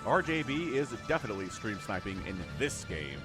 RJB is definitely stream sniping in this game.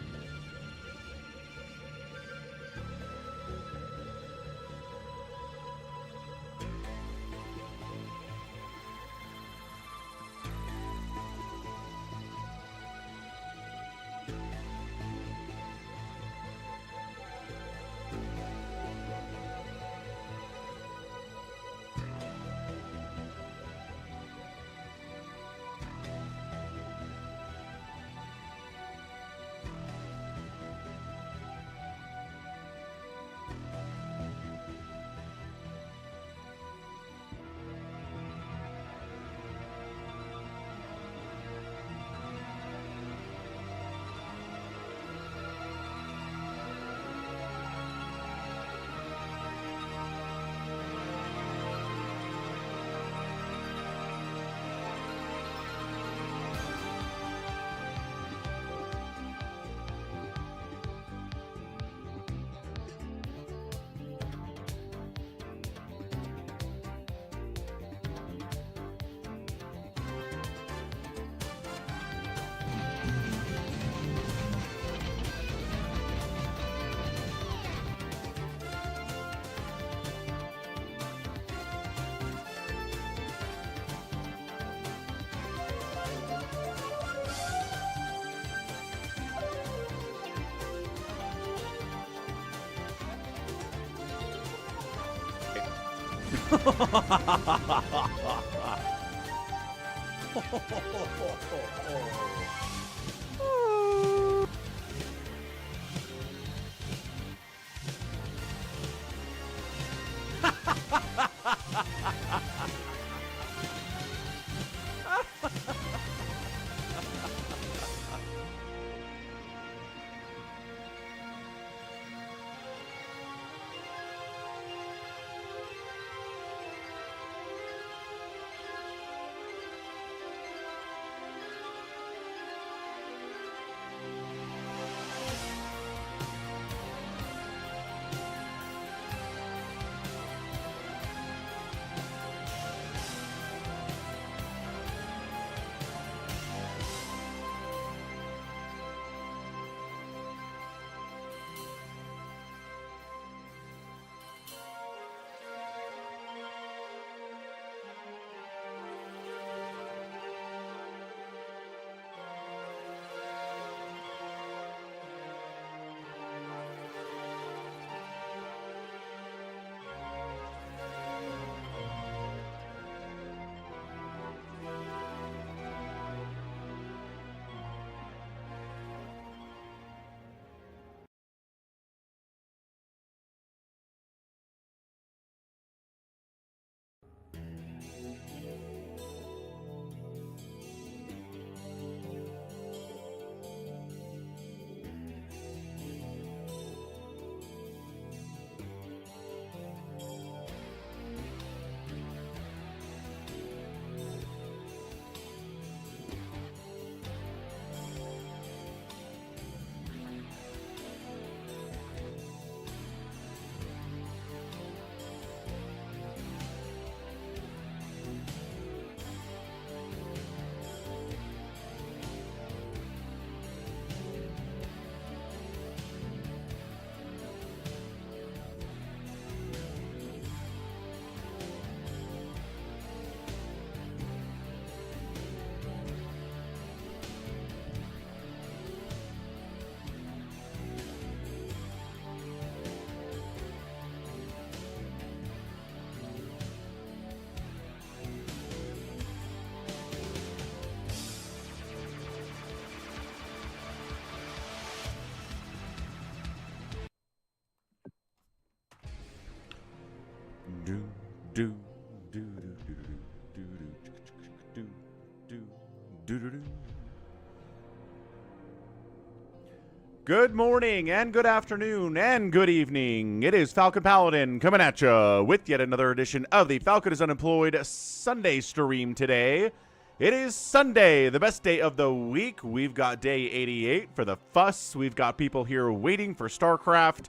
Good morning and good afternoon and good evening. It is Falcon Paladin coming at you with yet another edition of the Falcon is Unemployed Sunday stream today. It is Sunday, the best day of the week. We've got day 88 for the fuss. We've got people here waiting for StarCraft.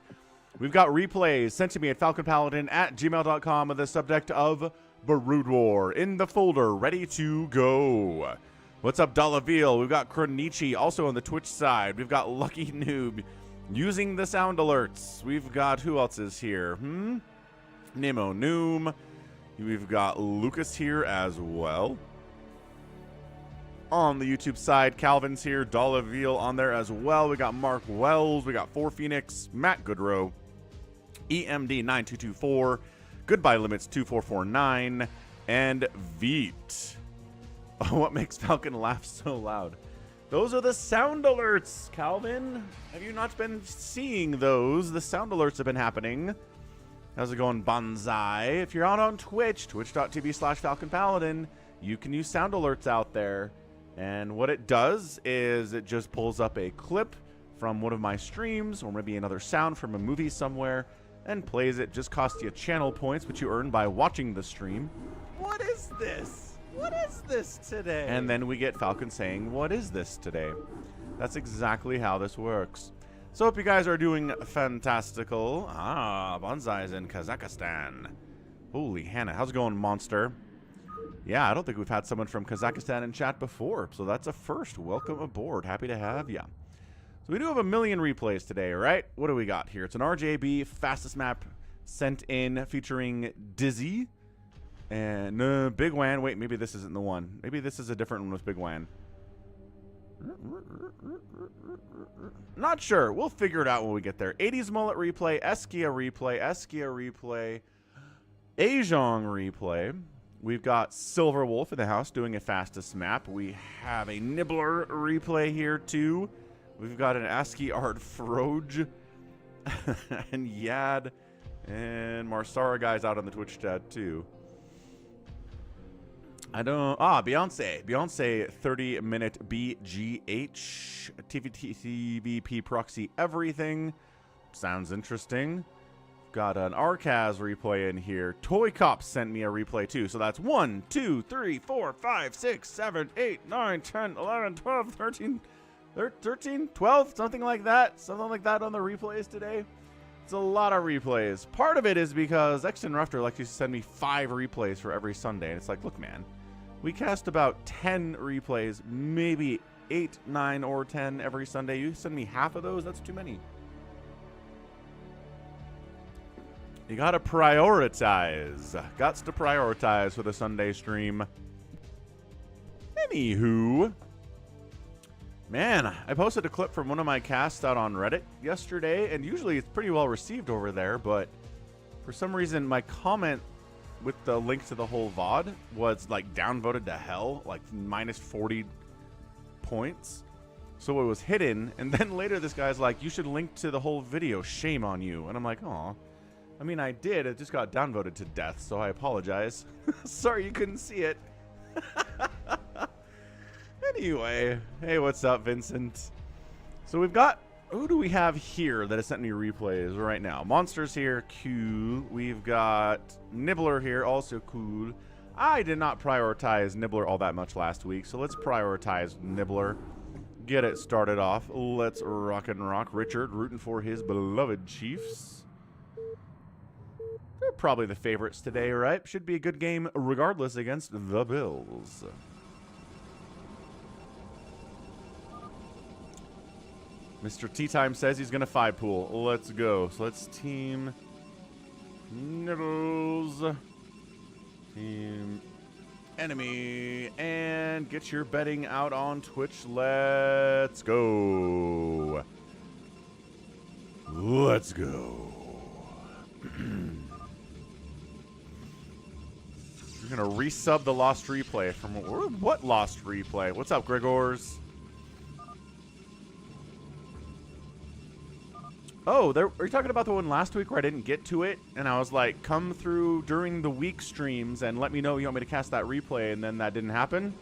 We've got replays sent to me at falconpaladin@gmail.com with the subject of Brood War in the folder, ready to go. What's up, Dollaville? We've got Krimni also on the Twitch side. We've got Lucky Noob using the sound alerts. We've got, who else is here? Nemo Noom. We've got Lucas here as well. On the YouTube side, Calvin's here. Dollaville on there as well. We got Mark Wells. We got 4Phoenix, Matt Goodrow, EMD9224, Goodbye Limits 2449, and Veet. What makes Falcon laugh so loud? Those are the sound alerts, Calvin. Have you not been seeing those? The sound alerts have been happening. How's it going, Bonsai? If you're out on Twitch, twitch.tv/FalconPaladin, you can use sound alerts out there. And what it does is it just pulls up a clip from one of my streams or maybe another sound from a movie somewhere and plays it. Just costs you channel points, which you earn by watching the stream. What is this? What is this today? And then we get Falcon saying, what is this today? That's exactly how this works. So hope you guys are doing fantastical. Bonsai's in Kazakhstan. Holy Hannah. How's it going, Monster? Yeah, I don't think we've had someone from Kazakhstan in chat before, so that's a first. Welcome aboard. Happy to have ya. So we do have a million replays today, right? What do we got here? It's an RJB fastest map sent in featuring Dizzy. And bigwan. Wait, maybe this isn't the one. Maybe this is a different one with bigwan. Not sure. We'll figure it out when we get there. 80s mullet replay, Eskiya replay, Aejong replay. We've got Silverwolf in the house doing a fastest map. We have a Nibbler replay here too. We've got an ASCII art Froge and Yad and Marsara guys out on the Twitch chat too. Beyonce 30-minute BGH TVP proxy everything. Sounds interesting. Got an RKAZ replay in here. ToyCop sent me a replay too. So that's 1, 2, 3, 4, 5, 6, 7, 8, 9, 10, 11, 12, 13, 12, something like that. Something like that on the replays today. It's a lot of replays. Part of it is because Exton Rufter likes to send me 5 replays for every Sunday. And it's like, look, man, we cast about 10 replays, maybe 8, 9, or 10 every Sunday. You send me half of those, that's too many. You gotta prioritize. Gots to prioritize for the Sunday stream. Anywho. Man, I posted a clip from one of my casts out on Reddit yesterday, and usually it's pretty well received over there, but for some reason my comment with the link to the whole VOD was like downvoted to hell, like minus 40 points. So it was hidden, and then later this guy's like, you should link to the whole video, shame on you. And I'm like, aw. I mean, I did. It just got downvoted to death, so I apologize. Sorry you couldn't see it. Anyway, hey, what's up, Vincent? So we've got, who do we have here that has sent me replays right now? Monsters here, cool. We've got Nibbler here, also cool. I did not prioritize Nibbler all that much last week, so let's prioritize Nibbler. Get it started off. Let's rock and rock. Richard rooting for his beloved Chiefs. They're probably the favorites today, right? Should be a good game regardless against the Bills. Mr. Tea Time says he's going to 5-pool. Let's go. So let's team Nibbles. Team enemy. And get your betting out on Twitch. Let's go. Let's go. We're going to resub the lost replay from what lost replay? What's up, Gregors? Oh, are you talking about the one last week where I didn't get to it? And I was like, come through during the week streams and let me know you want me to cast that replay, and then that didn't happen?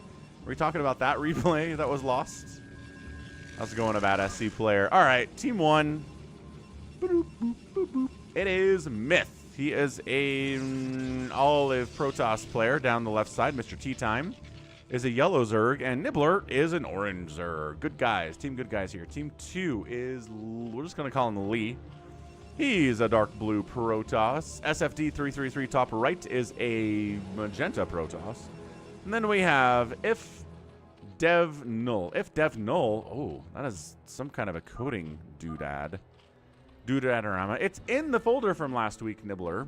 Were you talking about that replay that was lost? How's it going, a bad SC player? All right, team 1. Boop, boop, boop, boop. It is Myth. He is an olive Protoss player down the left side. Mr. Tea Time is a yellow Zerg, and Nibbler is an orange Zerg. Good guys. Team good guys here. Team 2 is, we're just going to call him Lee. He's a dark blue Protoss. SFD333 top right is a magenta Protoss. And then we have If dev null. If dev null. Oh, that is some kind of a coding doodad. Doodadarama. It's in the folder from last week, Nibbler.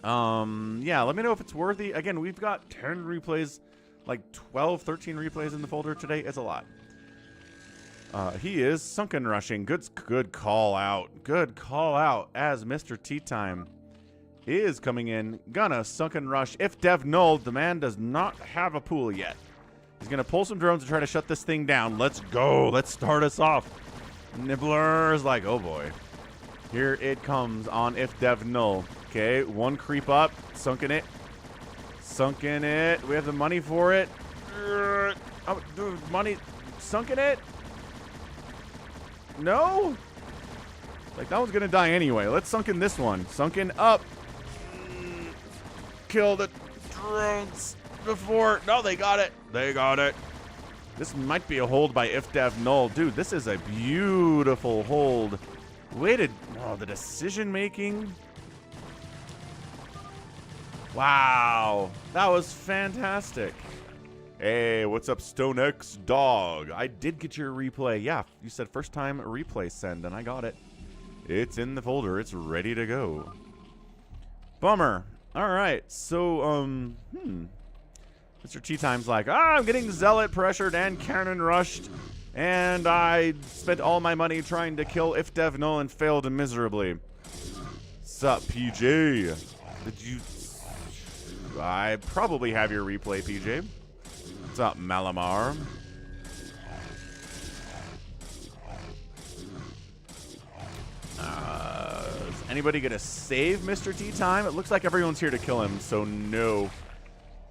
Yeah, let me know if it's worthy. Again, we've got 10 replays, like 12, 13 replays in the folder today. It's a lot. He is sunken rushing. Good call out. Good call out as Mr. Tea Time is coming in. Gonna sunken rush. If dev null, the man does not have a pool yet. He's gonna pull some drones to try to shut this thing down. Let's go. Let's start us off. Nibbler's like, oh boy. Here it comes on if dev null. Okay, one creep up. Sunken it. Sunken it. We have the money for it. Oh, dude, money. Sunken it. No? Like, that one's gonna die anyway. Let's sunken this one. Sunken up. Kill the drones before. No, they got it. They got it. This might be a hold by if dev null. Dude, this is a beautiful hold. Waited. Oh, the decision making. Wow. That was fantastic. Hey, what's up, StoneX Dog? I did get your replay. Yeah, you said first time replay send, and I got it. It's in the folder. It's ready to go. Bummer. All right. So, Mr. Tea Time's like, I'm getting zealot pressured and cannon rushed, and I spent all my money trying to kill if dev null and failed miserably. Sup, PJ? Did you? I probably have your replay, PJ. What's up, Malamar? Is anybody gonna save Mr. Tea Time? It looks like everyone's here to kill him, so no.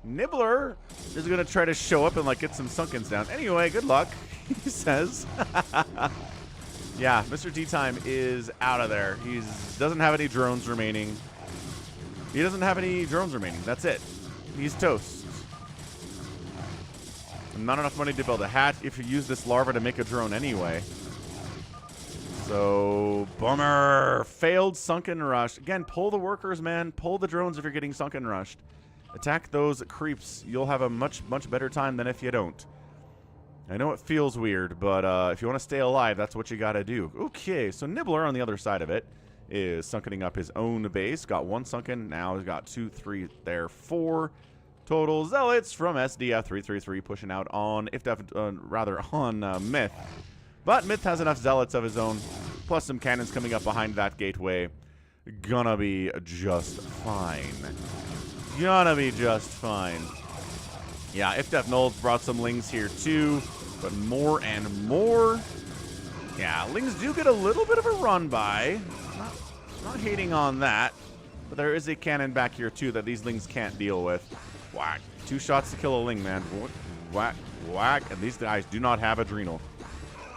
Nibbler is gonna try to show up and like get some sunkens down. Anyway, good luck, he says. Yeah, Mr. Tea Time is out of there. He doesn't have any drones remaining. He doesn't have any drones remaining. That's it. He's toast. Not enough money to build a hat if you use this larva to make a drone anyway. So, bummer. Failed sunken rush. Again, pull the workers, man. Pull the drones if you're getting sunken rushed. Attack those creeps. You'll have a much better time than if you don't. I know it feels weird, but if you want to stay alive, that's what you got to do. Okay, so Nibbler on the other side of it is sunkening up his own base. Got one sunken. Now he's got 2, 3, there, 4 total zealots from SDF 333 pushing out on on Myth. But Myth has enough zealots of his own, plus some cannons coming up behind that gateway. Gonna be just fine. Gonna be just fine. Yeah, if dev null's brought some lings here too, but more and more. Yeah, lings do get a little bit of a run by. Not hating on that, but there is a cannon back here too that these lings can't deal with. Whack. 2 shots to kill a ling, man. Whack, whack. And these guys do not have adrenal.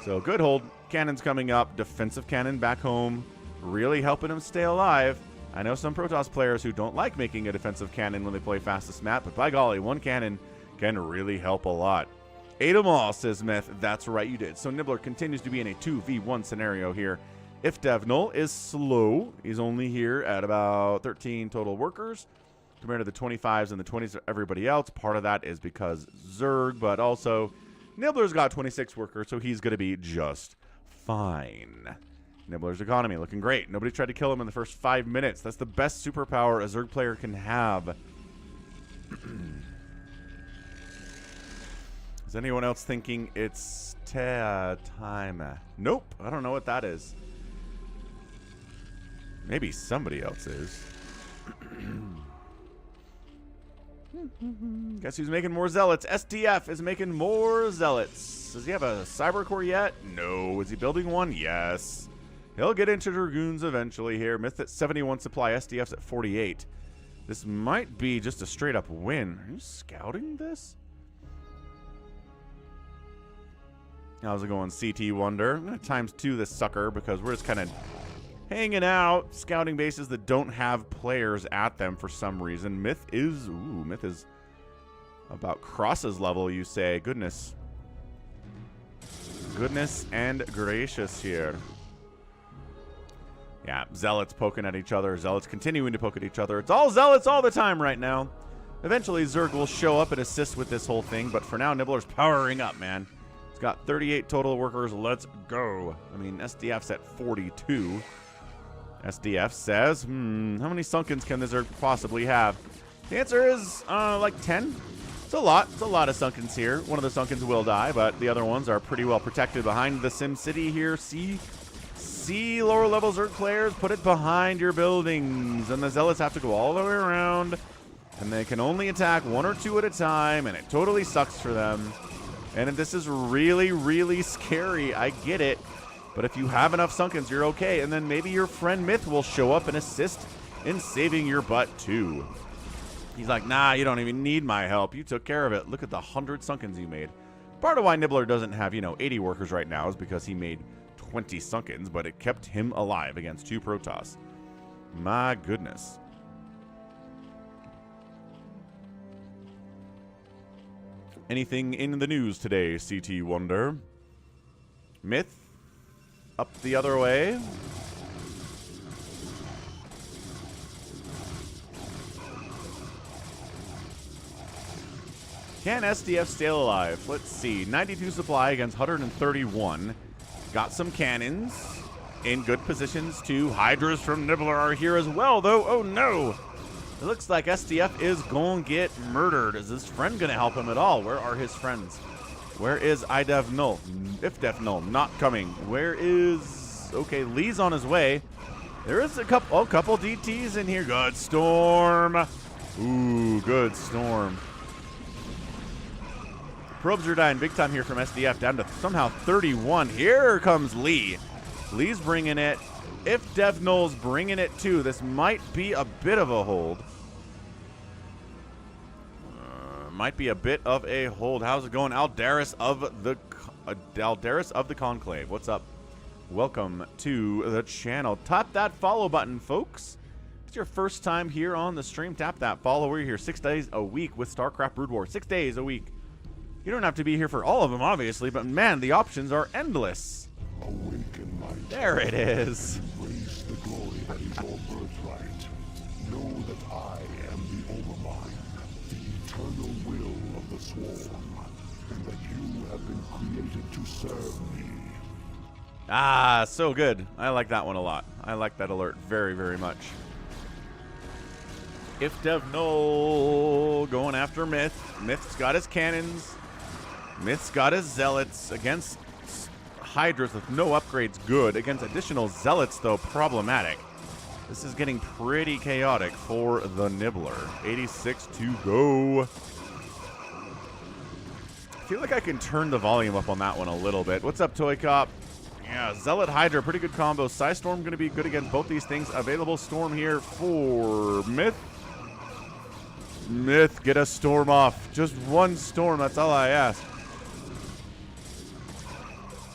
So good hold. Cannons coming up. Defensive cannon back home. Really helping him stay alive. I know some Protoss players who don't like making a defensive cannon when they play fastest map, but by golly, one cannon can really help a lot. Ate 'em all, says Myth. That's right, you did. So Nibbler continues to be in a 2v1 scenario here. If dev null is slow, he's only here at about 13 total workers compared to the 25s and the 20s of everybody else. Part of that is because Zerg, but also Nibbler's got 26 workers, so he's going to be just fine. Nibbler's economy looking great. Nobody tried to kill him in the first 5 minutes. That's the best superpower a Zerg player can have. Is anyone else thinking it's time? Nope. I don't know what that is. Maybe somebody else is. Guess who's making more zealots? SDF is making more zealots. Does he have a cyber core yet? No. Is he building one? Yes. He'll get into Dragoons eventually here. Myth at 71 supply. SDF's at 48. This might be just a straight up win. Are you scouting this? How's it going, CT Wonder? I'm going to ×2 this sucker because we're just kind of hanging out, scouting bases that don't have players at them for some reason. Myth is about Cross's level, you say. Goodness. Goodness and gracious here. Yeah, Zealots poking at each other. Zealots continuing to poke at each other. It's all Zealots all the time right now. Eventually, Zerg will show up and assist with this whole thing, but for now, Nibbler's powering up, man. He's got 38 total workers. Let's go. I mean, SDF's at 42. SDF says, how many Sunkens can the Zerg possibly have? The answer is, like 10. It's a lot. It's a lot of Sunkens here. One of the Sunkens will die, but the other ones are pretty well protected behind the Sim City here. See lower level Zerg players, put it behind your buildings, and the Zealots have to go all the way around, and they can only attack 1 or 2 at a time, and it totally sucks for them. And this is really, really scary. I get it. But if you have enough Sunkens, you're okay. And then maybe your friend Myth will show up and assist in saving your butt, too. He's like, nah, you don't even need my help. You took care of it. Look at the 100 Sunkens you made. Part of why Nibbler doesn't have, 80 workers right now is because he made 20 Sunkens, but it kept him alive against 2 Protoss. My goodness. Anything in the news today, CT Wonder? Myth? Up the other way. Can SDF stay alive? Let's see. 92 supply against 131. Got some cannons in good positions too. Hydras from Nibbler are here as well, though. Oh no! It looks like SDF is going to get murdered. Is his friend going to help him at all? Where are his friends? Where is IDEV Null? IFDEF Null not coming. Where is... Okay, Lee's on his way. There is a couple DTs in here. Good Storm. Ooh, good Storm. Probes are dying big time here from SDF, down to somehow 31. Here comes Lee. Lee's bringing it. If DevNull's bringing it too, this might be a bit of a hold. Might be a bit of a hold. How's it going? Aldaris of the Conclave. What's up? Welcome to the channel. Tap that follow button, folks. If it's your first time here on the stream, tap that follow. We're here 6 days a week with StarCraft Brood War. 6 days a week. You don't have to be here for all of them, obviously, but man, the options are endless. Awaken light. There it is. Embrace the glory that is your birthright. Know that I am the Overmind, the eternal will of the Swarm, and that you have been created to serve me. Ah, so good. I like that one a lot. I like that alert very, very much. If DevNull going after Myth. Myth's got his cannons. Myth's got his Zealots against Hydras with no upgrades. Good. Against additional Zealots, though, problematic. This is getting pretty chaotic for the Nibbler. 86 to go. I feel like I can turn the volume up on that one a little bit. What's up, ToyCop? Yeah, Zealot Hydra, pretty good combo. Psystorm going to be good against both these things. Available Storm here for Myth. Myth, get a Storm off. Just one Storm, that's all I ask.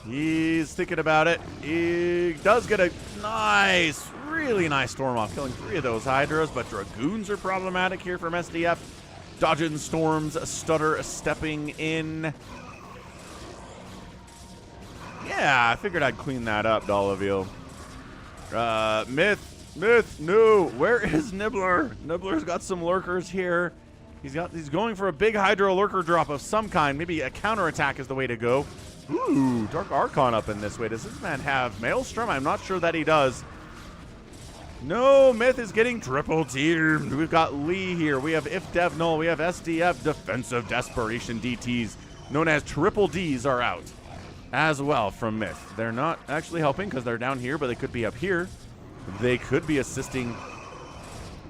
He's thinking about it. He does get a nice, really nice Storm off, killing 3 of those Hydras, but Dragoons are problematic here from SDF. Dodging Storms, Stutter stepping in. Yeah, I figured I'd clean that up, Dolaville. Myth, no. Where is Nibbler? Nibbler's got some lurkers here. He's going for a big Hydro lurker drop of some kind. Maybe a counterattack is the way to go. Ooh, Dark Archon up in this way. Does this man have Maelstrom? I'm not sure that he does. No, Myth is getting triple teamed. We've got Lee here. We have If Dev Null. We have SDF Defensive Desperation DTs, known as Triple Ds, are out as well from Myth. They're not actually helping because they're down here, but they could be up here. They could be assisting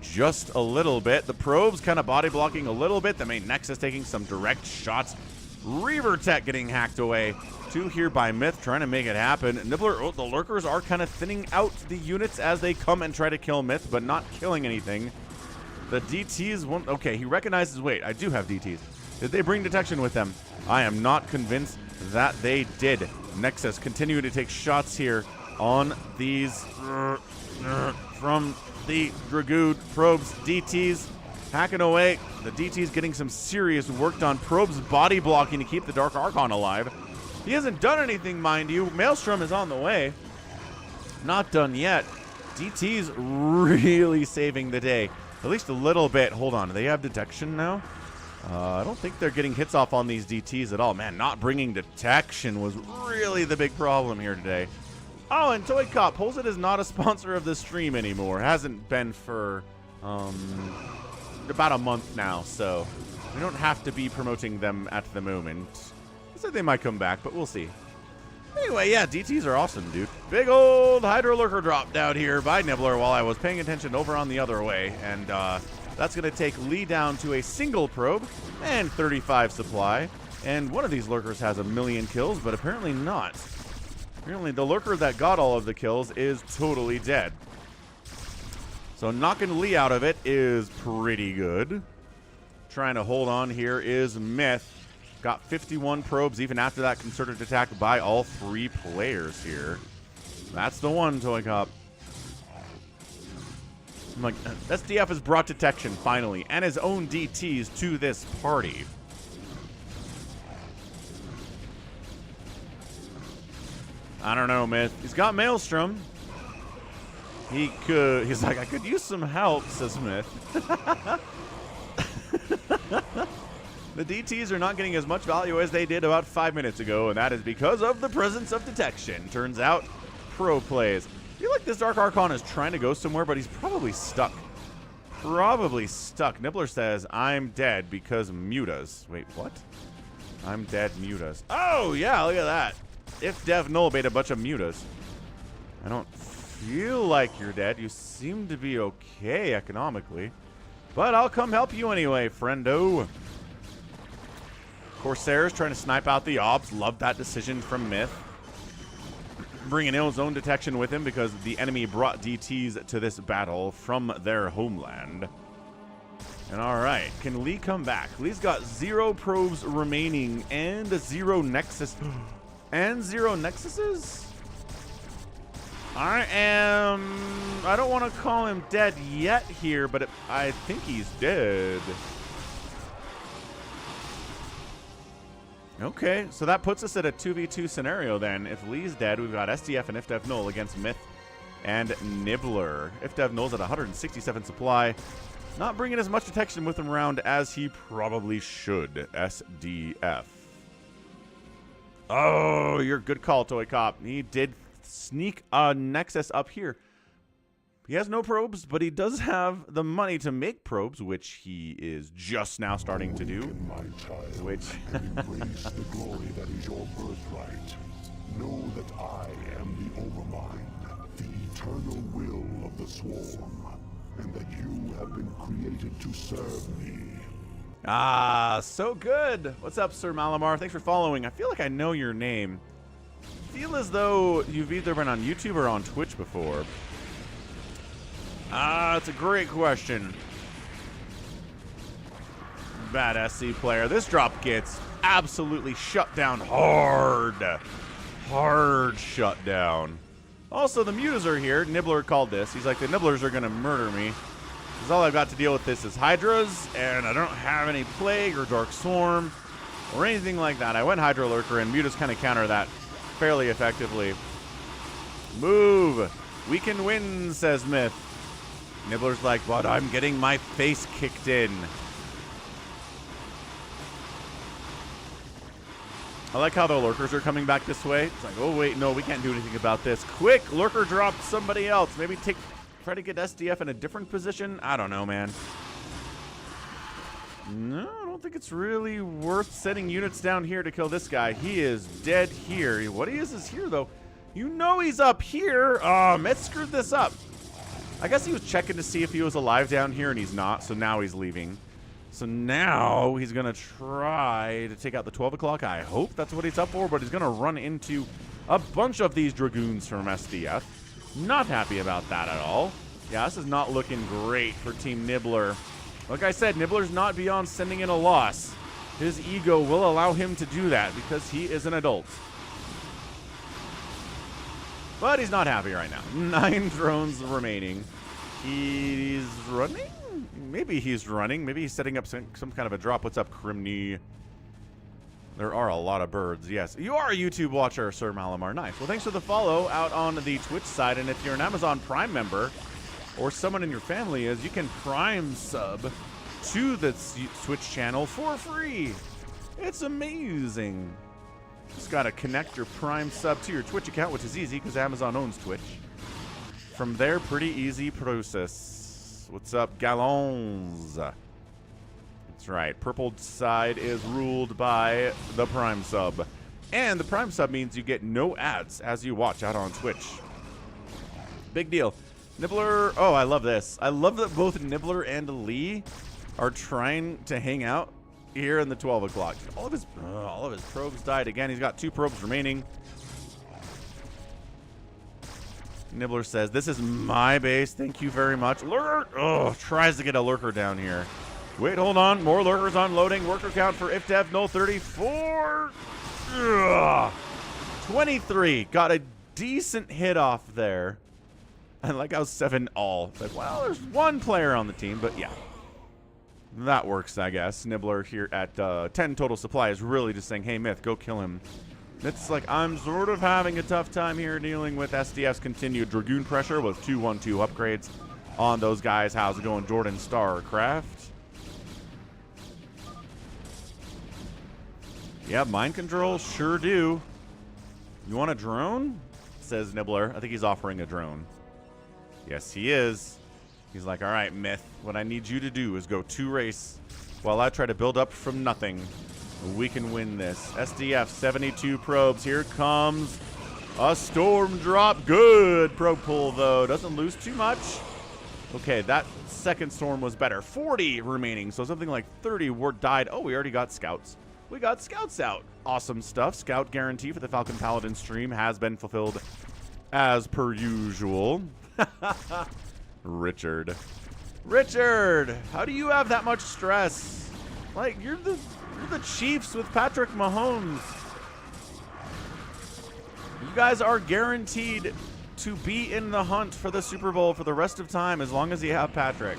just a little bit. The Probes kind of body blocking a little bit. The main Nexus taking some direct shots. Reaver Tech getting hacked away. 2 here by Myth trying to make it happen. Nibbler, the lurkers are kind of thinning out the units as they come and try to kill Myth, but not killing anything. The DTs won't. Okay, he recognizes. Wait, I do have DTs. Did they bring detection with them? I am not convinced that they did. Nexus continuing to take shots here on these from the Dragoon Probes. DTs hacking away. The DT's getting some serious work done. Probes body blocking to keep the Dark Archon alive. He hasn't done anything, mind you. Maelstrom is on the way. Not done yet. DT's really saving the day. at least a little bit. Hold on, do they have detection now? I don't think they're getting hits off on these DTs at all. Man, not bringing detection was really the big problem here today. Oh, and ToyCop, Pulls It is not a sponsor of the stream anymore. Hasn't been for about a month now, so we don't have to be promoting them at the moment. I said they might come back, but we'll see. Anyway, yeah, DTs are awesome, dude. Big old Hydro Lurker drop down here by Nibbler while I was paying attention over on the other way, and that's going to take Lee down to a single probe and 35 supply. And one of these lurkers has 1,000,000 kills, but apparently not. Apparently the lurker that got all of the kills is totally dead. So knocking Lee out of it is pretty good. Trying to hold on here is Myth. Got 51 probes even after that concerted attack by all 3 players here. That's the one, ToyCop. I'm like, SDF has brought detection, finally, and his own DTs to this party. I don't know, Myth. He's got Maelstrom. He's like, I could use some help, says Myth. The DTs are not getting as much value as they did about 5 minutes ago, and that is because of the presence of detection. Turns out, pro plays. I feel like this Dark Archon is trying to go somewhere, but he's probably stuck. Probably stuck. Nibbler says, I'm dead because mutas. Wait, what? I'm dead mutas. Oh, yeah, look at that. If Dev Null bait a bunch of mutas. I don't feel like you're dead. You seem to be okay economically. But I'll come help you anyway, friendo. Corsair's trying to snipe out the Obs. Love that decision from Myth. Bringing in his own detection with him because the enemy brought DTs to this battle from their homeland. And alright, can Lee come back? Lee's got 0 probes remaining and 0 Nexus. And 0 Nexuses? I don't want to call him dead yet here, but I think he's dead. Okay, so that puts us at a 2v2 scenario then. If Lee's dead, we've got SDF and IfDev Null against Myth and Nibbler. IfDev Null's at 167 supply. Not bringing as much detection with him around as he probably should. SDF. Oh, you're a good call, ToyCop. He did sneak a Nexus up here. He has no probes, but he does have the money to make probes, which he is just now starting to do. My child, Which embrace the glory that is your birthright. Know that I am the Overmind, the eternal will of the Swarm, and that you have been created to serve me. Ah, so good. What's up, Sir Malamar? Thanks for following. I feel like I know your name. I feel as though you've either been on YouTube or on Twitch before. Ah, it's a great question. Bad SC player. This drop gets absolutely shut down hard. Hard shut down. Also, the mutas are here. Nibbler called this. He's like, the Nibblers are going to murder me. Because all I've got to deal with this is Hydras, and I don't have any Plague or Dark Swarm or anything like that. I went Hydra Lurker, and mutas kind of counter that fairly effectively. Move. We can win, says Myth. Nibbler's like, but I'm getting my face kicked in. I like how the lurkers are coming back this way. It's like, oh, wait, no, we can't do anything about this. Quick, lurker drop somebody else. Maybe try to get SDF in a different position. I don't know, man. No, I don't think it's really worth sending units down here to kill this guy. He is dead here. What he is here, though. You know he's up here. Myth screwed this up. I guess he was checking to see if he was alive down here, and he's not, so now he's leaving. So now he's going to try to take out the 12 o'clock. I hope that's what he's up for, but he's going to run into a bunch of these Dragoons from SDF. Not happy about that at all. Yeah, this is not looking great for Team Nibbler. Like I said, Nibbler's not beyond sending in a loss. His ego will allow him to do that because he is an adult. But he's not happy right now. 9 drones remaining. He's running? Maybe he's running. Maybe he's setting up some kind of a drop. What's up, Krimni? There are a lot of birds. Yes. You are a YouTube watcher, Sir Malamar. Nice. Well, thanks for the follow out on the Twitch side. And if you're an Amazon Prime member, or someone in your family is, you can Prime sub to the Twitch channel for free. It's amazing. Just got to connect your Prime sub to your Twitch account, which is easy because Amazon owns Twitch. From there, pretty easy process. What's up, Galons? That's right. Purple side is ruled by the Prime sub. And the Prime sub means you get no ads as you watch out on Twitch. Big deal. Nibbler. Oh, I love this. I love that both Nibbler and Lee are trying to hang out here in the 12 o'clock. All of his probes died again. He's got 2 probes remaining. Nibbler says, "This is my base. Thank you very much." Lurker. Oh, tries to get a lurker down here. Wait, hold on. More lurkers unloading. Worker count for IFDev, no 34. Ugh. 23. Got a decent hit off there. I like how 7 all. It's like, well, there's 1 player on the team, but yeah. That works, I guess. Nibbler here at 10 total supply is really just saying, hey, Myth, go kill him. It's like, I'm sort of having a tough time here dealing with SDF's continued Dragoon pressure with 2-1-2 upgrades on those guys. How's it going, Jordan StarCraft? Yeah, mind control, sure do. You want a drone? Says Nibbler. I think he's offering a drone. Yes, he is. He's like, all right, Myth, what I need you to do is go 2 race while I try to build up from nothing. We can win this. SDF, 72 probes. Here comes a storm drop. Good probe pull, though. Doesn't lose too much. Okay, that second storm was better. 40 remaining, so something like 30 were died. Oh, we already got scouts. We got scouts out. Awesome stuff. Scout guarantee for the Falcon Paladin stream has been fulfilled as per usual. Richard, how do you have that much stress? Like, you're the Chiefs with Patrick Mahomes. You guys are guaranteed to be in the hunt for the Super Bowl for the rest of time as long as you have Patrick.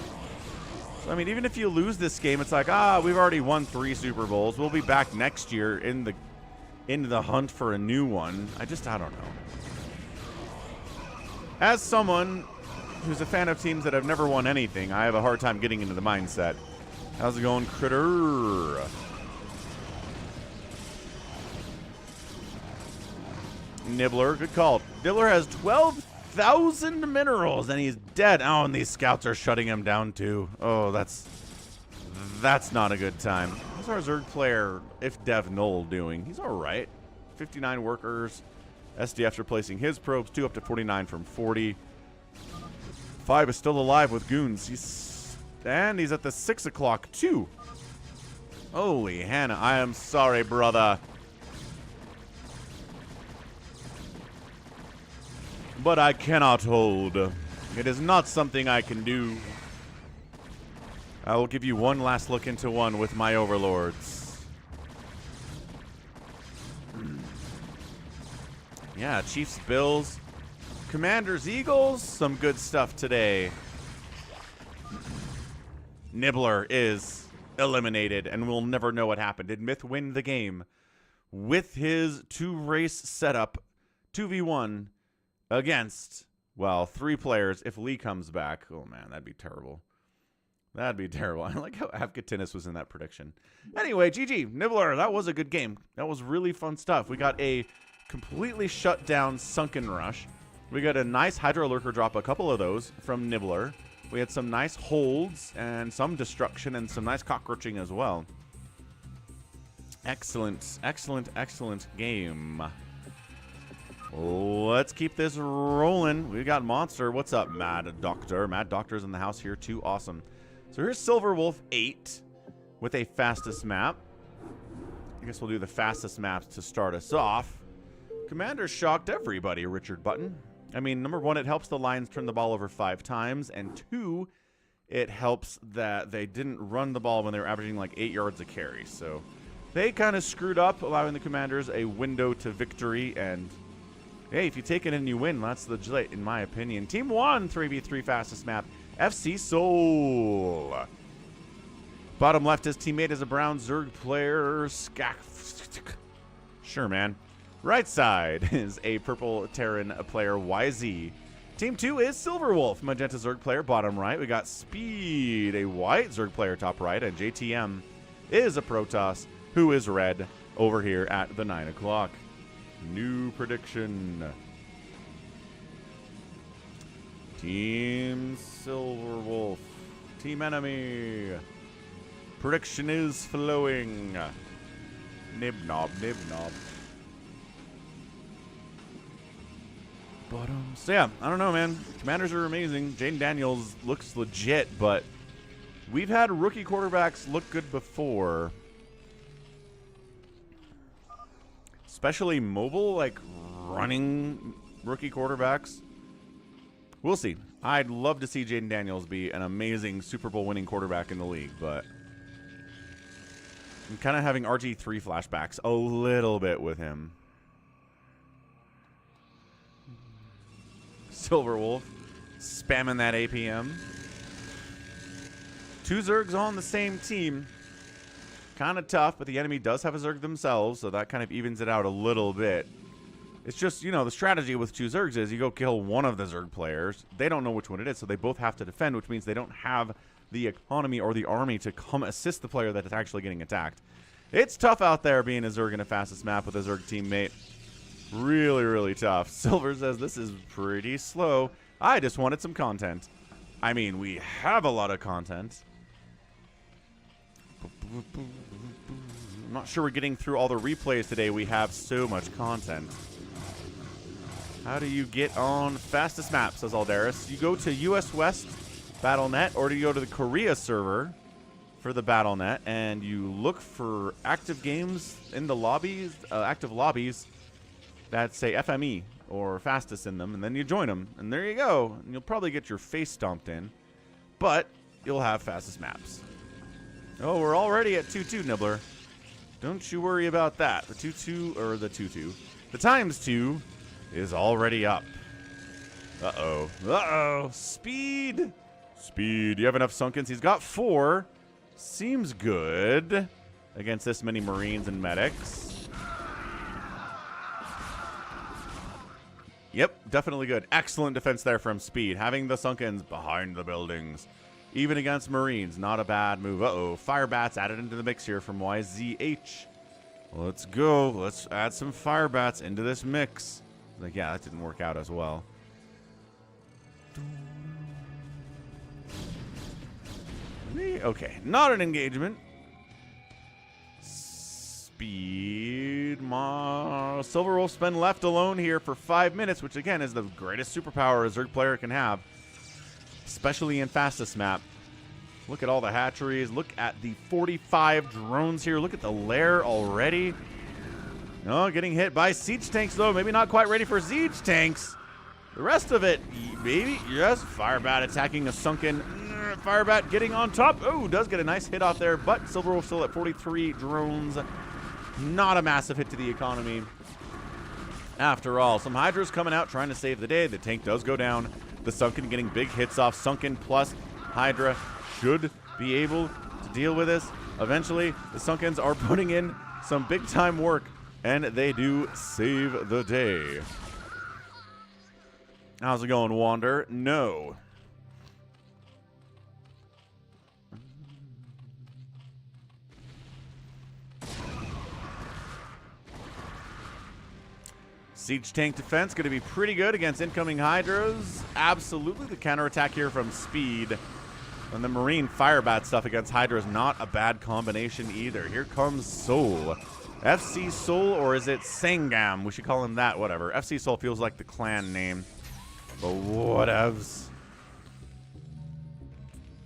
So, I mean, even if you lose this game, it's like, we've already won 3 Super Bowls. We'll be back next year in the hunt for a new one. I don't know. As someone who's a fan of teams that have never won anything, I have a hard time getting into the mindset. How's it going, Critter? Nibbler, good call. Nibbler has 12,000 minerals, and he's dead. Oh, and these scouts are shutting him down, too. Oh, that's not a good time. How's our Zerg player, IFDev Null, doing? He's all right. 59 workers. SDF's replacing his probes, 2 up to 49 from 40. 5 is still alive with goons. He's at the 6 o'clock, too. Holy Hannah, I am sorry, brother. But I cannot hold. It is not something I can do. I will give you one last look into one with my overlords. Yeah, Chiefs, Bills, Commanders, Eagles. Some good stuff today. Nibbler is eliminated, and we'll never know what happened. Did Myth win the game with his 2-race setup, 2v1 against, well, 3 players if Lee comes back? Oh, man, that'd be terrible. That'd be terrible. I like how Avkatinis was in that prediction. Anyway, GG, Nibbler, that was a good game. That was really fun stuff. We got a completely shut down Sunken Rush. We got a nice Hydro Lurker drop, a couple of those from Nibbler. We had some nice holds and some destruction and some nice cockroaching as well. Excellent, excellent, excellent game. Let's keep this rolling. We got Monster. What's up, Mad Doctor? Mad Doctor's in the house here too. Awesome. So here's Silverwolf8 with a fastest map. I guess we'll do the fastest maps to start us off. Commander shocked everybody, Richard Button. I mean, number 1, it helps the Lions turn the ball over 5 times, and 2, it helps that they didn't run the ball when they were averaging like 8 yards a carry. So they kind of screwed up, allowing the Commanders a window to victory. And hey, if you take it and you win, that's legit, in my opinion. Team 1, 3v3 fastest map, FC Seoul. Bottom left, his teammate is a brown Zerg player, Skak. Sure, man. Right side is a purple Terran player, YZ. Team 2 is Silverwolf, magenta Zerg player, bottom right. We got Speed, a white Zerg player, top right. And JTM is a Protoss, who is red, over here at the 9 o'clock. New prediction. Team Silverwolf. Team enemy. Prediction is flowing. Nib knob, nib knob. So yeah, I don't know, man. Commanders are amazing. Jaden Daniels looks legit, but we've had rookie quarterbacks look good before. Especially mobile, like running rookie quarterbacks. We'll see. I'd love to see Jaden Daniels be an amazing Super Bowl winning quarterback in the league, but I'm kind of having RG3 flashbacks a little bit with him. Silverwolf spamming that APM. 2 Zergs on the same team. Kind of tough, but the enemy does have a Zerg themselves, so that kind of evens it out a little bit. It's just, you know, the strategy with 2 Zergs is you go kill one of the Zerg players. They don't know which one it is, so they both have to defend, which means they don't have the economy or the army to come assist the player that is actually getting attacked. It's tough out there being a Zerg in a fastest map with a Zerg teammate. Really, really tough. Silver says, this is pretty slow. I just wanted some content. I mean, we have a lot of content. I'm not sure we're getting through all the replays today. We have so much content. How do you get on fastest map, says Aldaris. You go to US West BattleNet, or do you go to the Korea server for the BattleNet, and you look for active games in the lobbies, active lobbies that say FME or fastest in them, and then you join them, and there you go. And you'll probably get your face stomped in, but you'll have fastest maps. Oh, we're already at 2-2, Nibbler. Don't you worry about that. The 2-2, or the 2-2. The ×2 is already up. Uh-oh. Uh-oh. Speed. Speed. You have enough Sunkens? He's got 4. Seems good against this many Marines and medics. Yep, definitely good. Excellent defense there from Speed. Having the Sunkens behind the buildings. Even against Marines, not a bad move. Uh-oh. Firebats added into the mix here from YZH. Let's go. Let's add some Firebats into this mix. Like, yeah, that didn't work out as well. Okay, not an engagement. Speed. Silverwolf's been left alone here for 5 minutes, which again is the greatest superpower a Zerg player can have, especially in fastest map. Look at all the hatcheries. Look at the 45 drones here. Look at the lair already. No, getting hit by siege tanks though. Maybe not quite ready for siege tanks. The rest of it, maybe. Yes, Firebat attacking a sunken. Firebat getting on top. Oh, does get a nice hit off there, but Silverwolf still at 43 drones. Not a massive hit to the economy. After all, some Hydras coming out trying to save the day. The tank does go down. The Sunken getting big hits off. Sunken plus Hydra should be able to deal with this. Eventually, the Sunkens are putting in some big-time work, and they do save the day. How's it going, Wander? No. Siege tank defense going to be pretty good against incoming Hydras. Absolutely. The counterattack here from Speed. And the Marine Firebat stuff against Hydra is not a bad combination either. Here comes Soul. FC Soul, or is it Sangam? We should call him that, whatever. FC Soul feels like the clan name. But whatevs.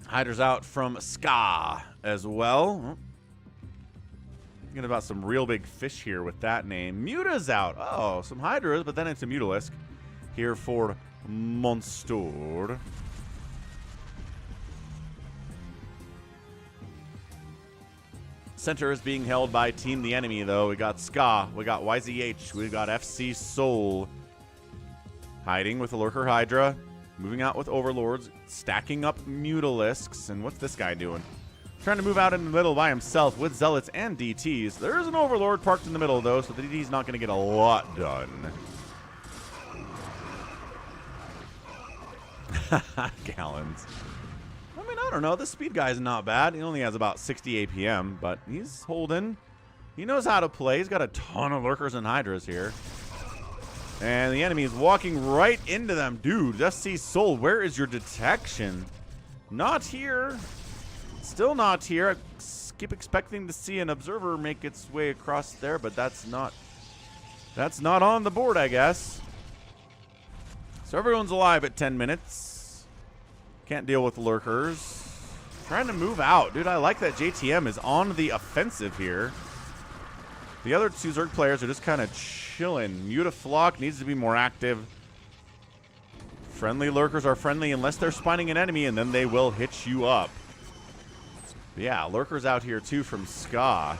Hydra's out from Ska as well. Thinking about some real big fish here with that name. Muta's out. Oh, some Hydras, but then it's a Mutalisk here for Monster. Center is being held by Team the Enemy, though. We got Ska, we got YZH, we got FC Soul. Hiding with a Lurker Hydra. Moving out with Overlords. Stacking up Mutalisks. And what's this guy doing? Trying to move out in the middle by himself with Zealots and DTs. There is an Overlord parked in the middle, though, so the DT's not going to get a lot done. Gallons. I mean, I don't know. This speed guy is not bad. He only has about 60 APM, but he's holding. He knows how to play. He's got a ton of lurkers and hydras here. And the enemy is walking right into them. Dude, jsisss, where is your detection? Not here. Still not here. I keep expecting to see an observer make its way across there, but that's not on the board, I guess. So everyone's alive at 10 minutes. Can't deal with the lurkers. Trying to move out. Dude, I like that JTM is on the offensive here. The other two Zerg players are just kind of chilling. Mutaflock needs to be more active. Friendly lurkers are friendly unless they're spawning an enemy, and then they will hit you up. But yeah, lurkers out here too from Ska.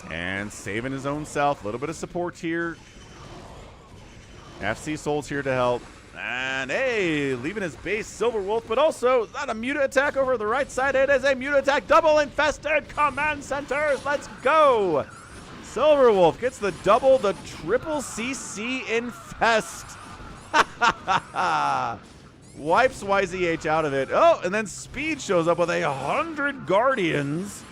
And saving his own self. A little bit of support here. FC Soul's here to help. And hey, leaving his base, Silverwolf, but also not a muta attack over the right side. It is a muta attack. Double infested command centers. Let's go. Silverwolf gets the double, the triple CC infest. Wipes YZH out of it. Oh, and then Speed shows up with 100 Guardians.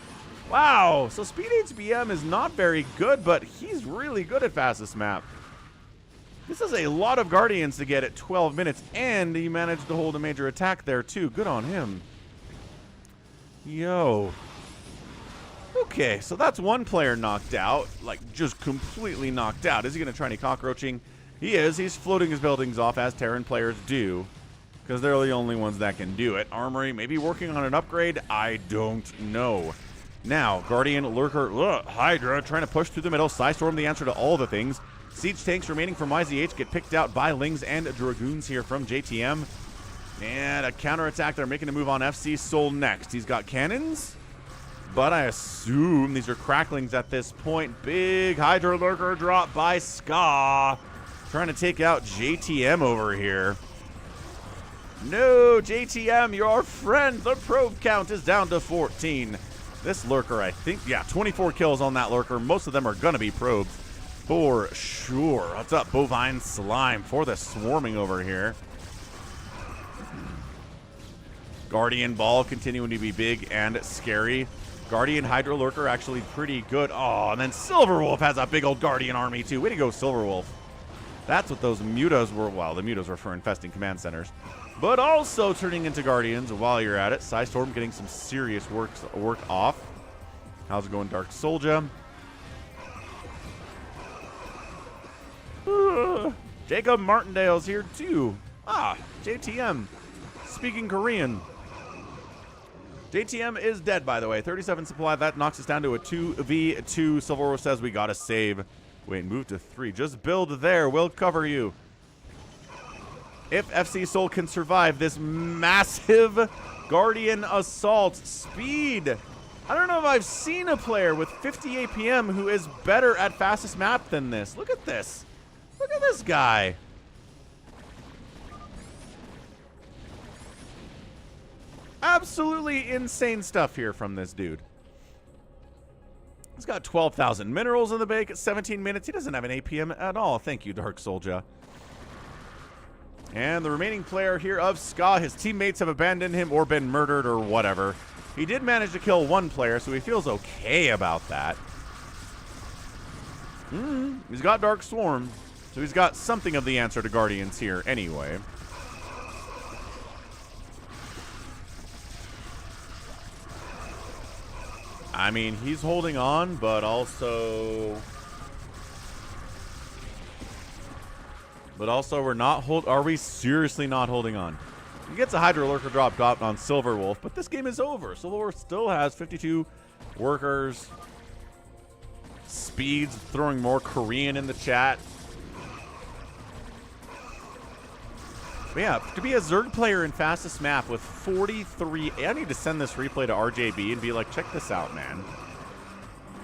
Wow. So Speed HBM is not very good, but he's really good at fastest map. This is a lot of Guardians to get at 12 minutes, and he managed to hold a major attack there, too. Good on him. Yo. Okay, so that's one player knocked out, like just completely knocked out. Is he going to try any cockroaching? He is. He's floating his buildings off, as Terran players do, because they're the only ones that can do it. Armory, maybe working on an upgrade? I don't know. Now, Guardian, Lurker, Hydra, trying to push through the middle. Psystorm, the answer to all the things. Siege tanks remaining from YZH get picked out by Lings and Dragoons here from JTM. And a counterattack. They're making a move on FC Soul next. He's got cannons, but I assume these are cracklings at this point. Big Hydra Lurker drop by Ska. Trying to take out JTM over here. No, JTM, your friend. The probe count is down to 14. This Lurker, I think, yeah, 24 kills on that Lurker. Most of them are going to be probes. For sure. What's up, Bovine Slime, for the swarming over here. Guardian Ball continuing to be big and scary. Guardian Hydra Lurker actually pretty good. Oh, and then Silverwolf has a big old Guardian army too. Way to go, Silverwolf. That's what those mutas were. Well, the mutas were for infesting command centers, but also turning into Guardians while you're at it. Psystorm getting some serious work off. How's it going, Dark Soldier? Jacob Martindale's here too. Ah, JTM. Speaking Korean. JTM is dead, by the way. 37 supply. That knocks us down to a 2v2. Silverwolf says we gotta save. Wait, move to 3. Just build there. We'll cover you. If FC Soul can survive this massive Guardian assault. Speed. I don't know if I've seen a player with 50 APM who is better at fastest map than this. Look at this. Look at this guy. Absolutely insane stuff here from this dude. He's got 12,000 minerals in the bank at 17 minutes. He doesn't have an APM at all. Thank you, Dark Soldier. And the remaining player here of Ska, his teammates have abandoned him or been murdered or whatever. He did manage to kill one player, so he feels okay about that. He's got Dark Swarm. So he's got something of the answer to Guardians here anyway. I mean, he's holding on, but also we're not are we seriously not holding on? He gets a Hydra Lurker dropped on Silverwolf, but this game is over. Silverwolf still has 52 workers. Speed's throwing more Korean in the chat. But yeah, to be a Zerg player in fastest map with 43, I need to send this replay to RJB and be like, check this out, man.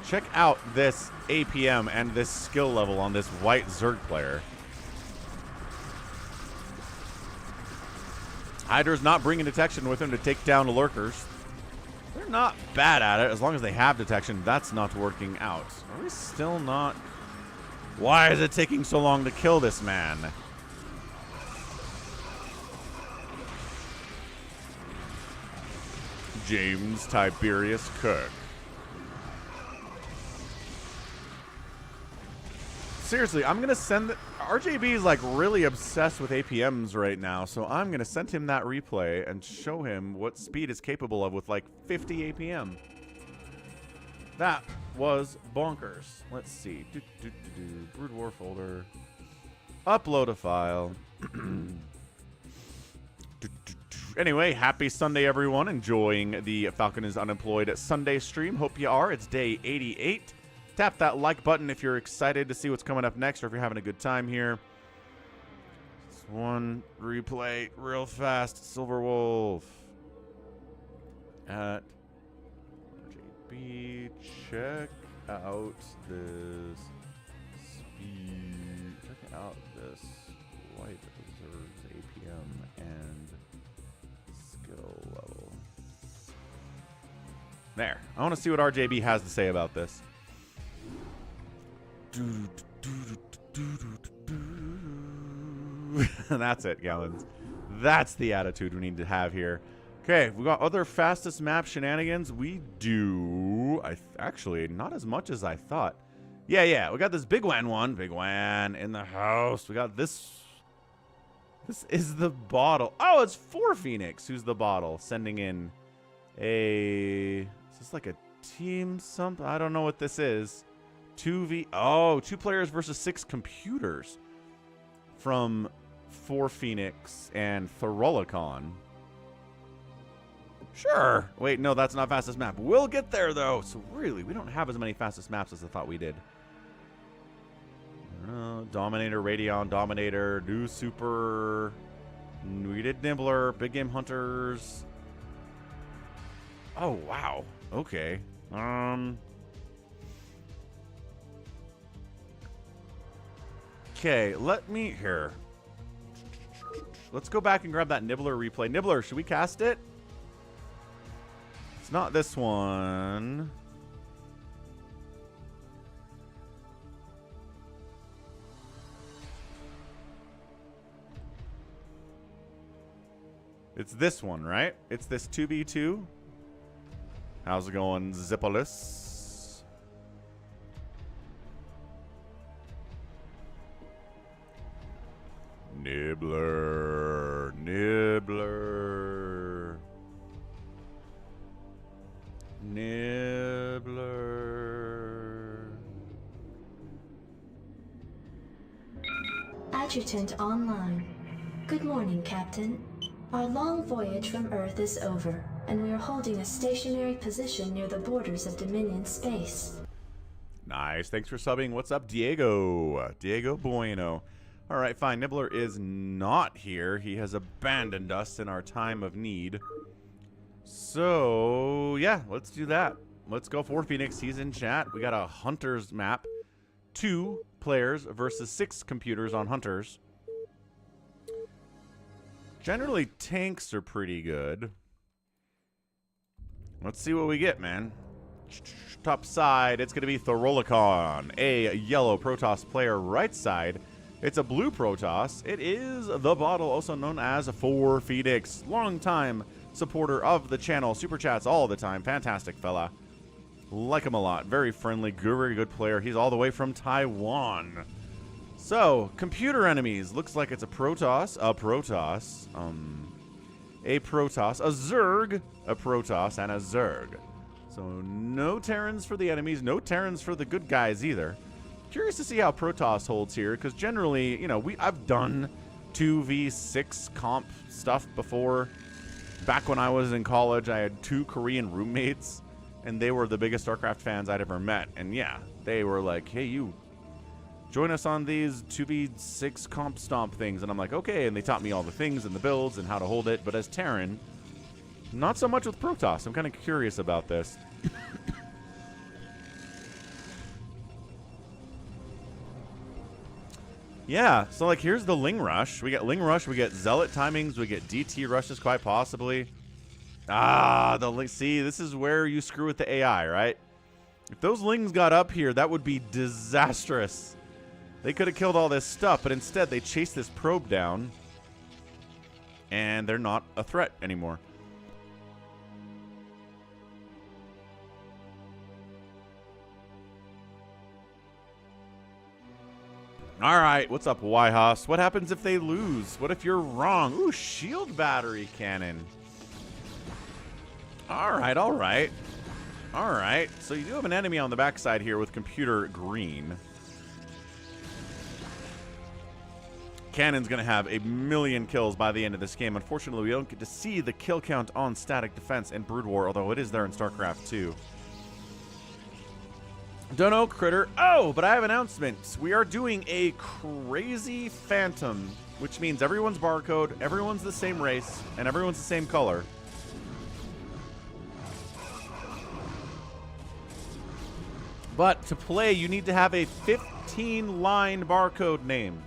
Check out this APM and this skill level on this white Zerg player. Hydra's not bringing detection with him to take down the lurkers. They're not bad at it as long as they have detection. That's not working out. Are we still not? Why is it taking so long to kill this man? James Tiberius Kirk. Seriously, I'm going to send... RJB is like really obsessed with APMs right now, so I'm going to send him that replay and show him what speed is capable of with like 50 APM. That was bonkers. Let's see. Brood War folder. Upload a file. Anyway, happy Sunday, everyone. Enjoying the Falcon is Unemployed Sunday stream. Hope you are. It's day 88. Tap that like button if you're excited to see what's coming up next or if you're having a good time here. Just one replay real fast. Silverwolf at RJB. Check out this speed. Check out this white observes APM and skill level. There. I want to see what RJB has to say about this. That's it, Gallons. That's the attitude we need to have here. Okay, we got other fastest map shenanigans. We do... actually, not as much as I thought. Yeah. We got this bigwan one. Bigwan in the house. We got this... This is the bottle. Oh, it's 4 Phoenix. Who's the bottle? Sending in a... Is this like a team something? I don't know what this is. 2 players versus 6 computers from 4 Phoenix and Thorolicon. Sure. Wait, no, that's not fastest map. We'll get there, though. So, really, we don't have as many fastest maps as I thought we did. Dominator, Radion, Dominator, New Super. We did Nibbler, Big Game Hunters. Oh, wow. Okay. Okay, let me here. Let's go back and grab that Nibbler replay. Nibbler, should we cast it? It's not this one. It's this one, right? It's this 2v2. How's it going, Zippolis? Nibbler. Adjutant online. Good morning, Captain. Our long voyage from Earth is over, and we are holding a stationary position near the borders of Dominion space. Nice. Thanks for subbing. What's up, Diego? Diego Bueno. All right, fine. Nibbler is not here. He has abandoned us in our time of need. So, yeah, let's do that. Let's go for Phoenix. He's in chat. We got a Hunters map. 2 players versus 6 computers on Hunters. Generally, tanks are pretty good. Let's see what we get, man. Top side, it's going to be Thorolicon, a yellow Protoss player. Right side, it's a blue Protoss. It is the bottle, also known as 4 Phoenix. Long-time supporter of the channel. Super chats all the time. Fantastic fella. Like him a lot. Very friendly, very good player. He's all the way from Taiwan. So, computer enemies. Looks like it's a Protoss, a Zerg, a Protoss, and a Zerg. So, no Terrans for the enemies, no Terrans for the good guys either. Curious to see how Protoss holds here, because generally, you know, I've done 2v6 comp stuff before. Back when I was in college, I had 2 Korean roommates, and they were the biggest StarCraft fans I'd ever met. And yeah, they were like, hey, you join us on these 2v6 comp stomp things. And I'm like, okay. And they taught me all the things and the builds and how to hold it. But as Terran, not so much with Protoss. I'm kind of curious about this. Yeah, so like here's the Ling Rush. We get Ling Rush, we get Zealot timings, we get DT rushes quite possibly. See, this is where you screw with the AI, right? If those Lings got up here, that would be disastrous. They could have killed all this stuff, but instead they chased this probe down. And they're not a threat anymore. All right, what's up, Wyhas? What happens if they lose? What if you're wrong? Ooh, shield battery cannon. All right, all right. All right, so you do have an enemy on the backside here with computer green. Cannon's going to have 1,000,000 kills by the end of this game. Unfortunately, we don't get to see the kill count on Static Defense and Brood War, although it is there in StarCraft 2. Don't know, Critter. Oh, but I have announcements. We are doing a crazy Phantom, which means everyone's barcode, everyone's the same race, and everyone's the same color. But to play, you need to have a 15-line barcode name.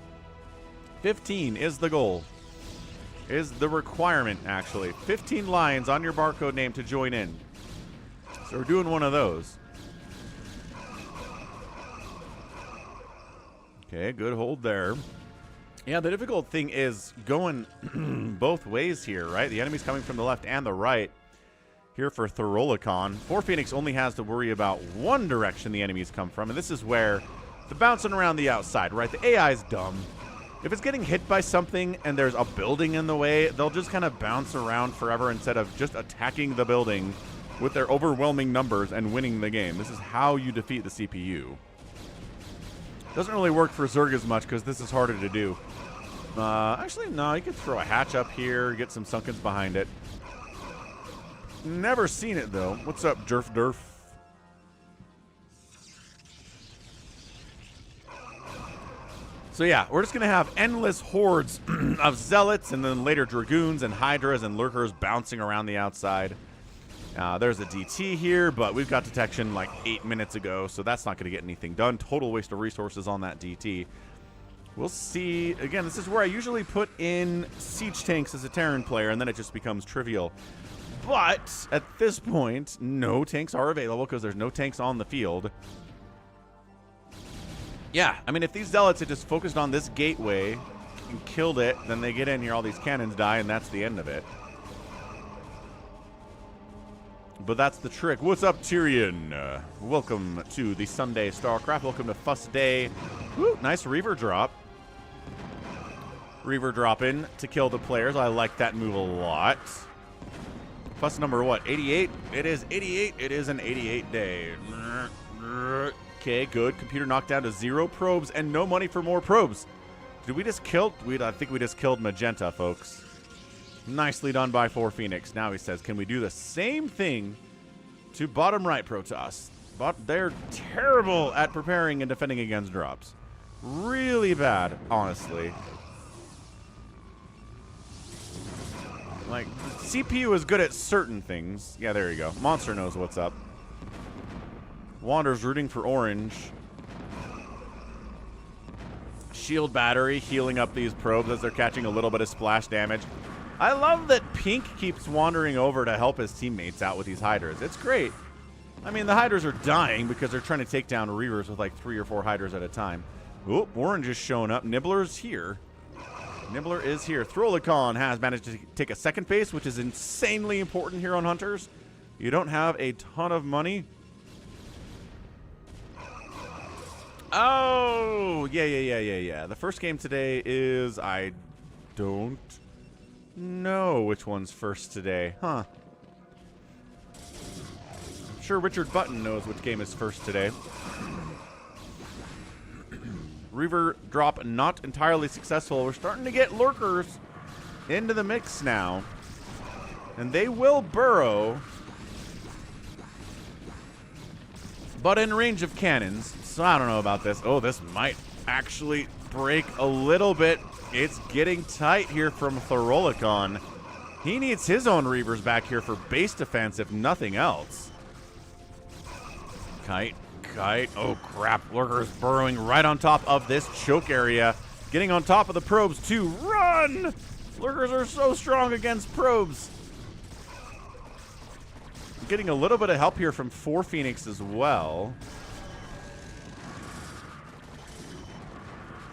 15 is the goal. Is the requirement, actually. 15 lines on your barcode name to join in. So we're doing one of those. Okay, good hold there. Yeah, the difficult thing is going both ways here, right? The enemy's coming from the left and the right. Here for Thorolicon. 4Phoenix only has to worry about one direction the enemies come from, and this is where the bouncing around the outside, right? The AI is dumb. If it's getting hit by something and there's a building in the way, they'll just kind of bounce around forever instead of just attacking the building with their overwhelming numbers and winning the game. This is how you defeat the CPU. Doesn't really work for Zerg as much because this is harder to do. Actually, no, you could throw a hatch up here, get some Sunkens behind it. Never seen it, though. What's up, Jerf Durf? So yeah, we're just going to have endless hordes of Zealots and then later Dragoons and Hydras and Lurkers bouncing around the outside. There's a DT here, but we've got detection like 8 minutes ago, so that's not going to get anything done. Total waste of resources on that DT. We'll see. Again, this is where I usually put in siege tanks as a Terran player, and then it just becomes trivial. But at this point, no tanks are available because there's no tanks on the field. Yeah, I mean, if these Zealots had just focused on this gateway and killed it, then they get in here, all these cannons die, and that's the end of it. But that's the trick. What's up, Tyrion? Welcome to the Sunday StarCraft. Welcome to Fuss Day. Woo, nice Reaver drop. Reaver drop in to kill the players. I like that move a lot. Fuss number what? 88? It is 88. It is an 88 day. Okay, good. Computer knocked down to 0 probes and no money for more probes. Did we just kill? I think we just killed Magenta, folks. Nicely done by 4Phoenix. Now he says, can we do the same thing to bottom right Protoss? But they're terrible at preparing and defending against drops. Really bad, honestly. Like, the CPU is good at certain things. Yeah, there you go. Monster knows what's up. Wander's rooting for orange. Shield battery healing up these probes as they're catching a little bit of splash damage. I love that Pink keeps wandering over to help his teammates out with these Hydras. It's great. I mean, the Hydras are dying because they're trying to take down Reavers with like 3 or 4 Hydras at a time. Oop, orange is showing up. Nibbler's here. Nibbler is here. Throlicon has managed to take a second base, which is insanely important here on Hunters. You don't have a ton of money. Oh, yeah. The first game today is, I don't know which one's first today. Huh. I'm sure Richard Button knows which game is first today. Reaver drop not entirely successful. We're starting to get Lurkers into the mix now. And they will burrow, but in range of cannons. So I don't know about this. Oh, this might actually break a little bit. It's getting tight here from Thorolicon. He needs his own Reavers back here for base defense, if nothing else. Kite. Oh, crap. Lurkers burrowing right on top of this choke area. Getting on top of the probes, too. Run! Lurkers are so strong against probes. Getting a little bit of help here from 4Phoenix as well.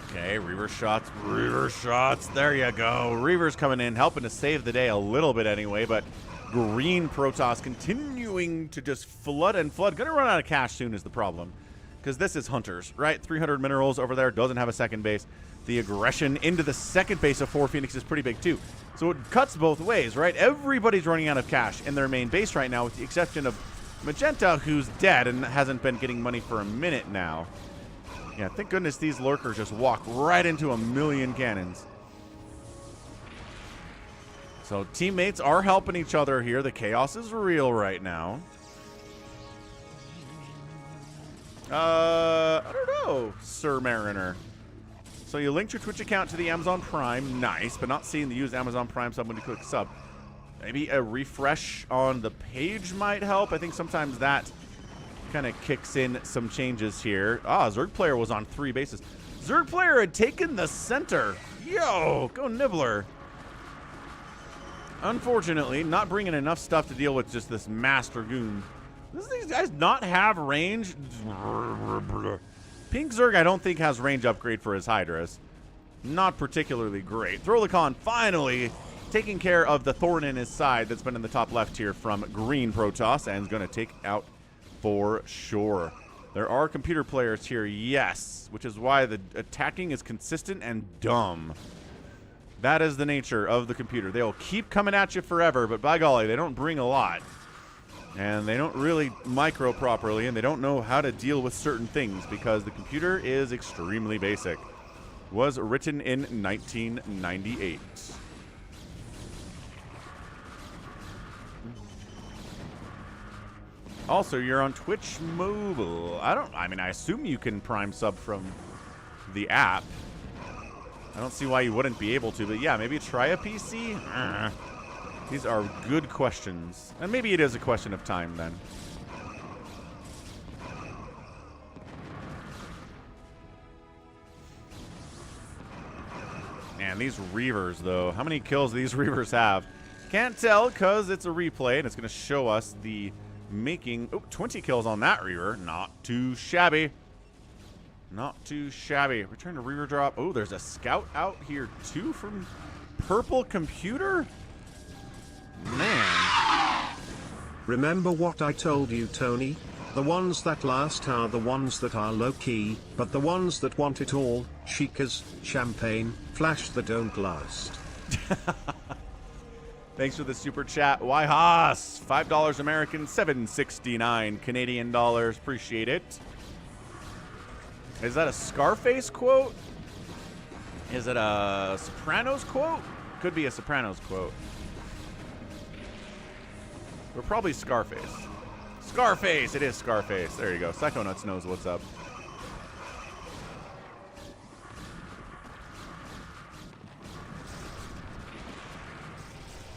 Okay, Reaver shots. There you go. Reaver's coming in, helping to save the day a little bit anyway, but green Protoss continuing to just flood and flood. Gonna run out of cash soon is the problem. because this is Hunters, right? 300 minerals over there, doesn't have a second base. The aggression into the second base of 4 Phoenix is pretty big too. So it cuts both ways, right? Everybody's running out of cash in their main base right now, with the exception of Magenta, who's dead and hasn't been getting money for a minute now. Yeah, thank goodness these lurkers just walk right into a million cannons. So teammates are helping each other here. The chaos is real right now. I don't know, Sir Mariner. So you linked your Twitch account to the Amazon Prime. Nice, but not seeing the use Amazon Prime sub when you click sub. Maybe a refresh on the page might help. I think sometimes that kind of kicks in some changes here. Ah, Zerg player was on 3 bases. Zerg player had taken the center. Yo, go Nibbler. Unfortunately, not bringing enough stuff to deal with just this Master Goon. Does these guys not have range? Pink Zerg, I don't think, has range upgrade for his Hydras. Not particularly great. Throllicon finally taking care of the thorn in his side that's been in the top left here from Green Protoss, and is going to take out for sure. There are computer players here, yes, which is why the attacking is consistent and dumb. That is the nature of the computer. They'll keep coming at you forever, but by golly, they don't bring a lot. And they don't really micro properly, and they don't know how to deal with certain things because the computer is extremely basic. Was written in 1998. Also, you're on Twitch Mobile. I mean, I assume you can Prime sub from the app. I don't see why you wouldn't be able to, but yeah, maybe try a PC? These are good questions. And maybe it is a question of time then. Man, these Reavers, though. How many kills do these Reavers have? Can't tell because it's a replay, and it's going to show us the making. Oh, 20 kills on that Reaver. Not too shabby. Not too shabby. Return to Reaver drop. Oh, there's a scout out here, too, from Purple Computer? Man. Remember what I told you, Tony? The ones that last are the ones that are low-key, but the ones that want it all, chicas, champagne, flash that don't last. Thanks for the super chat. Why Haas? $5 American, $7.69 Canadian dollars. Appreciate it. Is that a Scarface quote? Is it a Sopranos quote? Could be a Sopranos quote. We're probably Scarface. Scarface! It is Scarface. There you go. Psychonauts knows what's up.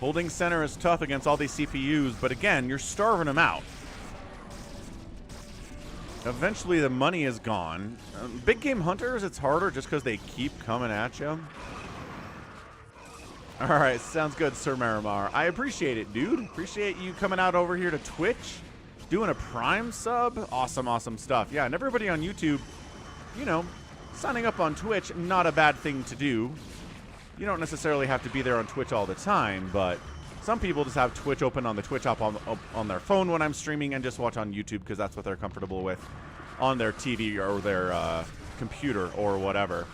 Holding center is tough against all these CPUs, but again, you're starving them out. Eventually, the money is gone. Big game hunters, it's harder just because they keep coming at you. All right, sounds good, Sir Marimar. I appreciate it, dude. Appreciate you coming out over here to Twitch, doing a Prime sub. Awesome, awesome stuff. Yeah, and everybody on YouTube, you know, signing up on Twitch, not a bad thing to do. You don't necessarily have to be there on Twitch all the time, but some people just have Twitch open on the Twitch app on their phone when I'm streaming and just watch on YouTube because that's what they're comfortable with on their TV or their computer or whatever.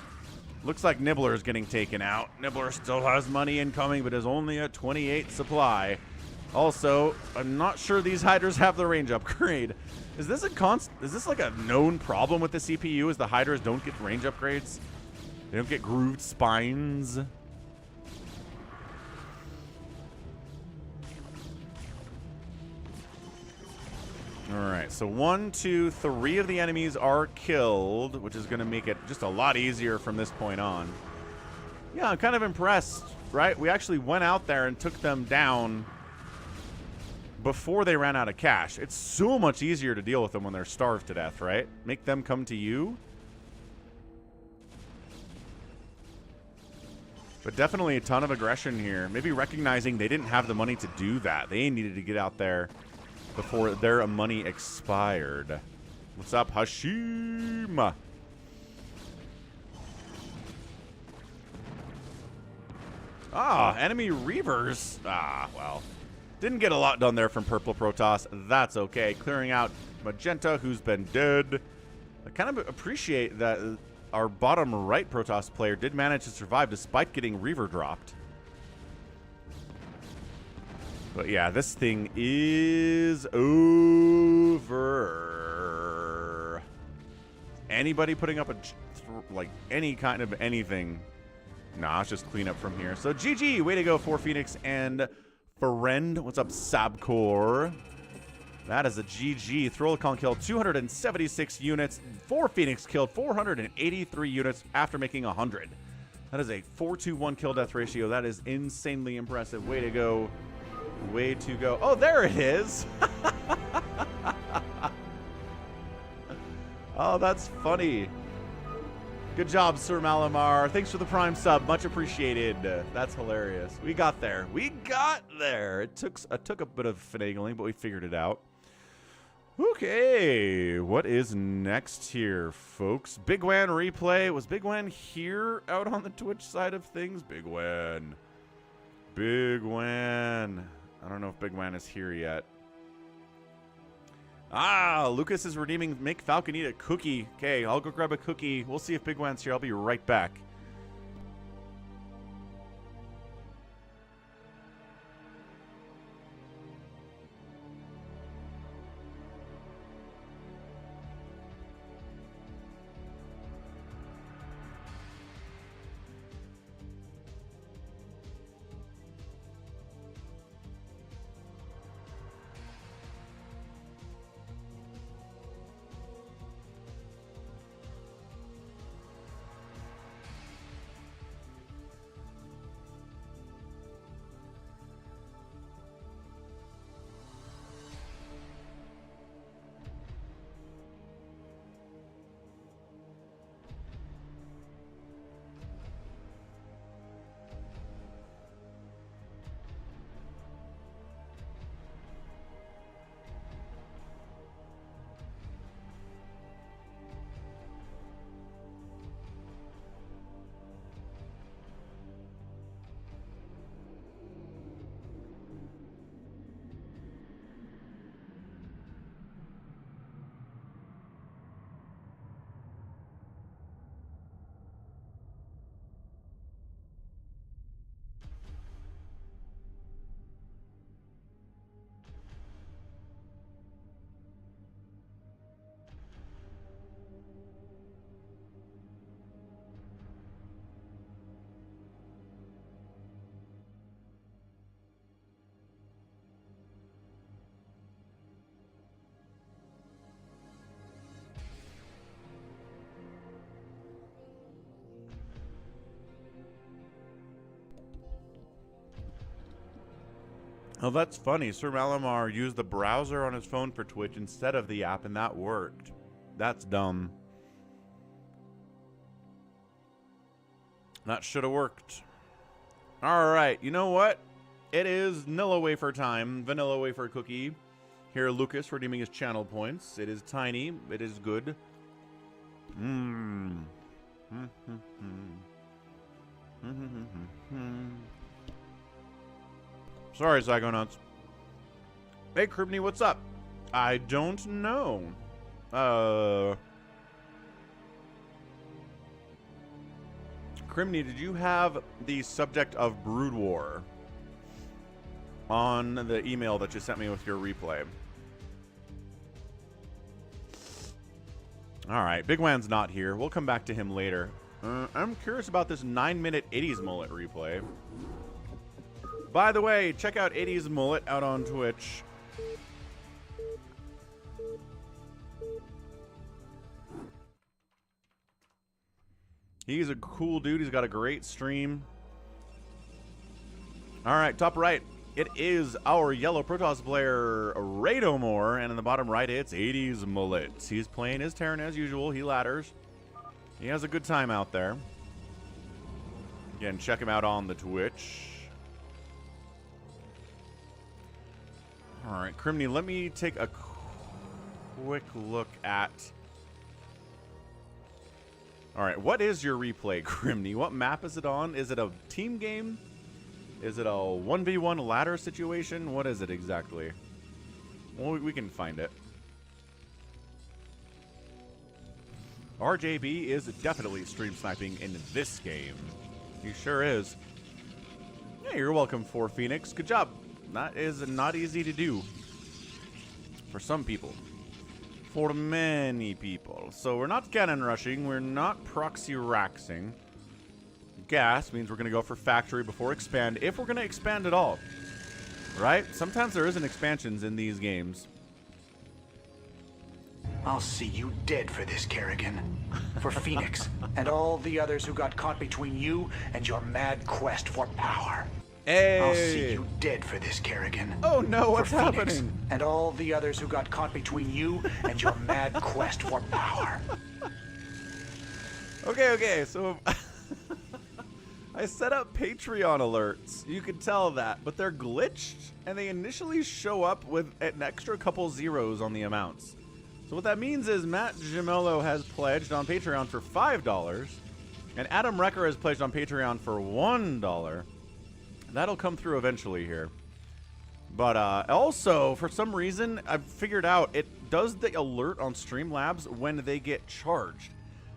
Looks like Nibbler is getting taken out. Nibbler still has money incoming, but is only at 28 supply. Also, I'm not sure these Hydras have the range upgrade. Is this like a known problem with the CPU? Is the Hydras don't get range upgrades? They don't get grooved spines? Alright, so 1, 2, 3 of the enemies are killed, which is going to make it just a lot easier from this point on. Yeah, I'm kind of impressed, right? We actually went out there and took them down before they ran out of cash. It's so much easier to deal with them when they're starved to death, right? Make them come to you. But definitely a ton of aggression here. Maybe recognizing they didn't have the money to do that. They needed to get out there before their money expired. What's up, Hashim? Ah, enemy Reavers. Ah, well. Didn't get a lot done there from Purple Protoss. That's okay. Clearing out Magenta, who's been dead. I kind of appreciate that our bottom right Protoss player did manage to survive despite getting Reaver dropped. But yeah, this thing is over. Anybody putting up like any kind of anything? Nah, let's just clean up from here. So GG, way to go for Phoenix and Friend. What's up, Sabcore? That is a GG. Throllicon killed 276 units. 4 Phoenix killed 483 units after making 100. That is a 4-to-1 kill death ratio. That is insanely impressive. Way to go. Way to go. Oh, there it is. Oh, that's funny. Good job, Sir Malamar. Thanks for the Prime sub. Much appreciated. That's hilarious. We got there. We got there. It took a bit of finagling, but we figured it out. Okay, what is next here, folks? bigwan replay. Was bigwan here out on the Twitch side of things? bigwan. bigwan. I don't know if bigwan is here yet. Ah, Lucas is redeeming make Falcon eat a cookie. Okay, I'll go grab a cookie. We'll see if bigwan's here. I'll be right back. Oh, that's funny. Sir Malamar used the browser on his phone for Twitch instead of the app, and that worked. That's dumb. That should have worked. All right, you know what? It is Vanilla Wafer time. Vanilla Wafer cookie. Here, Lucas redeeming his channel points. It is tiny. It is good. Mmm. Sorry, Zygonauts. Hey, Krimni, what's up? I don't know. Krimni, did you have the subject of Brood War on the email that you sent me with your replay? All right, bigwan's not here. We'll come back to him later. I'm curious about this 9-minute 80s mullet replay. By the way, check out 80s mullet out on Twitch. He's a cool dude. He's got a great stream. All right, top right. It is our yellow Protoss player, RayNoMmore. And in the bottom right, it's 80s mullet. He's playing his Terran as usual. He ladders. He has a good time out there. Again, check him out on the Twitch. All right, Krimni, let me take a quick look at... All right, what is your replay, Krimni? What map is it on? Is it a team game? Is it a 1v1 ladder situation? What is it exactly? Well, we can find it. RJB is definitely stream sniping in this game. He sure is. Yeah, you're welcome, for Phoenix. Good job. That is not easy to do. For some people. For many people. So we're not cannon rushing. We're not proxy raxing. Gas means we're going to go for factory before expand, if we're going to expand at all. Right? Sometimes there isn't expansions in these games. I'll see you dead for this, Kerrigan. For Phoenix, and all the others who got caught between you and your mad quest for power. Hey! I'll see you dead for this, Kerrigan. Oh no, what's for Phoenix, happening? and all the others who got caught between you and your mad quest for power. Okay, so I set up Patreon alerts. You can tell that, but they're glitched, and they initially show up with an extra couple zeros on the amounts. So what that means is Matt Gemello has pledged on Patreon for $5, and Adam Recker has pledged on Patreon for $1. That'll come through eventually here. But also, for some reason, I've figured out it does the alert on Streamlabs when they get charged.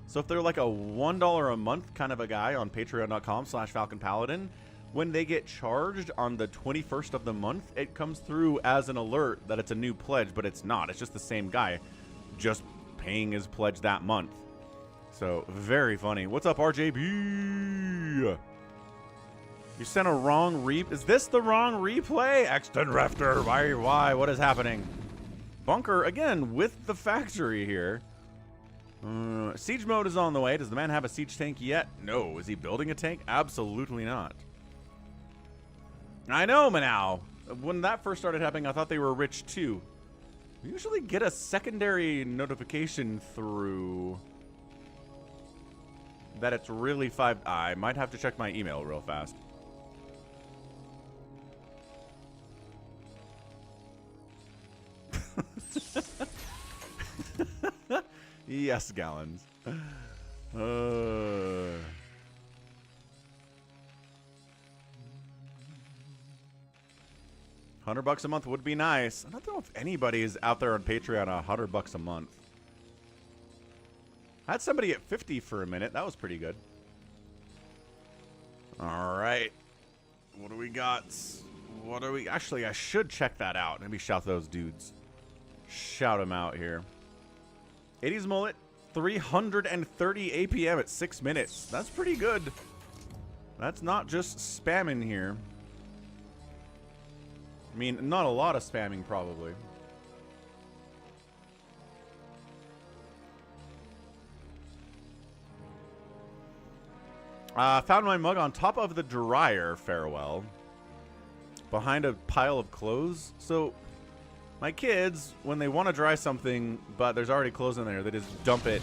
So if they're like a $1 a month kind of a guy on patreon.com/FalconPaladin, when they get charged on the 21st of the month, it comes through as an alert that it's a new pledge, but it's not. It's just the same guy, just paying his pledge that month. So, very funny. What's up, RJB? You sent a wrong Is this the wrong replay? Exton Refter, why? What is happening? Bunker, again, with the factory here. Siege mode is on the way. Does the man have a siege tank yet? No. Is he building a tank? Absolutely not. I know, Manow. When that first started happening, I thought they were rich too. We usually get a secondary notification through that it's really 5. I might have to check my email real fast. Yes, gallons. $100 a month would be nice. I don't know if anybody is out there on Patreon $100 a month. I had somebody at 50 for a minute. That was pretty good. All right. What do we got? Actually, I should check that out. Maybe shout those dudes. Shout them out here. 80s mullet, 330 APM at 6 minutes. That's pretty good. That's not just spamming here. I mean, not a lot of spamming, probably. Found my mug on top of the dryer, farewell. Behind a pile of clothes. So, my kids, when they want to dry something, but there's already clothes in there, they just dump it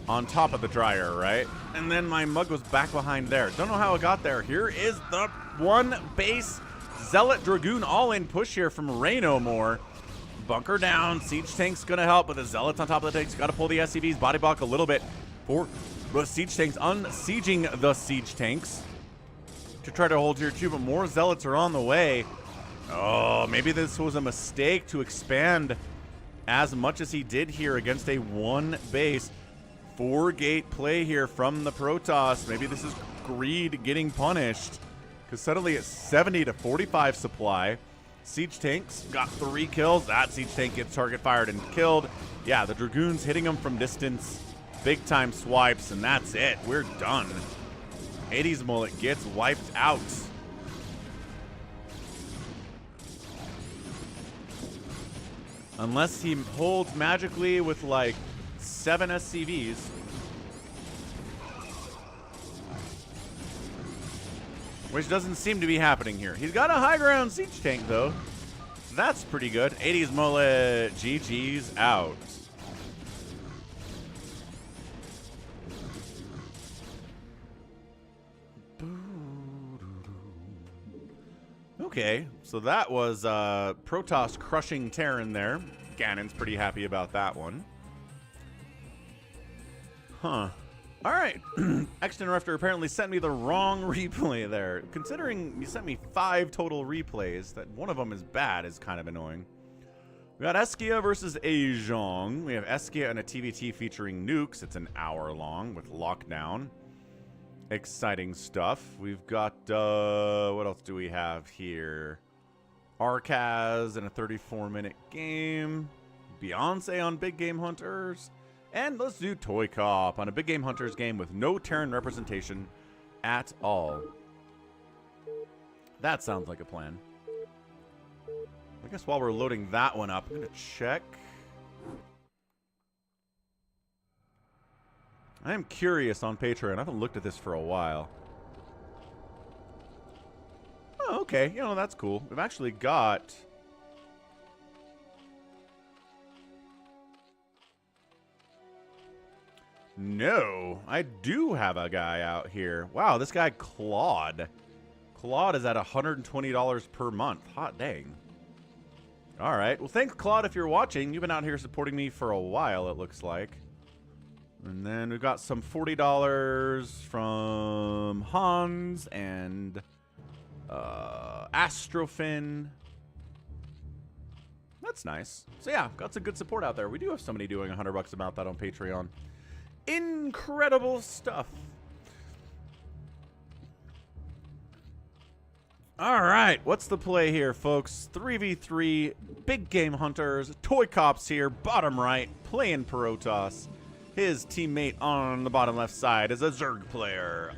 on top of the dryer, right? And then my mug was back behind there. Don't know how it got there. Here is the one base Zealot Dragoon all-in push here from RayNoMmore. Bunker down. Siege tank's going to help, but the Zealots on top of the tanks. Got to pull the SCVs, body block a little bit for the siege tanks. Unsieging the siege tanks to try to hold tier 2, but more Zealots are on the way. Oh, maybe this was a mistake to expand as much as he did here against a 1 base. 4-gate play here from the Protoss. Maybe this is greed getting punished, because suddenly it's 70 to 45 supply. Siege tanks got 3 kills. That siege tank gets target fired and killed. Yeah, the Dragoons hitting them from distance. Big time swipes, and that's it. We're done. 80s mullet gets wiped out. Unless he holds magically with like 7 SCVs. Which doesn't seem to be happening here. He's got a high ground siege tank though. That's pretty good. 80s mullet, GG's out. Okay, so that was Protoss crushing Terran there. Ganon's pretty happy about that one. Huh. All right. Exton Refter apparently sent me the wrong replay there. Considering you sent me 5 total replays, that one of them is bad is kind of annoying. We got Eskiya versus Aejong. We have Eskiya and a TVT featuring nukes. It's an hour long with lockdown. Exciting stuff. We've got, what else do we have here? RKAZ in a 34-minute game. Beyonce on Big Game Hunters. And let's do ToyCop on a Big Game Hunters game with no Terran representation at all. That sounds like a plan. I guess while we're loading that one up, I'm going to check. I am curious on Patreon. I haven't looked at this for a while. Oh, okay. You know, that's cool. We've actually got... No, I do have a guy out here. Wow, this guy Claude. Claude is at $120 per month. Hot dang. All right. Well, thanks, Claude, if you're watching. You've been out here supporting me for a while, it looks like. And then we've got some $40 from Hans and Astrofin. That's nice. So, yeah, got some good support out there. We do have somebody doing $100 about that on Patreon. Incredible stuff. All right, what's the play here, folks? 3v3, Big Game Hunters, ToyCop's here, bottom right, playing Protoss. His teammate on the bottom left side is a Zerg player.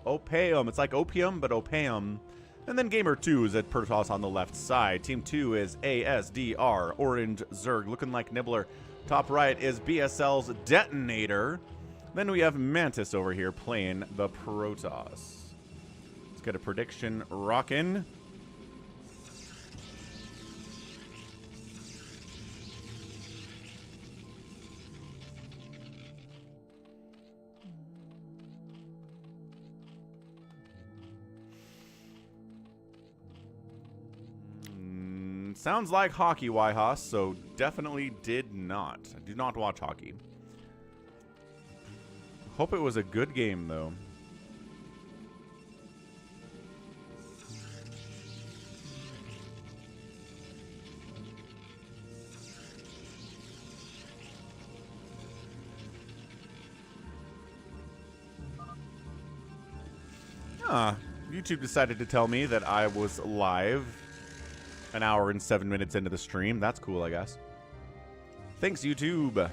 Opium. It's like opium, but opium. And then Gamer 2 is at Protoss on the left side. Team 2 is ASDR, Orange Zerg, looking like Nibbler. Top right is BSL's Detonator. Then we have Mantis over here playing the Protoss. Get a prediction rockin'. Sounds like hockey, Yhas, so definitely did not. I do not watch hockey. Hope it was a good game, though. YouTube decided to tell me that I was live an hour and 7 minutes into the stream. That's cool, I guess. Thanks, YouTube.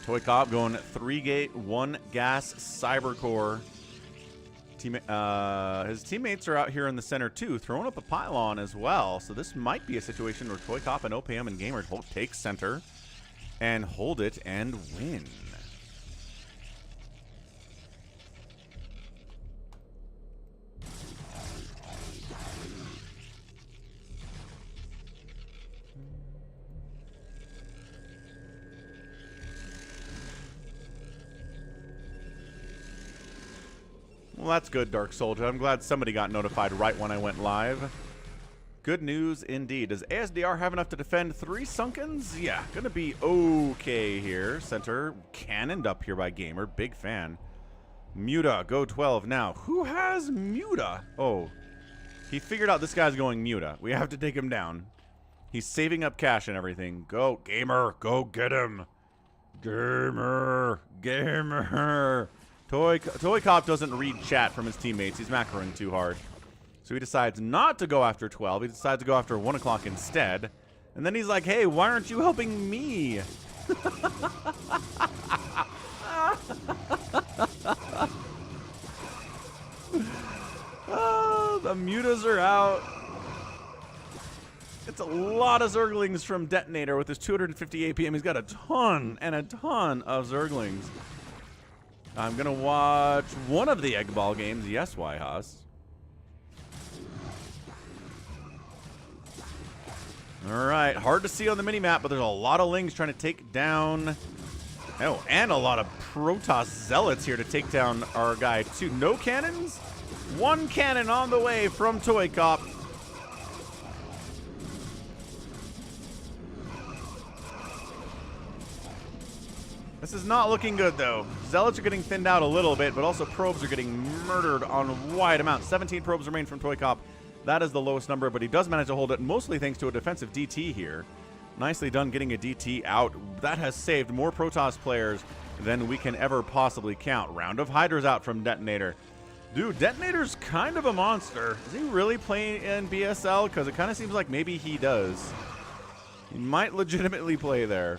ToyCop going 3-gate, 1-gas Cybercore. His teammates are out here in the center too, throwing up a pylon as well. So this might be a situation where ToyCop and OPM and Gamer take center and hold it and win. Well, that's good, Dark Soldier. I'm glad somebody got notified right when I went live. Good news indeed. Does ASDR have enough to defend 3 Sunkens? Yeah, gonna be okay here. Center cannoned up here by Gamer. Big fan. Muta, go 12 now. Who has Muta? Oh, he figured out this guy's going Muta. We have to take him down. He's saving up cash and everything. Go, Gamer. Go get him. Gamer. Gamer. ToyCop doesn't read chat from his teammates. He's macroing too hard. So he decides not to go after 12. He decides to go after 1 o'clock instead. And then he's like, hey, why aren't you helping me? Oh, the mutas are out. It's a lot of Zerglings from Detonator with his 250 APM. He's got a ton and a ton of Zerglings. I'm going to watch one of the Egg Ball games. Yes, Yhas. All right. Hard to see on the minimap, but there's a lot of Lings trying to take down... Oh, and a lot of Protoss Zealots here to take down our guy, too. No cannons? 1 cannon on the way from ToyCop. This is not looking good, though. Zealots are getting thinned out a little bit, but also probes are getting murdered on wide amounts. 17 probes remain from ToyCop. That is the lowest number, but he does manage to hold it, mostly thanks to a defensive DT here. Nicely done getting a DT out. That has saved more Protoss players than we can ever possibly count. Round of Hydras out from Detonator. Dude, Detonator's kind of a monster. Is he really playing in BSL? Because it kind of seems like maybe he does. He might legitimately play there.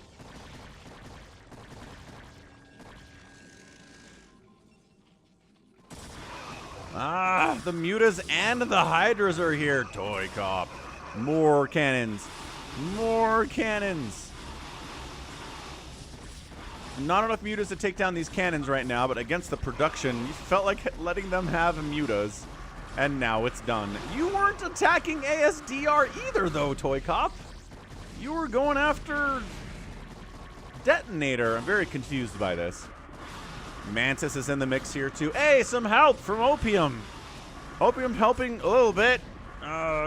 Ah, the Mutas and the Hydras are here. ToyCop. More cannons. More cannons. Not enough Mutas to take down these cannons right now, but against the production, you felt like letting them have Mutas. And now it's done. You weren't attacking ASDR either, though, ToyCop. You were going after Detonator. I'm very confused by this. Mantis is in the mix here, too. Hey, some help from Opium. Opium helping a little bit.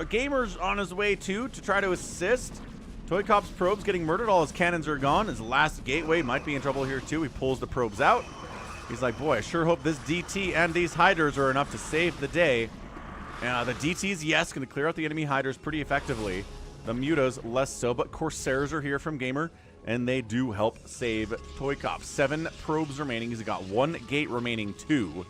Gamer's on his way, too, to try to assist. ToyCop's probes getting murdered. All his cannons are gone. His last gateway might be in trouble here, too. He pulls the probes out. He's like, boy, I sure hope this DT and these Hydras are enough to save the day. The DTs, yes, going to clear out the enemy Hydras pretty effectively. The Mutas, less so, but Corsairs are here from Gamer, and they do help save ToyCop. 7 probes remaining. He's got 1 gate remaining, 2.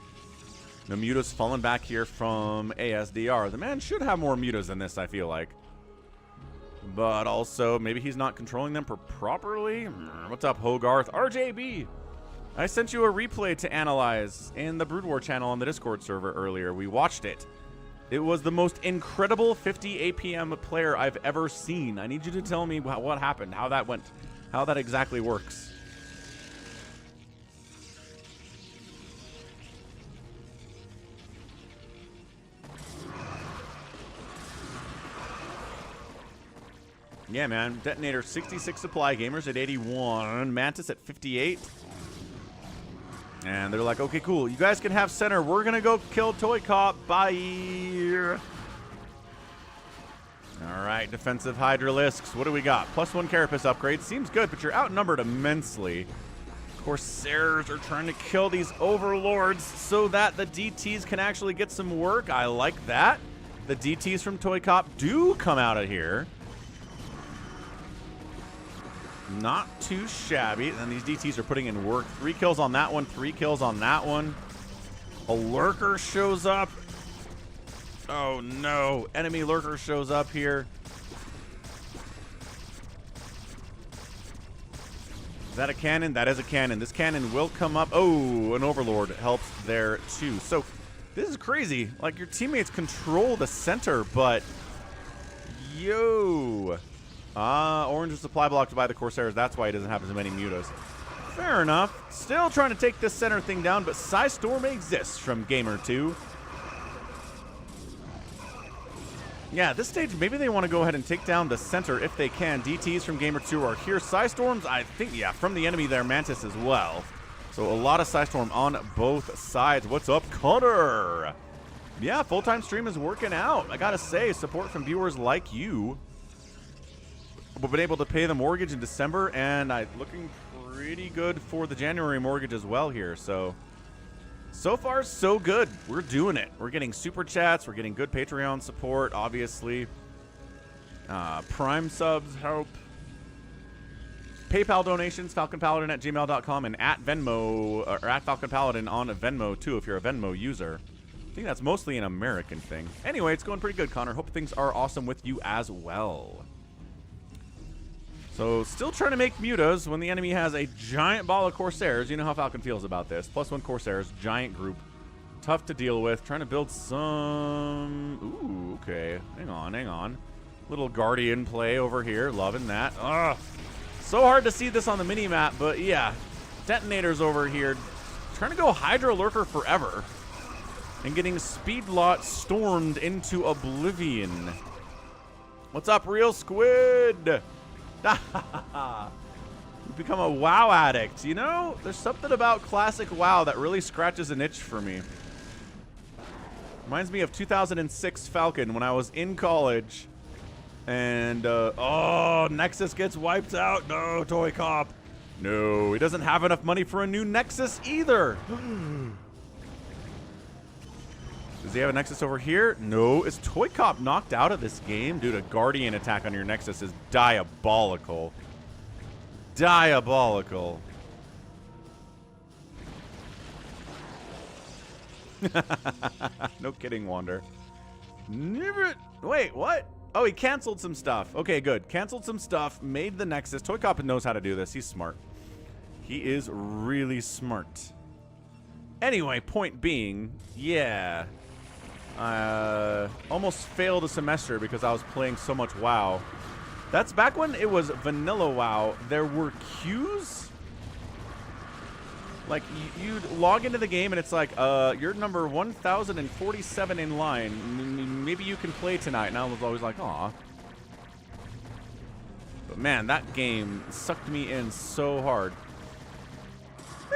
The Mutas falling back here from ASDR. The man should have more Mutas than this, I feel like. But also, maybe he's not controlling them properly. What's up, Hogarth? RJB! I sent you a replay to analyze in the Brood War channel on the Discord server earlier. We watched it. It was the most incredible 50 APM player I've ever seen. I need you to tell me what happened, how that went, how that exactly works. Yeah, man. Detonator 66 supply, Gamers at 81, Mantis at 58. And they're like, okay, cool. You guys can have center. We're going to go kill ToyCop. Bye. All right, defensive Hydralisks. What do we got? +1 Carapace upgrade. Seems good, but you're outnumbered immensely. Corsairs are trying to kill these Overlords so that the DTs can actually get some work. I like that. The DTs from ToyCop do come out of here. Not too shabby. And these DTs are putting in work. 3 kills on that one. 3 kills on that one. A lurker shows up. Oh, no. Enemy lurker shows up here. Is that a cannon? That is a cannon. This cannon will come up. Oh, an Overlord helps there, too. So, this is crazy. Like, your teammates control the center, but... Yo... Orange is supply blocked by the Corsairs. That's why he doesn't have as many Mutas. Fair enough. Still trying to take this center thing down, but Psystorm exists from Gamer 2. Yeah, at this stage, maybe they want to go ahead and take down the center if they can. DTs from Gamer 2 are here. Psystorms, I think, yeah, from the enemy there, Mantis as well. So a lot of Psystorm on both sides. What's up, Connor? Yeah, full-time stream is working out. I gotta say, support from viewers like you. We've been able to pay the mortgage in December, and looking pretty good for the January mortgage as well here. So far, so good. We're doing it. We're getting super chats. We're getting good Patreon support, obviously. Prime subs help. PayPal donations, falconpaladin@gmail.com, and at Venmo, or at falconpaladin on Venmo, too, if you're a Venmo user. I think that's mostly an American thing. Anyway, it's going pretty good, Connor. Hope things are awesome with you as well. So, still trying to make Mutas when the enemy has a giant ball of Corsairs. You know how Falcon feels about this. +1 Corsairs, giant group. Tough to deal with. Trying to build some... Ooh, okay. Hang on, hang on. Little Guardian play over here. Loving that. Ugh. So hard to see this on the mini-map, but yeah. Detonators over here. Trying to go Hydra Lurker forever. And getting Speedlot stormed into oblivion. What's up, Real Squid? You've become a WoW addict. You know, there's something about classic WoW that really scratches an itch for me. Reminds me of 2006 Falcon when I was in college. And, oh, Nexus gets wiped out. No, ToyCop. No, he doesn't have enough money for a new Nexus either. Does he have a Nexus over here? No. Is ToyCop knocked out of this game? Dude, a Guardian attack on your Nexus is diabolical. Diabolical. No kidding, Wander. Never. Wait, what? Oh, he canceled some stuff. Okay, good. Canceled some stuff, made the Nexus. ToyCop knows how to do this. He's smart. He is really smart. Anyway, point being, yeah. Almost failed a semester because I was playing so much WoW. That's back when it was vanilla WoW. There were queues. Like, you'd log into the game and it's like, you're number 1047 in line. Maybe you can play tonight. And I was always like, aw. But man, that game sucked me in so hard.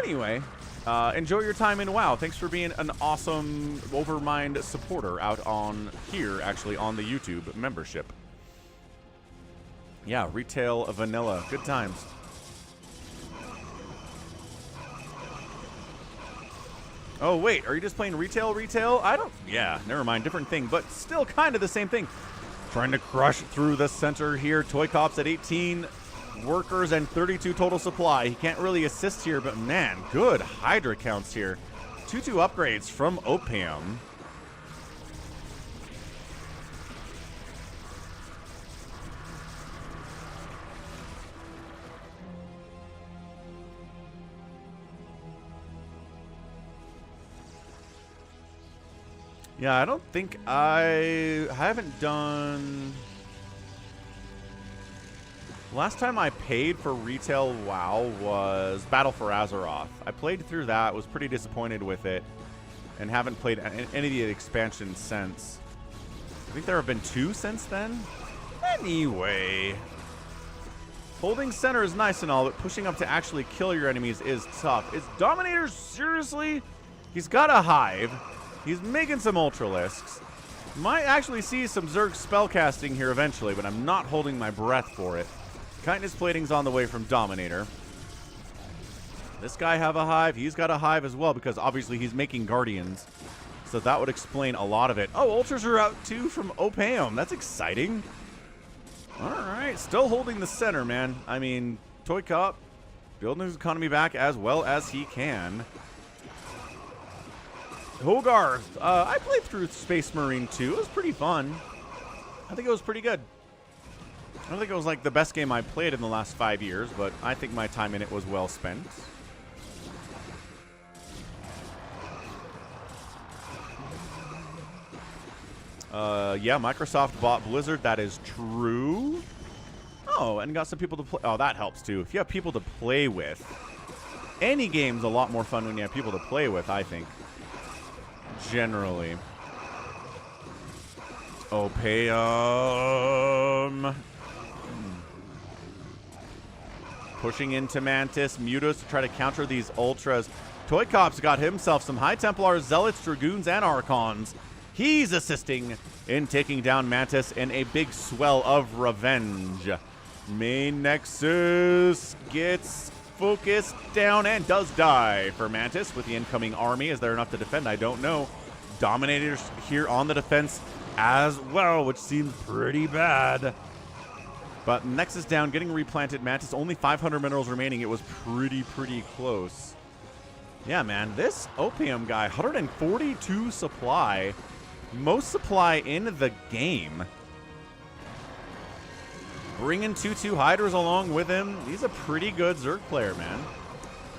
Anyway, enjoy your time in WoW. Thanks for being an awesome Overmind supporter out on here, actually, on the YouTube membership. Yeah, retail vanilla. Good times. Oh, wait, are you just playing retail? I don't... Yeah, never mind, different thing, but still kind of the same thing. Trying to crush through the center here. ToyCop's at 18 workers and 32 total supply. He can't really assist here, but man, good Hydra counts here. 2-2 upgrades from Opium. Yeah, I don't think I haven't done... Last time I paid for retail WoW was Battle for Azeroth. I played through that, was pretty disappointed with it, and haven't played any of the expansions since. I think there have been 2 since then? Anyway. Holding center is nice and all, but pushing up to actually kill your enemies is tough. Is Dominator seriously? He's got a Hive. He's making some Ultralisks. Might actually see some Zerg spellcasting here eventually, but I'm not holding my breath for it. Kindness Plating's on the way from Dominator. This guy have a Hive. He's got a Hive as well, because obviously he's making Guardians. So that would explain a lot of it. Oh, Ultras are out too from Opium. That's exciting. Alright, still holding the center, man. I mean, ToyCop building his economy back as well as he can. Hogarth. I played through Space Marine 2. It was pretty fun. I think it was pretty good. I don't think it was like the best game I played in the last 5 years, but I think my time in it was well spent. Yeah, Microsoft bought Blizzard. That is true. Oh, and got some people to play. Oh, that helps too. If you have people to play with, any game's a lot more fun when you have people to play with, I think. Generally. Opium. Pushing into Mantis. Mutos to try to counter these Ultras. ToyCop's got himself some High Templars, Zealots, Dragoons, and Archons. He's assisting in taking down Mantis in a big swell of revenge. Main Nexus gets focused down and does die for Mantis with the incoming army. Is there enough to defend? I don't know. Dominator's here on the defense as well, which seems pretty bad. But Nexus down, getting replanted. Mantis, only 500 minerals remaining. It was pretty close. Yeah, man, this Opium guy, 142 supply. Most supply in the game. Bringing 2-2 Hydras along with him. He's a pretty good Zerg player, man.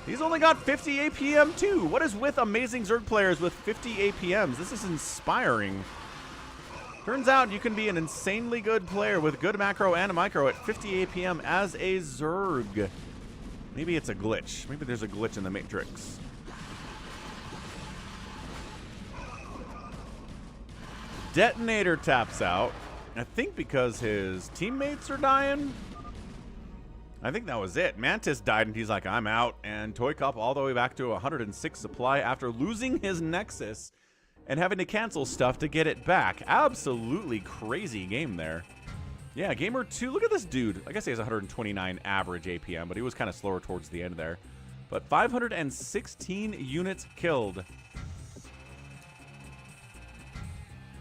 He's only got 50 APM too. What is with amazing Zerg players with 50 APMs? This is inspiring. Turns out you can be an insanely good player with good macro and a micro at 50 APM as a Zerg. Maybe it's a glitch. Maybe there's a glitch in the Matrix. Detonator taps out. I think because his teammates are dying. I think that was it. Mantis died and he's like, I'm out. And ToyCop all the way back to 106 supply after losing his Nexus and having to cancel stuff to get it back. Absolutely crazy game there. Yeah, Gamer 2, look at this dude. I guess he has 129 average APM, but he was kind of slower towards the end there. But 516 units killed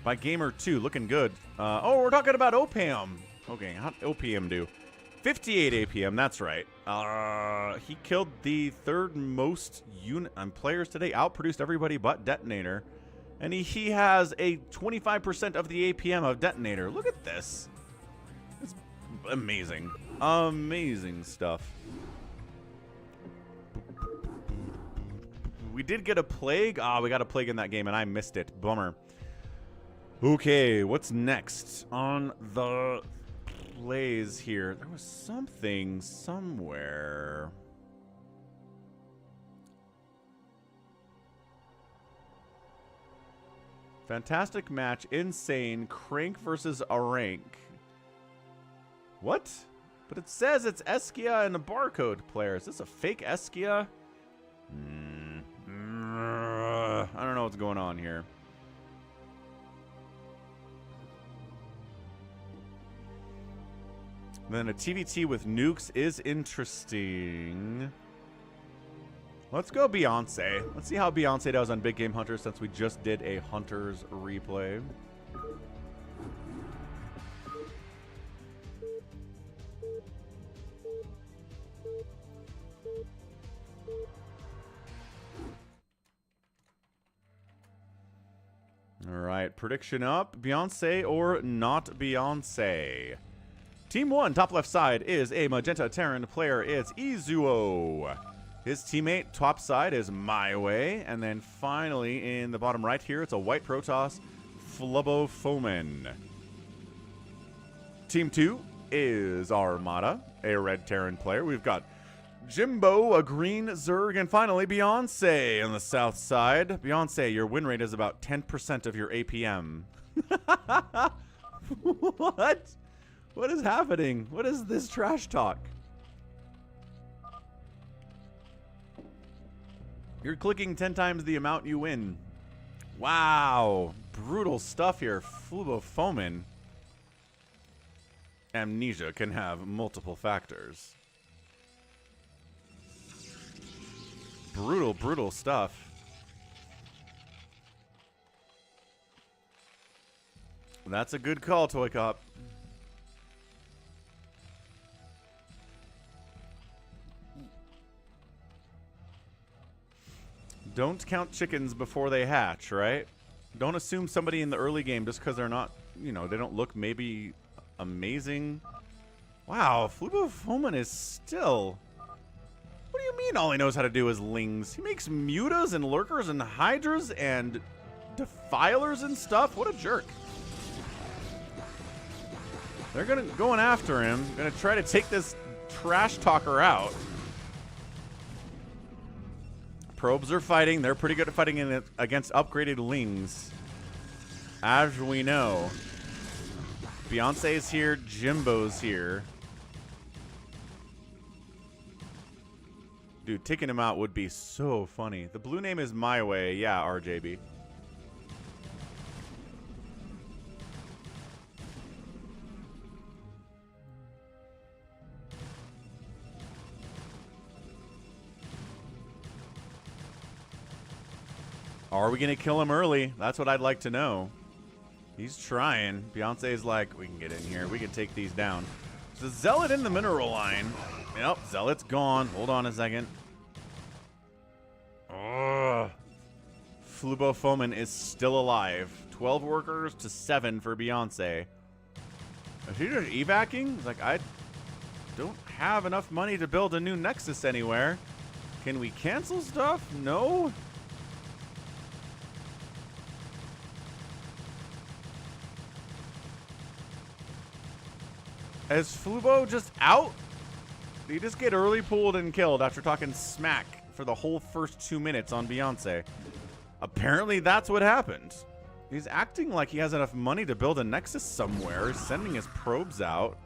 by Gamer 2, looking good. Oh, we're talking about OPM. Okay, how'd OPM do? 58 APM, that's right. He killed the third most unit players today, outproduced everybody but Detonator. And he has a 25% of the APM of Detonator. Look at this. It's amazing. Amazing stuff. We did get a plague. We got a plague in that game, and I missed it. Bummer. Okay, what's next on the plays here? There was something somewhere. Fantastic match. Insane. Crank versus a rank. What? But it says it's Eskiya and a barcode player. Is this a fake Eskiya? I don't know what's going on here. Then a TVT with nukes is interesting. Let's go Beyonce. Let's see how Beyonce does on Big Game Hunters since we just did a Hunters replay. All right, prediction up. Beyonce or not Beyonce? Team 1, top left side, is a Magenta Terran player. It's Izuo. His teammate, top side, is My Way. And then finally, in the bottom right here, it's a white Protoss, Flubbo-Foman. Team 2 is Armada, a red Terran player. We've got Jimbo, a green Zerg, and finally Beyonce on the south side. Beyonce, your win rate is about 10% of your APM. What? What is happening? What is this trash talk? You're clicking 10 times the amount you win. Wow. Brutal stuff here. Flubbo-Foman. Amnesia can have multiple factors. Brutal, brutal stuff. That's a good call, ToyCop. Don't count chickens before they hatch, right? Don't assume somebody in the early game just because they're not, you know, they don't look maybe amazing. Wow, Flubbo-Foman is still... What do you mean all he knows how to do is lings? He makes mutas and lurkers and hydras and defilers and stuff? What a jerk. They're going after him. Gonna try to take this trash talker out. Probes are fighting. They're pretty good at fighting against upgraded lings. As we know. Beyonce's here. Jimbo's here. Dude, taking him out would be so funny. The blue name is My Way. Yeah, RJB. Are we going to kill him early? That's what I'd like to know. He's trying. Beyonce's like, we can get in here. We can take these down. There's a Zealot in the mineral line. Yep, Zealot's gone. Hold on a second. Ugh. Flubbo-Foman is still alive. 12 workers to 7 for Beyonce. Is he just evacing? He's like, I don't have enough money to build a new Nexus anywhere. Can we cancel stuff? No? Is Flubbo just out? Did he just get early pulled and killed after talking smack for the whole first 2 minutes on Beyonce? Apparently that's what happened. He's acting like he has enough money to build a Nexus somewhere, sending his probes out.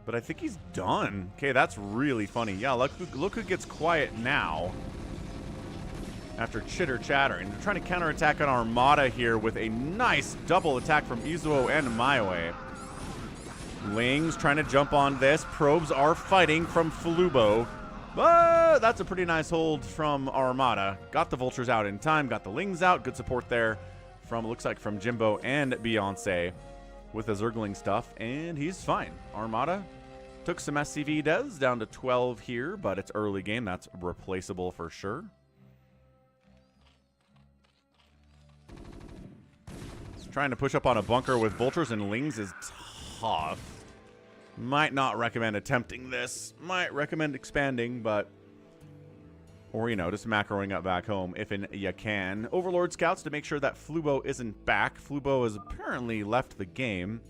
But I think he's done. Okay, that's really funny. Yeah, look who gets quiet now. After chitter-chattering. They're trying to counterattack on Armada here with a nice double attack from Izuo and Maiwei. Ling's trying to jump on this. Probes are fighting from Flubo. But that's a pretty nice hold from Armada. Got the Vultures out in time. Got the Lings out. Good support there from, looks like, from Jimbo and Beyonce with the Zergling stuff. And he's fine. Armada took some SCV des down to 12 here, but it's early game. That's replaceable for sure. Trying to push up on a bunker with Vultures and Lings is tough. Might not recommend attempting this. Might recommend expanding, but... Or, you know, just macroing up back home if you can. Overlord scouts to make sure that Flubo isn't back. Flubo has apparently left the game.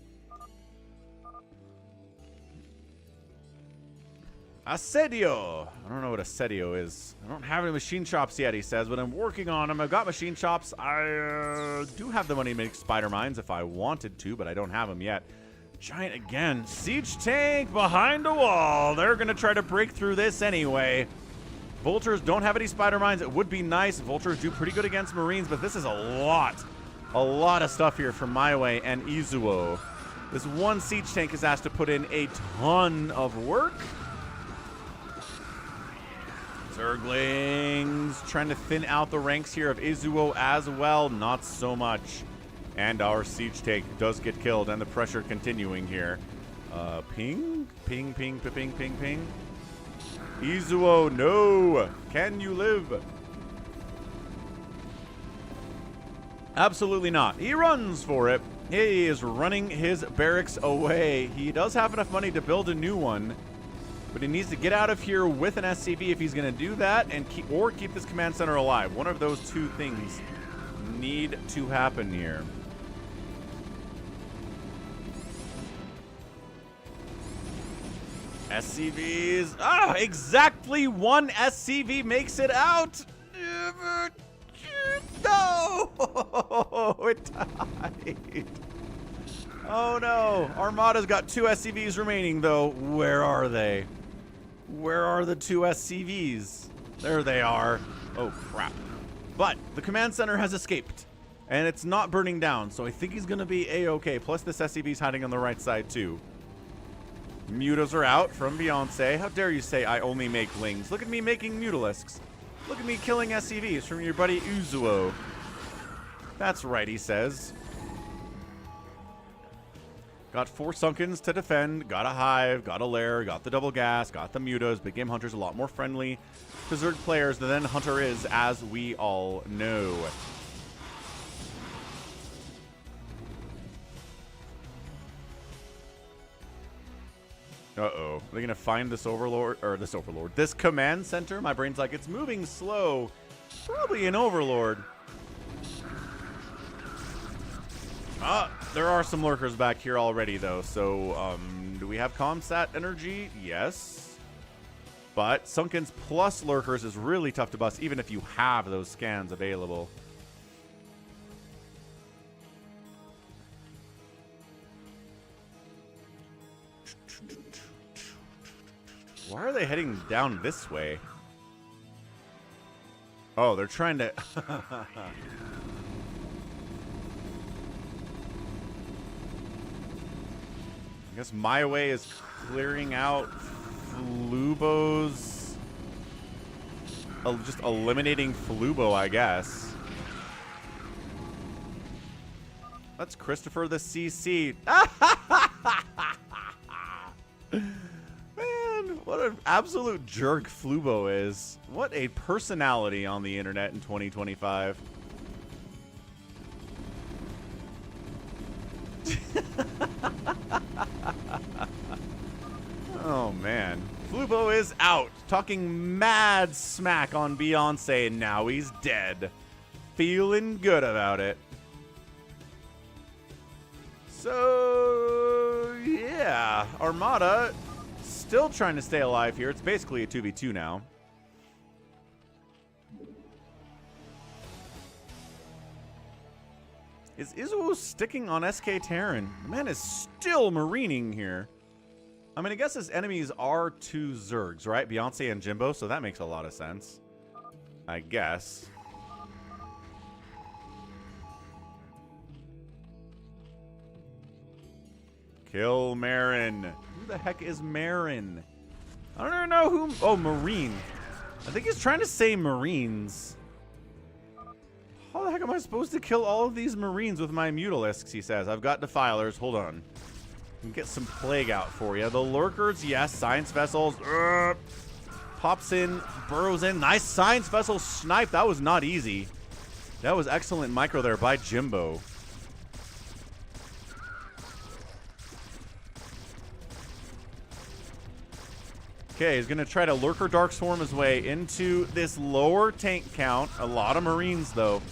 Assedio. I don't know what Assedio is. I don't have any machine shops yet, he says, but I'm working on them. I've got machine shops. I do have the money to make spider mines if I wanted to, but I don't have them yet. Giant again. Siege tank behind a wall. They're going to try to break through this anyway. Vultures don't have any spider mines. It would be nice. Vultures do pretty good against Marines, but this is a lot of stuff here from My Way and Izuo. This one siege tank is asked to put in a ton of work. Zerglings trying to thin out the ranks here of Izuo as well. Not so much. And our siege tank does get killed, and the pressure continuing here. Ping, ping, ping, ping, ping, ping. Izuo, no! Can you live? Absolutely not. He runs for it. He is running his barracks away. He does have enough money to build a new one, but he needs to get out of here with an SCV if he's going to do that, and keep this command center alive. One of those two things need to happen here. SCVs. Ah, exactly one SCV makes it out. No, it died. Oh no, Armada's got 2 SCVs remaining though. Where are they? Where are the 2 SCVs? There they are. Oh crap. But the command center has escaped and it's not burning down, so I think he's gonna be a-okay. Plus this SCV's hiding on the right side too. Mutas are out from Beyonce. How dare you say I only make Lings? Look at me making Mutalisks. Look at me killing SCVs from your buddy Izuo. That's right, he says. Got 4 Sunkens to defend. Got a Hive. Got a Lair. Got the double gas. Got the Mutas. Big Game Hunter's a lot more friendly to Zerg players than Hunter is, as we all know. Uh-oh. Are they going to find this Overlord? Or this Overlord. This command center? My brain's like, it's moving slow. Probably an Overlord. There are some lurkers back here already, though. So, do we have Comsat energy? Yes. But Sunkens plus lurkers is really tough to bust, even if you have those scans available. Why are they heading down this way? Oh, they're trying to... I guess My Way is clearing out Flubo's... just eliminating Flubo, I guess. That's Christopher the CC. Man, what an absolute jerk Flubo is. What a personality on the internet in 2025. Oh, man. Flubo is out, talking mad smack on Beyonce, and now he's dead. Feeling good about it. So, yeah. Armada still trying to stay alive here. It's basically a 2v2 now. Is Izuo sticking on SK Terran? The man is still marining here. I mean, I guess his enemies are 2 Zergs, right? Beyonce and Jimbo, so that makes a lot of sense. I guess. Kill Marin. Who the heck is Marin? I don't even know who. Oh, Marine. I think he's trying to say Marines. How the heck am I supposed to kill all of these Marines with my Mutalisks, he says. I've got Defilers. Hold on. Can get some Plague out for you. The Lurkers, yes. Science Vessels. Pops in, burrows in. Nice Science Vessel snipe. That was not easy. That was excellent micro there by Jimbo. Okay, he's going to try to Lurker Dark Swarm his way into this lower tank count. A lot of Marines, though.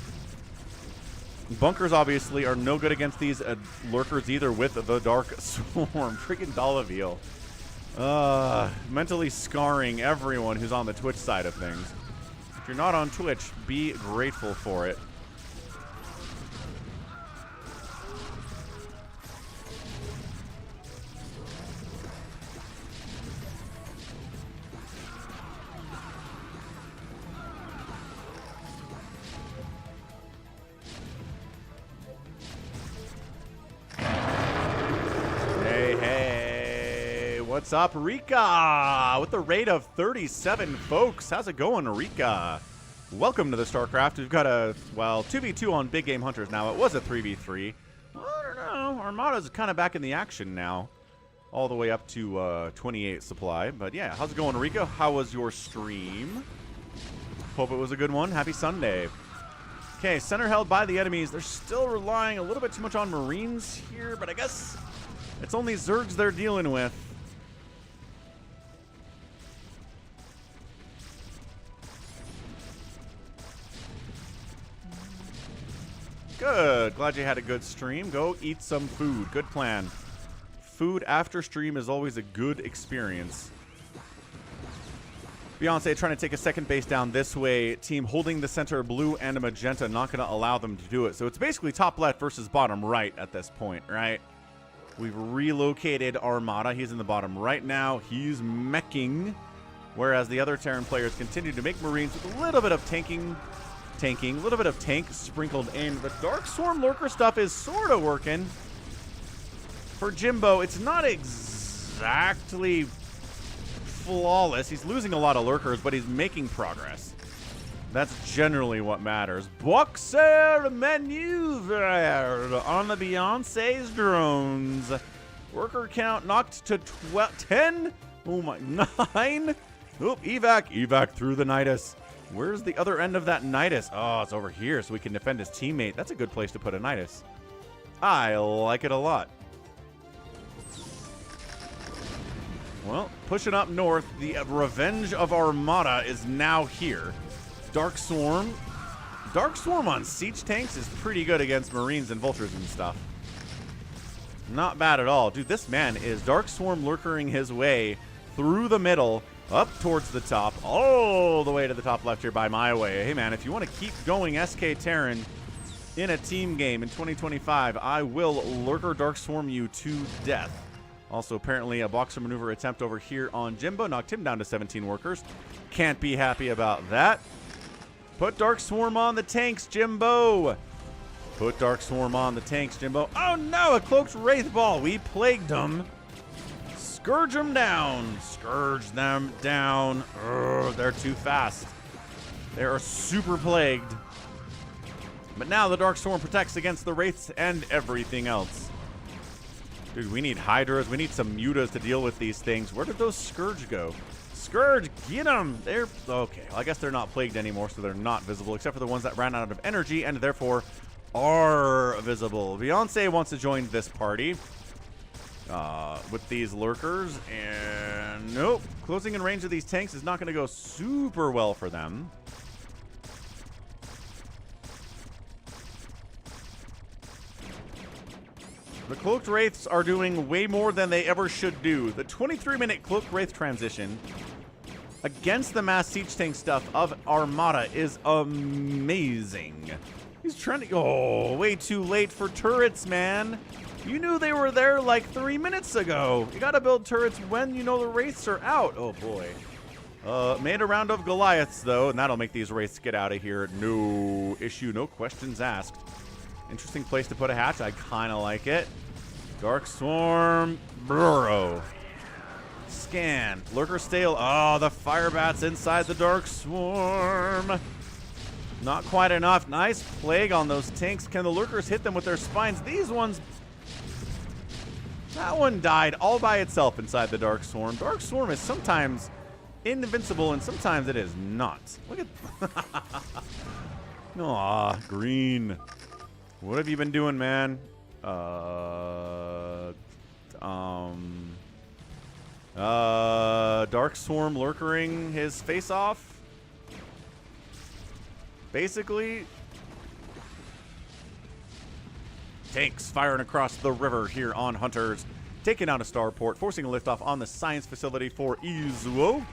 Bunkers, obviously, are no good against these Lurkers either with the Dark Swarm. Freaking Dalaviel. Mentally scarring everyone who's on the Twitch side of things. If you're not on Twitch, be grateful for it. What's up, Rika? With the rate of 37, folks. How's it going, Rika? Welcome to the StarCraft. We've got a, well, 2v2 on Big Game Hunters now. It was a 3v3. Well, I don't know. Armada's kind of back in the action now. All the way up to 28 supply. But yeah, how's it going, Rika? How was your stream? Hope it was a good one. Happy Sunday. Okay, center held by the enemies. They're still relying a little bit too much on Marines here, but I guess it's only Zergs they're dealing with. Good. Glad you had a good stream. Go eat some food. Good plan. Food after stream is always a good experience. Beyonce trying to take a second base down this way. Team holding the center blue and a magenta. Not going to allow them to do it. So it's basically top left versus bottom right at this point, right? We've relocated Armada. He's in the bottom right now. He's meching. Whereas the other Terran players continue to make Marines with a little bit of tanking, a little bit of tank sprinkled in. The Dark Swarm Lurker stuff is sort of working. For Jimbo, it's not exactly flawless. He's losing a lot of Lurkers, but he's making progress. That's generally what matters. Boxer maneuvered on the Beyonce's drones. Worker count knocked to 10. Oh my, 9. Oop, evac through the Nidus. Where's the other end of that Nidus? Oh, it's over here, so we can defend his teammate. That's a good place to put a Nidus. I like it a lot. Well, pushing up north, the revenge of Armada is now here. Dark Swarm. Dark Swarm on siege tanks is pretty good against Marines and Vultures and stuff. Not bad at all. Dude, this man is Dark Swarm lurkering his way through the middle, up towards the top, all the way to the top left here by my way. Hey, man, if you want to keep going SK Terran in a team game in 2025, I will Lurker Dark Swarm you to death. Also, apparently, a boxer maneuver attempt over here on Jimbo. Knocked him down to 17 workers. Can't be happy about that. Put Dark Swarm on the tanks, Jimbo. Put Dark Swarm on the tanks, Jimbo. Oh, no, a Cloaked Wraith Ball. We plagued them. Scourge them down. Scourge them down. Ugh, they're too fast. They are super plagued. But now the Dark Swarm protects against the Wraiths and everything else. Dude, we need Hydras. We need some Mutas to deal with these things. Where did those Scourge go? Scourge, get them! They're... Okay, well, I guess they're not plagued anymore, so they're not visible, except for the ones that ran out of energy and therefore are visible. Beyonce wants to join this party with these Lurkers, and nope. Closing in range of these tanks is not going to go super well for them. The Cloaked Wraiths are doing way more than they ever should do. The 23-minute Cloaked Wraith transition against the mass siege tank stuff of Armada is amazing. He's trying to... Oh, way too late for turrets, man. You knew they were there like 3 minutes ago. You gotta build turrets when you know the Wraiths are out. Oh, boy. Made a round of Goliaths, though, and that'll make these Wraiths get out of here. No issue, no questions asked. Interesting place to put a hatch. I kind of like it. Dark Swarm. Burrow. Scan. Lurker Stale. Oh, the Fire Bats inside the Dark Swarm. Not quite enough. Nice Plague on those tanks. Can the Lurkers hit them with their spines? These ones... That one died all by itself inside the Dark Swarm. Dark Swarm is sometimes invincible and sometimes it is not. Look at... Aw, green. What have you been doing, man? Dark Swarm lurkering his face off. Basically, tanks firing across the river here on Hunters, taking out a starport, forcing a liftoff on the science facility for Izuo.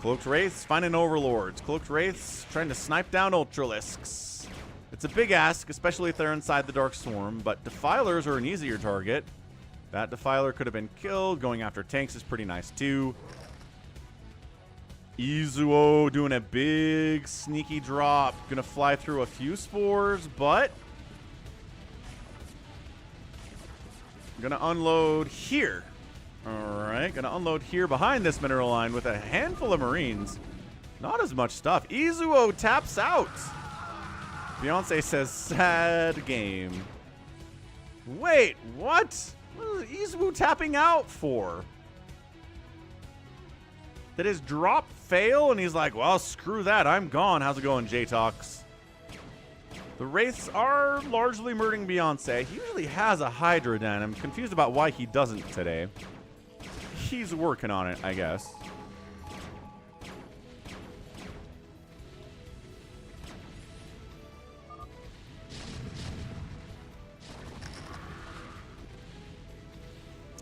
Cloaked Wraiths finding overlords. Cloaked Wraiths trying to snipe down Ultralisks. It's a big ask, especially if they're inside the Dark Swarm, but Defilers are an easier target. That Defiler could have been killed. Going after tanks is pretty nice too. Izuo doing a big sneaky drop. Gonna fly through a few spores, but gonna unload here. Alright, gonna unload here behind this mineral line with a handful of Marines. Not as much stuff. Izuo taps out. Beyonce says, sad game. Wait, what? What is Izuo tapping out for? Did his drop fail? And he's like, well, screw that. I'm gone. How's it going, J-Tox? The Wraiths are largely murdering Beyonce. He usually has a Hydra Den. I'm confused about why he doesn't today. He's working on it, I guess.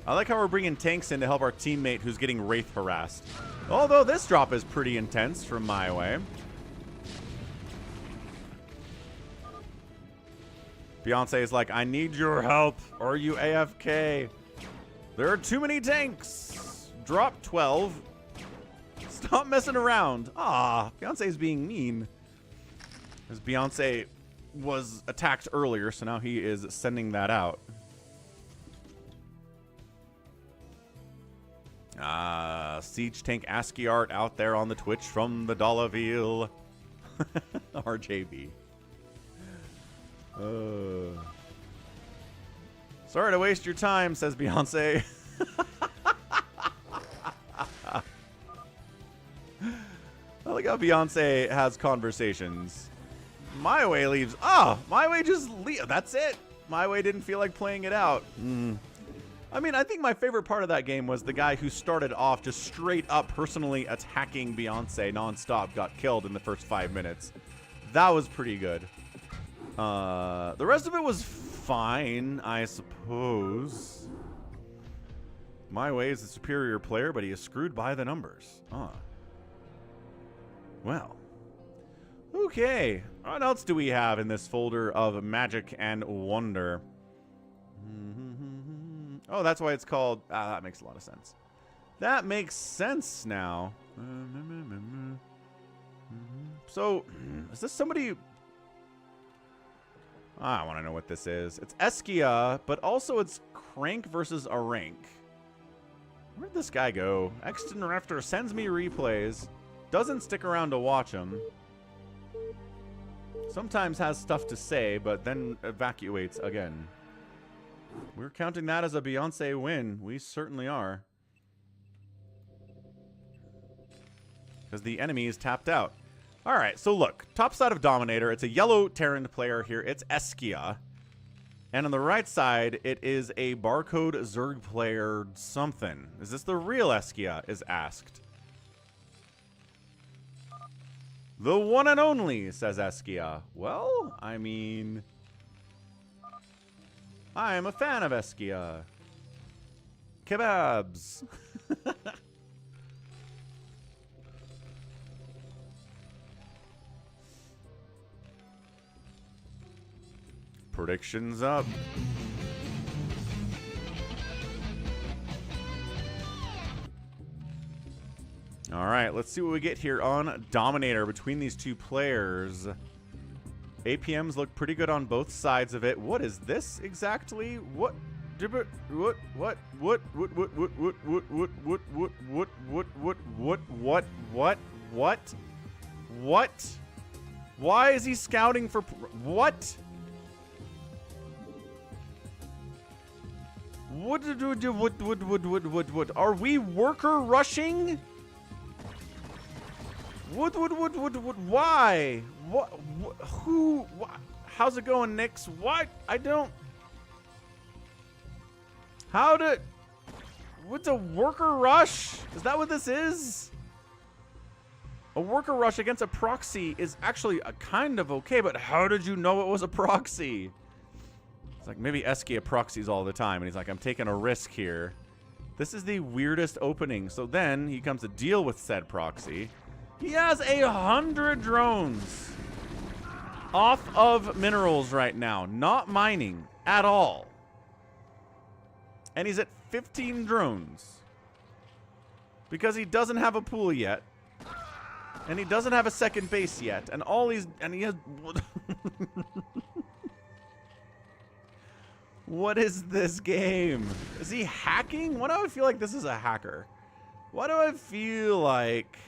I like how we're bringing tanks in to help our teammate who's getting Wraith harassed. Although this drop is pretty intense from my way. Beyonce is like, I need your help. Are you AFK? There are too many tanks. Drop 12. Stop messing around. Ah, Beyonce's being mean. Because Beyonce was attacked earlier, so now he is sending that out. Siege Tank ASCII art out there on the Twitch from the Dollarville. RJB. Sorry to waste your time, says Beyonce. I like how Beyonce has conversations. My Way leaves. Ah, My Way just leave. That's it. My Way didn't feel like playing it out. I mean, I think my favorite part of that game was the guy who started off just straight up personally attacking Beyonce nonstop got killed in the first 5 minutes. That was pretty good. The rest of it was fine, I suppose. My Way is the superior player, but he is screwed by the numbers. Well. Okay. What else do we have in this folder of magic and wonder? Oh, that's why it's called... that makes a lot of sense. That makes sense now. So, is this somebody... I want to know what this is. It's Eskiya, but also it's Crank versus a rank. Where'd this guy go? Exton Rafter sends me replays. Doesn't stick around to watch them. Sometimes has stuff to say, but then evacuates again. We're counting that as a Beyonce win. We certainly are. Because the enemy is tapped out. Alright, so look. Top side of Dominator. It's a yellow Terran player here. It's Eskiya. And on the right side, it is a barcode Zerg player something. Is this the real Eskiya? Is asked. The one and only, says Eskiya. Well, I mean... I am a fan of Eskiya. Kebabs. Predictions up. All right, let's see what we get here on Dominator between these two players. APMs look pretty good on both sides of it. What is this exactly? What? What? Why is he scouting for what? What? Are we worker rushing? What? Why? What? Who? What? How's it going, Nix? What? I don't. How did? What's a worker rush? Is that what this is? A worker rush against a proxy is actually a kind of okay, but how did you know it was a proxy? It's like maybe Eskiya proxies all the time, and he's like, I'm taking a risk here. This is the weirdest opening. So then he comes to deal with said proxy. He has 100 drones off of minerals right now, not mining at all. And he's at 15 drones because he doesn't have a pool yet. And he doesn't have a second base yet. And he has What is this game? Is he hacking? Why do I feel like this is a hacker? Why do I feel like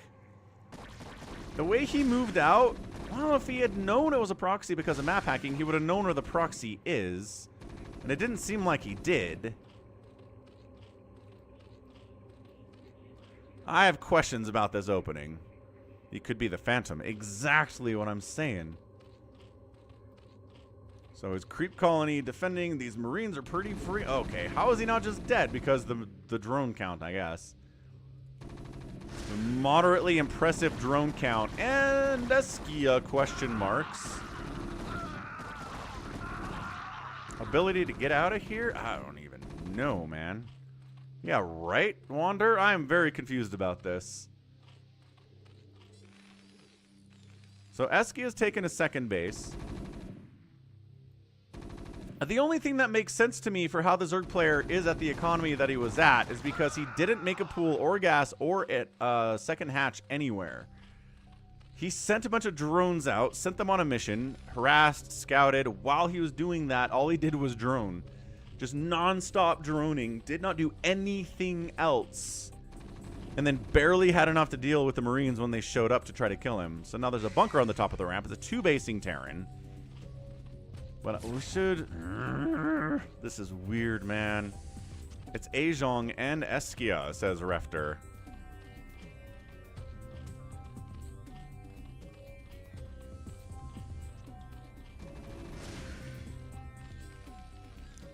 the way he moved out? I don't know if he had known it was a proxy because of map hacking, he would have known where the proxy is. And it didn't seem like he did. I have questions about this opening. He could be the Phantom. Exactly what I'm saying. So his creep colony defending. These Marines are pretty free. Okay, how is he not just dead? Because the drone count, I guess. The moderately impressive drone count. And Eskiya question marks. Ability to get out of here? I don't even know, man. Yeah, right, Wander? I am very confused about this. So Eskiya's taken a second base. The only thing that makes sense to me for how the Zerg player is at the economy that he was at is because he didn't make a pool or gas or a second hatch anywhere. He sent a bunch of drones out, sent them on a mission, harassed, scouted. While he was doing that, all he did was drone. Just non-stop droning, did not do anything else. And then barely had enough to deal with the Marines when they showed up to try to kill him. So now there's a bunker on the top of the ramp. It's a 2-basing Terran. But we should... This is weird, man. It's Aejong and Eskiya, says Refter.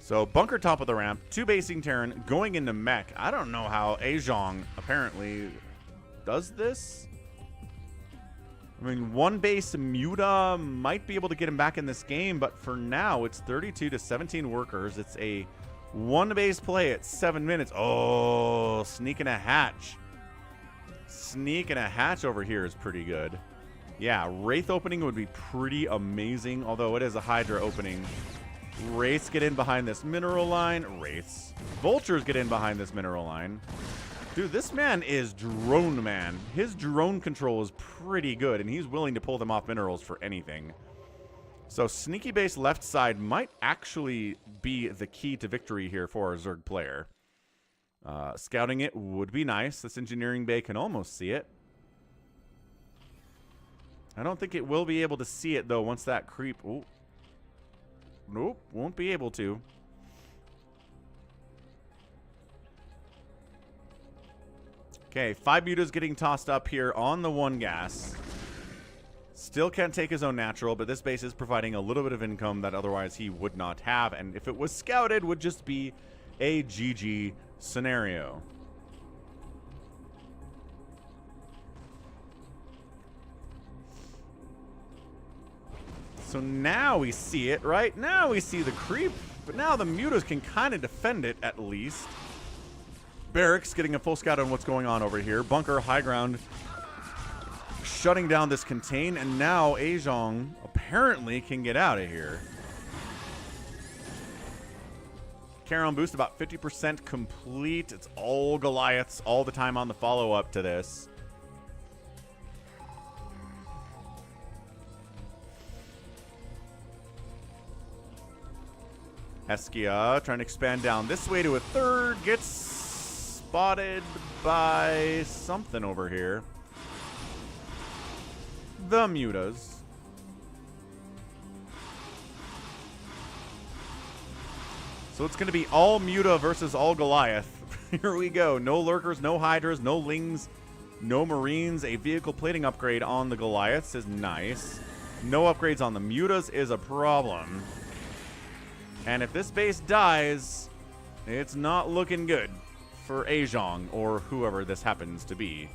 So, bunker top of the ramp, 2-basing Terran going into mech. I don't know how Aejong apparently does this. I mean, 1-base Muta might be able to get him back in this game, but for now, it's 32 to 17 workers. It's a 1-base play at 7 minutes. Oh, sneaking a hatch. Sneaking a hatch over here is pretty good. Yeah, Wraith opening would be pretty amazing, although it is a Hydra opening. Wraiths get in behind this mineral line. Wraiths. Vultures get in behind this mineral line. Dude, this man is drone man. His drone control is pretty good, and he's willing to pull them off minerals for anything. So sneaky base left side might actually be the key to victory here for a Zerg player. Scouting it would be nice. This engineering bay can almost see it. I don't think it will be able to see it, though, once that creep... Ooh. Nope, won't be able to. Okay, 5 mutas getting tossed up here on the 1 gas. Still can't take his own natural, but this base is providing a little bit of income that otherwise he would not have. And if it was scouted, would just be a GG scenario. So now we see it, right? Now we see the creep, but now the mutas can kind of defend it at least. Barracks getting a full scout on what's going on over here. Bunker, high ground, shutting down this contain, and now Aejong apparently can get out of here. Carry-on boost about 50% complete. It's all Goliaths all the time on the follow-up to this. Eskiya trying to expand down this way to a third. Gets spotted by something over here. The Mutas. So it's going to be all Muta versus all Goliath. Here we go. No Lurkers, no Hydras, no Lings, no Marines. A vehicle plating upgrade on the Goliaths is nice. No upgrades on the Mutas is a problem. And if this base dies, it's not looking good for Aejong or whoever this happens to be.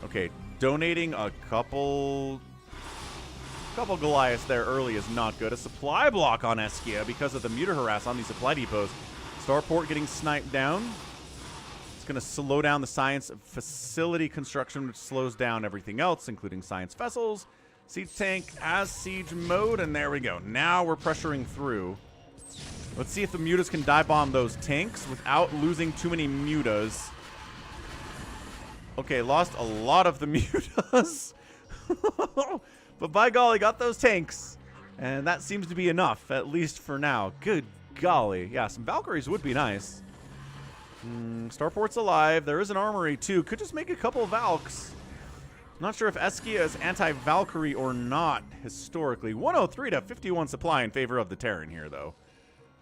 Okay, donating a couple Goliaths there early is not good. A supply block on Eskiya because of the Muta harass on these supply depots. Starport getting sniped down. It's going to slow down the science facility construction, which slows down everything else, including science vessels. Siege tank has siege mode, and there we go. Now we're pressuring through. Let's see if the Mutas can dive bomb those tanks without losing too many Mutas. Okay, lost a lot of the Mutas. But by golly, got those tanks. And that seems to be enough, at least for now. Good golly. Yeah, some Valkyries would be nice. Starport's alive. There is an armory, too. Could just make a couple of Valks. Not sure if Eskiya is anti-Valkyrie or not, historically. 103 to 51 supply in favor of the Terran here, though.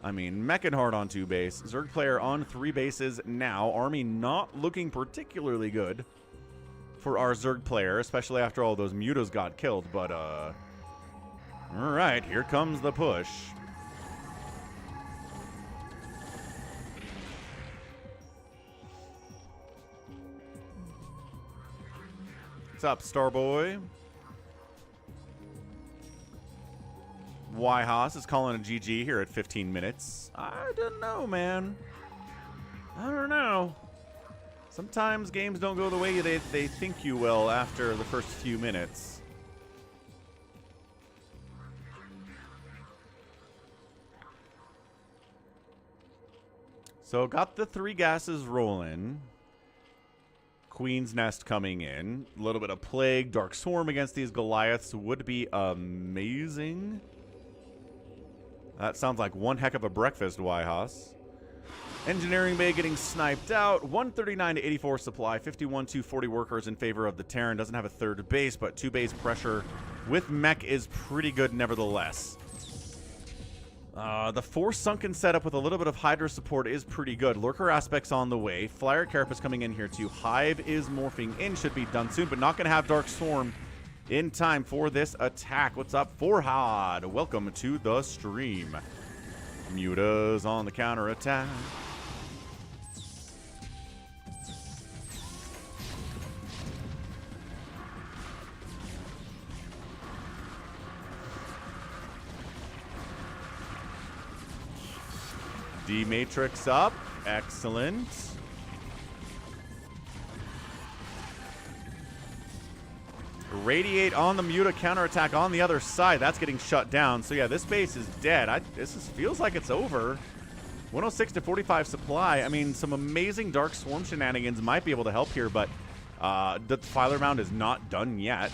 I mean, Mechanhard on 2 base. Zerg player on 3 bases now. Army not looking particularly good for our Zerg player, especially after all those Mutas got killed. But, alright, here comes the push. What's up, Starboy? Haas is calling a GG here at 15 minutes. I don't know, man. I don't know. Sometimes games don't go the way they think you will after the first few minutes. So got the 3 gases rolling. Queen's Nest coming in. A little bit of Plague. Dark Swarm against these Goliaths would be amazing. That sounds like one heck of a breakfast, Haas. Engineering Bay getting sniped out. 139 to 84 supply. 51 to 40 workers in favor of the Terran. Doesn't have a 3rd base, but 2 base pressure with mech is pretty good nevertheless. The 4 sunken setup with a little bit of Hydra support is pretty good. Lurker aspects on the way. Flyer Carapace coming in here too. Hive is morphing in. Should be done soon, but not going to have Dark Swarm in time for this attack. What's up, Forhad? Welcome to the stream. Mutas on the counter attack. D-Matrix up. Excellent. Radiate on the Muta, counterattack on the other side. That's getting shut down. So yeah, this base is dead. Feels like it's over. 106 to 45 supply. I mean, some amazing Dark Swarm shenanigans might be able to help here, but the Defiler Mound is not done yet.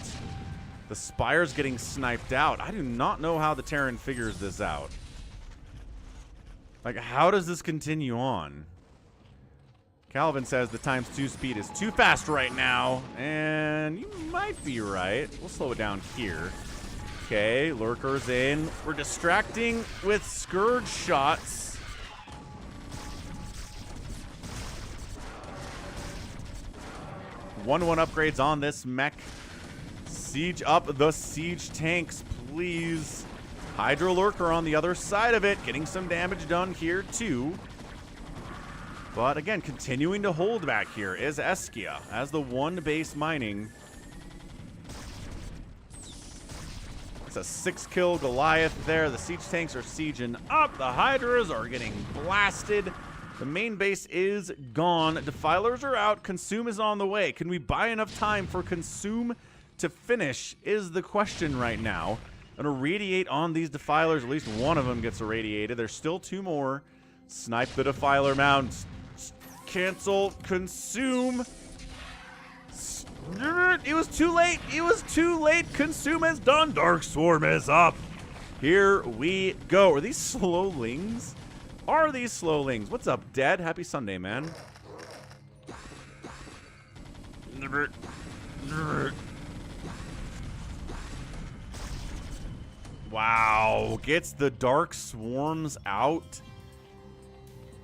The Spire's getting sniped out. I do not know how the Terran figures this out. Like, how does this continue on? Calvin says the ×2 speed is too fast right now. And you might be right. We'll slow it down here. Okay, Lurkers in. We're distracting with Scourge shots. One upgrades on this mech. Siege up the siege tanks, please. Hydro Lurker on the other side of it, getting some damage done here too. But again, continuing to hold back here is Eskiya as the 1 base mining. It's a 6-kill Goliath there. The siege tanks are sieging up. The Hydras are getting blasted. The main base is gone. Defilers are out. Consume is on the way. Can we buy enough time for Consume to finish is the question right now. Gonna radiate on these Defilers. At least one of them gets irradiated. There's still 2 more. Snipe the Defiler Mound. Cancel. Consume. It was too late. It was too late. Consume is done. Dark Swarm is up. Here we go. Are these slowlings? Are these slowlings? What's up, Dad? Happy Sunday, man. Wow. Gets the Dark Swarms out.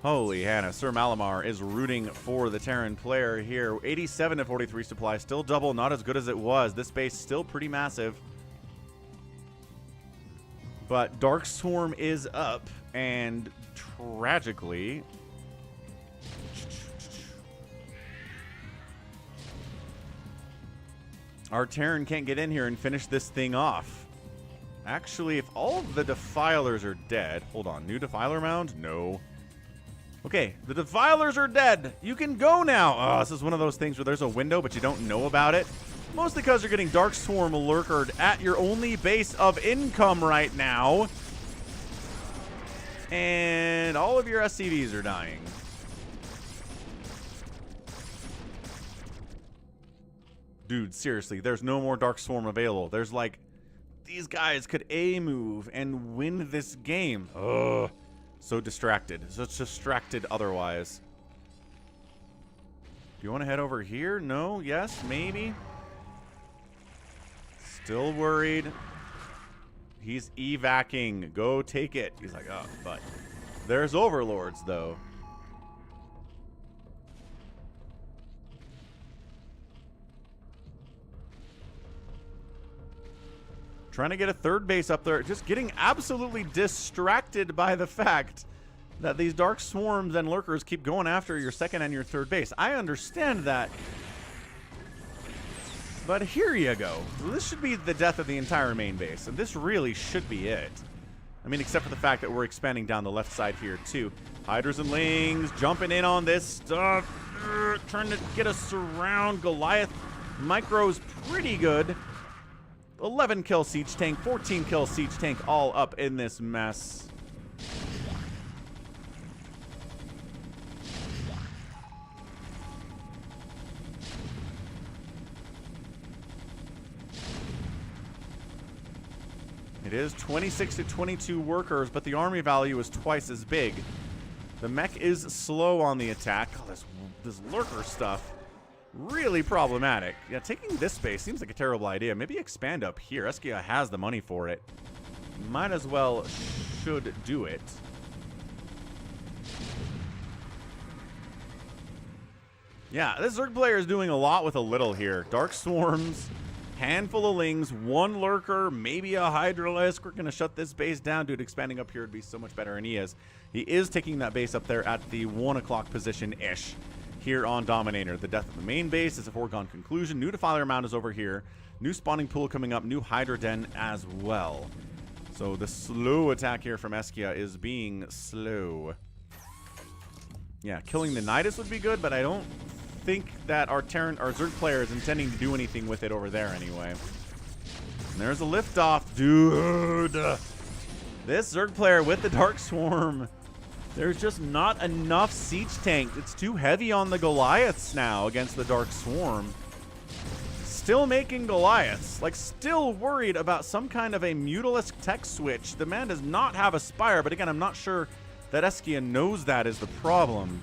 Holy Hannah. Sir Malamar is rooting for the Terran player here. 87 to 43 supply. Still double. Not as good as it was. This base still pretty massive. But Dark Swarm is up. And tragically... our Terran can't get in here and finish this thing off. Actually, if all of the Defilers are dead... hold on. New Defiler mound? No. Okay, the Defilers are dead. You can go now. Oh, this is one of those things where there's a window, but you don't know about it. Mostly because you're getting Dark Swarm lurkered at your only base of income right now. And all of your SCVs are dying. Dude, seriously, there's no more Dark Swarm available. There's like, these guys could A-move and win this game. Ugh. So distracted. So distracted otherwise. Do you want to head over here? No? Yes? Maybe? Still worried. He's evacing. Go take it. He's like, oh, but there's Overlords, though. Trying to get a third base up there. Just getting absolutely distracted by the fact that these Dark Swarms and Lurkers keep going after your second and your third base. I understand that. But here you go. This should be the death of the entire main base. And this really should be it. I mean, except for the fact that we're expanding down the left side here, too. Hydras and Lings jumping in on this stuff. Trying to get us around. Goliath micro's pretty good. 11 kill Siege Tank, 14 kill Siege Tank, all up in this mess. It is 26 to 22 workers, but the army value is twice as big. The mech is slow on the attack. Oh, this lurker stuff. Really problematic. Yeah, taking this space seems like a terrible idea. Maybe expand up here. Eskiya has the money for it. Might as well should do it. Yeah, this Zerg player is doing a lot with a little here. Dark Swarms, handful of Lings, one Lurker, maybe a Hydralisk. We're going to shut this base down. Dude, expanding up here would be so much better, and he is. He is taking that base up there at the 1 o'clock position-ish. Here on Dominator. The death of the main base is a foregone conclusion. New Defiler Mound is over here. New spawning pool coming up. New Hydra Den as well. So the slow attack here from Eskiya is being slow. Yeah, killing the Nidus would be good, but I don't think that our Zerg player is intending to do anything with it over there anyway. And there's a liftoff, dude. This Zerg player with the Dark Swarm. There's just not enough Siege Tank. It's too heavy on the Goliaths now against the Dark Swarm. Still making Goliaths. Like, still worried about some kind of a Mutalisk tech switch. The man does not have a Spire, but again, I'm not sure that Eskiya knows that is the problem.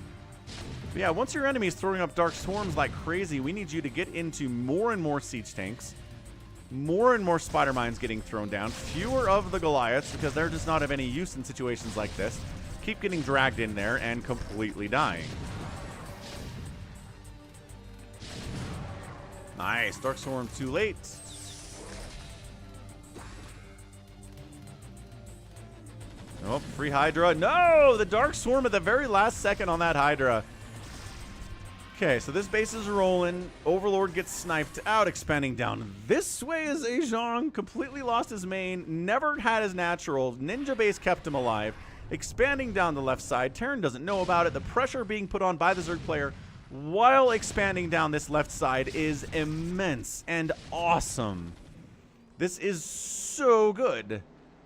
But yeah, once your enemy is throwing up Dark Swarms like crazy, we need you to get into more and more Siege Tanks. More and more Spider Mines getting thrown down. Fewer of the Goliaths, because they're just not of any use in situations like this. Keep getting dragged in there and completely dying. Nice. Dark Swarm too late. Oh, free Hydra. No! The Dark Swarm at the very last second on that Hydra. Okay, so this base is rolling. Overlord gets sniped out, expanding down. This way is Aejong. Completely lost his main. Never had his natural. Ninja base kept him alive. Expanding down the left side. Terran doesn't know about it. The pressure being put on by the Zerg player while expanding down this left side is immense and awesome. This is so good.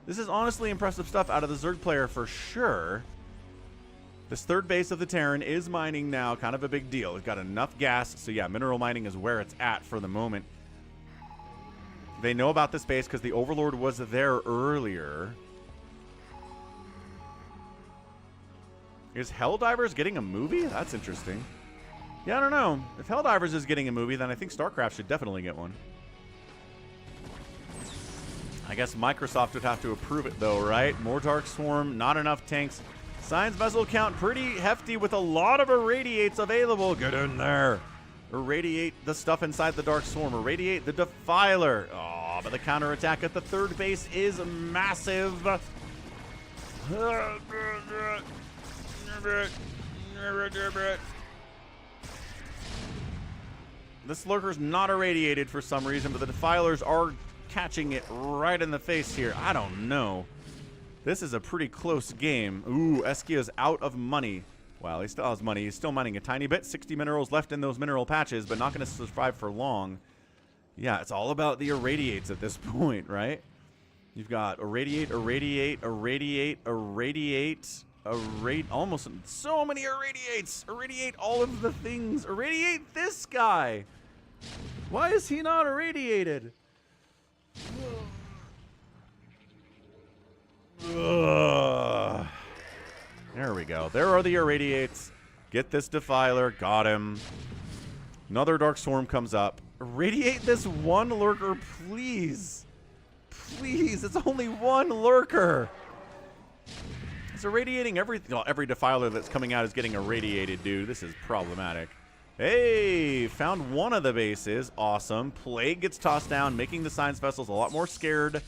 This is honestly impressive stuff out of the Zerg player for sure. This third base of the Terran is mining now. Kind of a big deal. It's got enough gas. So yeah, mineral mining is where it's at for the moment. They know about this base because the Overlord was there earlier. Is Helldivers getting a movie? That's interesting. Yeah, I don't know. If Helldivers is getting a movie, then I think StarCraft should definitely get one. I guess Microsoft would have to approve it, though, right? More Dark Swarm, not enough tanks. Science vessel count pretty hefty with a lot of irradiates available. Get in there. Irradiate the stuff inside the Dark Swarm. Irradiate the Defiler. Oh, but the counterattack at the third base is massive. This lurker's not irradiated for some reason, but the Defilers are catching it right in the face here. I don't know. This is a pretty close game. Ooh, Eskiya's out of money. Well, he still has money. He's still mining a tiny bit. 60 minerals left in those mineral patches, but not going to survive for long. Yeah, it's all about the irradiates at this point, right? You've got irradiate, irradiate, irradiate, irradiate, almost so many irradiates. Irradiate all of the things. Irradiate this guy. Why is he not irradiated? Ugh. There we go. There are the irradiates. Get this Defiler. Got him. Another Dark Swarm comes up. Irradiate this one lurker, please. Please. It's only one lurker. It's irradiating everything. Oh, every Defiler that's coming out is getting irradiated, dude. This is problematic. Hey, found one of the bases. Awesome. Plague gets tossed down, making the science vessels a lot more scared.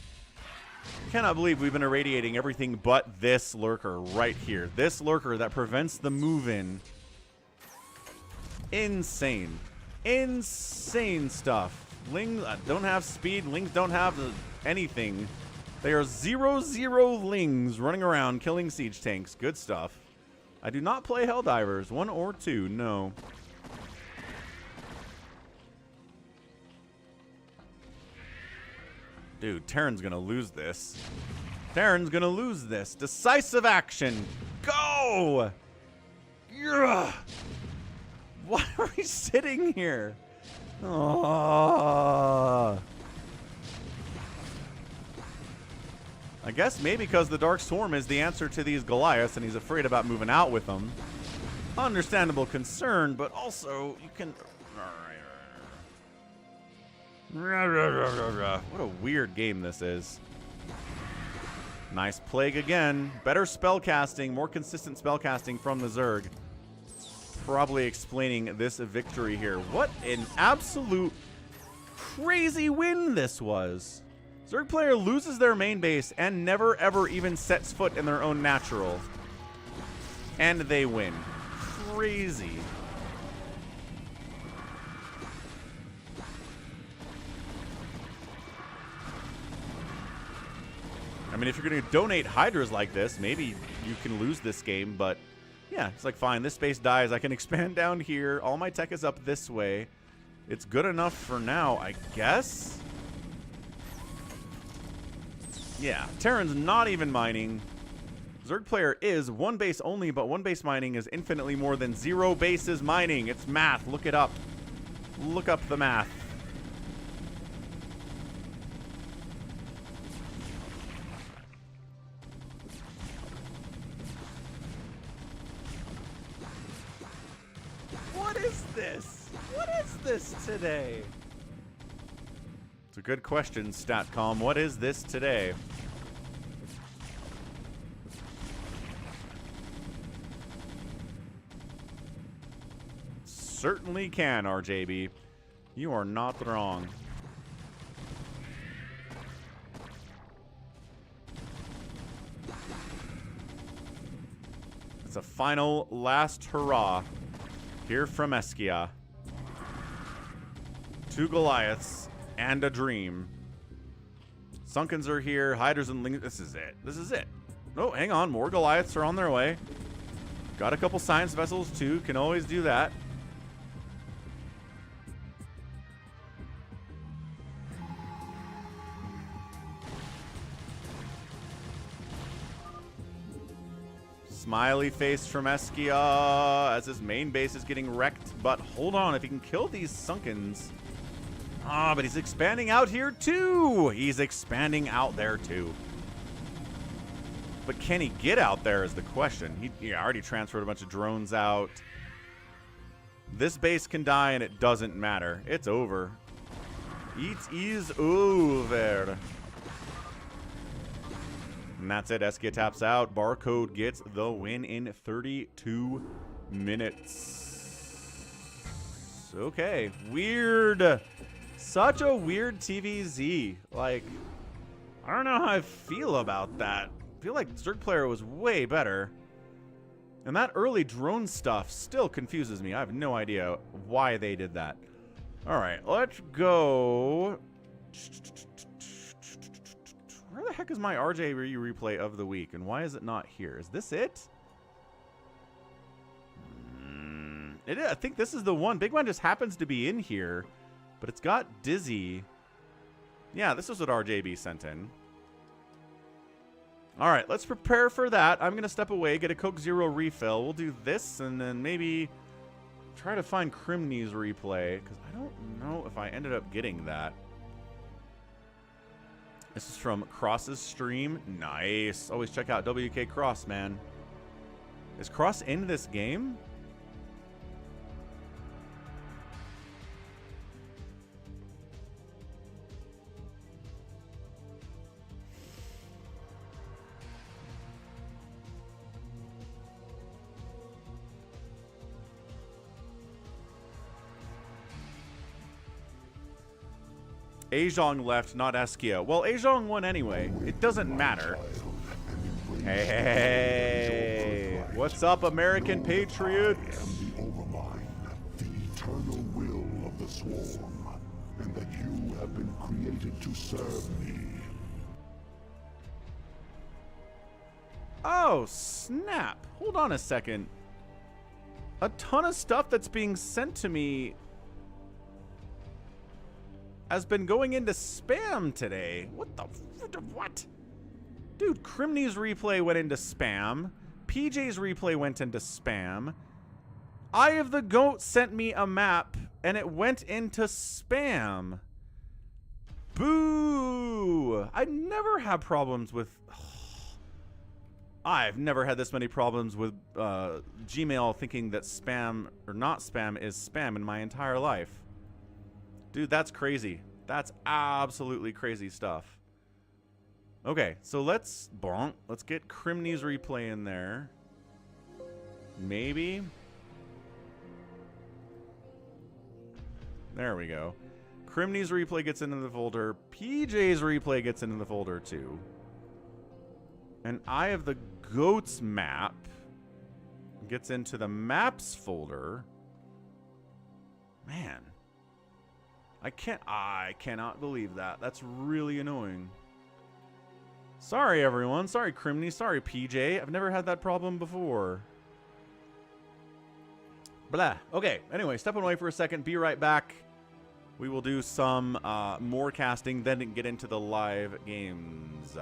Cannot believe we've been irradiating everything but this lurker right here. This lurker that prevents the move-in. Insane. Insane stuff. Lings don't have speed. Lings don't have anything. They are 0-0 Lings running around killing siege tanks. Good stuff. I do not play Helldivers. 1 or 2. No. Dude, Terran's gonna lose this. Terran's gonna lose this. Decisive action. Go! Yeah. Why are we sitting here? Oh. I guess maybe because the Dark Swarm is the answer to these Goliaths and he's afraid about moving out with them. Understandable concern, but also you can... What a weird game this is. Nice Plague again. Better spellcasting, more consistent spellcasting from the Zerg. Probably explaining this victory here. What an absolute crazy win this was. Zerg player loses their main base and never ever even sets foot in their own natural. And they win. Crazy. I mean, if you're going to donate Hydras like this, maybe you can lose this game, but yeah, it's like, fine, this space dies. I can expand down here. All my tech is up this way. It's good enough for now, I guess? Yeah, Terran's not even mining. Zerg player is one base only, but one base mining is infinitely more than 0 bases mining. It's math. Look it up. Look up the math. What is this? What is this today? It's a good question, StatCom. What is this today? Certainly can, RJB. You are not wrong. It's a final last hurrah here from Eskiya. 2 Goliaths and a dream. Sunkens are here. Hydras and Lings. This is it. This is it. Oh, hang on. More Goliaths are on their way. Got a couple science vessels too. Can always do that. Smiley face from Eskiya as his main base is getting wrecked. But hold on, if he can kill these Sunkens. Ah, but he's expanding out here too. He's expanding out there too. But can he get out there is the question. He already transferred a bunch of drones out. This base can die and it doesn't matter. It's over. It is over. And that's it. Eskiya taps out. Barcode gets the win in 32 minutes. Okay. Weird. Such a weird TVZ. Like, I don't know how I feel about that. I feel like Zerg player was way better. And that early drone stuff still confuses me. I have no idea why they did that. All right, let's go. Where the heck is my RJ replay of the week? And why is it not here? Is this it? It is. I think this is the one. Big one just happens to be in here. But it's got Dizzy. Yeah, this is what RJB sent in. All right, let's prepare for that. I'm going to step away, get a Coke Zero refill. We'll do this, and then maybe try to find Krimni's replay, because I don't know if I ended up getting that. This is from Cross's stream. Nice. Always check out WK Cross, man. Is Cross in this game? Aejong left, not Eskiya. Well, Aejong won anyway. It doesn't matter. Hey, what's up, American Patriots? I am the Overmind, the eternal will of the Swarm, and that you have been created to serve me. Oh, snap. Hold on a second. A ton of stuff that's being sent to me has been going into spam today. What the what? Dude, Krimni's replay went into spam. PJ's replay went into spam. Eye of the Goat sent me a map and it went into spam. Boo! I never have problems with... I've never had this many problems with Gmail thinking that spam or not spam is spam in my entire life. Dude, that's crazy. That's absolutely crazy stuff. Okay, so let's get Krimni's replay in there. Maybe. There we go. Krimni's replay gets into the folder. PJ's replay gets into the folder too. And Eye of the Goats map gets into the maps folder. Man. I cannot believe that. That's really annoying. Sorry, everyone. Sorry, Krimni. Sorry, PJ. I've never had that problem before. Blah. Okay. Anyway, stepping away for a second. Be right back. We will do some more casting, then get into the live games.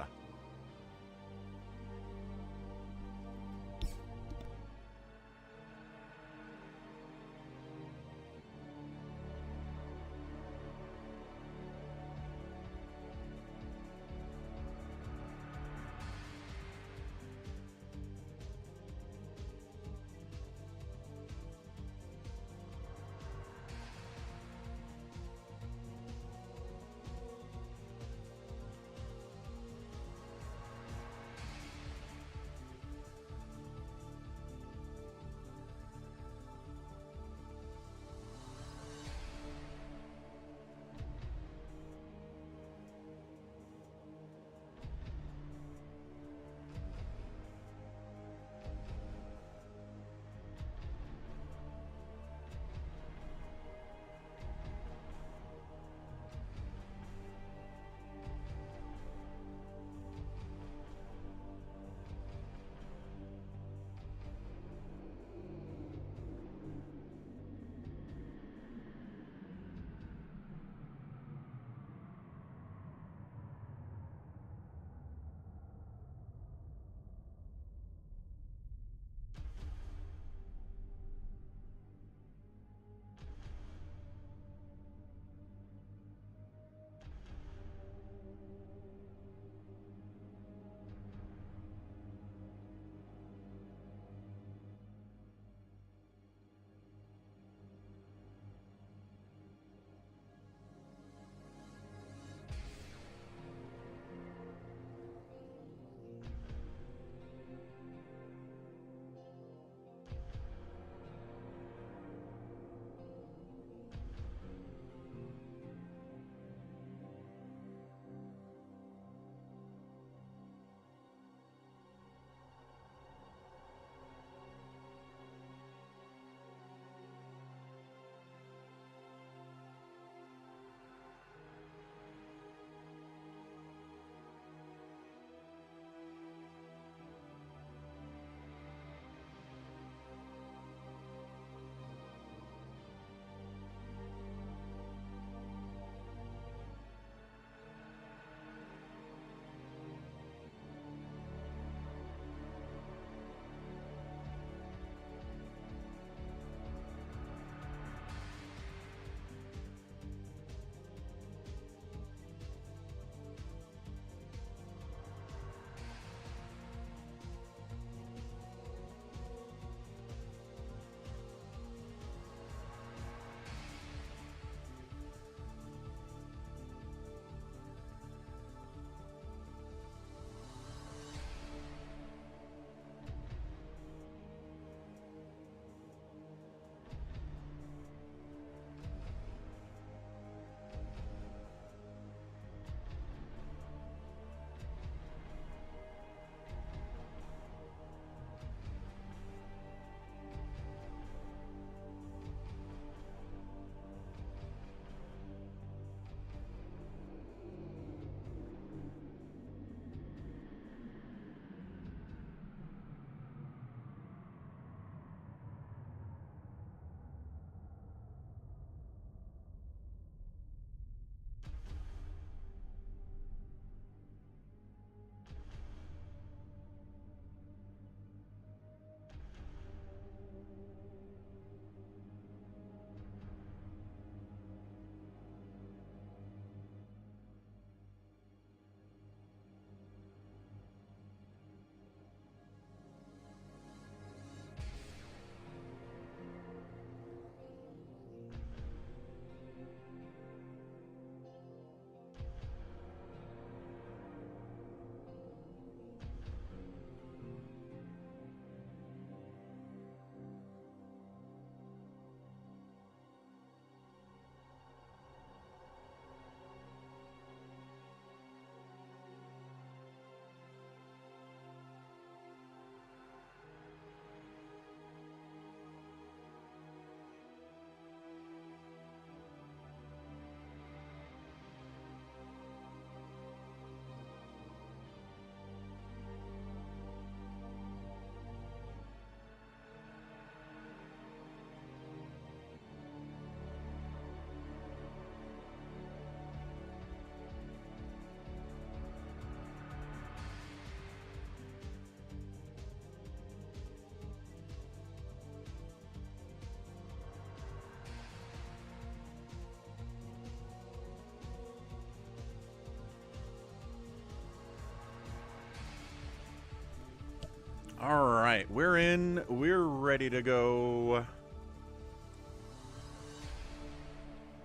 All right, we're in. We're ready to go.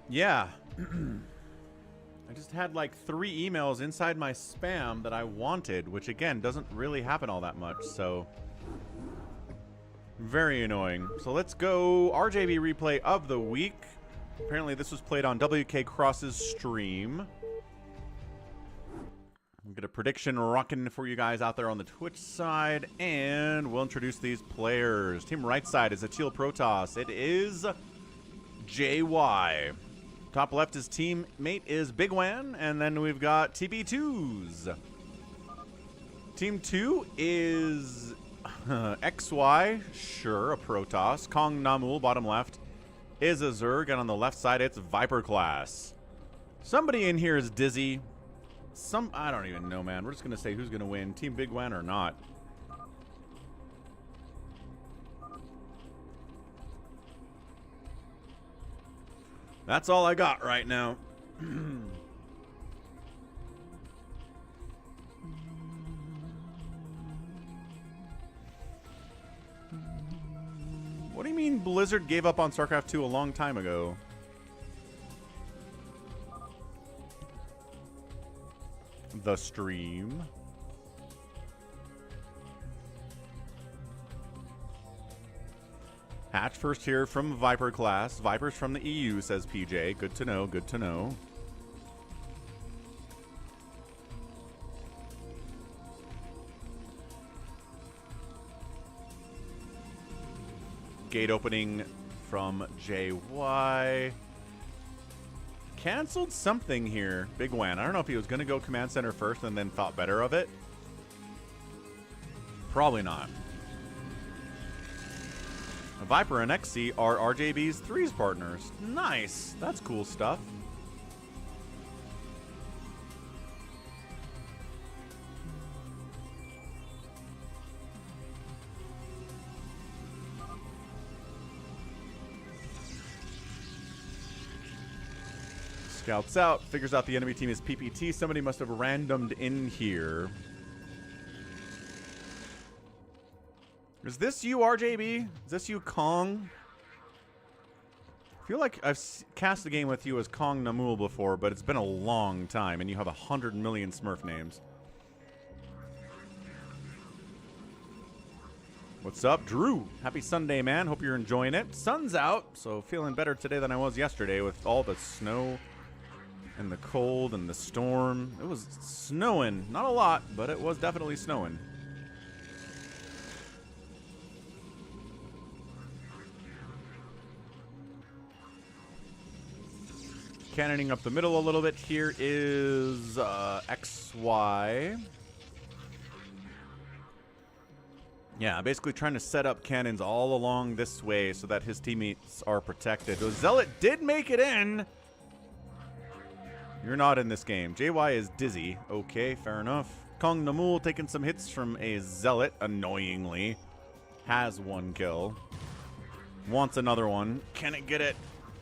Yeah. I just had like 3 emails inside my spam that I wanted, which again doesn't really happen all that much, so very annoying. So let's go RJB replay of the week. Apparently this was played on WK Cross's stream. We'll get a prediction rocking for you guys out there on the Twitch side, and we'll introduce these players. Team right side is a Teal Protoss. It is JY. Top left, his teammate is bigwan, and then we've got TB2s. Team 2 is XY, sure, a Protoss. Kong Namul, bottom left, is a Zerg, and on the left side, it's Viper class. Somebody in here is dizzy. I don't even know, man. We're just going to say who's going to win, Team bigwan or not. That's all I got right now. What do you mean Blizzard gave up on StarCraft 2 a long time ago? The stream. Hatch first here from Viper class. Viper's from the EU, says PJ. Good to know, good to know. Gate opening from JY. Canceled something here, bigwan. I don't know if he was going to go command center first and then thought better of it. Probably not. Viper and XC are RJB's threes partners. Nice. That's cool stuff. Scouts out, figures out the enemy team is PPT. Somebody must have randomed in here. Is this you, RJB? Is this you, Kong? I feel like I've cast a game with you as Kong Namul before, but it's been a long time, and you have 100 million Smurf names. What's up, Drew? Happy Sunday, man. Hope you're enjoying it. Sun's out, so feeling better today than I was yesterday with all the snow and the cold and the storm. It was snowing. Not a lot, but it was definitely snowing. Cannoning up the middle a little bit here is XY. Yeah, basically trying to set up cannons all along this way so that his teammates are protected. The Zealot did make it in. You're not in this game. JY is dizzy. Okay, fair enough. Kong Namul taking some hits from a Zealot, annoyingly. Has 1 kill. Wants another one. Can it get it?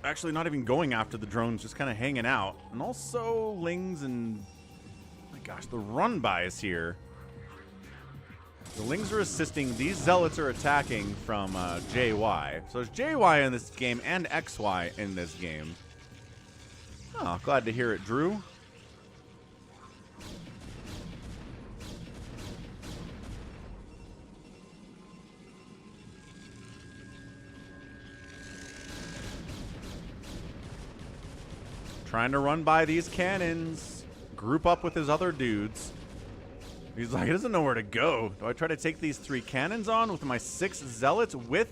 Actually not even going after the drones, just kind of hanging out. And also Lings and... oh my gosh, the run-by is here. The Lings are assisting. These Zealots are attacking from JY. So there's JY in this game and XY in this game. Oh, glad to hear it, Drew. Trying to run by these cannons. Group up with his other dudes. He's like, he doesn't know where to go. Do I try to take these 3 cannons on with my 6 Zealots with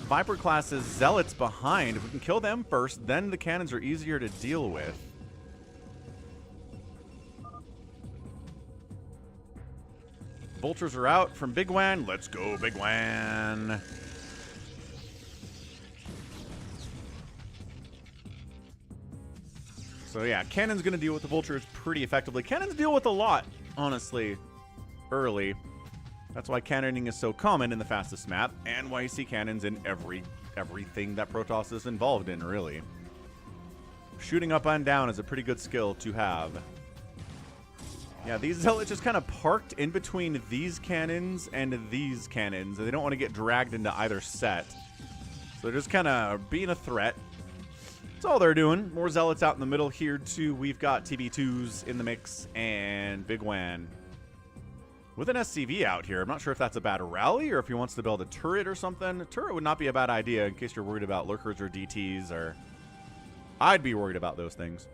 Viper class's Zealots behind? If we can kill them first, then the cannons are easier to deal with. Vultures are out from bigwan. Let's go, bigwan. So yeah, cannon's going to deal with the vultures pretty effectively. Cannons deal with a lot, honestly, early. That's why cannoning is so common in the fastest map, and why you see cannons in everything that Protoss is involved in, really. Shooting up and down is a pretty good skill to have. Yeah, these zealots just kind of parked in between these cannons and these cannons. And they don't want to get dragged into either set. So they're just kind of being a threat. That's all they're doing. More zealots out in the middle here, too. We've got TB2s in the mix and bigwan with an SCV out here. I'm not sure if that's a bad rally or if he wants to build a turret or something. A turret would not be a bad idea in case you're worried about lurkers or DTs, or I'd be worried about those things.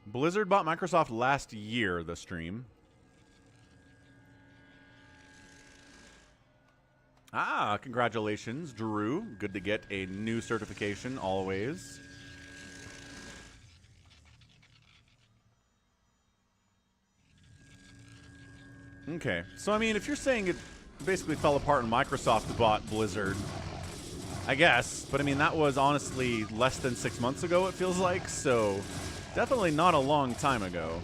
Blizzard bought Microsoft last year, the stream. Ah, congratulations, Drew. Good to get a new certification, always. Okay, so I mean, if you're saying it basically fell apart and Microsoft bought Blizzard, I guess. But I mean, that was honestly less than 6 months ago, it feels like, so definitely not a long time ago.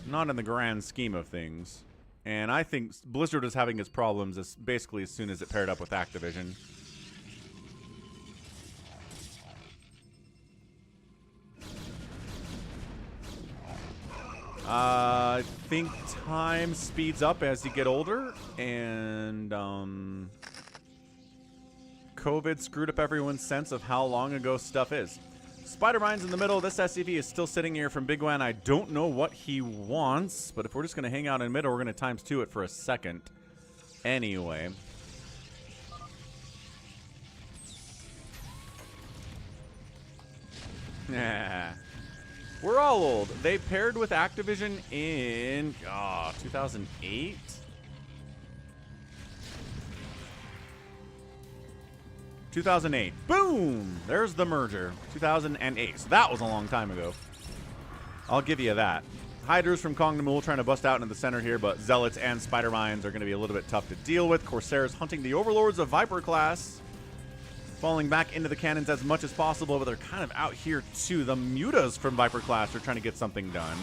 Not in the grand scheme of things. And I think Blizzard is having its problems basically as soon as it paired up with Activision. I think time speeds up as you get older, and COVID screwed up everyone's sense of how long ago stuff is. Spider-Mine's in the middle. This SCV is still sitting here from bigwan. I don't know what he wants, but if we're just going to hang out in the middle, we're going to ×2 it for a second. Anyway. Yeah. We're all old. They paired with Activision in 2008? $2008. Boom! There's the merger. 2008. So that was a long time ago. I'll give you that. Hydras from Kong Namul trying to bust out into the center here, but Zealots and Spider-Mines are going to be a little bit tough to deal with. Corsairs hunting the Overlords of Viper class. Falling back into the cannons as much as possible, but they're kind of out here too. The Mutas from Viper class are trying to get something done.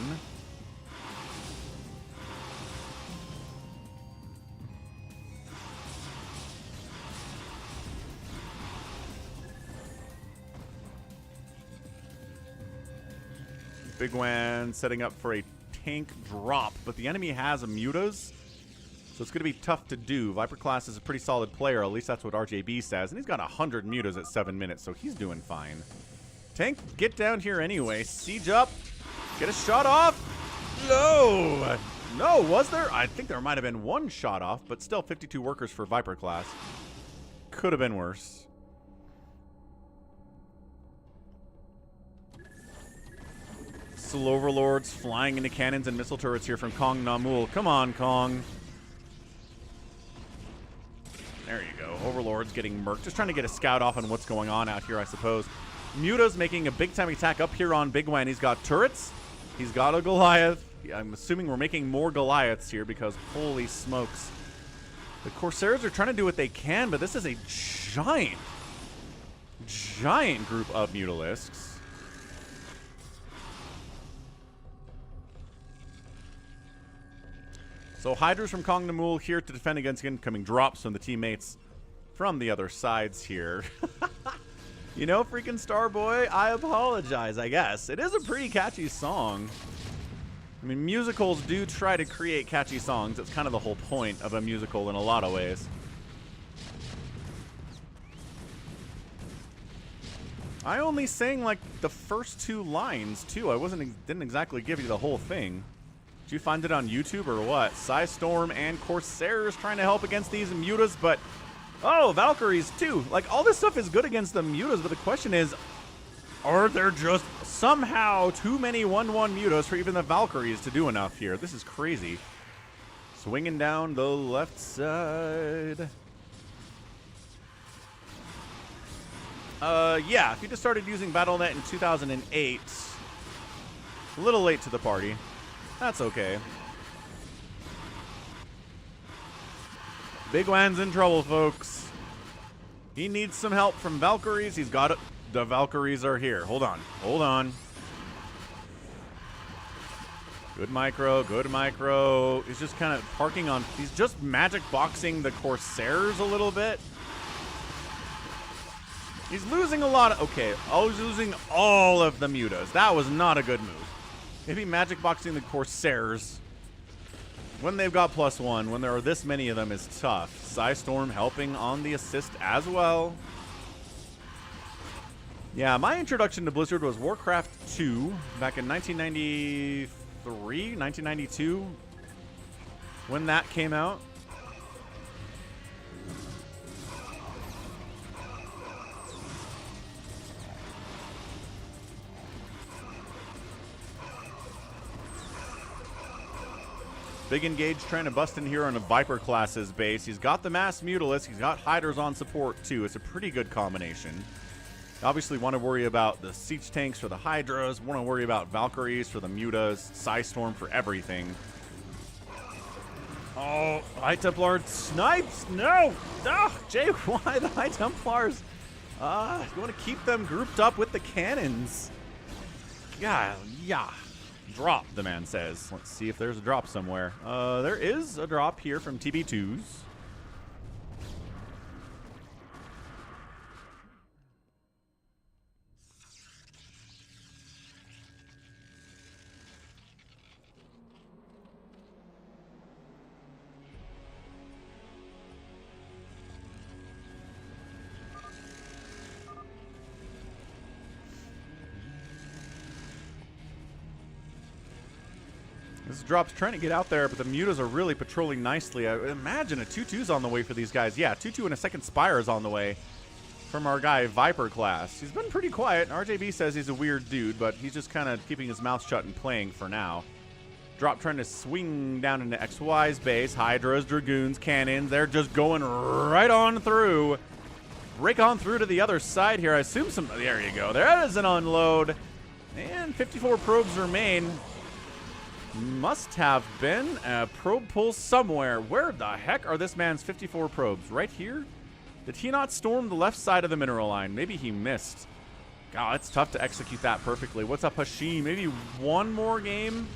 bigwan setting up for a tank drop, but the enemy has a Mutas, so it's going to be tough to do. Viper class is a pretty solid player, at least that's what RJB says, and he's got 100 Mutas at 7 minutes, so he's doing fine. Tank, get down here anyway. Siege up. Get a shot off. No! No, was there? I think there might have been one shot off, but still 52 workers for Viper class. Could have been worse. Still Overlords flying into cannons and missile turrets here from Kong Namul. Come on, Kong. There you go. Overlords getting murked. Just trying to get a scout off on what's going on out here, I suppose. Muta's making a big-time attack up here on bigwan. He's got turrets. He's got a Goliath. I'm assuming we're making more Goliaths here because holy smokes. The Corsairs are trying to do what they can, but this is a giant group of Mutalisks. So Hydras from Kong Namul here to defend against incoming drops from the teammates from the other sides here. You know, freaking Starboy, I apologize, I guess. It is a pretty catchy song. I mean, musicals do try to create catchy songs. It's kind of the whole point of a musical in a lot of ways. I only sang like the first 2 lines too. I didn't exactly give you the whole thing. Did you find it on YouTube or what? Psystorm and Corsairs trying to help against these Mutas, but oh, Valkyries too. Like, all this stuff is good against the Mutas, but the question is, are there just somehow too many 1-1 Mutas for even the Valkyries to do enough here? This is crazy. Swinging down the left side. Yeah, if you just started using Battle.net in 2008, a little late to the party. That's okay. bigwan's in trouble, folks. He needs some help from Valkyries. He's got it. The Valkyries are here. Hold on. Hold on. Good micro, good micro. He's just kind of parking on... He's just magic boxing the Corsairs a little bit. He's losing a lot of... Okay, oh, he's losing all of the mutas. That was not a good move. Maybe magic boxing the Corsairs when they've got +1, when there are this many of them, is tough. Psystorm helping on the assist as well. Yeah, my introduction to Blizzard was Warcraft 2 back in 1993, 1992, when that came out. Big Engage trying to bust in here on a Viper class's base. He's got the Mass Mutalisk. He's got Hydras on support, too. It's a pretty good combination. Obviously, want to worry about the Siege Tanks for the Hydras. Want to worry about Valkyries for the Mutas. Psystorm for everything. Oh, High Templar snipes? No! Oh, Jay, why the High Templars? You want to keep them grouped up with the cannons. Yeah. Drop, the man says. Let's see if there's a drop somewhere. There is a drop here from TB2s. This drop's trying to get out there, but the mutas are really patrolling nicely. I imagine a 2-2's on the way for these guys. Yeah, 2-2 and a second Spire is on the way from our guy Viper class. He's been pretty quiet. RJB says he's a weird dude, but he's just kind of keeping his mouth shut and playing for now. Drop trying to swing down into XY's base. Hydras, Dragoons, Cannons. They're just going right on through. Break on through to the other side here. I assume some... There you go. There is an unload. And 54 probes remain. Must have been a probe pull somewhere. Where the heck are this man's 54 probes? Right here? Did he not storm the left side of the mineral line? Maybe he missed. God, it's tough to execute that perfectly. What's up, Hashim? Maybe one more game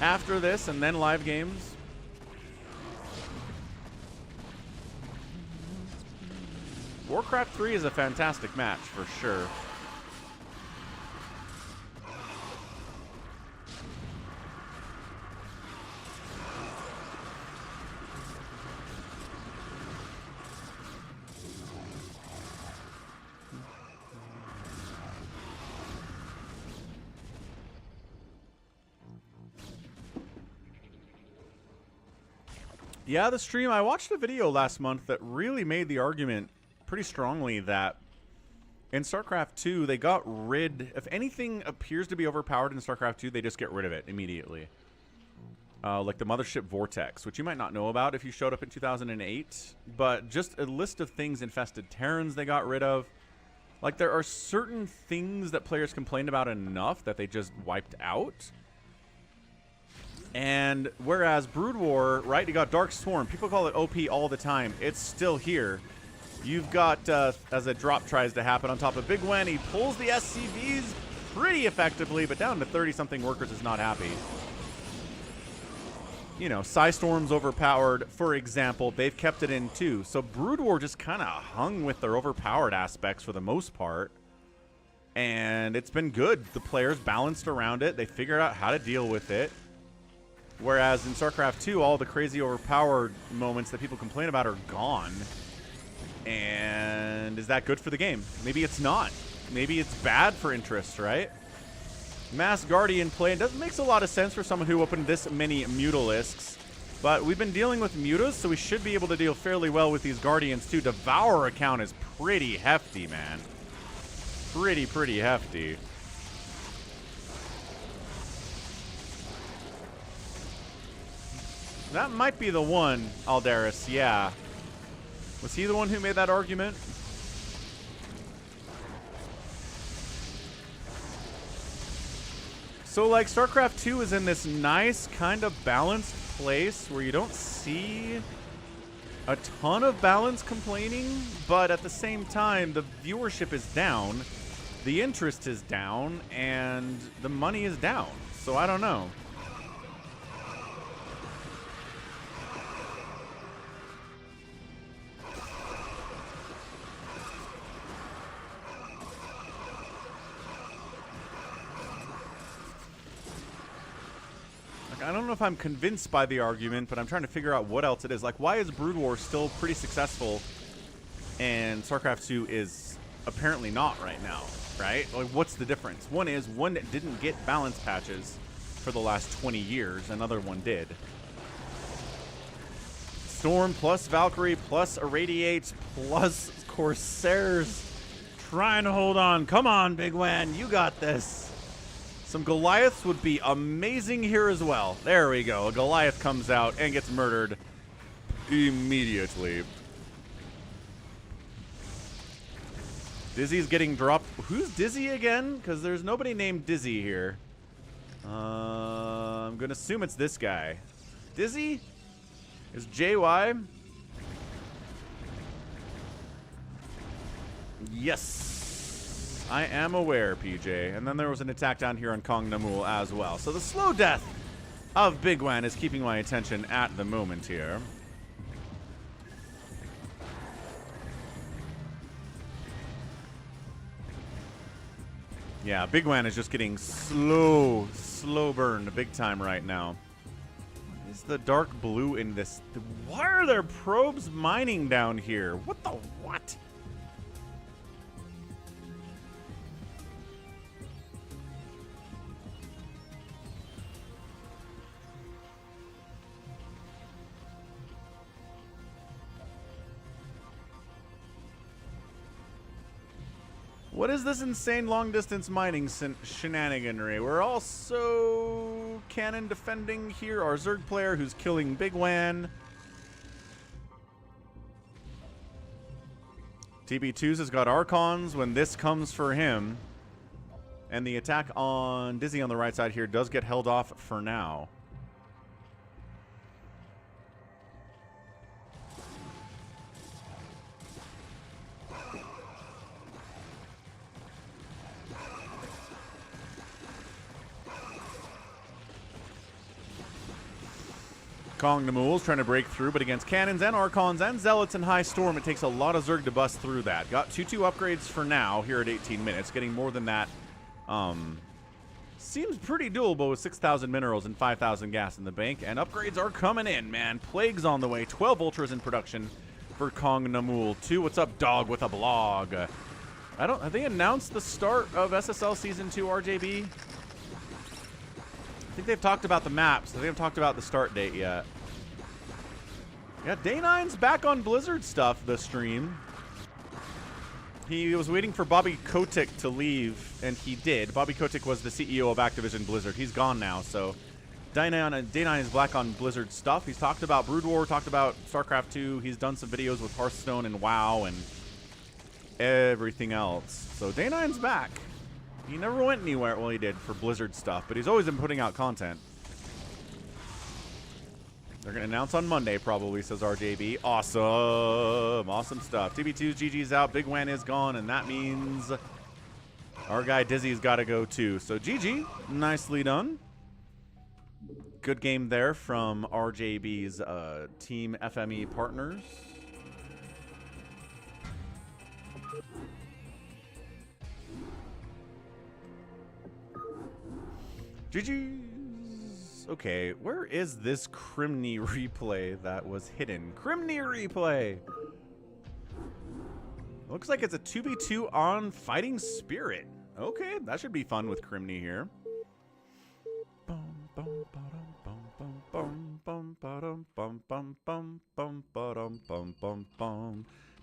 after this and then live games? Warcraft 3 is a fantastic match for sure. Yeah, the stream, I watched a video last month that really made the argument pretty strongly that in StarCraft 2, they got rid... If anything appears to be overpowered in StarCraft 2, they just get rid of it immediately. Like the Mothership Vortex, which you might not know about if you showed up in 2008. But just a list of things infested Terrans they got rid of. Like, there are certain things that players complained about enough that they just wiped out. And whereas Brood War, right, you got Dark Swarm. People call it OP all the time. It's still here. You've got, as a drop tries to happen on top of bigwan, he pulls the SCVs pretty effectively, but down to 30-something workers is not happy. You know, Psystorm's overpowered, for example. They've kept it in, too. So Brood War just kind of hung with their overpowered aspects for the most part. And it's been good. The players balanced around it. They figured out how to deal with it. Whereas in StarCraft 2, all the crazy overpowered moments that people complain about are gone. And is that good for the game? Maybe it's not. Maybe it's bad for interest, right? Mass Guardian play, it doesn't makes a lot of sense for someone who opened this many Mutalisks. But we've been dealing with Mutas, so we should be able to deal fairly well with these Guardians too. Devourer account is pretty hefty, man. Pretty hefty. That might be the one, Aldaris, yeah. Was he the one who made that argument? So, like, StarCraft 2 is in this nice, kind of balanced place where you don't see a ton of balance complaining, but at the same time, the viewership is down, the interest is down, and the money is down. so I don't know. I don't know if I'm convinced by the argument, but I'm trying to figure out what else it is. Like, why is Brood War still pretty successful and StarCraft 2 is apparently not right now, right? Like, what's the difference? One didn't get balance patches for the last 20 years. Another one did. Storm plus Valkyrie plus Irradiates plus Corsairs trying to hold on. Come on, bigwan, you got this. Some Goliaths would be amazing here as well. There we go. A Goliath comes out and gets murdered immediately. Dizzy's getting dropped. Who's Dizzy again? Because there's nobody named Dizzy here. I'm going to assume it's this guy. Dizzy? Is JY? Yes. I am aware, PJ. And then there was an attack down here on Kongnamuul as well. So the slow death of bigwan is keeping my attention at the moment here. Yeah, bigwan is just getting slow burned big time right now. What is the dark blue in this? Why are there probes mining down here? What the what? What is this insane long-distance mining shenaniganry? We're also cannon defending here. Our Zerg player who's killing bigwan. TB2s has got Archons when this comes for him. And the attack on Dizzy on the right side here does get held off for now. Kongnamuul's trying to break through, but against cannons and Archons and Zealots and High Storm, it takes a lot of Zerg to bust through that. Got 2-2 upgrades for now here at 18 minutes. Getting more than that seems pretty doable with 6,000 minerals and 5,000 gas in the bank. And upgrades are coming in, man. Plague's on the way. 12 Ultras in production for Kongnamuul. 2, what's up, dog, with a blog? Have they announced the start of SSL Season 2 RJB? I think they've talked about the maps. They haven't talked about the start date yet. Yeah, Day9's back on Blizzard stuff this stream. He was waiting for Bobby Kotick to leave, and he did. Bobby Kotick was the CEO of Activision Blizzard. He's gone now, so Day9 is back on Blizzard stuff. He's talked about Brood War, talked about StarCraft 2. He's done some videos with Hearthstone and WoW and everything else. So Day9's back. He never went anywhere. Well, he did for Blizzard stuff, but he's always been putting out content. They're going to announce on Monday, probably, says RJB. Awesome. Awesome stuff. TB2's GG's out. bigwan is gone, and that means our guy Dizzy's got to go, too. So, GG. Nicely done. Good game there from RJB's Team FME partners. GG's. Okay, where is this Krimni replay that was hidden? Krimni replay! Looks like it's a 2v2 on Fighting Spirit. Okay, that should be fun with Krimni here.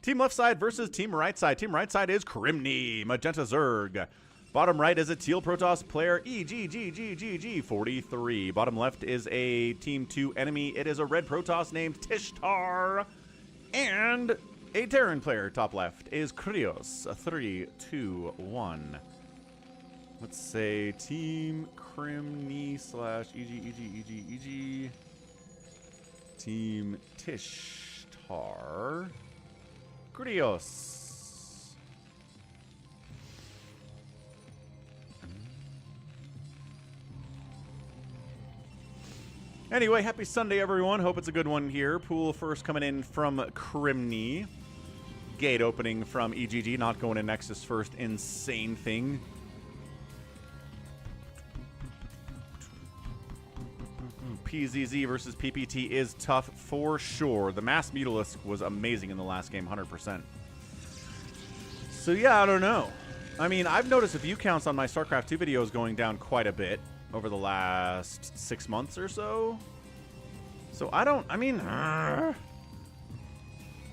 Team left side versus team right side. Team right side is Krimni, Magenta Zerg. Bottom right is a teal Protoss player, EGGGGG43. Bottom left is a Team 2 enemy. It is a red Protoss named Tishtar. And a Terran player, top left, is Krios, 3, 2, 1. Let's say Team Krimni slash EG. Team Tishtar. Krios. Anyway, happy Sunday, everyone. Hope it's a good one here. Pool first coming in from Krimni. Gate opening from EGG. Not going in Nexus first. Insane thing. PZZ versus PPT is tough for sure. The Mass Mutalisk was amazing in the last game, 100%. So yeah, I don't know. I mean, I've noticed a view counts on my StarCraft 2 videos going down quite a bit over the last 6 months or so. So I mean,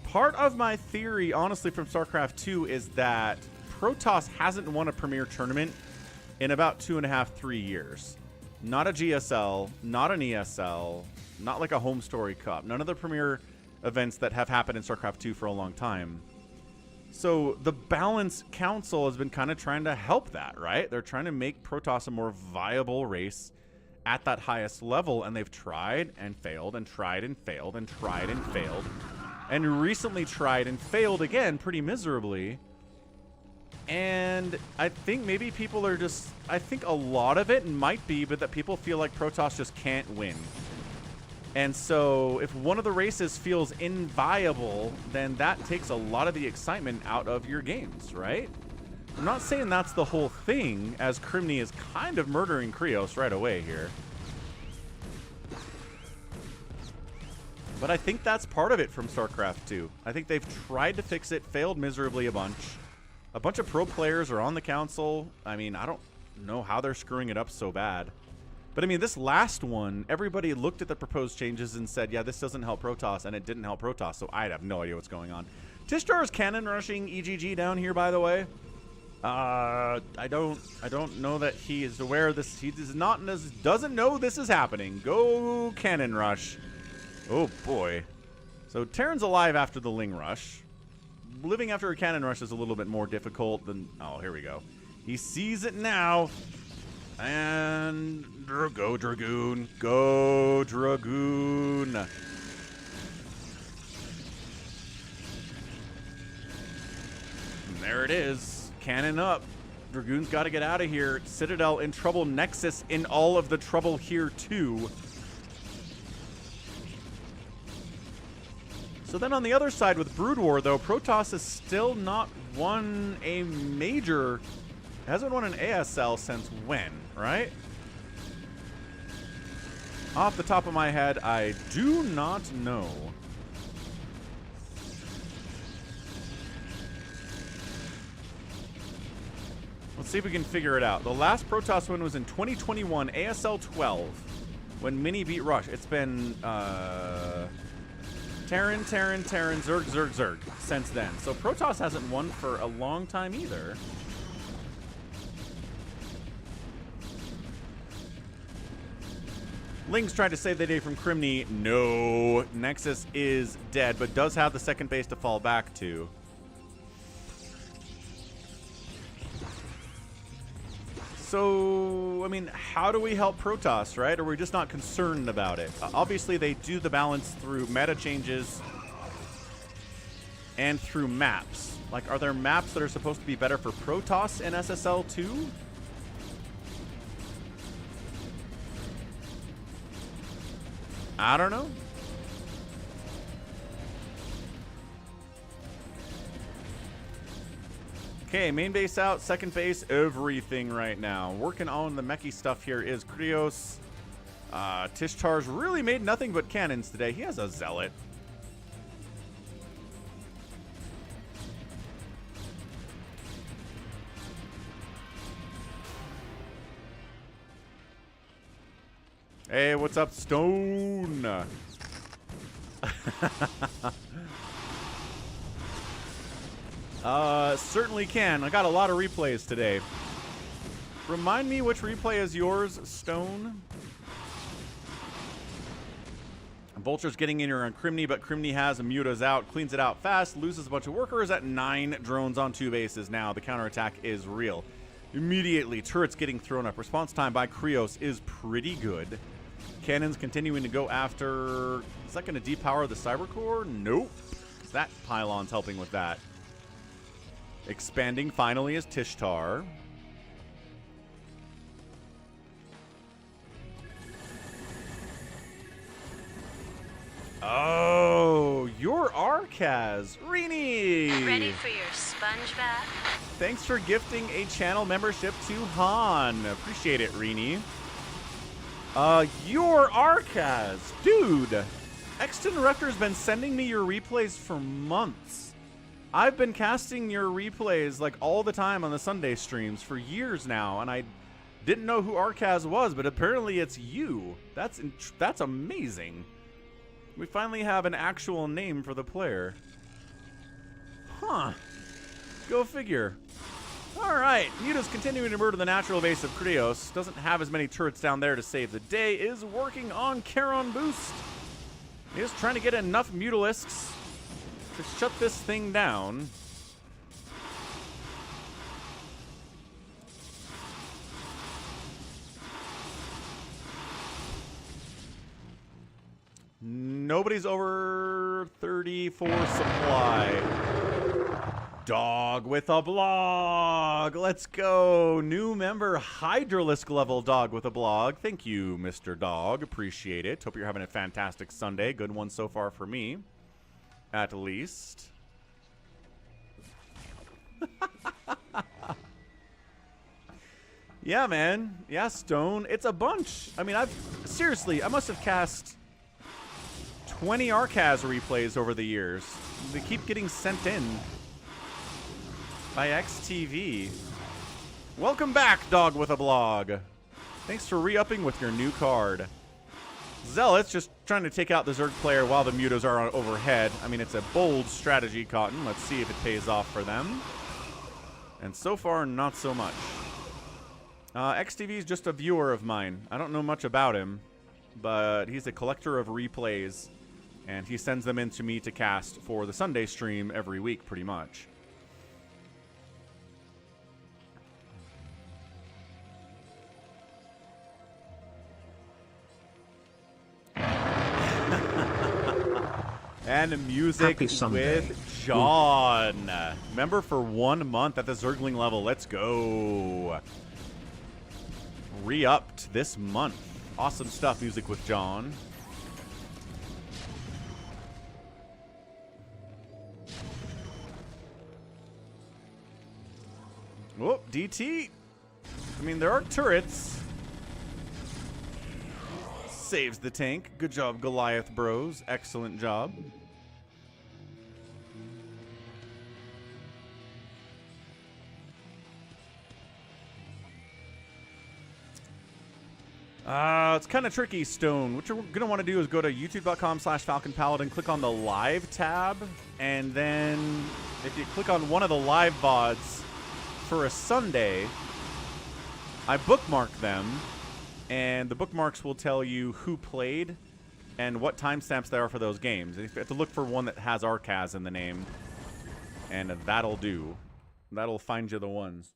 part of my theory, honestly, from StarCraft 2 is that Protoss hasn't won a Premier tournament in about 2.5, 3 years. Not a GSL, not an ESL, not like a Home Story Cup. None of the Premier events that have happened in StarCraft 2 for a long time. So the Balance Council has been kind of trying to help that, right? They're trying to make Protoss a more viable race at that highest level, and they've tried and failed and tried and failed and tried and failed, and recently tried and failed again pretty miserably. And I think maybe people are just, I think a lot of it might be, but that people feel like Protoss just can't win. And so if one of the races feels inviable, then that takes a lot of the excitement out of your games, right? I'm not saying that's the whole thing, as Krimni is kind of murdering Krios right away here. But I think that's part of it from StarCraft 2. I think they've tried to fix it, failed miserably a bunch. A bunch of pro players are on the council. I mean, I don't know how they're screwing it up so bad. But I mean, this last one, everybody looked at the proposed changes and said, yeah, this doesn't help Protoss, and it didn't help Protoss, so I have no idea what's going on. Tishtar is cannon rushing EGG down here, by the way. I don't know that he is aware of this. He doesn't know this is happening. Go cannon rush. Oh boy. So Terran's alive after the Ling rush. Living after a cannon rush is a little bit more difficult than... Oh, here we go. He sees it now. And go Dragoon. Go Dragoon. And there it is. Cannon up. Dragoon's got to get out of here. Citadel in trouble. Nexus in all of the trouble here too. So then on the other side with Brood War, though, Protoss has still not won a major... Hasn't won an ASL since when, right? Off the top of my head, I do not know. Let's see if we can figure it out. The last Protoss win was in 2021, ASL 12, when Mini beat Rush. It's been... Terran, Zerg, Zerg, Zerg since then. So Protoss hasn't won for a long time either. Ling's tried to save the day from Krimni. No. Nexus is dead, but does have the second base to fall back to. So, I mean, how do we help Protoss, right? Or we're just not concerned about it? Obviously, they do the balance through meta changes and through maps. Like, are there maps that are supposed to be better for Protoss in SSL 2? I don't know. Okay, main base out, second base, everything right now. Working on the mechy stuff here is Krios. Tishtar's really made nothing but cannons today. He has a Zealot. Hey, what's up, Stone? Certainly can. I got a lot of replays today. Remind me which replay is yours, Stone. Vulture's getting in here on Krimni, but Krimni has Mutas out, cleans it out fast, loses a bunch of workers at 9 drones on 2 bases now. The counterattack is real. Immediately, turrets getting thrown up. Response time by Krios is pretty good. Cannons continuing to go after... Is that going to depower the Cyber Core? Nope. That pylon's helping with that. Expanding finally is Tishtar. Oh, you're RKAZ. Rini! Ready for your sponge bath? Thanks for gifting a channel membership to Han. Appreciate it, Rini. You're RKAZ. Dude, Exton Rector's been sending me your replays for months. I've been casting your replays like all the time on the Sunday streams for years now, and I didn't know who RKAZ was, but apparently it's you. That's amazing. We finally have an actual name for the player. Huh. Go figure. Alright, Muta's continuing to murder the natural base of Krios. Doesn't have as many turrets down there to save the day. Is working on Charon Boost. Is trying to get enough Mutalisks to shut this thing down. Nobody's over 34 supply. Dog with a blog. Let's go. New member, Hydralisk level dog with a blog. Thank you, Mr. Dog. Appreciate it. Hope you're having a fantastic Sunday. Good one so far for me, at least. Yeah, man. Yeah, Stone. It's a bunch. I mean, seriously, I must have cast 20 RKAZ replays over the years. They keep getting sent in by XTV. Welcome back, Dog with a Blog. Thanks for re-upping with your new card. Zealot's just trying to take out the Zerg player while the Mutas are overhead. I mean, it's a bold strategy, Cotton. Let's see if it pays off for them. And so far, not so much. XTV is just a viewer of mine. I don't know much about him, but he's a collector of replays, and he sends them in to me to cast for the Sunday stream every week, pretty much. And music with John. Member for 1 month at the Zergling level. Let's go. Re-upped this month. Awesome stuff, music with John. Whoop, DT. I mean, there are turrets. Saves the tank. Good job, Goliath bros. Excellent job. It's kind of tricky, Stone. What you're going to want to do is go to youtube.com/FalconPaladin, click on the live tab, and then if you click on one of the live VODs for a Sunday, I bookmark them, and the bookmarks will tell you who played and what timestamps there are for those games. You have to look for one that has RKAZ in the name, and that'll do. That'll find you the ones.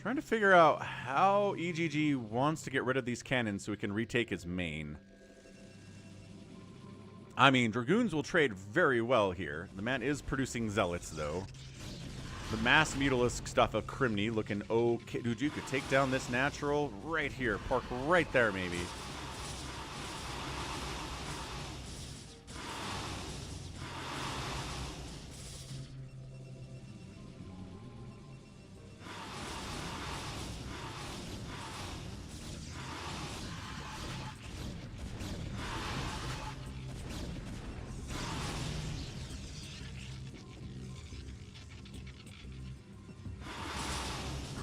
Trying to figure out how EGG wants to get rid of these cannons so we can retake his main. I mean, Dragoons will trade very well here. The man is producing Zealots, though. The mass Mutalisk stuff of Krimni looking okay. Dude, you could take down this natural right here. Park right there, maybe.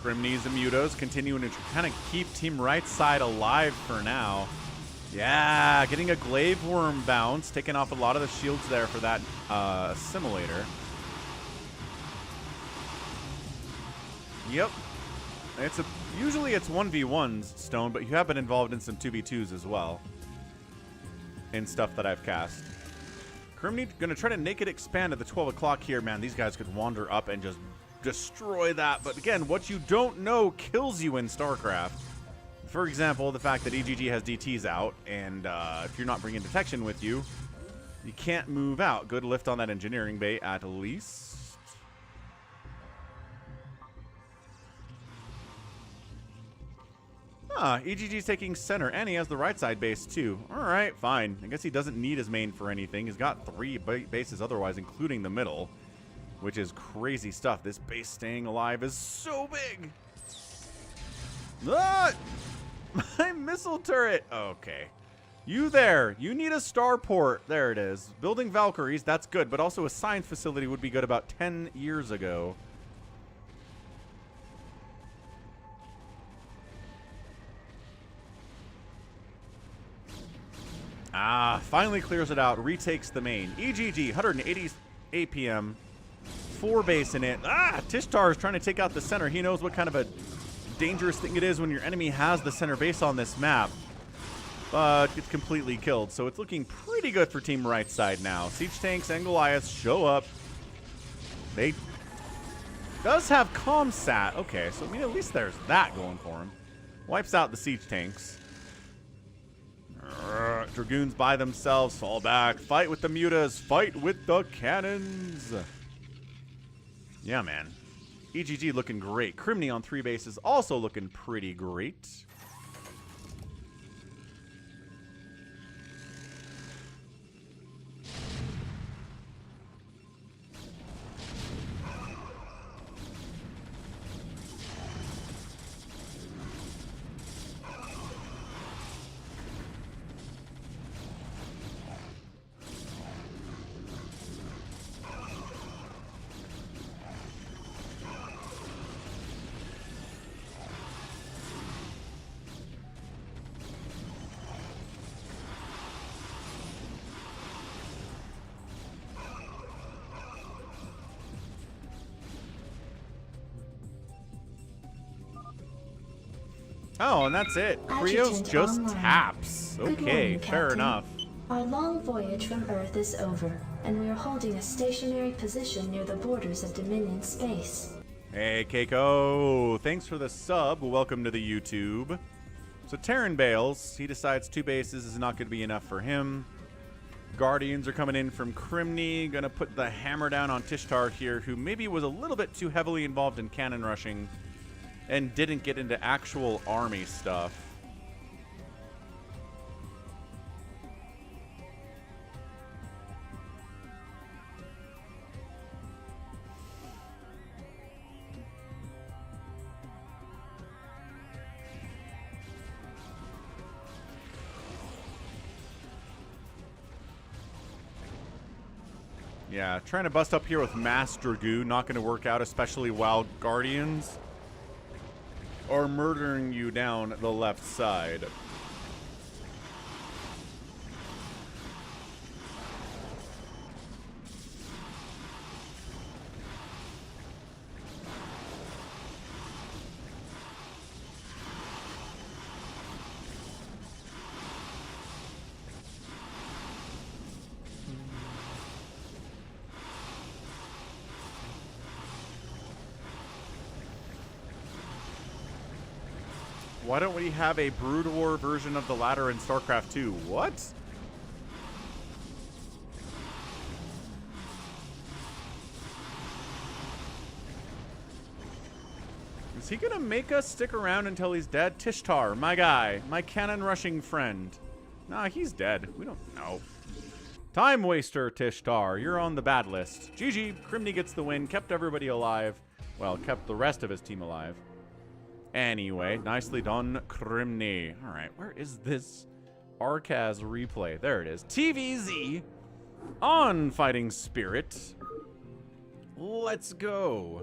Krimni's and Mutos continuing to kind of keep Team Right side alive for now. Yeah, getting a Glaive Worm bounce, taking off a lot of the shields there for that assimilator. Yep. Usually it's 1v1s, Stone, but you have been involved in some 2v2s as well. In stuff that I've cast. Krimni gonna try to naked expand at the 12 o'clock here, man. These guys could wander up and just destroy that, but again, what you don't know kills you in StarCraft. For example, the fact that EGG has DTs out, and if you're not bringing detection with you, you can't move out. Good lift on that engineering bay, at least. Huh, EGG's taking center, and he has the right side base, too. All right, fine. I guess he doesn't need his main for anything. He's got 3 bases otherwise, including the middle, which is crazy stuff. This base staying alive is so big. Ah! My missile turret. Okay. You there. You need a starport. There it is. Building Valkyries, that's good, but also a science facility would be good about 10 years ago. Ah, finally clears it out. Retakes the main. EGG, 180 APM. 4 base in it. Ah, Tishtar is trying to take out the center. He knows what kind of a dangerous thing it is when your enemy has the center base on this map. But gets completely killed. So it's looking pretty good for Team Right Side now. Siege Tanks and Goliaths show up. They does have Comsat. Okay, so I mean at least there's that going for him. Wipes out the Siege Tanks. Dragoons by themselves, fall back, fight with the mutas, fight with the cannons. Yeah, man. EGG looking great. Krimni on 3 bases also looking pretty great. Oh, and that's it. Krios just taps. Good Okay, morning, fair Captain. enough. Our long voyage from Earth is over, and we are holding a stationary position near the borders of Dominion space. Hey, Keiko. Thanks for the sub. Welcome to the YouTube. So Terran bails. He decides 2 bases is not going to be enough for him. Guardians are coming in from Krimni. Going to put the hammer down on Tishtar here, who maybe was a little bit too heavily involved in cannon rushing and didn't get into actual army stuff. Yeah, trying to bust up here with Mass Dragoon, not going to work out, especially while Guardians are murdering you down the left side. Why don't we have a Brood War version of the ladder in StarCraft 2? What? Is he gonna make us stick around until he's dead? Tishtar, my guy, my cannon rushing friend. Nah, he's dead. We don't know. Time waster, Tishtar. You're on the bad list. GG, Krimni gets the win, kept everybody alive. Well, kept the rest of his team alive. Anyway, nicely done, Krimni. All right, where is this RKAZ replay? There it is. TVZ on Fighting Spirit. Let's go.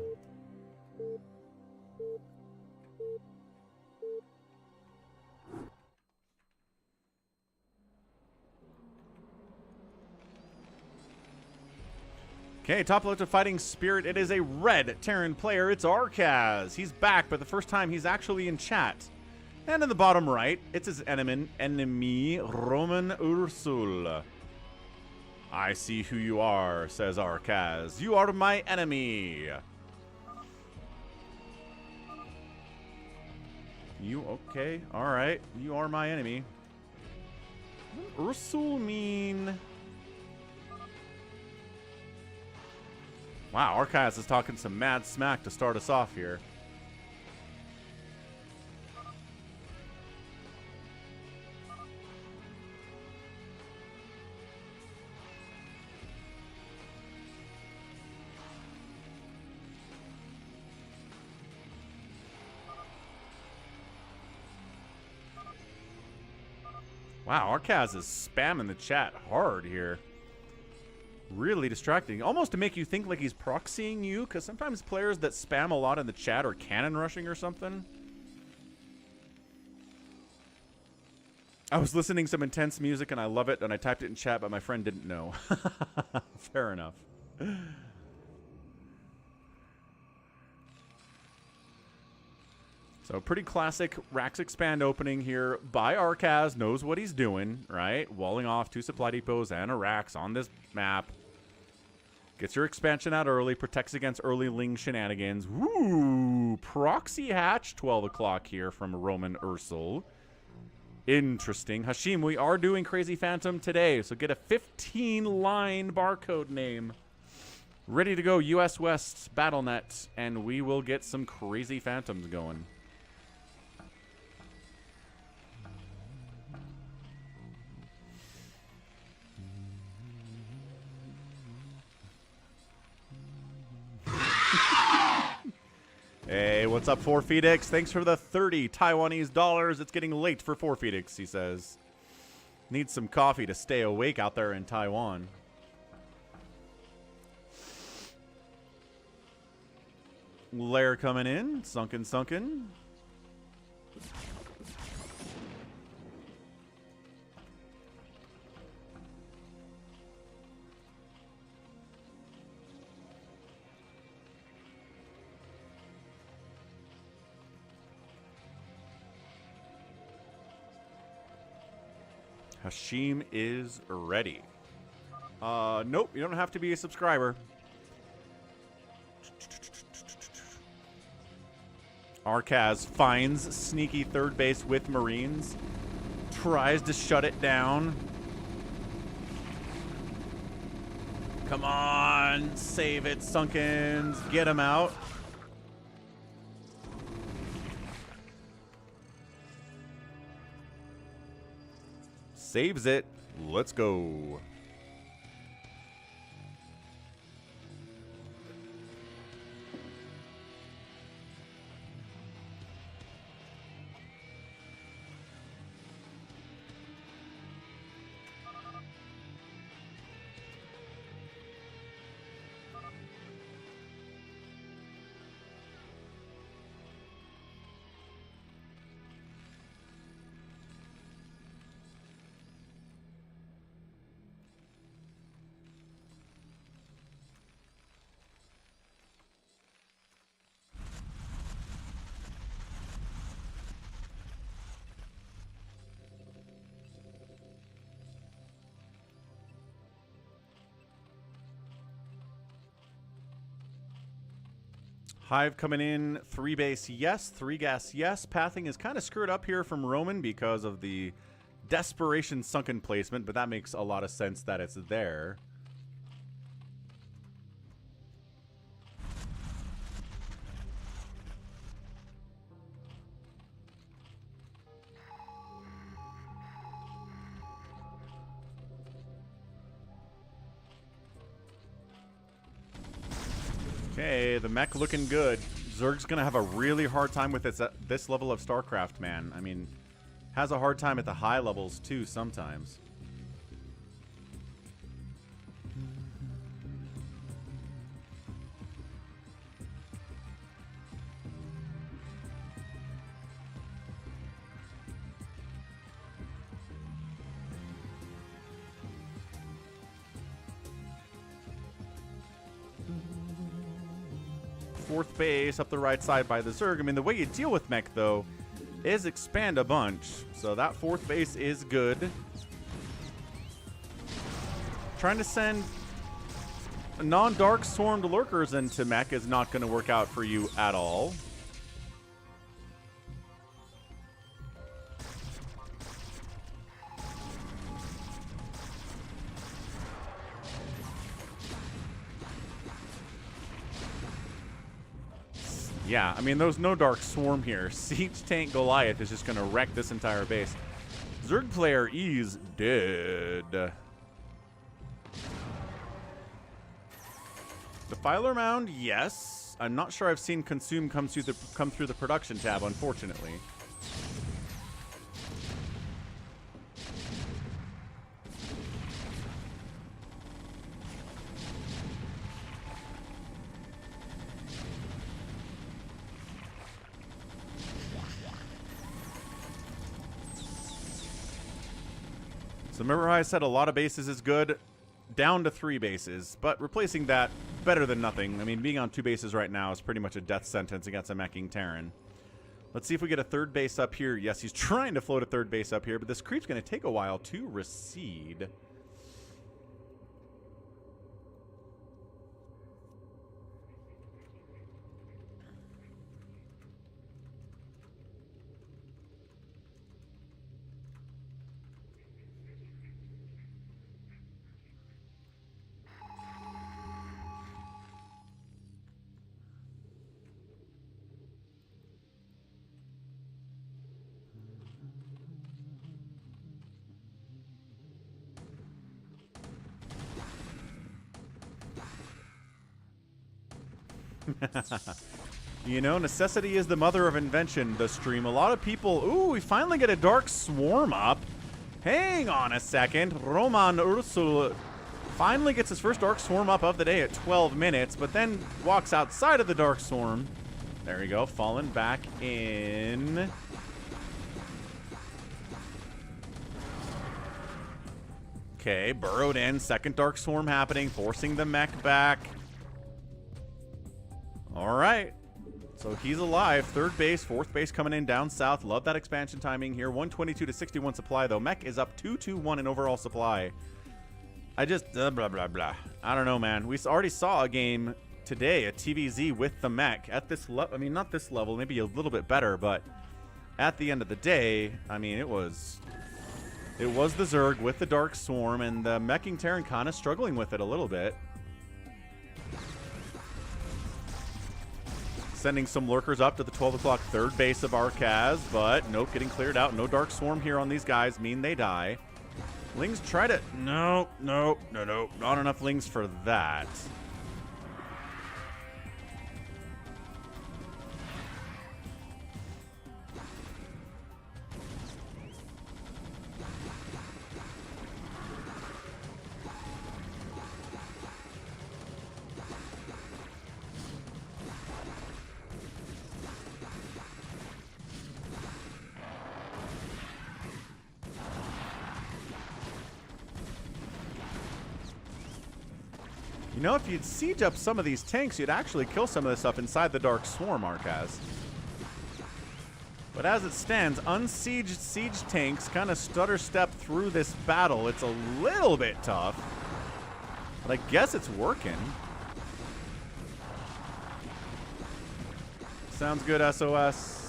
Okay, top left of Fighting Spirit. It is a red Terran player. It's RKAZ. He's back, but the first time he's actually in chat. And in the bottom right, it's his enemy RomanUrsul. I see who you are, says RKAZ. You are my enemy. You okay? All right. You are my enemy. What does Ursul mean? Wow, RKAZ is talking some mad smack to start us off here. Wow, RKAZ is spamming the chat hard here. Really distracting. Almost to make you think like he's proxying you, because sometimes players that spam a lot in the chat are cannon rushing or something. I was listening to some intense music and I love it, and I typed it in chat, but my friend didn't know. Fair enough. So pretty classic Rax Expand opening here by RKAZ. Knows what he's doing, right? Walling off 2 supply depots and a Rax on this map. Gets your expansion out early. Protects against early Ling shenanigans. Woo! Proxy hatch, 12 o'clock here from RomanUrsul. Interesting. Hashim, we are doing Crazy Phantom today, so get a 15-line barcode name. Ready to go US West BattleNet, and we will get some Crazy Phantoms going. Hey, what's up, 4Phoenix? Thanks for the 30 Taiwanese dollars. It's getting late for 4Phoenix, he says. Need some coffee to stay awake out there in Taiwan. Lair coming in. Sunken, sunken. Hashim is ready. Nope, you don't have to be a subscriber. RKAZ finds sneaky third base with Marines. Tries to shut it down. Come on, save it, Sunkens. Get him out. Saves it. Let's go. Hive coming in, 3 base, yes. 3 gas, yes. Pathing is kind of screwed up here from Roman because of the desperation sunken placement, but that makes a lot of sense that it's there. Okay, the mech looking good. Zerg's gonna have a really hard time with this level of StarCraft, man. I mean, has a hard time at the high levels too sometimes. Fourth base up the right side by the Zerg. I mean, the way you deal with mech, though, is expand a bunch. So that fourth base is good. Trying to send non-dark swarmed lurkers into mech is not going to work out for you at all. Yeah, I mean, there's no Dark Swarm here. Siege Tank Goliath is just going to wreck this entire base. Zerg player is dead. Defiler Mound, yes. I'm not sure I've seen Consume come through the production tab, unfortunately. So remember how I said a lot of bases is good? Down to 3 bases, but replacing that, better than nothing. I mean, being on 2 bases right now is pretty much a death sentence against a meching Terran. Let's see if we get a 3rd base up here. Yes, he's trying to float a 3rd base up here, but this creep's going to take a while to recede. You know, necessity is the mother of invention, the stream. A lot of people... Ooh, we finally get a Dark Swarm up. Hang on a second. RomanUrsul finally gets his first Dark Swarm up of the day at 12 minutes, but then walks outside of the Dark Swarm. There we go. Fallen back in. Okay, burrowed in. Second Dark Swarm happening, forcing the mech back. All right. So he's alive. 3rd base, 4th base coming in down south. Love that expansion timing here. 122 to 61 supply, though. Mech is up 221 in overall supply. I just... blah, blah, blah. I don't know, man. We already saw a game today, a TVZ with the mech. At this level... I mean, not this level. Maybe a little bit better, but... At the end of the day, I mean, it was... It was the Zerg with the Dark Swarm, and the meching Terran kind of struggling with it a little bit. Sending some lurkers up to the 12 o'clock 3rd base of RKAZ, but nope, getting cleared out. No Dark Swarm here on these guys, mean they die. Lings try to... No. Not enough Lings for that. You know, if you'd siege up some of these tanks, you'd actually kill some of this stuff inside the Dark Swarm, RKAZ. But as it stands, unsieged siege tanks kind of stutter step through this battle. It's a little bit tough, but I guess it's working. Sounds good, SOS.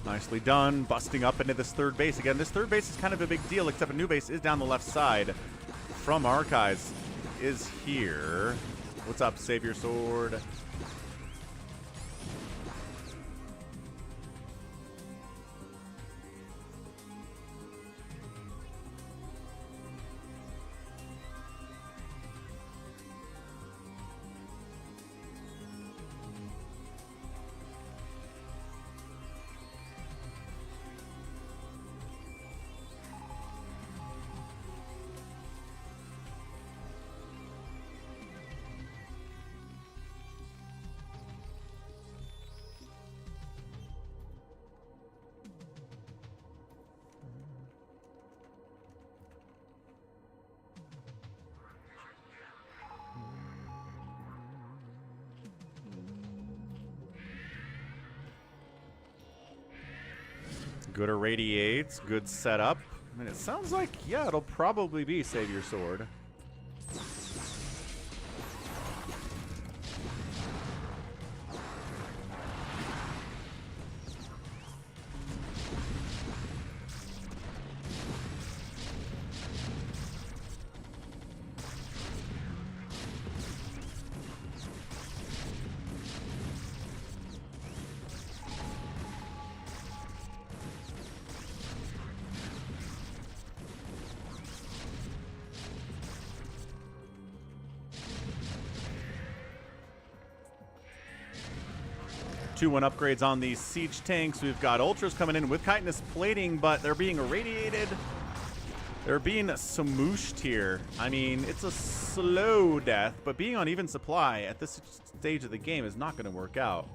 Nicely done. Busting up into this 3rd base. Again, this 3rd base is kind of a big deal, except a new base is down the left side from RKAZ is here. What's up, Savior Sword? Good irradiates, good setup. I mean, it sounds like, yeah, it'll probably be Savior Sword. 2-1 upgrades on these siege tanks. We've got ultras coming in with chitinous plating, but they're being irradiated. They're being smooshed here. I mean, it's a slow death, but being on even supply at this stage of the game is not going to work out.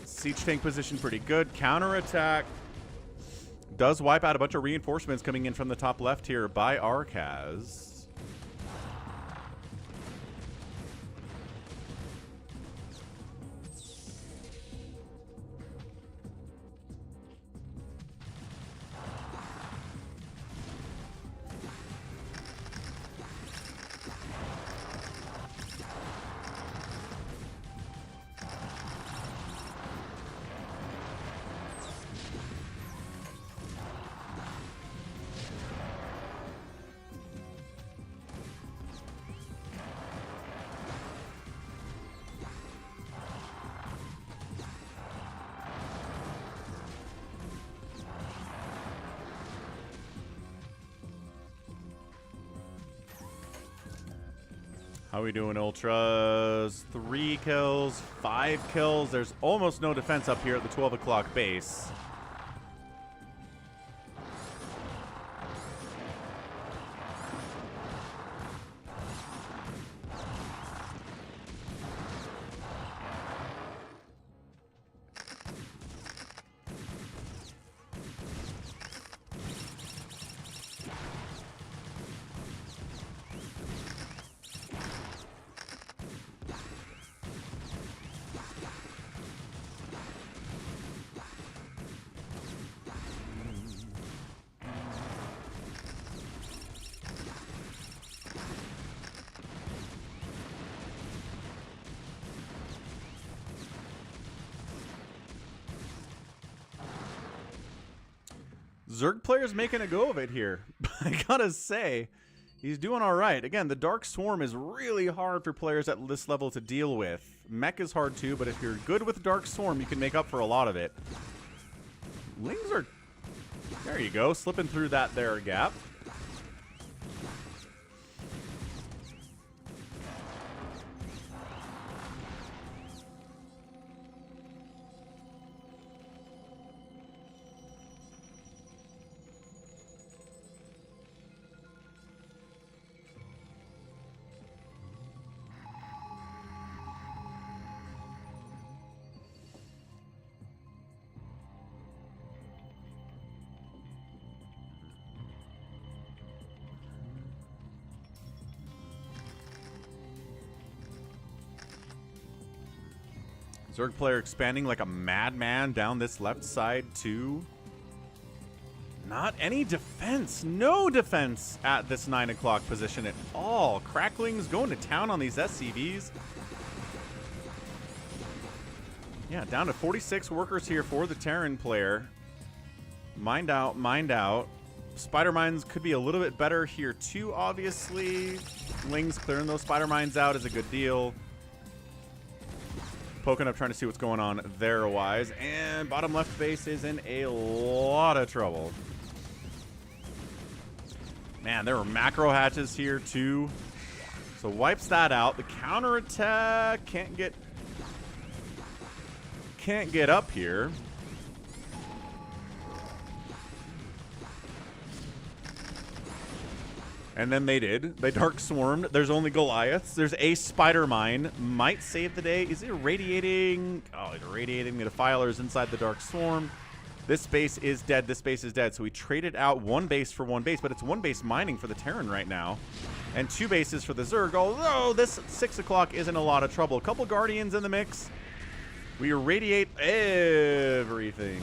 Siege tank position pretty good. Counterattack does wipe out a bunch of reinforcements coming in from the top left here by RKAZ. How we doing, Ultras? 3 kills, 5 kills. There's almost no defense up here at the 12 o'clock base. Zerg player's making a go of it here. I gotta say, he's doing all right. Again, the Dark Swarm is really hard for players at this level to deal with. Mech is hard too, but if you're good with Dark Swarm, you can make up for a lot of it. Lings are... There you go, slipping through that there gap. Zerg player expanding like a madman down this left side too. Not any defense. No defense at this 9 o'clock position at all. Cracklings going to town on these SCVs. Yeah, down to 46 workers here for the Terran player. Mind out, mind out. Spider mines could be a little bit better here too, obviously. Lings clearing those spider mines out is a good deal. Poking up, trying to see what's going on there-wise. And bottom left base is in a lot of trouble. Man, there were macro hatches here, too. So wipes that out. The counterattack can't get up here. And then they did. They Dark Swarmed. There's only Goliaths. There's a Spider Mine. Might save the day. Is it irradiating? Oh, irradiating the Defilers inside the Dark Swarm. This base is dead. This base is dead. So we traded out one base for one base, but it's one base mining for the Terran right now. And 2 bases for the Zerg, although this 6 o'clock is in a lot of trouble. A couple Guardians in the mix. We irradiate everything.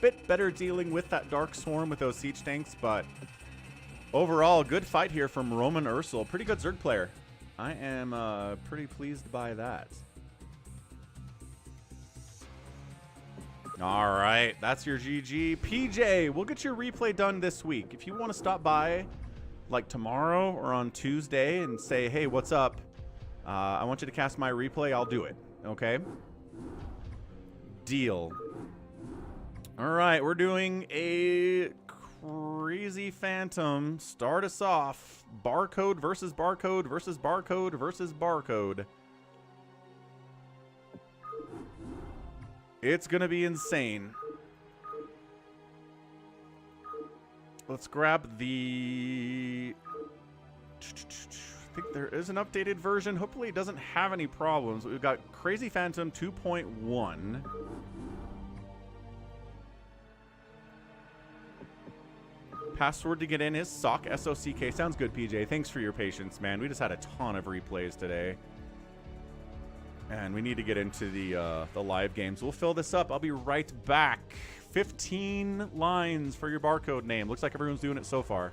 bit better dealing with that Dark Swarm with those siege tanks, but overall, good fight here from RomanUrsul. Pretty good Zerg player. I am pretty pleased by that. All right, that's your GG. PJ, we'll get your replay done this week. If you want to stop by like tomorrow or on Tuesday and say, hey, what's up? I want you to cast my replay. I'll do it. Okay? Deal. All right, we're doing a crazy phantom. Start us off. Barcode versus barcode versus barcode versus barcode. It's going to be insane. Let's grab the... I think there is an updated version. Hopefully it doesn't have any problems. We've got Crazy Phantom 2.1. Password to get in is SOCK, S-O-C-K. Sounds good, PJ. Thanks for your patience, man. We just had a ton of replays today. And we need to get into the live games. We'll fill this up. I'll be right back. 15 lines for your barcode name. Looks like everyone's doing it so far.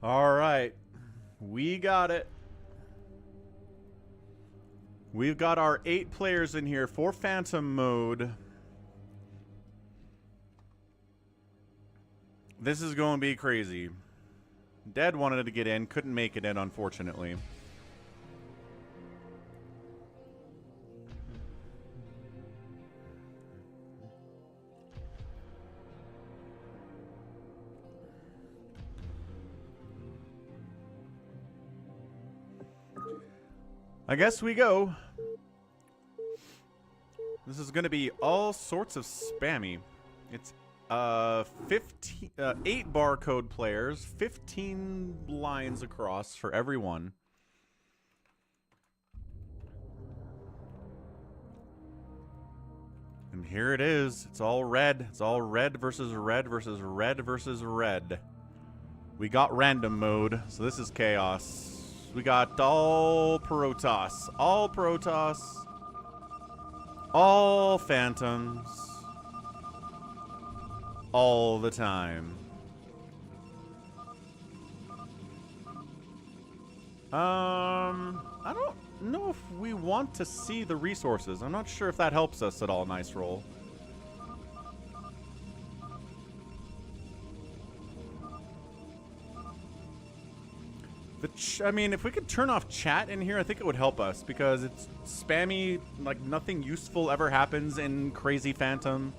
All right. We got it. We've got our 8 players in here for Phantom mode. This is going to be crazy. Dad wanted to get in, couldn't make it in, unfortunately. I guess we go. This is going to be all sorts of spammy. It's 8 barcode players, 15 lines across for everyone. And here it is. It's all red. It's all red versus red versus red versus red. We got random mode, so this is chaos. We got all Protoss. All Protoss. All Phantoms. All the time. I don't know if we want to see the resources. I'm not sure if that helps us at all. Nice roll. I mean, if we could turn off chat in here, I think it would help us because it's spammy, like nothing useful ever happens in Crazy Phantom.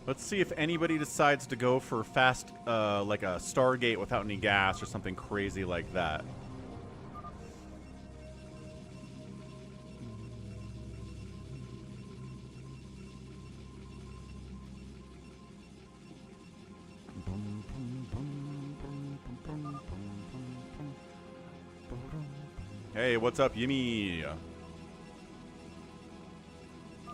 Let's see if anybody decides to go for fast, like a Stargate without any gas or something crazy like that. Hey, what's up, Yimmy?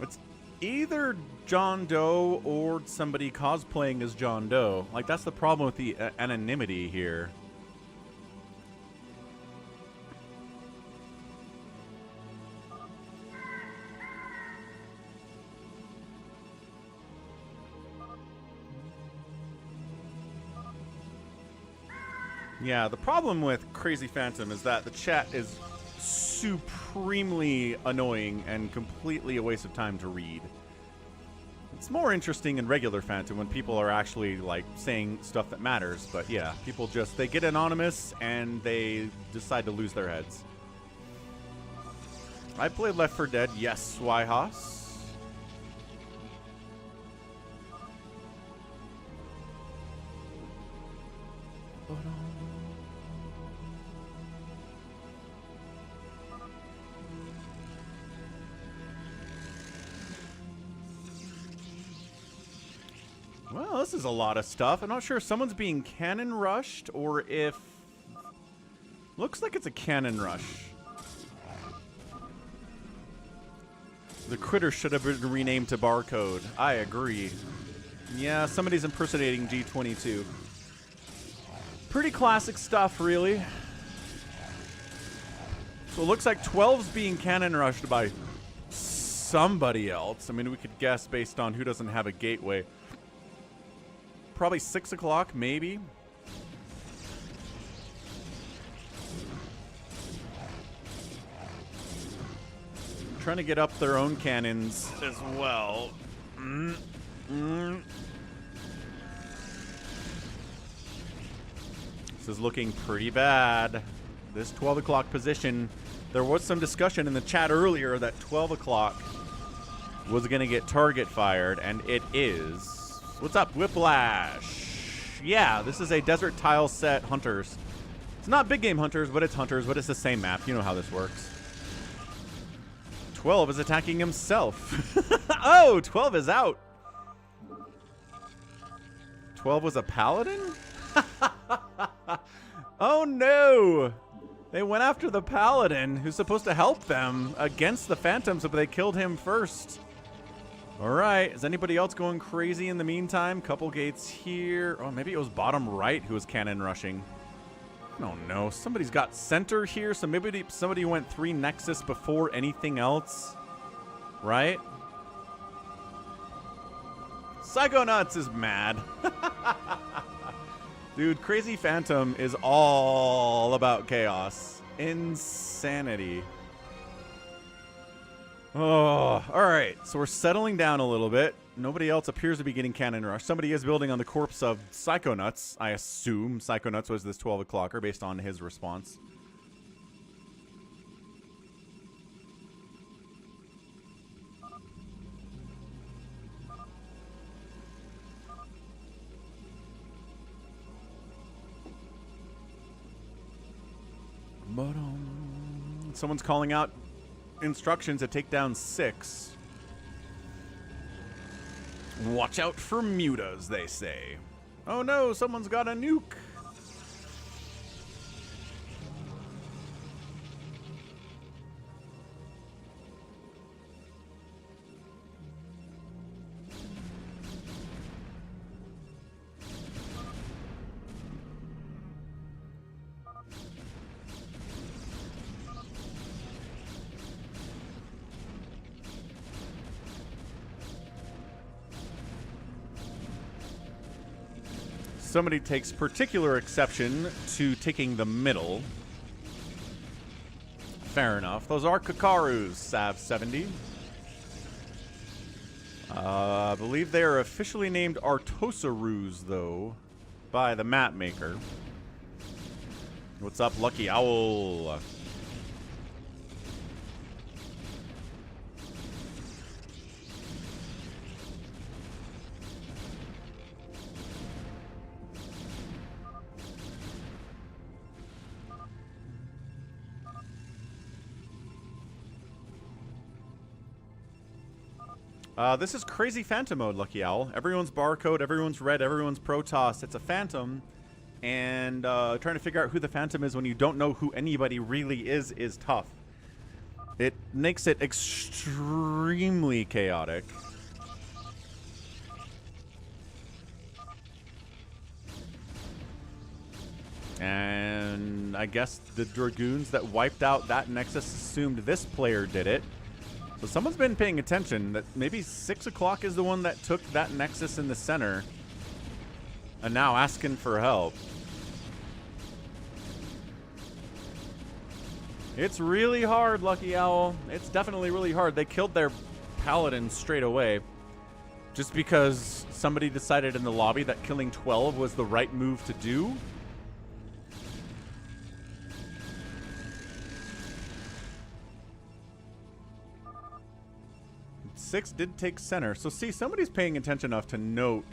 It's either John Doe or somebody cosplaying as John Doe. Like, that's the problem with the anonymity here. Yeah, the problem with Crazy Phantom is that the chat is supremely annoying and completely a waste of time to read. It's more interesting in regular Phantom when people are actually, like, saying stuff that matters. But yeah, people just, they get anonymous and they decide to lose their heads. I played Left 4 Dead, yes, Wyhoss. Well, this is a lot of stuff. I'm not sure if someone's being cannon rushed or if... Looks like it's a cannon rush. The critter should have been renamed to Barcode. I agree. Yeah, somebody's impersonating G22. Pretty classic stuff, really. So it looks like 12's being cannon rushed by somebody else. I mean, we could guess based on who doesn't have a gateway. Probably 6 o'clock, maybe. Trying to get up their own cannons as well. This is looking pretty bad. This 12 o'clock position. There was some discussion in the chat earlier that 12 o'clock was going to get target fired, and it is. What's up, Whiplash? Yeah, this is a desert tile set Hunters. It's not big game Hunters, but it's Hunters, but it's the same map. You know how this works. 12 is attacking himself. Oh, 12 is out. 12 was a paladin? Oh no! They went after the paladin, who's supposed to help them against the phantoms, but they killed him first. Alright, is anybody else going crazy in the meantime? Couple gates here. Oh, maybe it was bottom right who was cannon rushing. I don't know. Somebody's got center here, so maybe somebody went 3 Nexus before anything else. Right? Psychonauts is mad. Dude, Crazy Phantom is all about chaos. Insanity. Oh, alright. So we're settling down a little bit. Nobody else appears to be getting cannon rush. Somebody is building on the corpse of Psychonauts. I assume Psychonauts was this 12 o'clocker based on his response. Someone's calling out instructions to take down 6. Watch out for mutas, they say. Oh no, someone's got a nuke. Somebody takes particular exception to taking the middle. Fair enough. Those are Kakarus, Sav70. I believe they are officially named Artosarus, though, by the map maker. What's up, Lucky Owl? This is crazy Phantom mode, Lucky Owl. Everyone's barcode, everyone's red, everyone's Protoss. It's a Phantom. And trying to figure out who the Phantom is when you don't know who anybody really is tough. It makes it extremely chaotic. And I guess the Dragoons that wiped out that Nexus assumed this player did it. So someone's been paying attention that maybe 6 o'clock is the one that took that Nexus in the center and now asking for help. It's really hard, Lucky Owl. It's definitely really hard. They killed their Paladin straight away just because somebody decided in the lobby that killing 12 was the right move to do. Six did take center. So see, somebody's paying attention enough to note.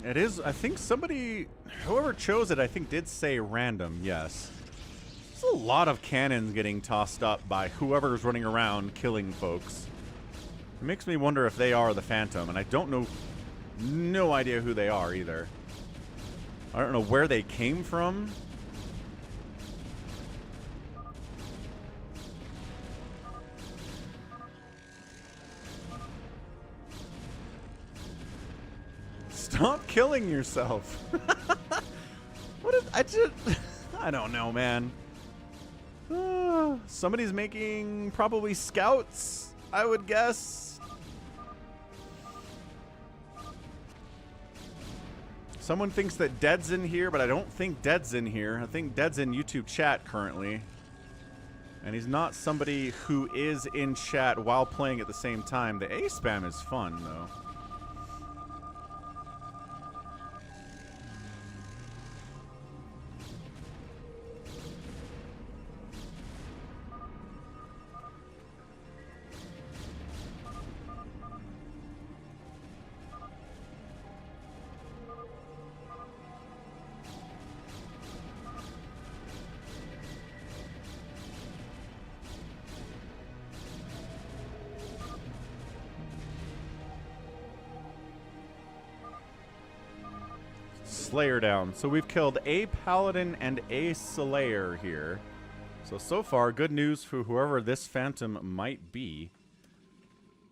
It is, I think somebody, whoever chose it, I think did say random, yes. There's a lot of cannons getting tossed up by whoever's running around killing folks. It makes me wonder if they are the Phantom, and I don't know, no idea who they are either. I don't know where they came from. Stop killing yourself. What is, I don't know, man. Somebody's making probably scouts, I would guess. Someone thinks that Dead's in here, but I don't think Dead's in here. I think Dead's in YouTube chat currently. And he's not somebody who is in chat while playing at the same time. The A spam is fun, though. Slayer down. So we've killed a Paladin and a Slayer here. So far, good news for whoever this Phantom might be.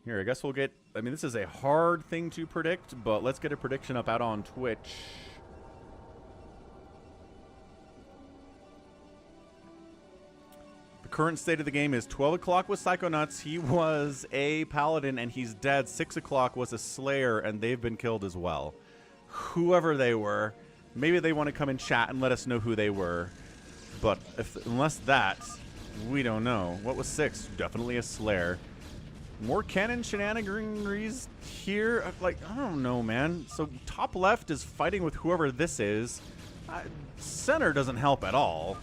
Here, I guess we'll get... I mean, this is a hard thing to predict, but let's get a prediction up out on Twitch. The current state of the game is 12 o'clock was Psychonauts. He was a paladin and he's dead. 6 o'clock was a slayer and they've been killed as well. Whoever they were, maybe they want to come in chat and let us know who they were. But unless that, we don't know. What was 6? Definitely a slayer. More cannon shenanigans here. Like, I don't know, man. So top left is fighting with whoever this is. Center doesn't help at all.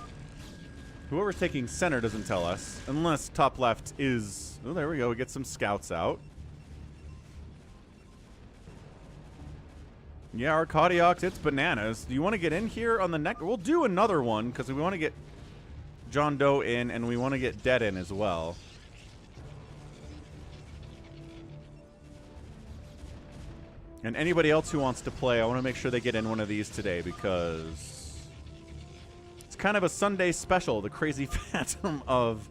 Whoever's taking center doesn't tell us. Unless top left is... Oh, there we go. We get some scouts out. Yeah, Arcadiox, it's bananas. Do you want to get in here on the neck? We'll do another one because we want to get John Doe in and we want to get Dead in as well. And anybody else who wants to play, I want to make sure they get in one of these today because it's kind of a Sunday special, the crazy phantom of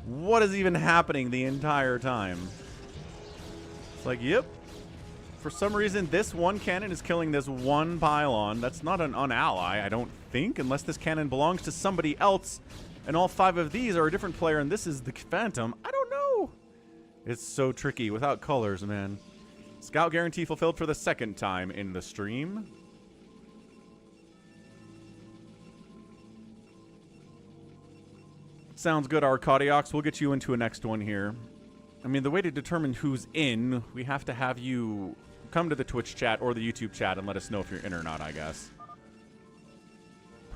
what is even happening the entire time. It's like, yep. For some reason, this one cannon is killing this one pylon. That's not an unally, I don't think, unless this cannon belongs to somebody else and all 5 of these are a different player and this is the phantom. I don't know. It's so tricky without colors, man. Scout guarantee fulfilled for the 2nd time in the stream. Sounds good, Arcadiox. We'll get you into a next one here. I mean, the way to determine who's in, we have to have you come to the Twitch chat or the YouTube chat and let us know if you're in or not, I guess.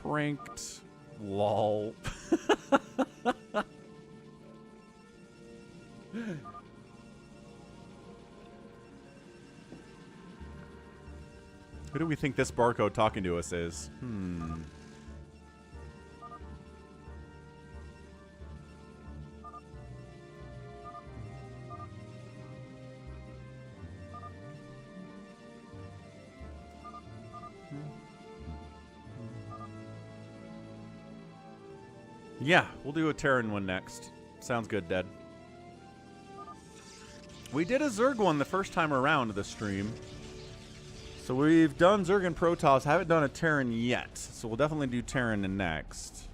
Pranked. Lol. Who do we think this barcode talking to us is? Yeah, we'll do a Terran one next. Sounds good, Dead. We did a Zerg one the first time around the stream. So we've done Zerg and Protoss. Haven't done a Terran yet. So we'll definitely do Terran next.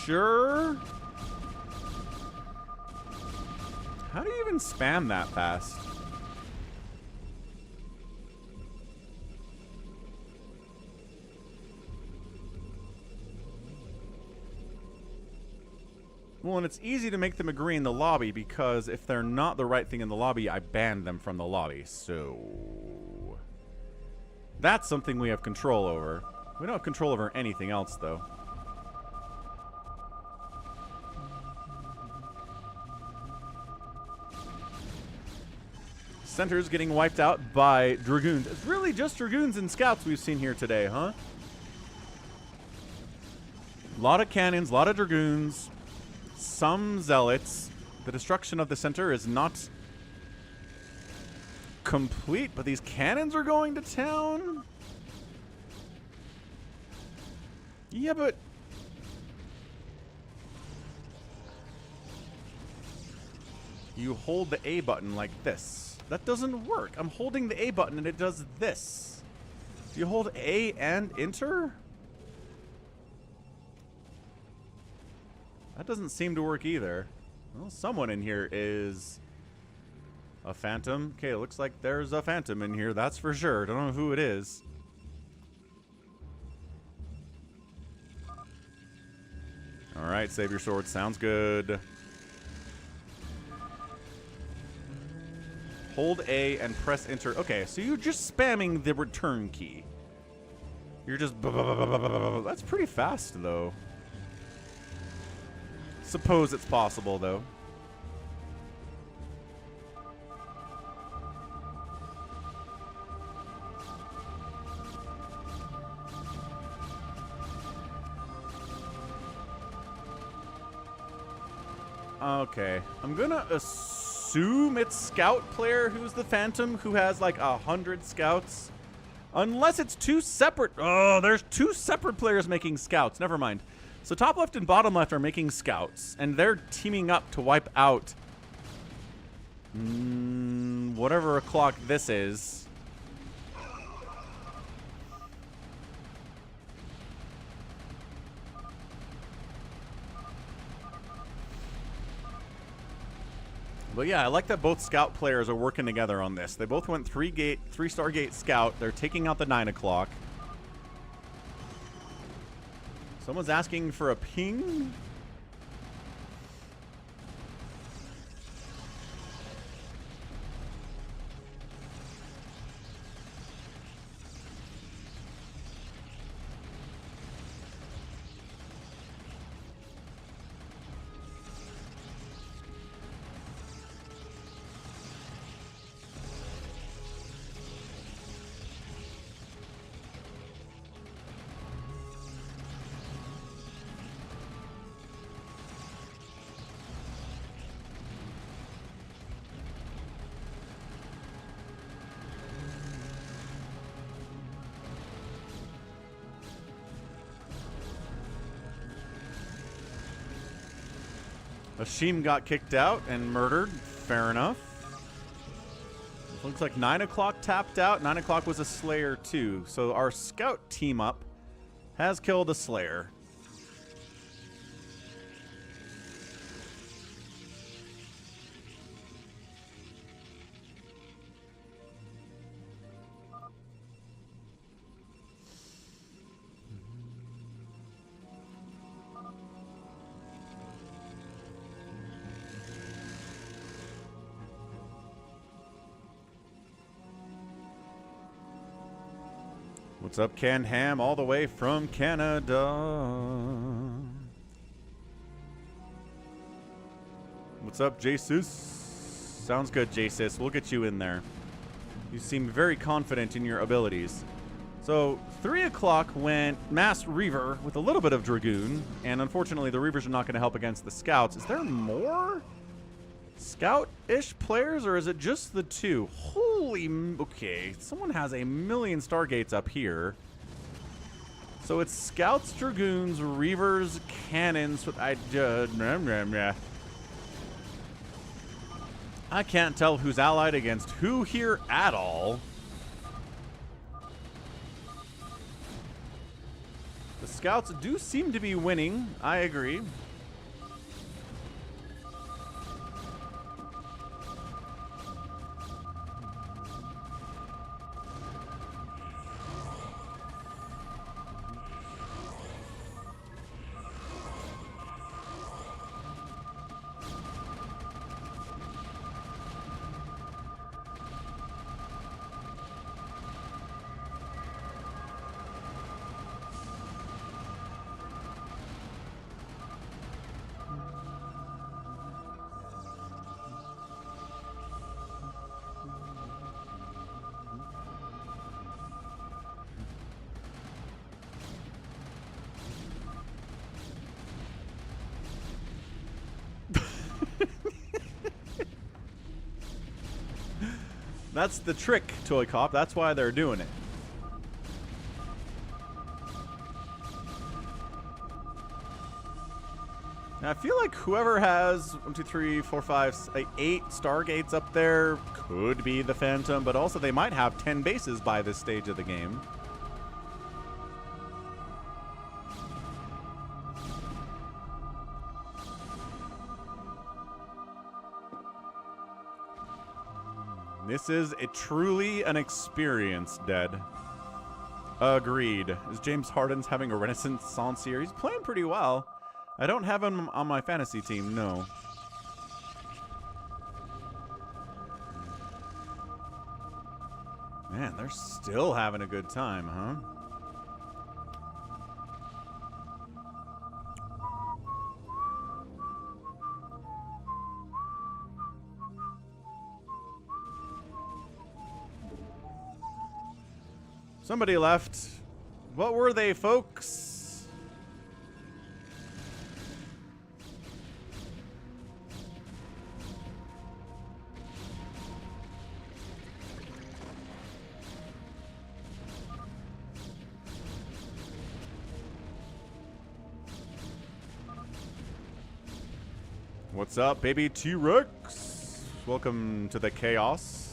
Sure. How do you even spam that fast? Well, and it's easy to make them agree in the lobby because if they're not the right thing in the lobby, I ban them from the lobby. So that's something we have control over. We don't have control over anything else, though. Center's getting wiped out by Dragoons. It's really just Dragoons and Scouts we've seen here today, huh? A lot of cannons, a lot of Dragoons. Some zealots. The destruction of the center is not complete, but these cannons are going to town? Yeah, but... you hold the A button like this. That doesn't work. I'm holding the A button and it does this. Do you hold A and enter? That doesn't seem to work either. Well, someone in here is a phantom. Okay, it looks like there's a phantom in here, that's for sure. Don't know who it is. Alright, save your sword. Sounds good. Hold A and press enter. Okay, so you're just spamming the return key. You're just... That's pretty fast, though. Suppose it's possible, though. Okay. I'm gonna assume it's Scout player who's the Phantom, who has like 100 Scouts. Unless it's 2 separate... Oh, there's 2 separate players making Scouts. Never mind. So top left and bottom left are making Scouts, and they're teaming up to wipe out whatever o'clock this is. But yeah, I like that both scout players are working together on this. They both went 3-star gate scout. They're taking out the 9 o'clock. Someone's asking for a ping. Ashim got kicked out and murdered. Fair enough. Looks like 9 o'clock tapped out. 9 o'clock was a Slayer too. So our scout team up has killed a Slayer. What's up, Ken Ham, all the way from Canada? What's up, jsisss? Sounds good, jsisss. We'll get you in there. You seem very confident in your abilities. So, 3 o'clock went Mass Reaver with a little bit of Dragoon, and unfortunately the Reavers are not going to help against the Scouts. Is there more Scout-ish players, or is it just the 2? Okay, someone has a million Stargates up here. So it's Scouts, Dragoons, Reavers, Cannons. I can't tell who's allied against who here at all. The Scouts do seem to be winning. I agree. That's the trick, ToyCop. That's why they're doing it. Now, I feel like whoever has 1, 2, 3, 4, 5, 8 Stargates up there could be the Phantom, but also they might have 10 bases by this stage of the game. This is truly an experience, Dead. Agreed. Is James Harden's having a renaissance here? He's playing pretty well. I don't have him on my fantasy team, no. Man, they're still having a good time, huh? Somebody left. What were they, folks? What's up, baby T-Rex? Welcome to the chaos.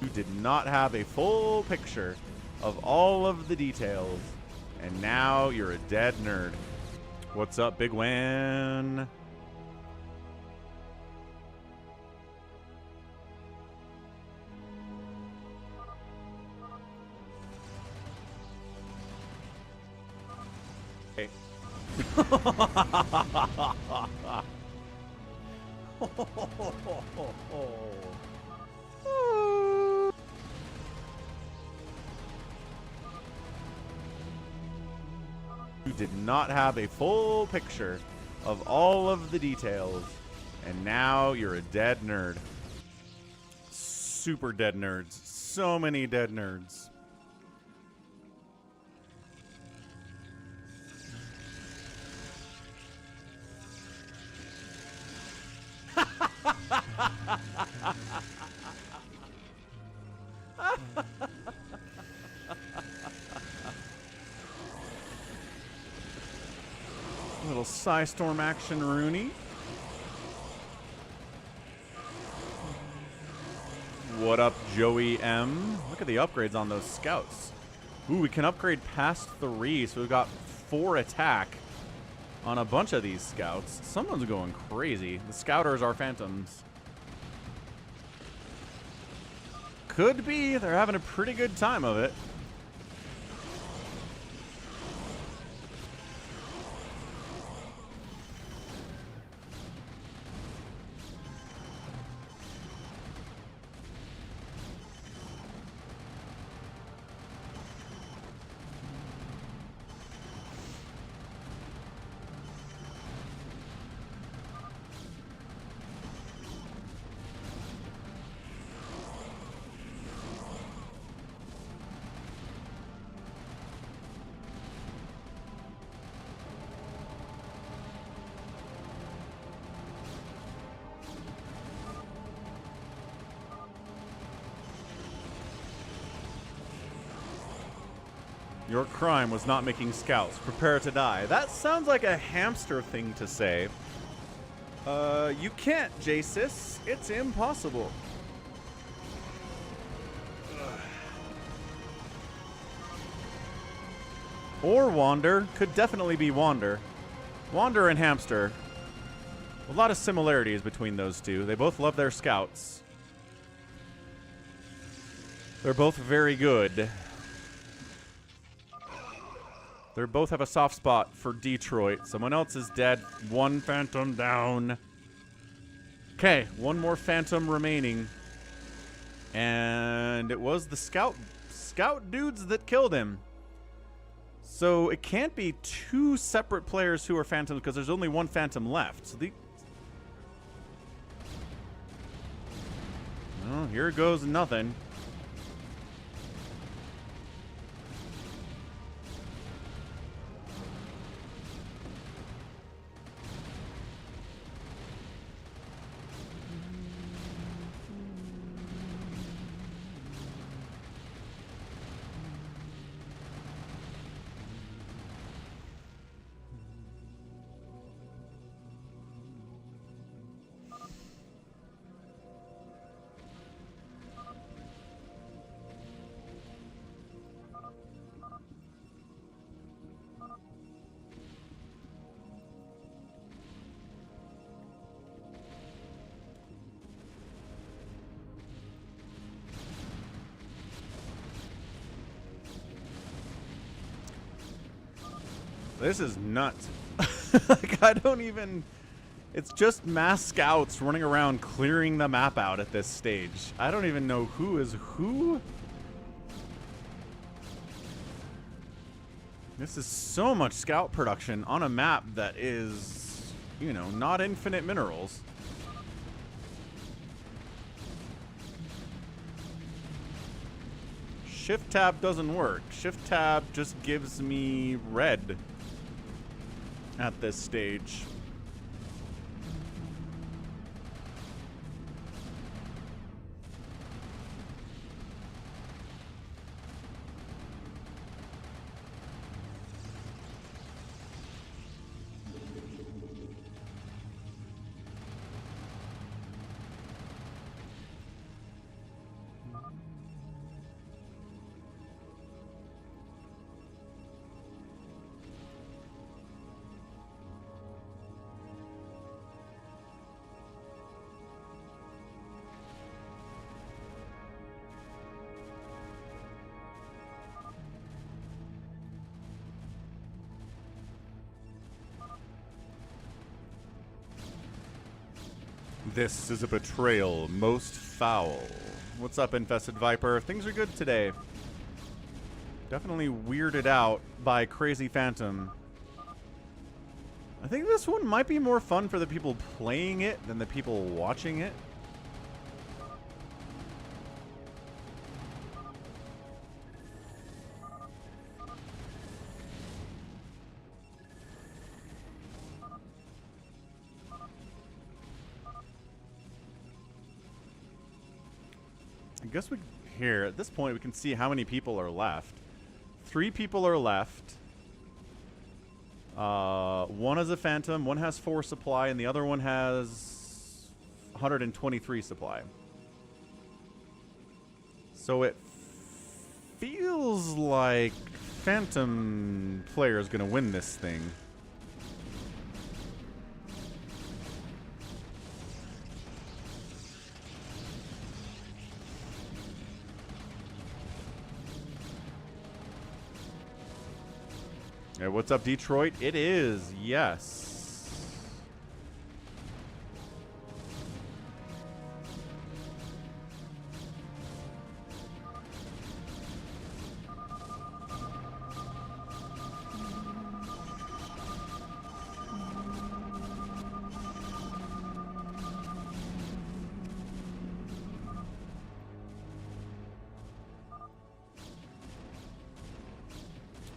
You did not have a full picture of all of the details, and now you're a dead nerd. What's up, bigwan? Hey. You did not have a full picture of all of the details, and now you're a dead nerd. Super dead nerds. So many dead nerds. Little Psystorm action, Rooney. What up, Joey M? Look at the upgrades on those scouts. Ooh, we can upgrade past 3, so we've got 4 attack on a bunch of these scouts. Someone's going crazy. The scouters are phantoms. Could be. They're having a pretty good time of it. Your crime was not making scouts. Prepare to die. That sounds like a hamster thing to say. You can't, jsisss. It's impossible. Or Wander. Could definitely be Wander. Wander and hamster. A lot of similarities between those two. They both love their scouts. They're both very good. They both have a soft spot for Detroit. Someone else is dead. 1 phantom down. Okay, 1 more phantom remaining. And it was the scout dudes that killed him. So it can't be 2 separate players who are phantoms because there's only 1 phantom left. So well, here goes nothing. This is nuts. Like, I don't even... It's just mass scouts running around clearing the map out at this stage. I don't even know who is who. This is so much scout production on a map that is, you know, not infinite minerals. Shift tab doesn't work. Shift tab just gives me red at this stage. This is a betrayal most foul. What's up, Infested Viper? Things are good today. Definitely weirded out by Crazy Phantom. I think this one might be more fun for the people playing it than the people watching it. I guess here, at this point, we can see how many people are left. 3 people are left. One is a Phantom, one has 4 supply, and the other one has 123 supply. So it feels like Phantom player is going to win this thing. Hey, what's up, Detroit? It is, yes.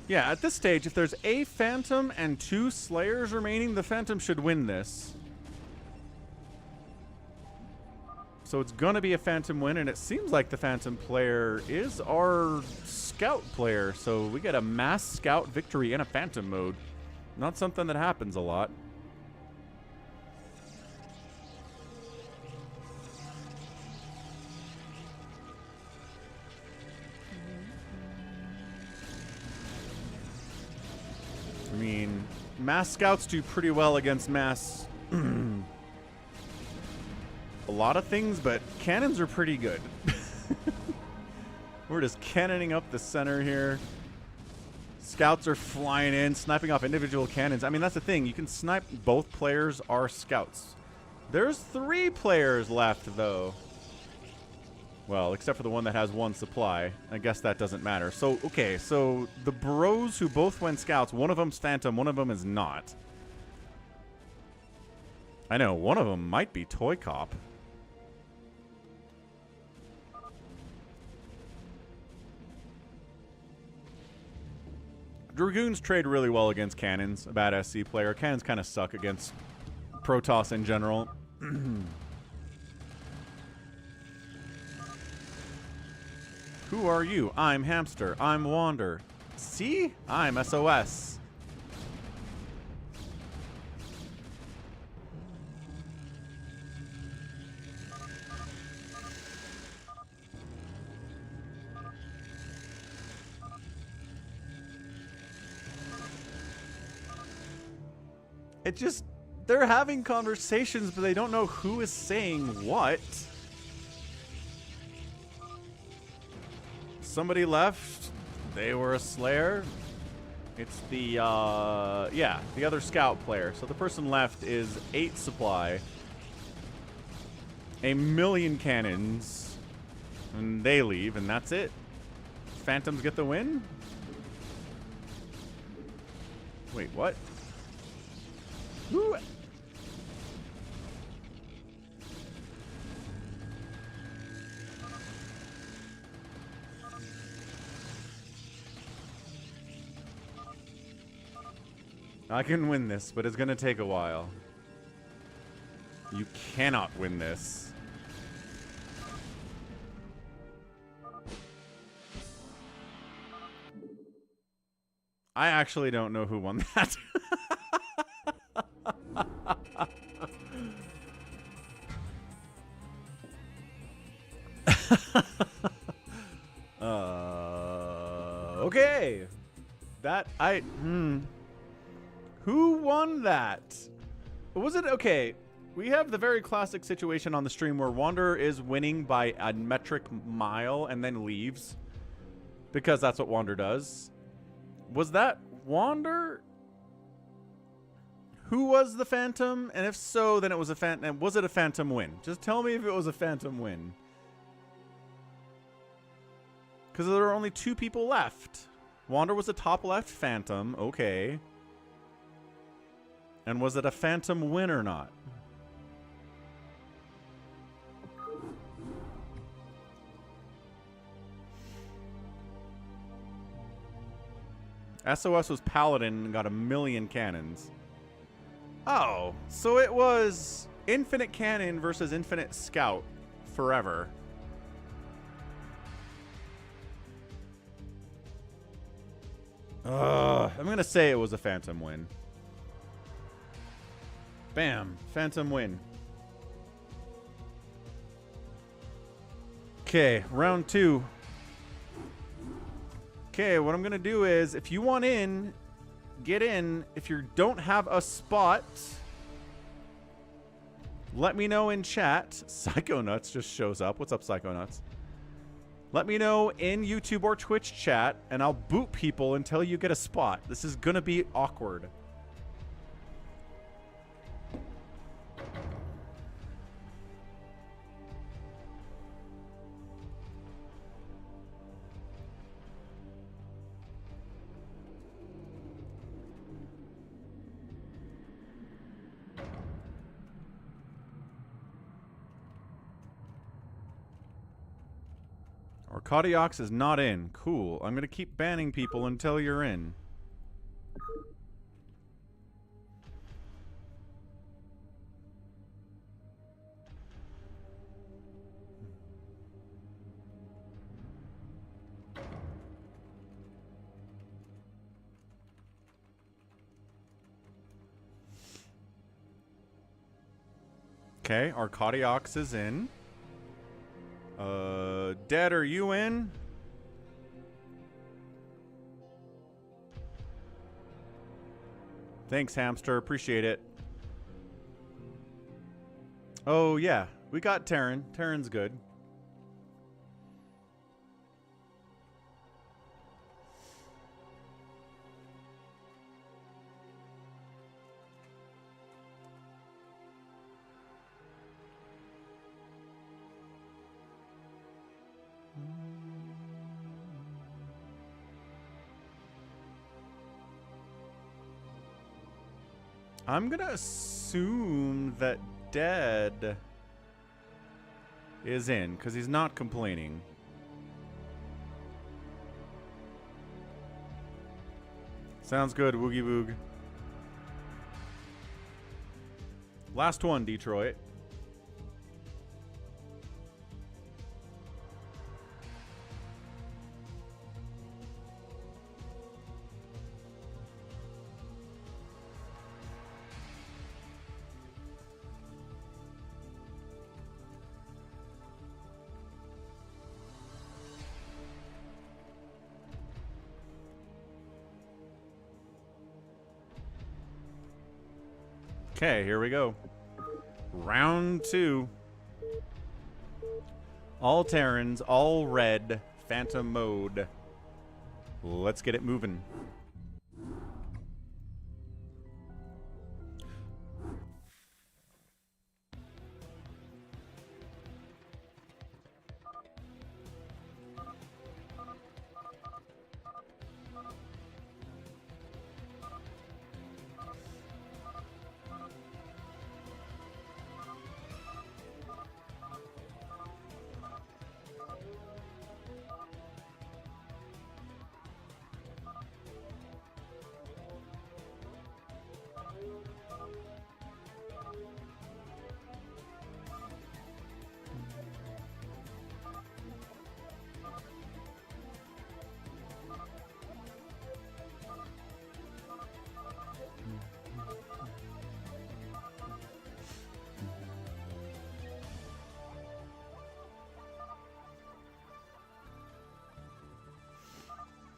Yeah, at this stage, if there's a Phantom and 2 Slayers remaining, the Phantom should win this. So it's going to be a Phantom win, and it seems like the Phantom player is our Scout player. So we get a mass Scout victory in a Phantom mode. Not something that happens a lot. I mean, mass scouts do pretty well against mass a lot of things, but cannons are pretty good. We're just cannoning up the center here. Scouts are flying in, sniping off individual cannons. I mean, that's the thing. You can snipe. Both players are scouts. There's 3 players left, though. Well, except for the one that has 1 supply. I guess that doesn't matter. So, okay, so the bros who both went scouts, one of them's Phantom, one of them is not. I know, one of them might be ToyCop. Dragoons trade really well against cannons, a bad SC player. Cannons kind of suck against Protoss in general. Who are you? I'm Hamster. I'm Wander. See? I'm SOS. It just... They're having conversations, but they don't know who is saying what. Somebody left. They were a Slayer. It's the, yeah, the other Scout player. So the person left is 8 supply. 1,000,000 cannons. And they leave, and that's it. Phantoms get the win? Wait, what? Who? I can win this, but it's going to take a while. You cannot win this. I actually don't know who won that. Okay. Who won that? Was it okay? We have the very classic situation on the stream where Wanderer is winning by a metric mile and then leaves because that's what Wander does. Was that Wander? Who was the Phantom? And if so, then it was a Phantom. Was it a Phantom win? Just tell me if it was a Phantom win. Because there are only 2 people left. Wander was the top left Phantom. Okay. And was it a Phantom win or not? SOS was Paladin and got 1,000,000 cannons. Oh, so it was Infinite Cannon versus Infinite Scout forever. I'm going to say it was a Phantom win. Bam. Phantom win. Okay, round 2. Okay, what I'm going to do is, if you want in, get in. If you don't have a spot, let me know in chat. Psychonuts just shows up. What's up, Psychonuts? Let me know in YouTube or Twitch chat, and I'll boot people until you get a spot. This is going to be awkward. Arcadiox is not in. Cool. I'm going to keep banning people until you're in. Okay, Arcadiox is in. Dead, are you in? Thanks, Hamster. Appreciate it. Oh, yeah. We got Terran. Terran's good. I'm gonna assume that Dead is in, because he's not complaining. Sounds good, Woogie Boog. Last one, Detroit. Okay, here we go. Round 2. All Terrans, all red, Phantom mode. Let's get it moving.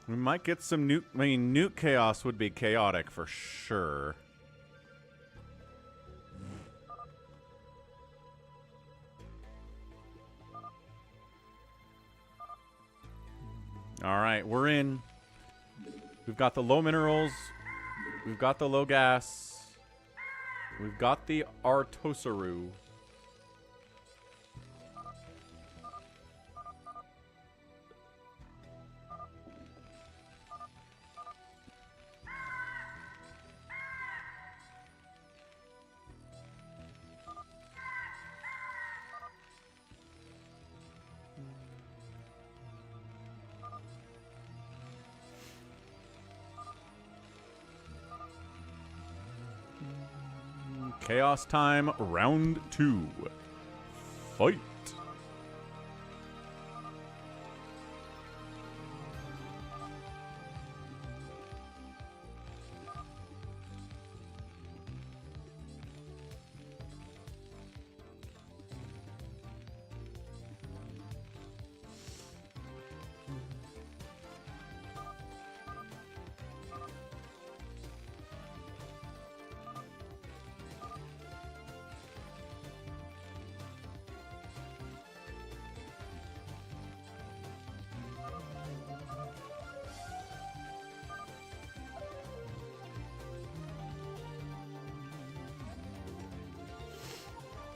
We might get some nuke. I mean, nuke chaos would be chaotic for sure. All right, we're in. We've got the low minerals. We've got the low gas. We've got the Artosaru. Chaos time, round 2. Fight.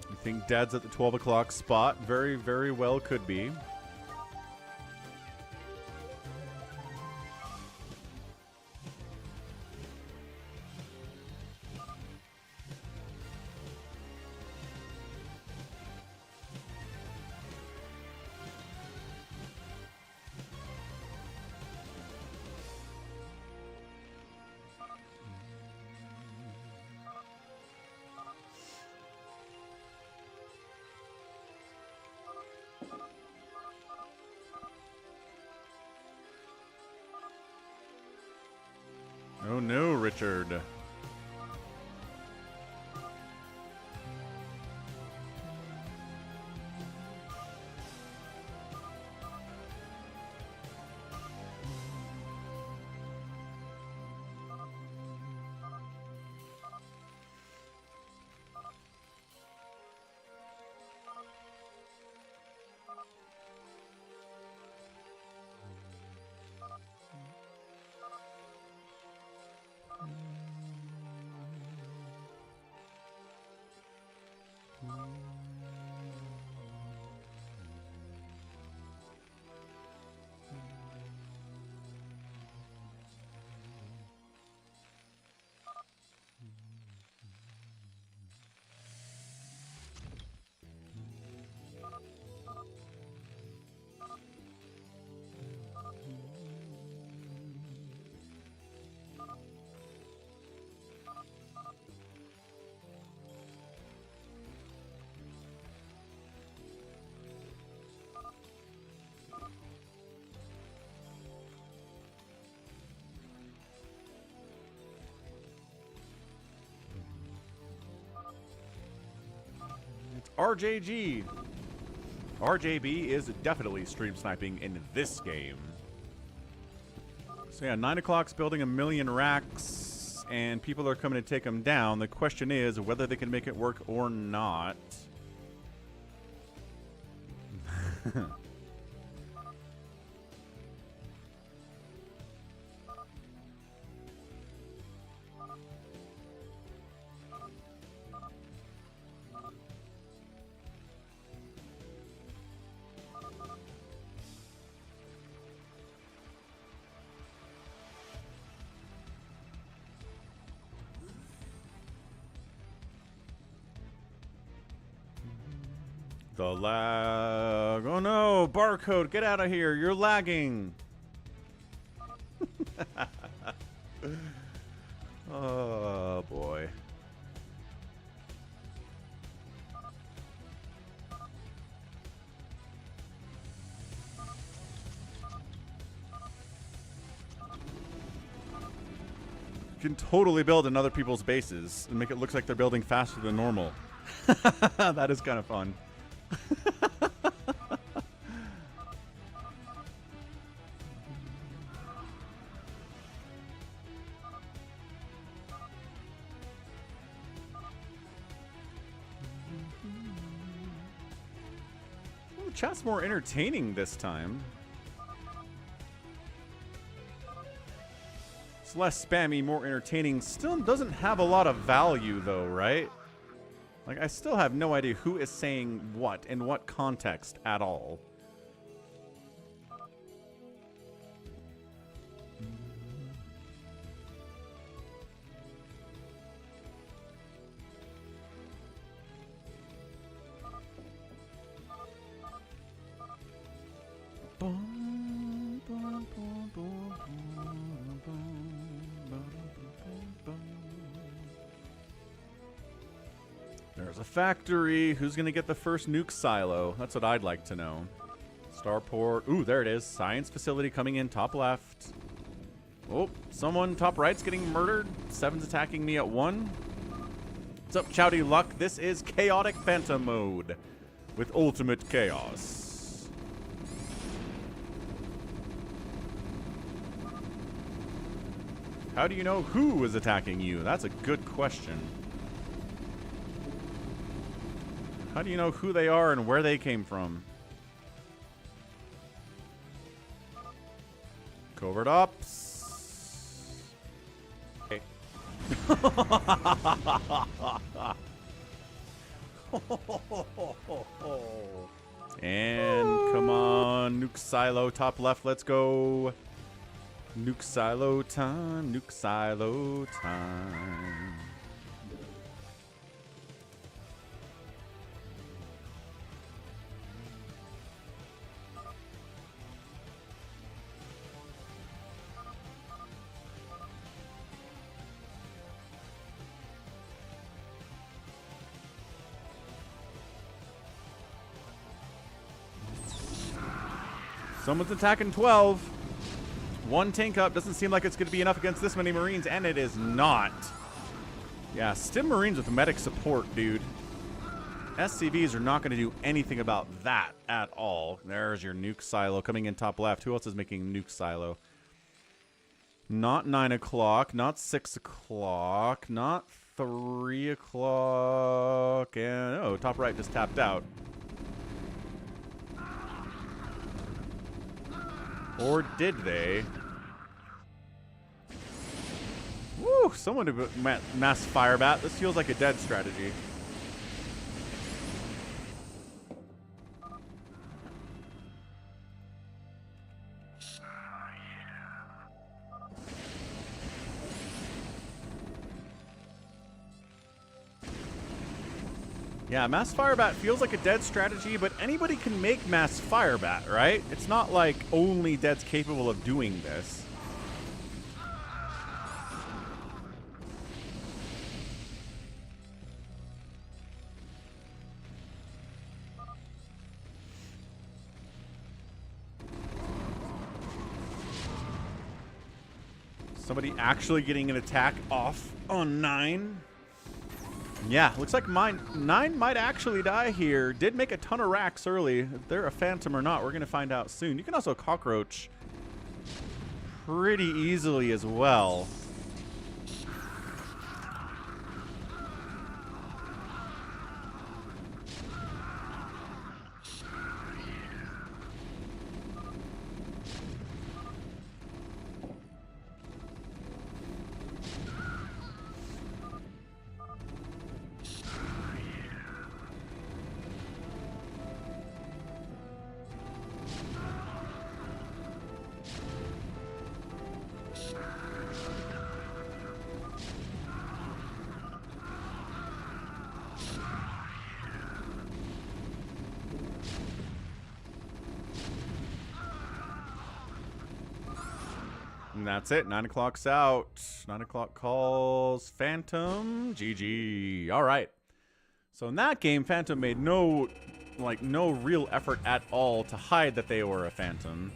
I think Dad's at the 12 o'clock spot. Very, very well could be. Oh no, Richard. RJG. RJB is definitely stream sniping in this game. So yeah, 9 o'clock's building 1,000,000 racks, and people are coming to take them down. The question is whether they can make it work or not. The lag. Oh no, barcode, get out of here. You're lagging. Oh boy. You can totally build in other people's bases and make it look like they're building faster than normal. That is kind of fun. Ooh, chat's more entertaining this time. It's less spammy, more entertaining. Still doesn't have a lot of value, though, right? Like, I still have no idea who is saying what, in what context at all. There's a factory. Who's going to get the first nuke silo? That's what I'd like to know. Starport. Ooh, there it is. Science facility coming in top left. Oh, someone top right's getting murdered. 7's attacking me at 1. What's up, Chowdy Luck? This is Chaotic Phantom mode with ultimate chaos. How do you know who is attacking you? That's a good question. How do you know who they are and where they came from? Covert ops. Okay. And come on, nuke silo top left. Let's go. Nuke silo time. Nuke silo time. Someone's attacking 12. One tank up. Doesn't seem like it's going to be enough against this many Marines, and it is not. Yeah, Stim Marines with medic support, dude. SCVs are not going to do anything about that at all. There's your nuke silo coming in top left. Who else is making nuke silo? Not 9 o'clock. Not 6 o'clock. Not 3 o'clock. And, oh, top right just tapped out. Or did they? Woo! Someone to mass fire bat. This feels like a dead strategy. Yeah, mass firebat feels like a dead strategy, but anybody can make mass firebat, right? It's not like only dead's capable of doing this. Somebody actually getting an attack off on 9. Yeah, looks like 9 might actually die here. Did make a ton of racks early. If they're a phantom or not, we're going to find out soon. You can also cockroach pretty easily as well. And that's it. 9 o'clock's out. 9 o'clock calls. Phantom. GG. All right. So in that game, Phantom made no real effort at all to hide that they were a Phantom.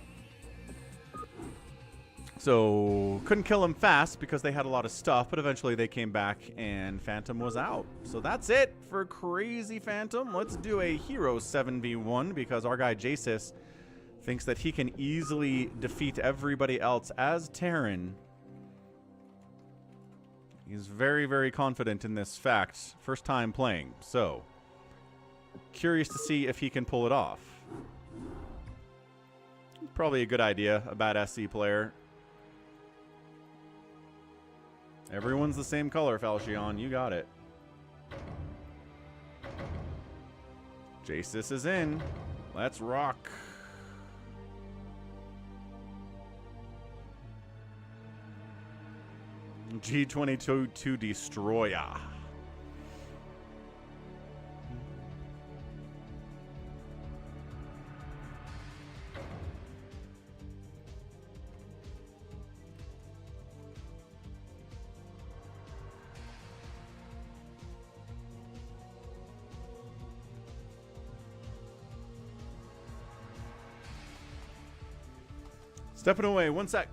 So couldn't kill him fast because they had a lot of stuff, but eventually they came back and Phantom was out. So that's it for Crazy Phantom. Let's do a Hero 7v1 because our guy jsisss thinks that he can easily defeat everybody else as Terran. He's very, very confident in this fact. First time playing, so curious to see if he can pull it off. Probably a good idea, a bad SC player. Everyone's the same color, Falchion. You got it. jsisss is in. Let's rock. G22 Destroyer. Stepping away, 1 sec.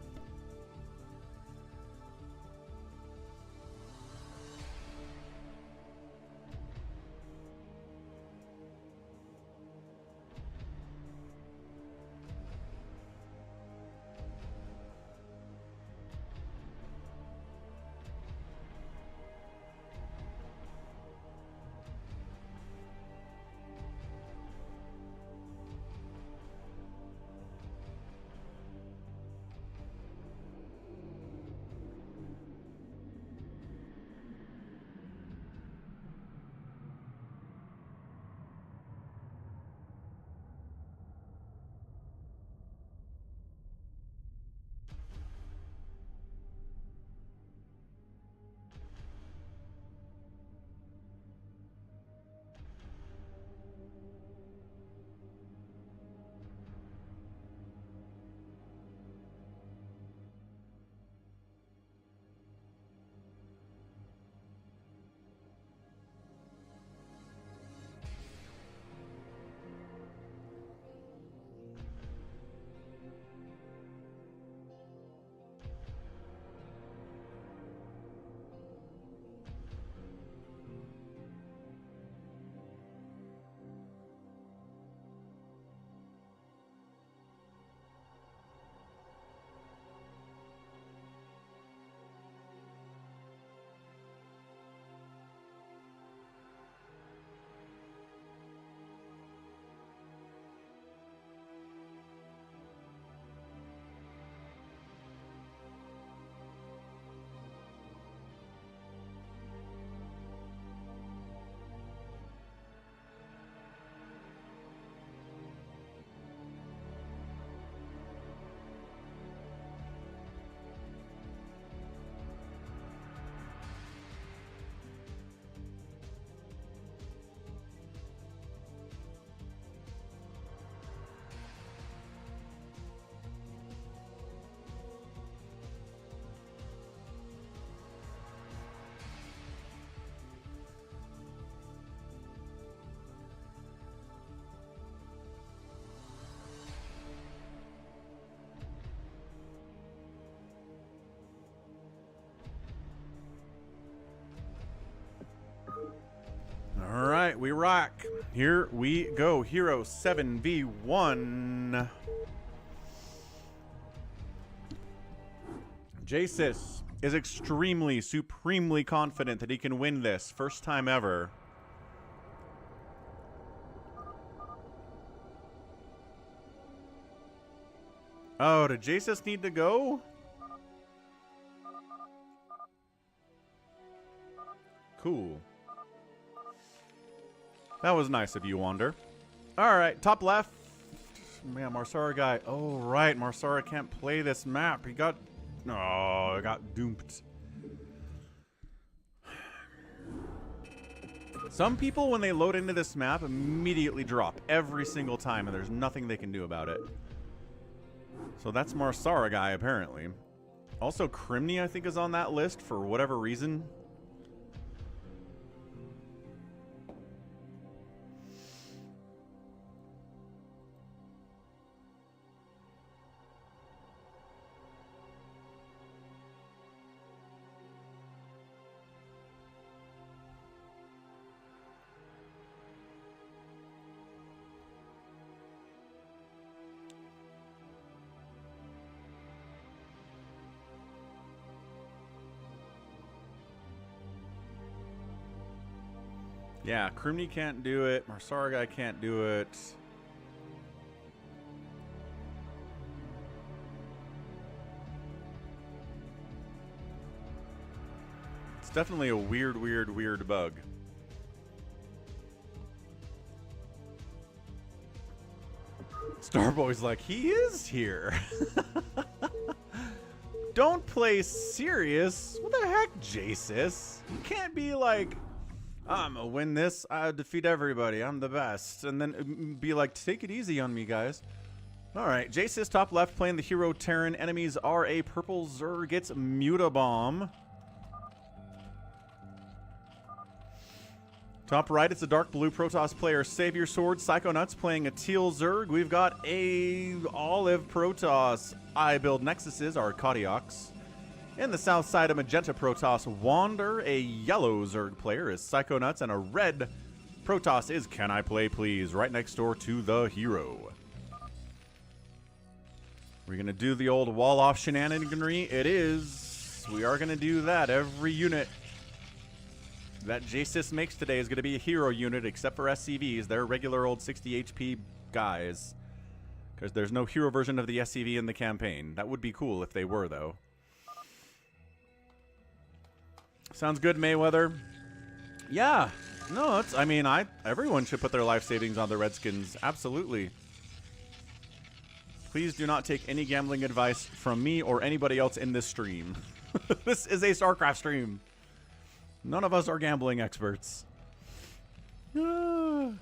All right, we rock. Here we go. Hero 7v1. jsisss is extremely, supremely confident that he can win this. First time ever. Oh, did jsisss need to go? Cool. That was nice of you, Wander. Alright, top left. Man, Marsara guy. Oh, right. Marsara can't play this map. He got... Oh, he got doomed. Some people, when they load into this map, immediately drop every single time, and there's nothing they can do about it. So that's Marsara guy, apparently. Also, Krimni, I think, is on that list for whatever reason. Yeah, Krimni can't do it. Marsara guy can't do it. definitely a weird bug. Starboy's like, he is here. Don't play serious. What the heck, jsisss? You can't be like, I'm gonna win this. I defeat everybody. I'm the best. And then be like, take it easy on me, guys. All right, jsisss top left playing the Hero Terran. Enemies are a purple Zerg. It's Mutabomb. Top right, it's a dark blue Protoss player, Savior Sword. Psychonauts playing a teal Zerg. We've got a olive Protoss. I build Nexuses are Kodiaks. In the south side, a magenta Protoss Wander. A yellow Zerg player is Psychonauts, and a red Protoss is Can I Play Please, right next door to the hero. We're going to do the old wall-off shenaniganry. It is. We are going to do that. Every unit that jsisss makes today is going to be a hero unit, except for SCVs. They're regular old 60 HP guys. Because there's no hero version of the SCV in the campaign. That would be cool if they were, though. Sounds good, Mayweather. Yeah. No, it's, I mean, everyone should put their life savings on the Redskins. Absolutely. Please do not take any gambling advice from me or anybody else in this stream. This is a StarCraft stream. None of us are gambling experts. When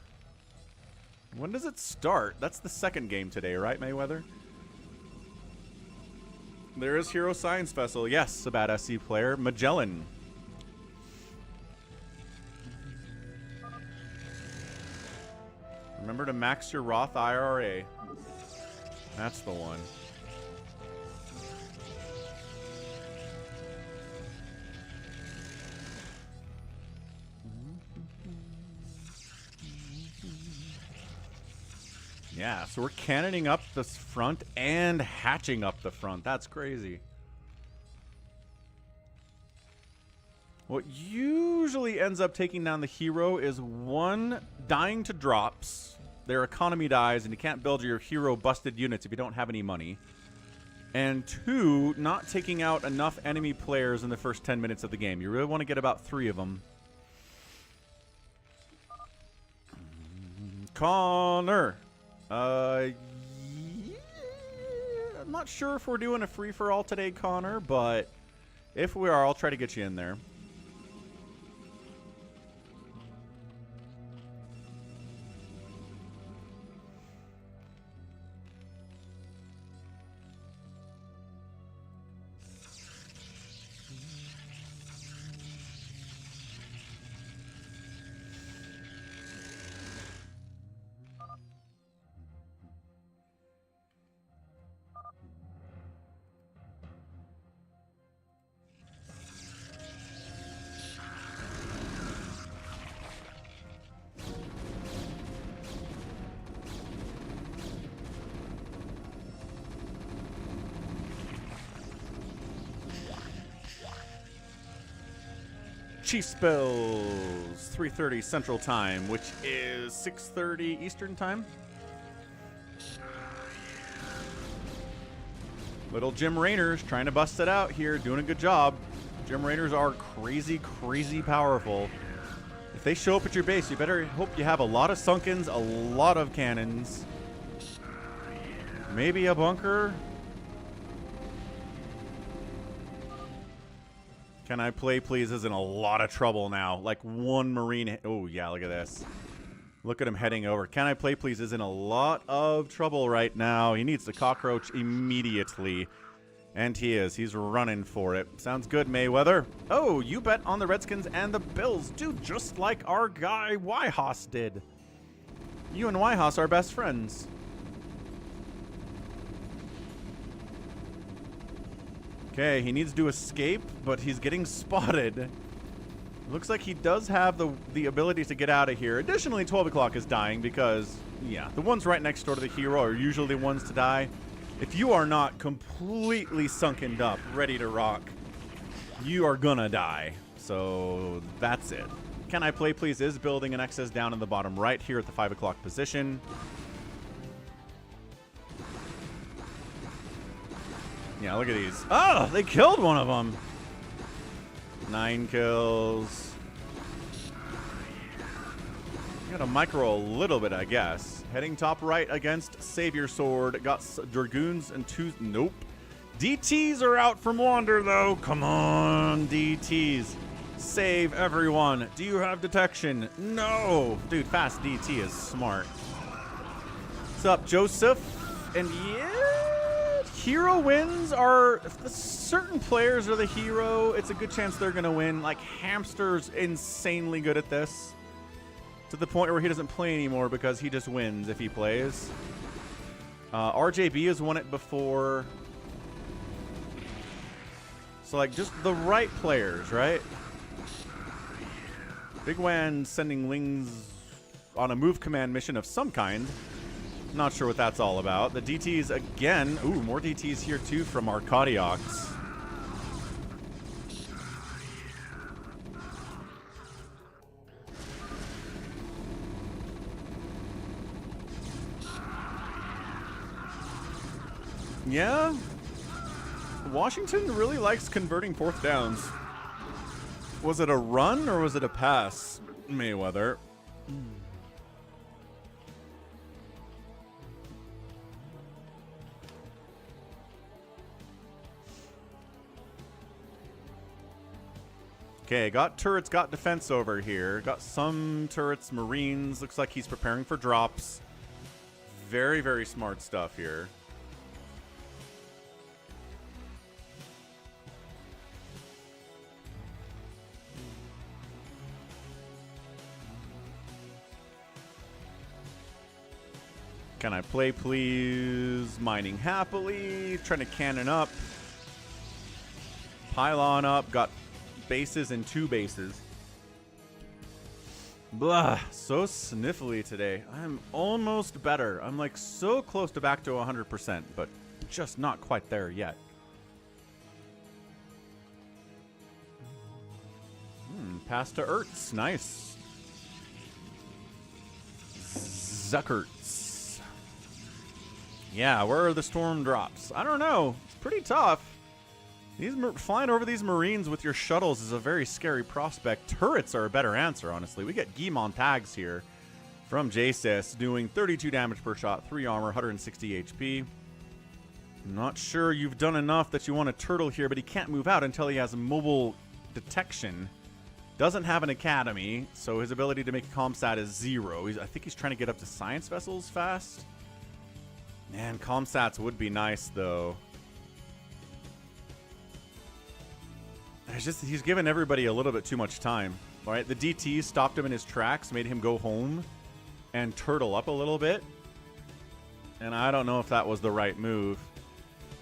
does it start? That's the second game today, right, Mayweather? There is Hero Science Vessel. Yes, a bad SC player. Magellan. Remember to max your Roth IRA. That's the one. Yeah, so we're cannoning up this front and hatching up the front. That's crazy. What usually ends up taking down the hero is one, dying to drops. Their economy dies, and you can't build your hero busted units if you don't have any money. And two, not taking out enough enemy players in the first 10 minutes of the game. You really want to get about 3 of them. Connor. Yeah, I'm not sure if we're doing a free-for-all today, Connor, but if we are, I'll try to get you in there. Chief spells 3:30 Central Time, which is 6:30 Eastern Time. Little Jim Raynor's trying to bust it out here, doing a good job. Jim Raynors are crazy, crazy powerful. If they show up at your base, you better hope you have a lot of Sunkens, a lot of cannons, maybe a bunker. Can I Play Please is in a lot of trouble now. Like one Marine. Oh, yeah, look at this. Look at him heading over. Can I Play Please is in a lot of trouble right now. He needs the cockroach immediately. And he is. He's running for it. Sounds good, Mayweather. Oh, you bet on the Redskins and the Bills. Dude, just like our guy Wyhaus did. You and Wyhaus are best friends. Okay, he needs to escape, but he's getting spotted. Looks like he does have the ability to get out of here. Additionally, 12 o'clock is dying because, yeah, the ones right next door to the hero are usually the ones to die. If you are not completely sunkened up, ready to rock, you are gonna die. So that's it. Can I Play Please is building an XS down in the bottom right here at the 5 o'clock position. Yeah, look at these. Oh, they killed one of them. 9 kills. Got to micro a little bit, I guess. Heading top right against Savior Sword. Got Dragoons and 2. Nope. DTs are out from Wander, though. Come on, DTs. Save everyone. Do you have detection? No. Dude, fast DT is smart. What's up, Joseph? And yeah, hero wins are, if certain players are the hero, it's a good chance they're going to win. Like, Hamster's insanely good at this. To the point where he doesn't play anymore because he just wins if he plays. RJB has won it before. So, like, just the right players, right? Bigwan sending Lings on a move command mission of some kind. Not sure what that's all about. The DTs again. Ooh, more DTs here too from RKAZ. Yeah. Washington really likes converting fourth downs. Was it a run or was it a pass, Mayweather? Okay, got turrets, got defense over here. Got some turrets, Marines. Looks like he's preparing for drops. Very, very smart stuff here. Can I play, please? Mining happily. Trying to cannon up. Pylon up. Got bases and 2 bases. Blah. So sniffly today. I'm almost better. I'm like so close to back to 100%, but just not quite there yet. Pass to Ertz. Nice. Zuckerts. Yeah, where are the storm drops? I don't know. It's pretty tough. Flying over these Marines with your shuttles is a very scary prospect. Turrets are a better answer, honestly. We get Guimon tags here from jsisss, doing 32 damage per shot, 3 armor, 160 HP. I'm not sure you've done enough that you want a turtle here, but he can't move out until he has mobile detection. Doesn't have an academy, so his ability to make a comsat is 0. I think he's trying to get up to science vessels fast. Man, comsats would be nice, though. It's just he's given everybody a little bit too much time. All right, the DT stopped him in his tracks, made him go home and turtle up a little bit. And I don't know if that was the right move.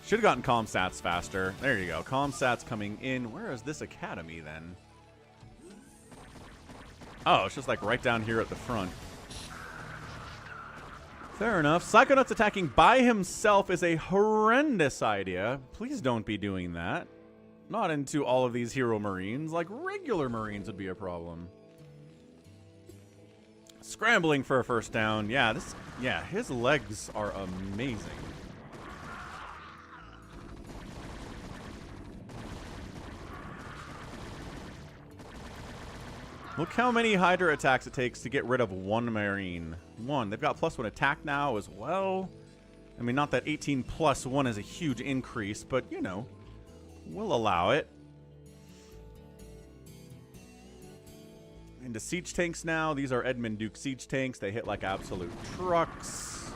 Should have gotten comsats faster. There you go. Comsats coming in. Where is this academy then? Oh, it's just like right down here at the front. Fair enough. Psychonauts attacking by himself is a horrendous idea. Please don't be doing that. Not into all of these hero Marines. Like, regular Marines would be a problem. Scrambling for a first down. Yeah, his legs are amazing. Look how many Hydra attacks it takes to get rid of 1 Marine. 1. They've got +1 attack now as well. I mean, not that 18 + 1 is a huge increase, but, you know, we'll allow it. Into siege tanks now. These are Edmund Duke siege tanks. They hit like absolute trucks.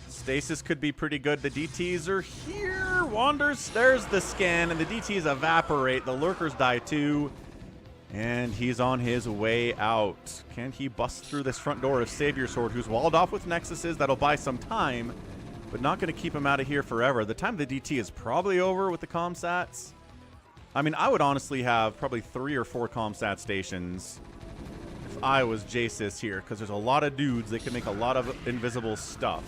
Stasis could be pretty good. The DTs are here. Wanders. There's the scan, and the DTs evaporate. The lurkers die too. And he's on his way out. Can he bust through this front door of Savior Sword, who's walled off with Nexuses? That'll buy some time, but not going to keep him out of here forever. The time of the DT is probably over with the comsats. I mean, I would honestly have probably 3 or 4 comsat stations if I was jsisss here, because there's a lot of dudes that can make a lot of invisible stuff.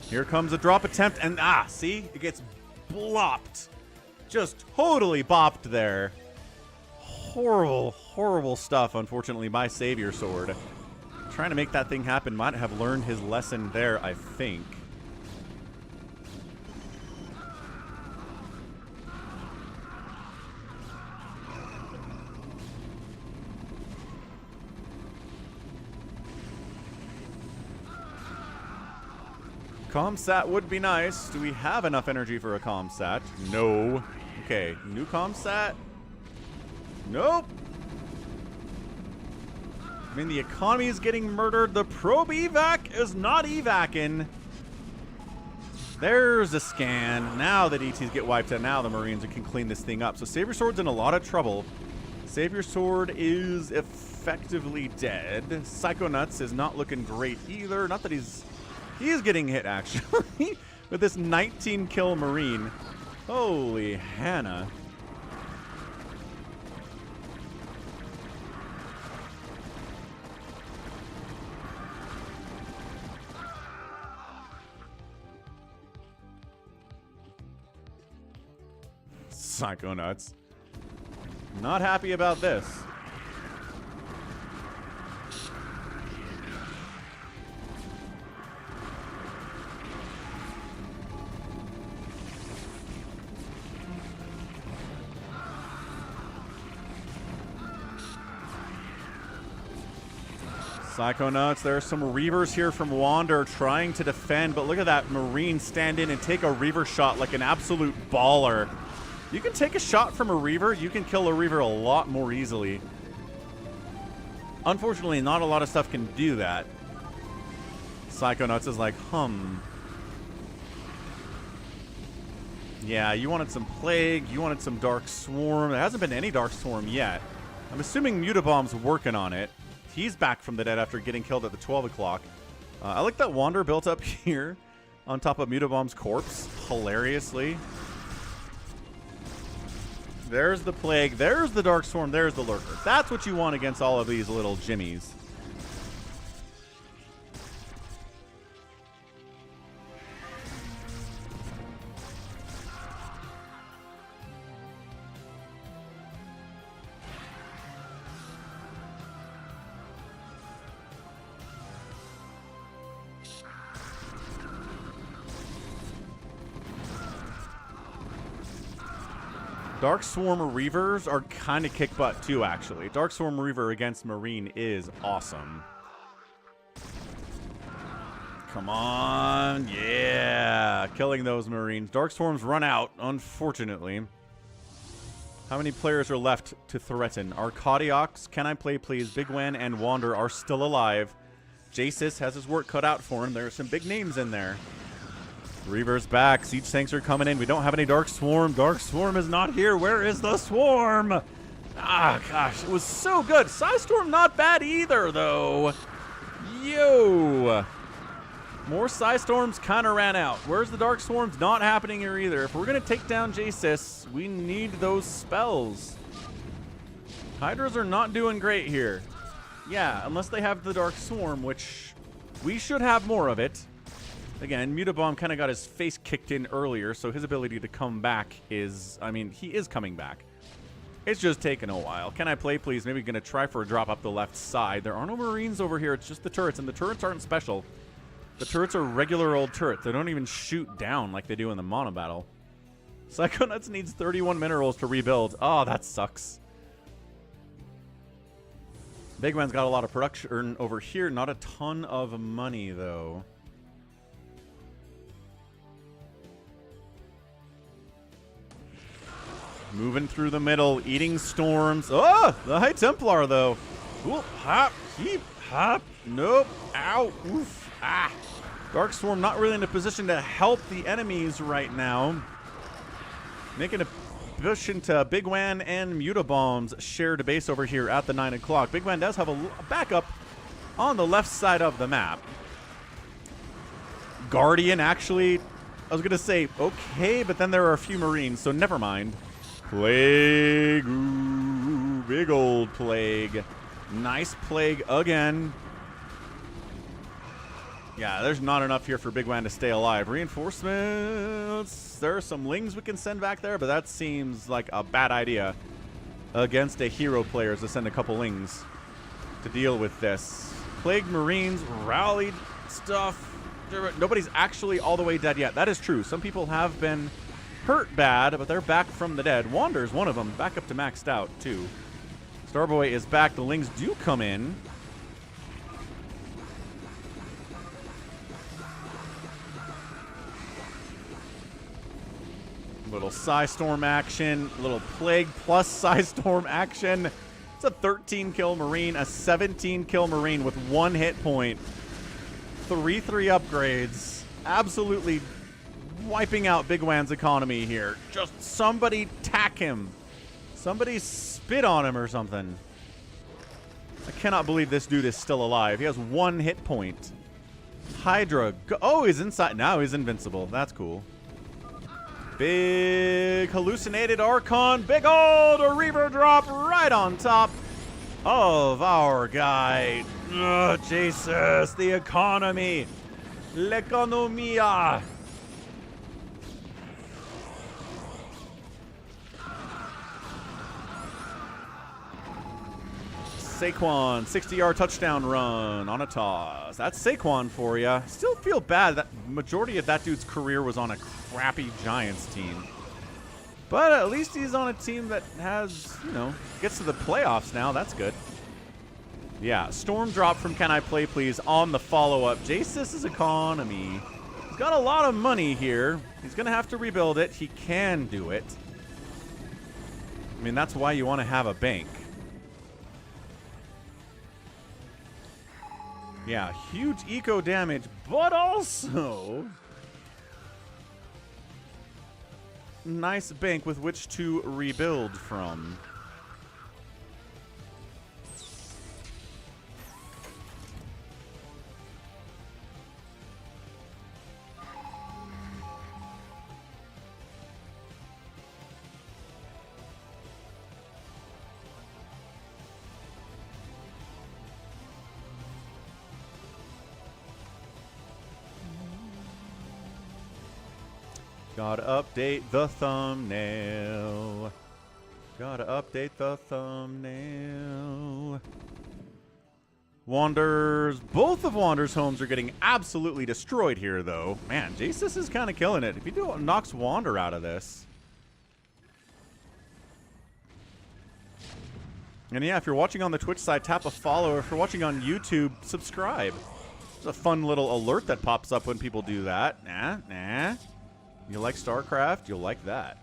Here comes a drop attempt, and see? It gets blopped. Just totally bopped there. Horrible, horrible stuff, unfortunately, by Savior Sword. Trying to make that thing happen. Might have learned his lesson there, I think. Comsat would be nice. Do we have enough energy for a Comsat? No. Okay, new Comsat? Nope. I mean, the economy is getting murdered. The probe evac is not evacing. There's a scan. Now that ETs get wiped out, now the Marines can clean this thing up. So Savior Sword's in a lot of trouble. Savior Sword is effectively dead. Psychonauts is not looking great either. Not that he's getting hit, actually, with this 19-kill Marine. Holy Hannah. Psychonauts. Not happy about this. Psychonauts, there are some Reavers here from Wander trying to defend, but look at that Marine stand in and take a Reaver shot like an absolute baller. You can take a shot from a Reaver, you can kill a Reaver a lot more easily. Unfortunately, not a lot of stuff can do that. Psychonauts is like, Yeah, you wanted some Plague, you wanted some Dark Swarm. There hasn't been any Dark Swarm yet. I'm assuming Mutabomb's working on it. He's back from the dead after getting killed at the 12 o'clock. I like that Wander built up here on top of Mutabomb's corpse, hilariously. There's the Plague, there's the Dark Swarm, there's the Lurker. That's what you want against all of these little jimmies. Dark Swarm Reavers are kind of kick butt too, actually. Dark Swarm Reaver against Marine is awesome. Come on. Yeah. Killing those Marines. Dark Swarms run out, unfortunately. How many players are left to threaten? Arcadiox, Can I Play Please, bigwan, and Wander are still alive. jsisss has his work cut out for him. There are some big names in there. Reaver's back. Siege tanks are coming in. We don't have any Dark Swarm. Dark Swarm is not here. Where is the Swarm? Ah, gosh. It was so good. Psystorm not bad either, though. Yo. More Psystorms kind of ran out. Where's the Dark Swarms? Not happening here either. If we're going to take down jsisss, we need those spells. Hydras are not doing great here. Yeah, unless they have the Dark Swarm, which we should have more of it. Again, Mutabomb kind of got his face kicked in earlier, so his ability to come back is, I mean, he is coming back. It's just taking a while. Can I play, please? Maybe going to try for a drop up the left side. There are no Marines over here. It's just the turrets, and the turrets aren't special. The turrets are regular old turrets. They don't even shoot down like they do in the Monobattle. Psychonauts needs 31 minerals to rebuild. Oh, that sucks. Big Man's got a lot of production over here. Not a ton of money, though. Moving through the middle, eating storms. Oh, the High Templar, though. Ooh, hop, heap, hop. Nope. Ow. Oof. Ah. Dark Swarm not really in a position to help the enemies right now. Making a push into Bigwan and Mutabomb's shared base over here at the 9 o'clock. Bigwan does have a backup on the left side of the map. Guardian, actually, I was going to say, okay, but then there are a few Marines, so never mind. Plague. Ooh, big old Plague. Nice Plague again. Yeah, there's not enough here for Bigwan to stay alive. Reinforcements. There are some Lings we can send back there, but that seems like a bad idea. against a hero player to send a couple lings to deal with this. Plagued Marines, rallied stuff. Nobody's actually all the way dead yet. That is true. Some people have been hurt bad, but they're back from the dead. Wander's one of them, back up to maxed out, too. Starboy is back. The lings do come in. Little Psystorm action, little Plague plus Psystorm action. It's a 13-kill Marine, a 17-kill Marine with 1 hit point. 3-3 upgrades. Absolutely wiping out bigwan's economy here. Just somebody tack him. Somebody spit on him or something. I cannot believe this dude is still alive. He has 1 hit point. Hydra. Oh, he's inside. Now he's invincible. That's cool. Big hallucinated Archon. Big old Reaver drop right on top of our guy. Jesus, the economy. L'economia. Saquon, 60-yard touchdown run on a toss. That's Saquon for you. Still feel bad that majority of that dude's career was on a crappy Giants team. But at least he's on a team that has, you know, gets to the playoffs now. That's good. Yeah, Storm drop from Can I Play Please on the follow-up. jsis's economy. He's got a lot of money here. He's going to have to rebuild it. He can do it. I mean, that's why you want to have a bank. Yeah, huge eco damage, but also nice bank with which to rebuild from. Gotta update the thumbnail. Gotta update the thumbnail. Wander's, both of Wander's homes are getting absolutely destroyed here, though. Man, jsisss is kind of killing it. If he knocks Wander out of this. And yeah, if you're watching on the Twitch side, tap a follow. If you're watching on YouTube, subscribe. It's a fun little alert that pops up when people do that. Nah. You like StarCraft? You'll like that.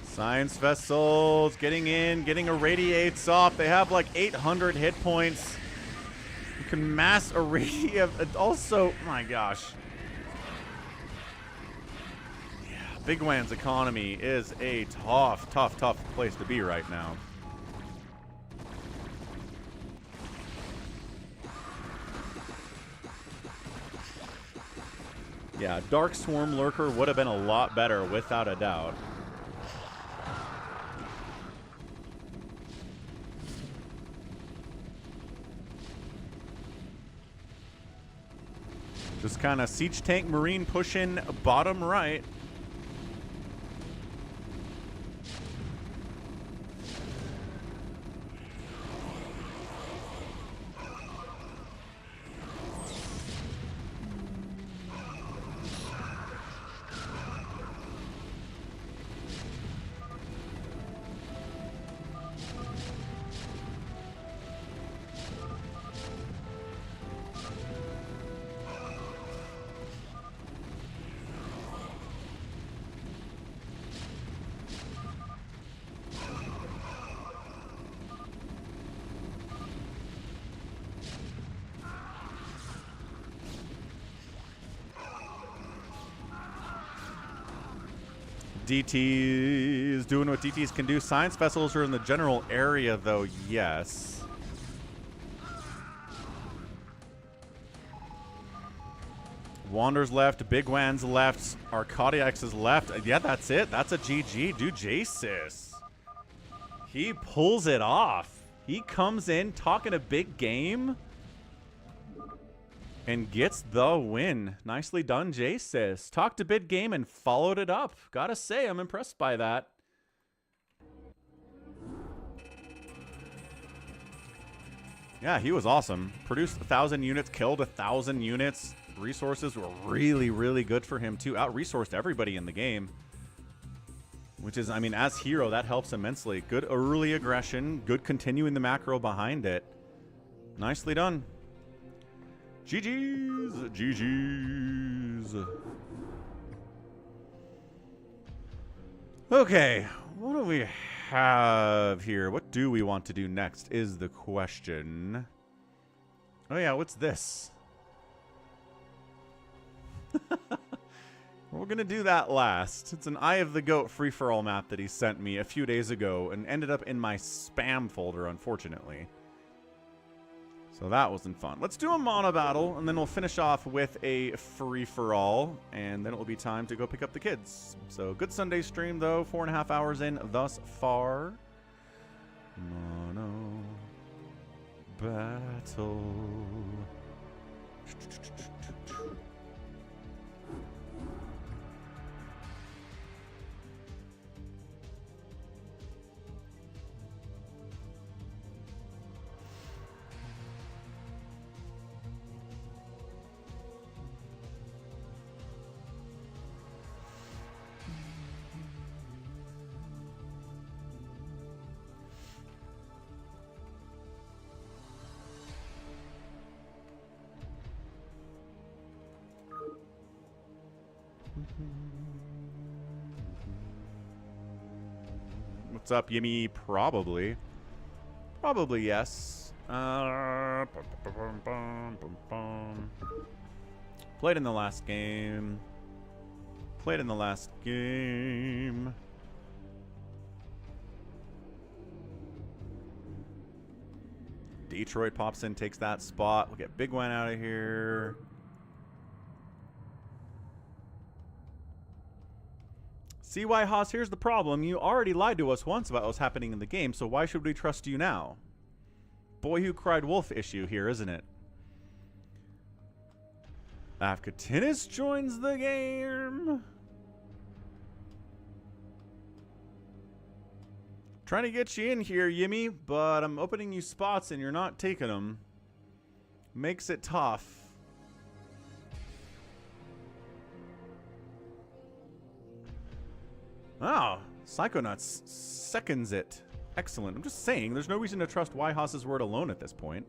Science vessels getting in, getting irradiates off. They have like 800 hit points. You can mass irradiate. Also, my gosh. Bigwan's economy is a tough place to be right now. Yeah, Dark Swarm Lurker would have been a lot better, without a doubt. Just kind of Siege Tank Marine pushing bottom right. DTs doing what DTs can do. Science vessels are in the general area, though, yes. Wander's left, Bigwan's left, Arcadiax is left. Yeah, that's it. That's a GG. Do jsisss. He pulls it off. He comes in talking a big game and gets the win. Nicely done, jsisss. Talked a big game and followed it up. Gotta say, I'm impressed by that. Yeah, he was awesome. Produced 1,000 units, killed 1,000 units. Resources were really, really good for him, too. Out-resourced everybody in the game. Which is, I mean, as hero, that helps immensely. Good early aggression. Good continuing the macro behind it. Nicely done. GG's. GG's. Okay. What do we have here? What do we want to do next is the question. Oh, yeah. What's this? We're going to do that last. It's an Eye of the Goat free-for-all map that he sent me a few days ago and ended up in my spam folder, unfortunately. So that wasn't fun. Let's do a Monobattle, and then we'll finish off with a free-for-all, and then it will be time to go pick up the kids. So good Sunday stream, though. 4.5 hours in thus far. Monobattle. What's up, Yimmy? Probably. Probably yes. Played in the last game. Played in the last game. Detroit pops in, takes that spot. We'll get bigwan out of here. CY Haas, here's the problem. You already lied to us once about what's happening in the game, so why should we trust you now? Boy who cried wolf issue here, isn't it? Afkatinis joins the game. Trying to get you in here, Yimmy, but I'm opening you spots and you're not taking them. Makes it tough. Oh, Psychonauts seconds it. Excellent. I'm just saying, there's no reason to trust Yhaas's word alone at this point.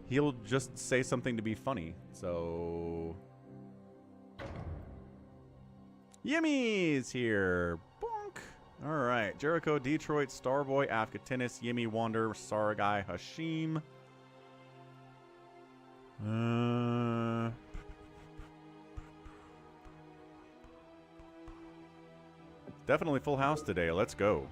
He'll just say something to be funny. So... Yimmy's here. Bonk. Alright. Jericho, Detroit, Starboy, Afkatinis, Yimmy, Wander, Saragai, Hashim. Definitely full house today. Let's go.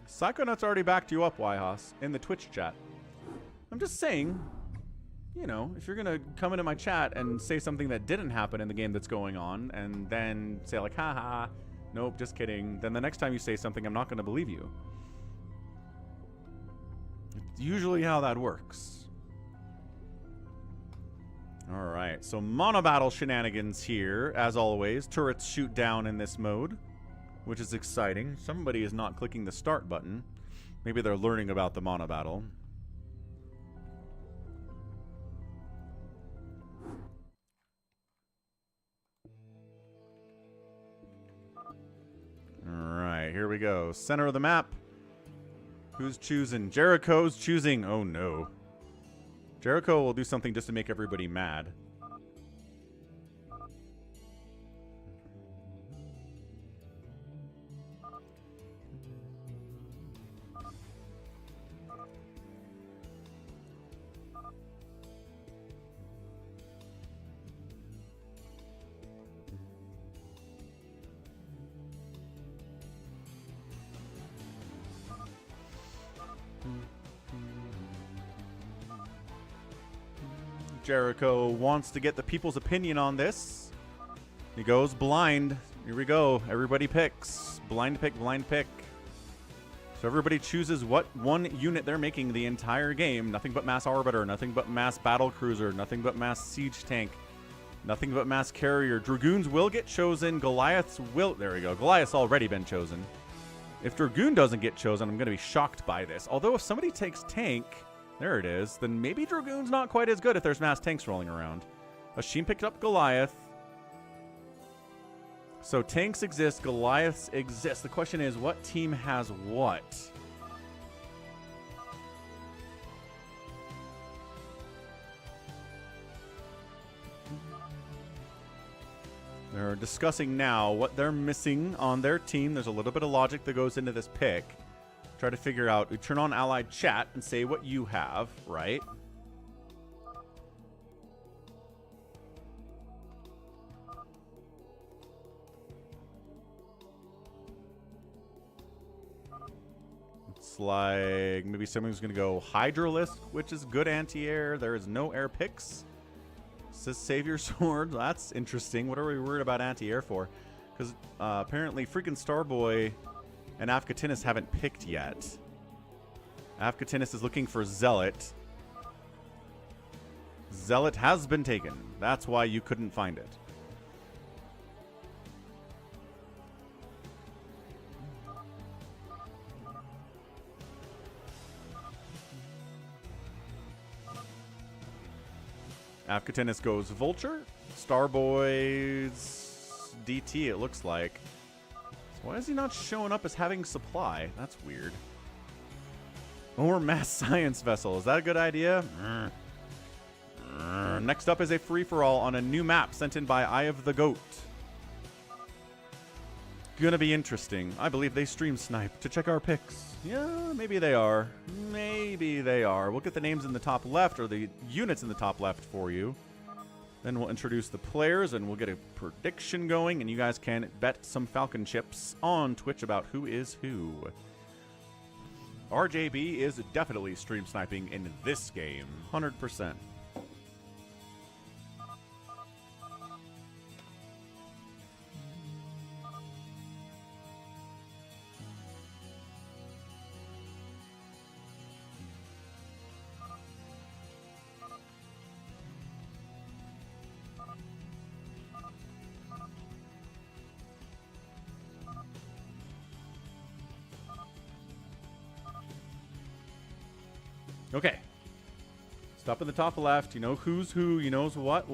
Psychonauts already backed you up, Yhaas, in the Twitch chat. I'm just saying, you know, if you're going to come into my chat and say something that didn't happen in the game that's going on, and then say like, haha, nope, just kidding, then the next time you say something, I'm not going to believe you. It's usually how that works. Alright, so Monobattle shenanigans here, as always. Turrets shoot down in this mode, which is exciting. Somebody is not clicking the start button. Maybe they're learning about the Monobattle. Alright, here we go. Center of the map. Who's choosing? Jericho's choosing. Oh no. Jericho will do something just to make everybody mad. Jericho wants to get the people's opinion on this. He goes blind. Here we go. Everybody picks. Blind pick, blind pick. So everybody chooses what one unit they're making the entire game. Nothing but mass arbiter, nothing but mass battle cruiser, nothing but mass siege tank, nothing but mass carrier. Dragoons will get chosen. Goliaths will... There we go. Goliath's already been chosen. If Dragoon doesn't get chosen, I'm going to be shocked by this. Although if somebody takes tank... There it is. Then maybe Dragoon's not quite as good if there's mass tanks rolling around. Hashim picked up Goliath. So tanks exist, Goliaths exist. The question is, what team has what? They're discussing now what they're missing on their team. There's a little bit of logic that goes into this pick. Try to figure out, we turn on allied chat and say what you have, right? It's like maybe someone's going to go Hydralisk, which is good anti-air. There is no air picks. Says save your sword. That's interesting. What are we worried about anti-air for? Because apparently freaking Starboy and Afkatinis haven't picked yet. Afkatinis is looking for Zealot. Zealot has been taken. That's why you couldn't find it. Afkatinis goes Vulture. Starboy's DT, it looks like. Why is he not showing up as having supply? That's weird. Or mass science vessel. Is that a good idea? Next up is a free-for-all on a new map sent in by Eye of the Goat. Gonna be interesting. I believe they stream snipe to check our picks. Yeah, maybe they are. Maybe they are. We'll get the names in the top left, or the units in the top left for you. Then we'll introduce the players, and we'll get a prediction going, and you guys can bet some Falcon chips on Twitch about who is who. RJB is definitely stream sniping in this game. 100%. Okay. Stop at the top left. You know who's who. You knows what.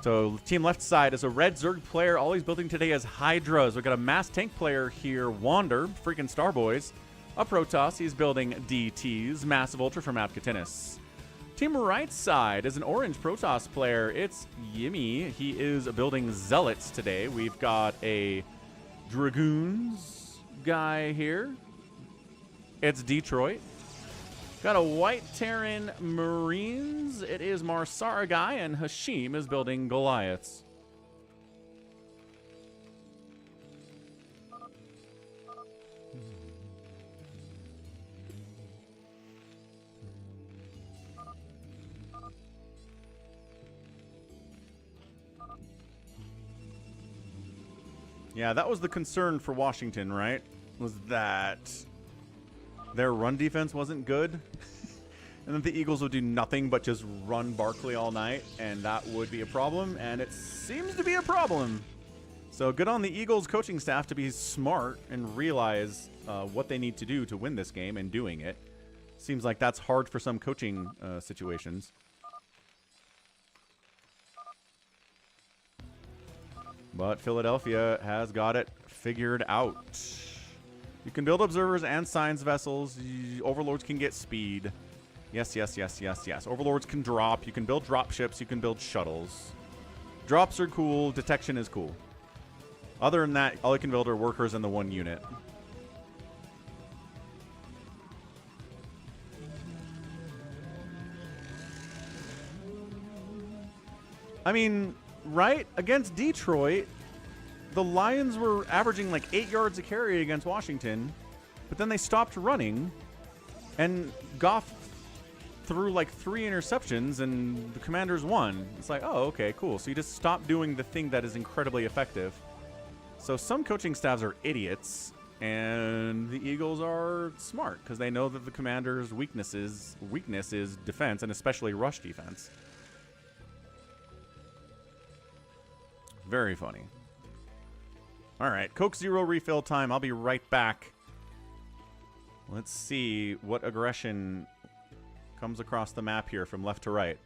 So team left side is a red Zerg player. All he's building today is Hydras. We've got a mass tank player here, Wander, freaking Starboys. A Protoss, he's building DTs. Massive Ultra from Afkatinis. Team right side is an orange Protoss player. It's Yimmy. He is building Zealots today. We've got a Dragoons guy here. It's Detroit. Got a white Terran Marines. It is Marsara guy, and Hashim is building Goliaths. Yeah, that was the concern for Washington, right? Was that their run defense wasn't good, and that the Eagles would do nothing but just run Barkley all night, and that would be a problem, and it seems to be a problem. So good on the Eagles coaching staff to be smart and realize what they need to do to win this game and doing it. Seems like that's hard for some coaching situations. But Philadelphia has got it figured out. You can build observers and science vessels. Overlords can get speed. Yes, yes, yes, yes, yes. Overlords can drop. You can build drop ships. You can build shuttles. Drops are cool. Detection is cool. Other than that, all you can build are workers in the one unit. I mean, right? Against Detroit, the Lions were averaging like 8 yards a carry against Washington, but then they stopped running, and Goff threw like 3 interceptions and the Commanders won. It's like, oh, okay, cool. So you just stop doing the thing that is incredibly effective. So some coaching staffs are idiots, and the Eagles are smart because they know that the Commanders' weakness is defense, and especially rush defense. Very funny. All right, Coke Zero refill time. I'll be right back. Let's see what aggression comes across the map here from left to right.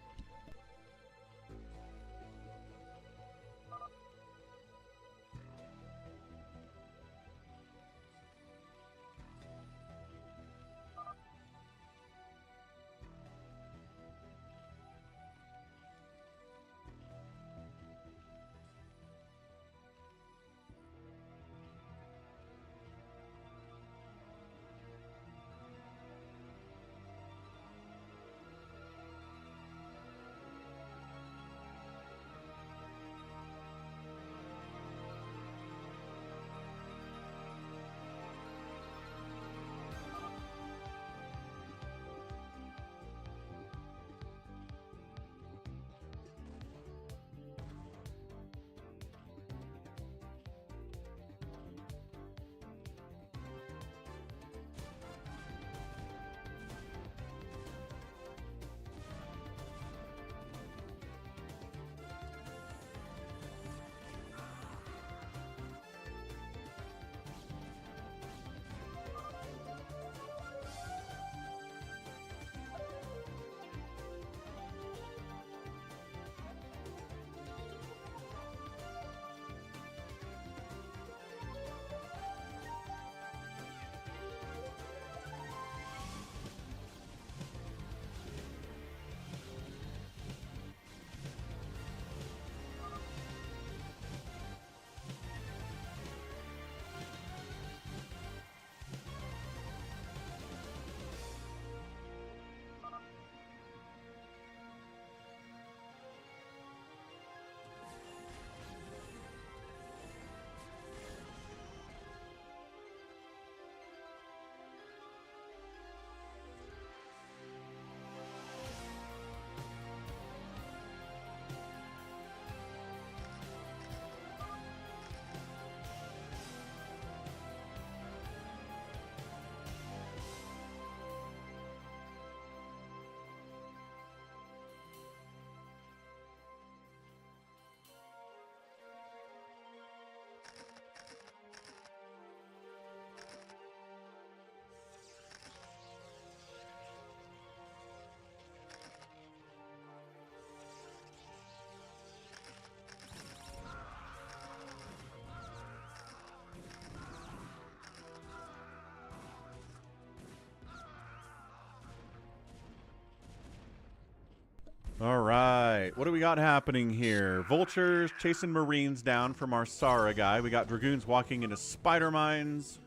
All right, what do we got happening here? Vultures chasing Marines down from our Sara guy. We got Dragoons walking into Spider Mines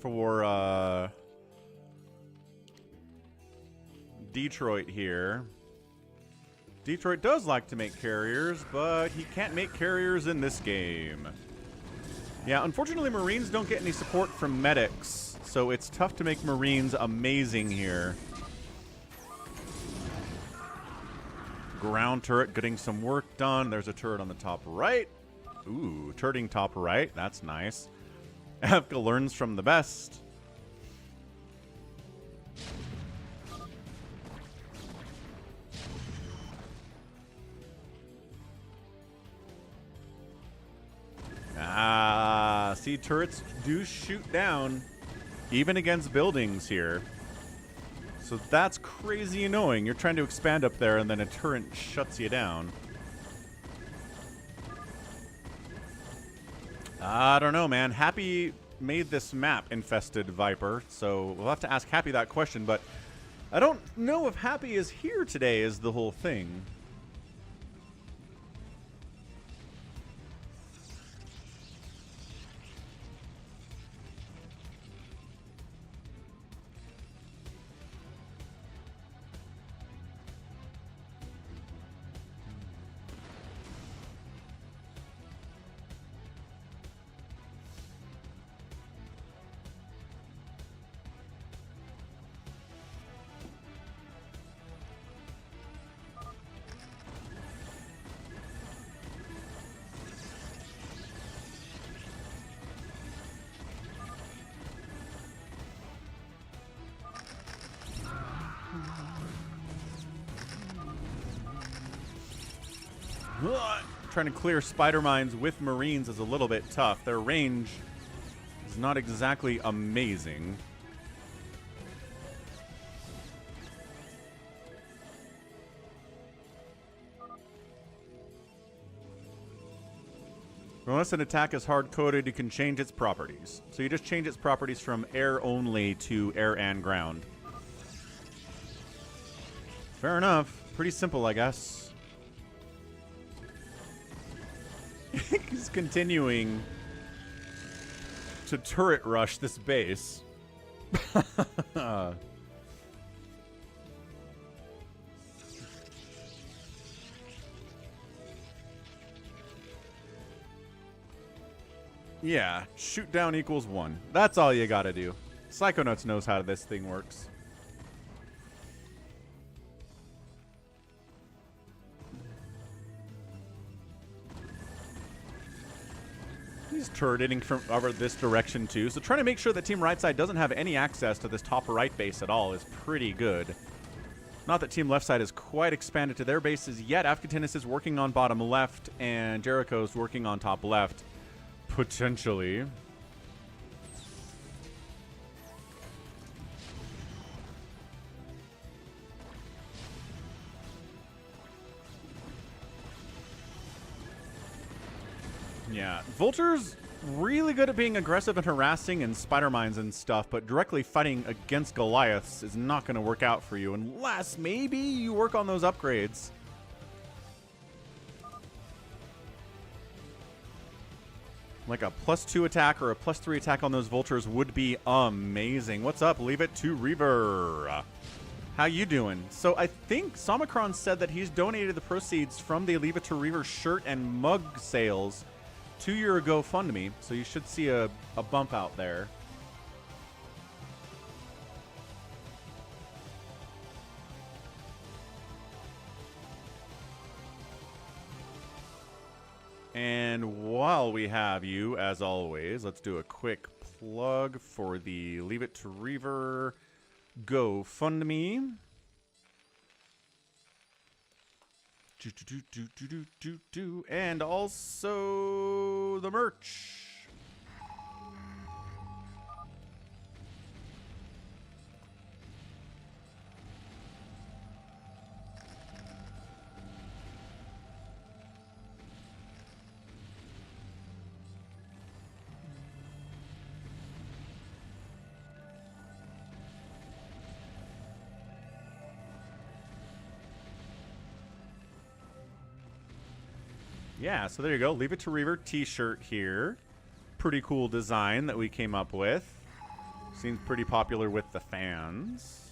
for Detroit here. Detroit does like to make carriers, but he can't make carriers in this game. Yeah, unfortunately, Marines don't get any support from medics, so it's tough to make Marines amazing here. Ground turret getting some work done. There's a turret on the top right. Ooh, turreting top right. That's nice. Avka learns from the best. Ah, see, turrets do shoot down even against buildings here. So that's crazy annoying. You're trying to expand up there and then a turret shuts you down. I don't know, man. Happy made this map, Infested Viper, so we'll have to ask Happy that question, but I don't know if Happy is here today is the whole thing. Trying to clear spider mines with Marines is a little bit tough. Their range is not exactly amazing. Unless an attack is hard-coded, you can change its properties. So you just change its properties from air only to air and ground. Fair enough. Pretty simple, I guess. He's continuing to turret rush this base. Yeah, shoot down equals 1. That's all you gotta do. Psychonauts knows how this thing works. He's turreting from over this direction too, so trying to make sure that Team Right Side doesn't have any access to this top right base at all is pretty good. Not that Team Left Side has quite expanded to their bases yet. Afghanis is working on bottom left, and Jericho's working on top left. Potentially. Yeah, Vulture's really good at being aggressive and harassing and spider mines and stuff, but directly fighting against Goliaths is not going to work out for you unless maybe you work on those upgrades. Like a +2 attack or a +3 attack on those Vultures would be amazing. What's up? Leave it to Reaver. How you doing? So I think Somicron said that he's donated the proceeds from the Leave It to Reaver shirt and mug sales to your GoFundMe. So you should see a bump out there. And while we have you, as always, let's do a quick plug for the Leave It to Reaver GoFundMe. And also the merch. Yeah, so there you go. Leave It to Reaver t-shirt here. Pretty cool design that we came up with. Seems pretty popular with the fans.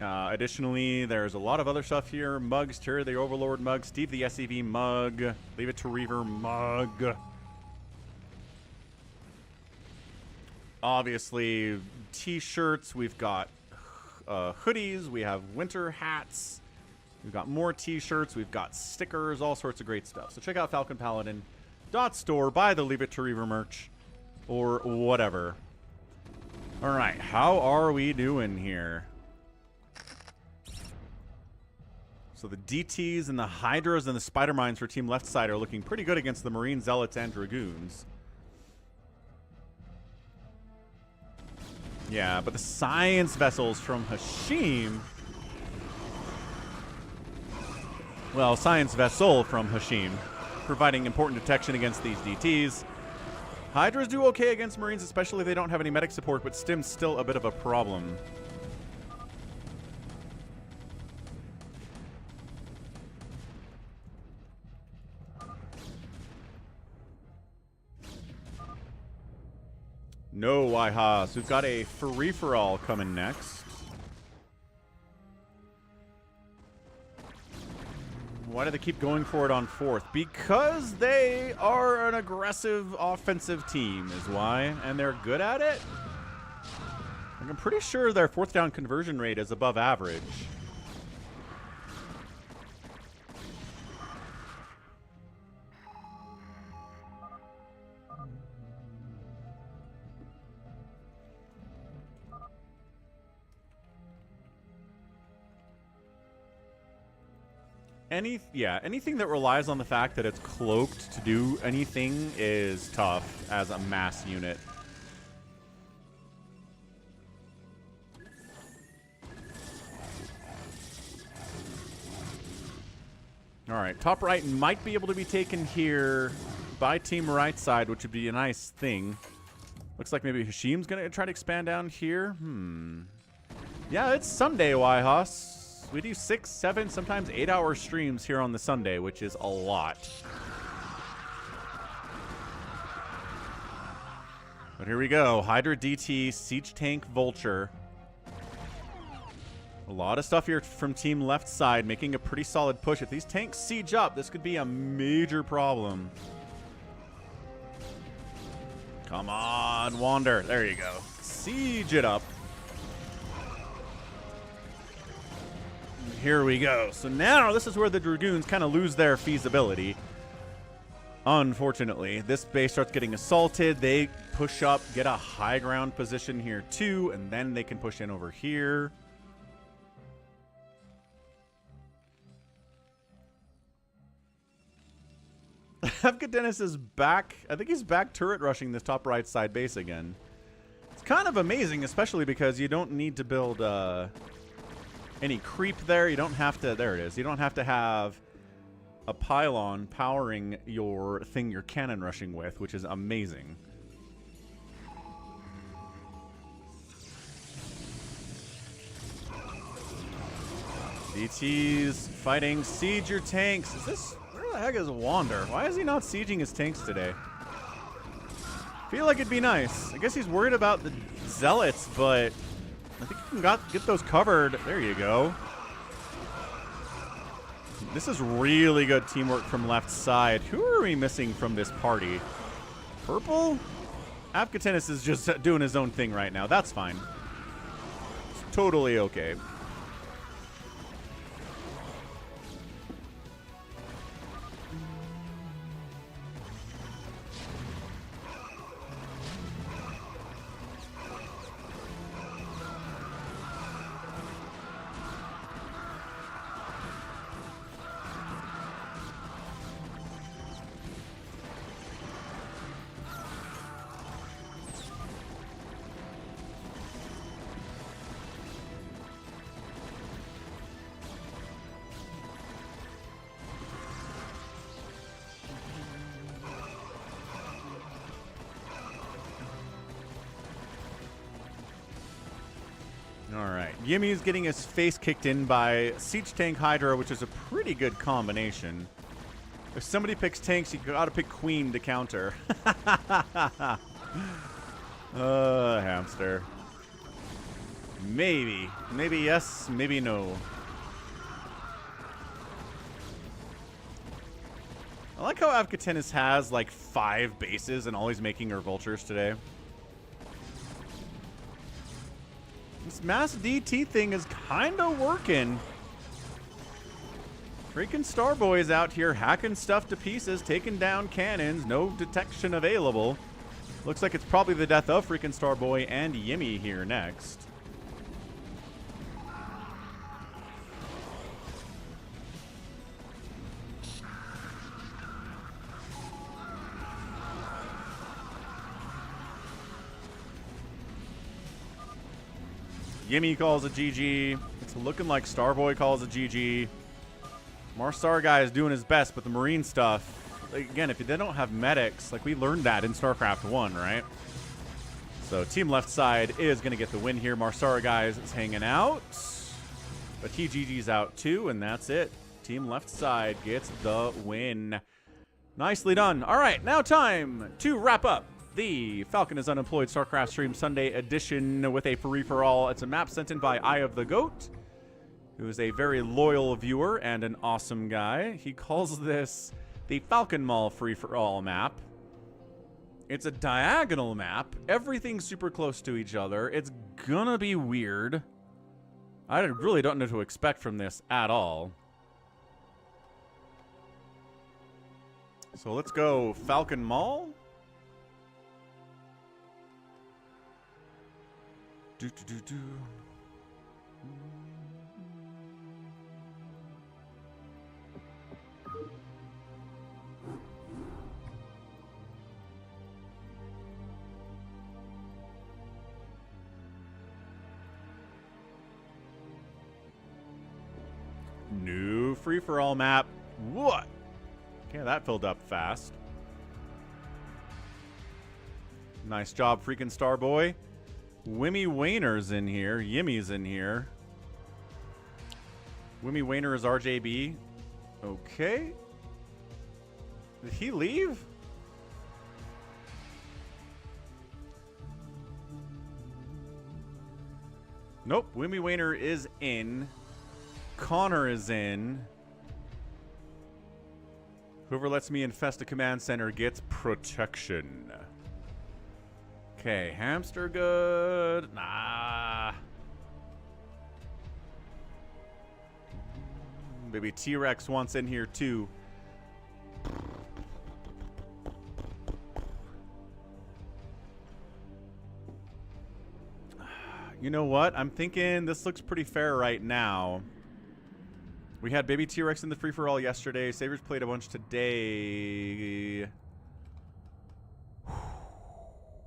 Additionally, there's a lot of other stuff here. Mugs, Terry the Overlord mug, Steve the SEV mug, Leave It to Reaver mug. Obviously, t-shirts. We've got hoodies. We have winter hats. We've got more t-shirts, we've got stickers, all sorts of great stuff. So check out FalconPaladin.store, buy the Leave It to Reaver merch, or whatever. Alright, how are we doing here? So the DTs and the Hydras and the Spider Mines for Team Left Side are looking pretty good against the Marine Zealots and Dragoons. Yeah, but the Science Vessels from Hashim... Well, Science Vessel from Hashim, providing important detection against these DTs. Hydras do okay against Marines, especially if they don't have any medic support, but Stim's still a bit of a problem. No, Waiha. So we've got a free-for-all coming next. Why do they keep going for it on 4th? Because they are an aggressive offensive team is why, and they're good at it. I'm pretty sure their 4th down conversion rate is above average. anything that relies on the fact that it's cloaked to do anything is tough as a mass unit. All right, top right might be able to be taken here by team right side, which would be a nice thing. Looks like maybe Hashim's going to try to expand down here. Yeah, it's Sunday, Yhos. We do 6, 7, sometimes 8-hour streams here on the Sunday, which is a lot. But here we go. Hydra DT, Siege Tank, Vulture. A lot of stuff here from team left side, making a pretty solid push. If these tanks siege up, this could be a major problem. Come on, Wander. There you go. Siege it up. Here we go. So now this is where the Dragoons kind of lose their feasibility. Unfortunately, this base starts getting assaulted. They push up, get a high ground position here too, and then they can push in over here. Dennis is back. I think he's back turret rushing this top right side base again. It's kind of amazing, especially because you don't need to build any creep there. You don't have to, there it is. You don't have to have a pylon powering your thing you're cannon rushing with, which is amazing. DT's fighting. Siege your tanks. Is this... Where the heck is Wander? Why is he not sieging his tanks today? Feel like it'd be nice. I guess he's worried about the zealots, but I think you can get those covered. There you go. This is really good teamwork from left side. Who are we missing from this party? Purple? Afghanis is just doing his own thing right now. That's fine. It's totally okay. Yimmy's getting his face kicked in by Siege Tank Hydra, which is a pretty good combination. If somebody picks tanks, you gotta pick Queen to counter. Hamster. Maybe. Maybe yes, maybe no. I like how Afghanis has like 5 bases and always making her vultures today. This mass DT thing is kind of working. Freaking Starboy's out here hacking stuff to pieces, taking down cannons, no detection available. Looks like it's probably the death of freaking Starboy and Yimmy here next. Yimmy calls a GG. It's looking like Starboy calls a GG. Marsar guy is doing his best, but the Marine stuff, again, if they don't have medics, like we learned that in StarCraft 1, right? So team left side is going to get the win here. Marsara guys is hanging out, but he GG's out too, and that's it. Team left side gets the win. Nicely done. All right, now time to wrap up the Falcon is Unemployed StarCraft Stream Sunday edition with a free-for-all. It's a map sent in by Eye of the Goat, who is a very loyal viewer and an awesome guy. He calls this the Falcon Mall free-for-all map. It's a diagonal map. Everything's super close to each other. It's gonna be weird. I really don't know what to expect from this at all. So let's go Falcon Mall. free-for-all map. What? Okay, that filled up fast. Nice job, freaking Starboy. Wimmy Wayner's in here. Yimmy's in here. Wimmy Wayner is RJB. Okay. Did he leave? Nope. Wimmy Wayner is in. Connor is in. Whoever lets me infest a command center gets protection. Okay, Hamster good. Nah. Maybe T-Rex wants in here too. You know what? I'm thinking this looks pretty fair right now. We had Baby T-Rex in the free-for-all yesterday. Savers played a bunch today.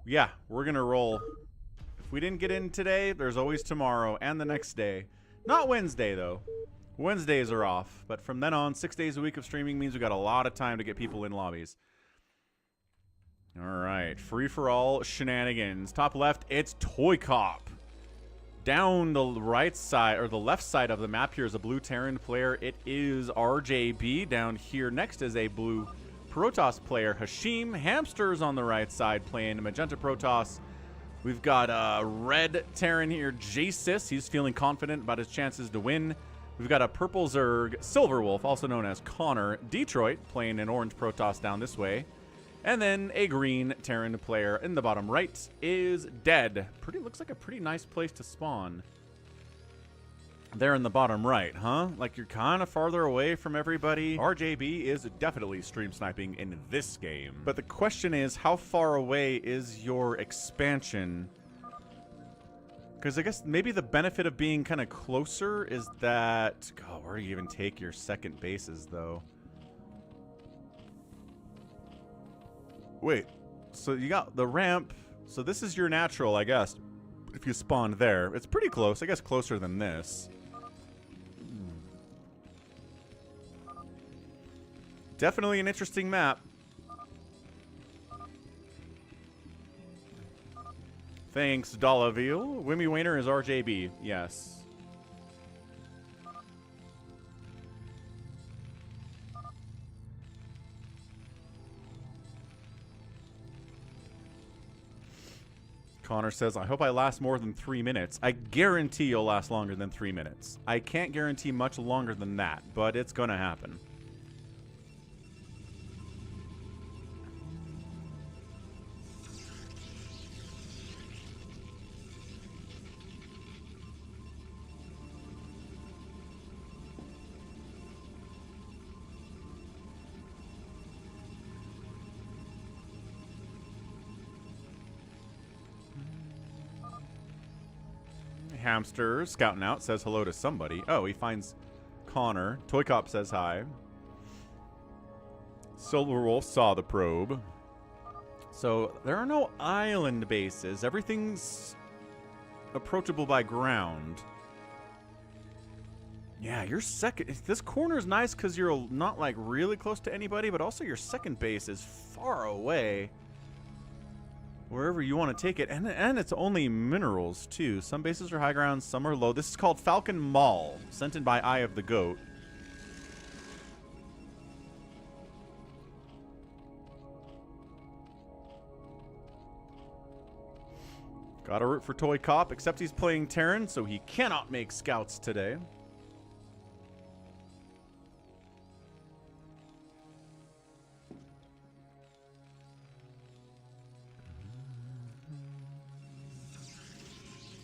Yeah, we're going to roll. If we didn't get in today, there's always tomorrow and the next day. Not Wednesday, though. Wednesdays are off. But from then on, 6 days a week of streaming means we got a lot of time to get people in lobbies. All right, free-for-all shenanigans. Top left, it's ToyCop. Down the right side, or the left side of the map here is a blue Terran player. It is RJB. Down here next is a blue Protoss player, Hashim. Hamster's on the right side playing magenta Protoss. We've got a red Terran here, jsisss. He's feeling confident about his chances to win. We've got a purple Zerg, Silverwolf, also known as Connor. Detroit playing an orange Protoss down this way. And then a green Terran player in the bottom right is dead. Looks like a pretty nice place to spawn. There in the bottom right, huh? Like you're kind of farther away from everybody. RJB is definitely stream sniping in this game. But the question is, how far away is your expansion? Because I guess maybe the benefit of being kind of closer is that... God, where do you even take your second bases, though? Wait, so you got the ramp. So this is your natural, I guess, if you spawned there. It's pretty close. I guess closer than this. Definitely an interesting map. Thanks, Dollaville. Wimmy Wayner is RJB. Yes. Connor says, I hope I last more than 3 minutes. I guarantee you'll last longer than 3 minutes. I can't guarantee much longer than that, but it's gonna happen. Hamster scouting out, says hello to somebody. Oh, he finds Connor. ToyCop says hi. Silverwolf saw the probe. So there are no island bases. Everything's approachable by ground. Yeah, your second... This corner is nice because you're not like really close to anybody, but also your second base is far away. Wherever you want to take it. And it's only minerals, too. Some bases are high ground, some are low. This is called Falcon Mall, sent in by Eye of the Goat. Gotta root for ToyCop, except he's playing Terran, so he cannot make scouts today.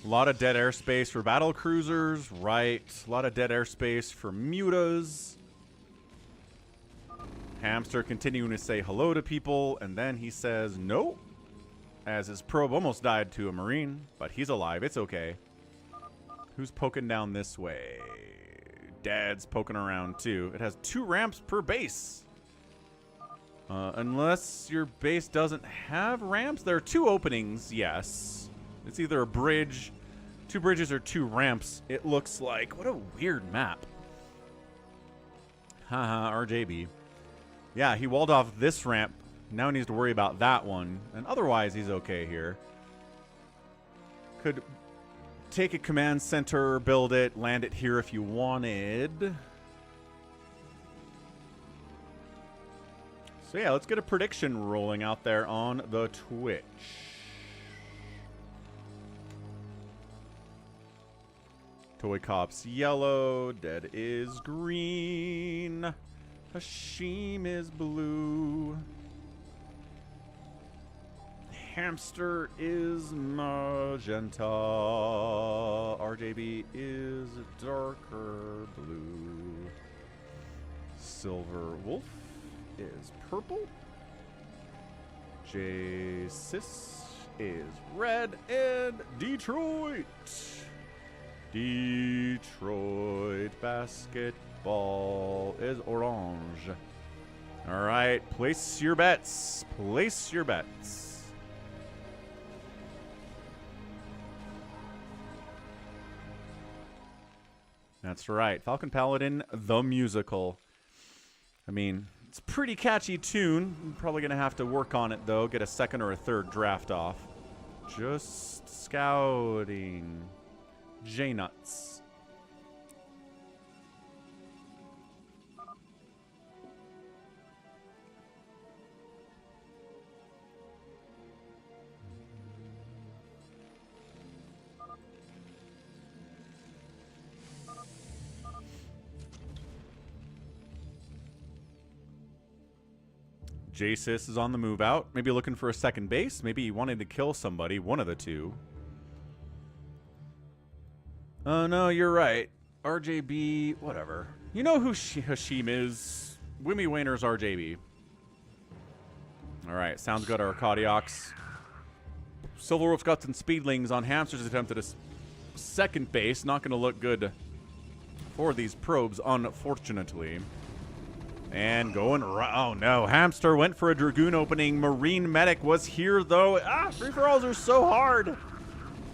A lot of dead airspace for battle cruisers, right? A lot of dead airspace for mutas. Hamster continuing to say hello to people, and then he says no, as his probe almost died to a Marine, but he's alive. It's okay. Who's poking down this way? Dad's poking around too. It has 2 ramps per base. Unless your base doesn't have ramps. There are 2 openings, yes. It's either a bridge, 2 bridges, or 2 ramps, it looks like. What a weird map. Haha, RJB. Yeah, he walled off this ramp. Now he needs to worry about that one. And otherwise, he's okay here. Could take a command center, build it, land it here if you wanted. So yeah, let's get a prediction rolling out there on the Twitch. ToyCop's yellow, Dead is green, Hashim is blue, Hamster is magenta, RJB is darker blue, Silverwolf is purple, jsisss is red, and Detroit basketball is orange. All right, place your bets. Place your bets. That's right, Falcon Paladin, the musical. I mean, it's a pretty catchy tune. I'm probably going to have to work on it, though. Get a second or a third draft off. Just scouting. J-Nuts. jsisss is on the move out. Maybe looking for a second base. Maybe he wanted to kill somebody. One of the two. Oh, no, you're right. RJB, whatever. You know who Hashim is. Wimmy Wayner's RJB. All right, sounds good, Arcadiox. Silverwolf's got some speedlings on Hamster's attempt at a second base. Not going to look good for these probes, unfortunately. And going right. Oh, no. Hamster went for a Dragoon opening. Marine Medic was here, though. Ah, free-for-alls are so hard.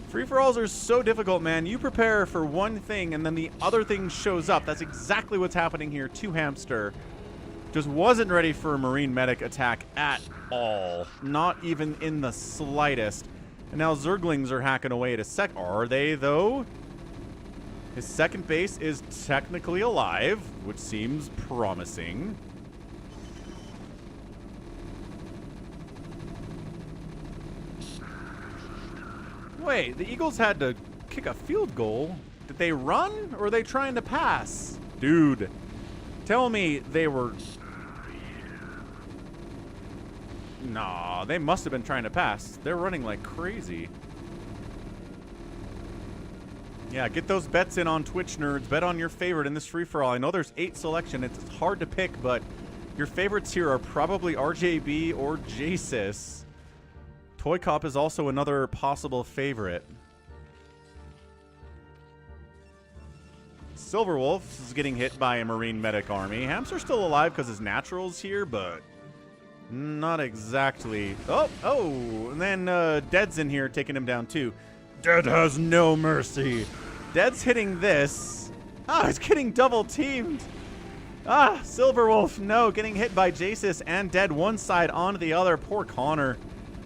Free-for-alls are so difficult, man. You prepare for one thing, and then the other thing shows up. That's exactly what's happening here to Hamster. Just wasn't ready for a Marine Medic attack at all. Not even in the slightest. And now Zerglings are hacking away at a sec. Are they, though? His second base is technically alive, which seems promising. Wait, the Eagles had to kick a field goal. Did they run, or are they trying to pass? Dude, tell me they were... Nah, they must have been trying to pass. They're running like crazy. Yeah, get those bets in on Twitch, nerds. Bet on your favorite in this free-for-all. I know there's 8 selection. It's hard to pick, but your favorites here are probably RJB or jsisss. ToyCop is also another possible favorite. Silverwolf is getting hit by a Marine Medic army. Hamster's still alive because his natural's here, but not exactly. Oh, and then Dead's in here taking him down too. Dead has no mercy. Dead's hitting this. Ah, he's getting double teamed. Ah, Silverwolf, no, getting hit by jsisss and Dead one side onto the other. Poor Connor.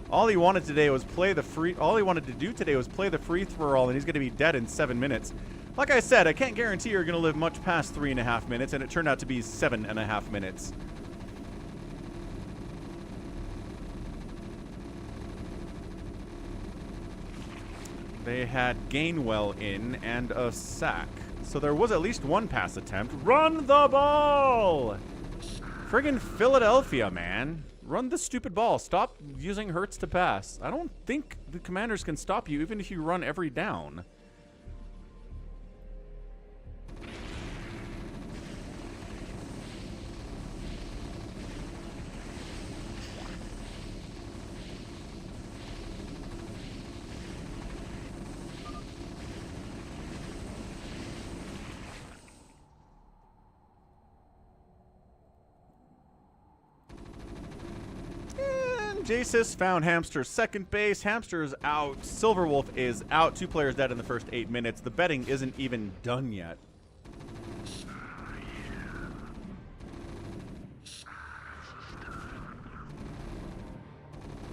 All he wanted today was play the free. All he wanted to do today was play the free-for-all, and he's going to be dead in 7 minutes. Like I said, I can't guarantee you're going to live much past 3.5 minutes, and it turned out to be 7.5 minutes. They had Gainwell in and a sack. So there was at least one pass attempt. Run the ball! Friggin' Philadelphia, man. Run the stupid ball. Stop using Hertz to pass. I don't think the Commanders can stop you even if you run every down. jsisss found Hamster's second base. Hamster is out. Silverwolf is out. 2 players dead in the first 8 minutes. The betting isn't even done yet.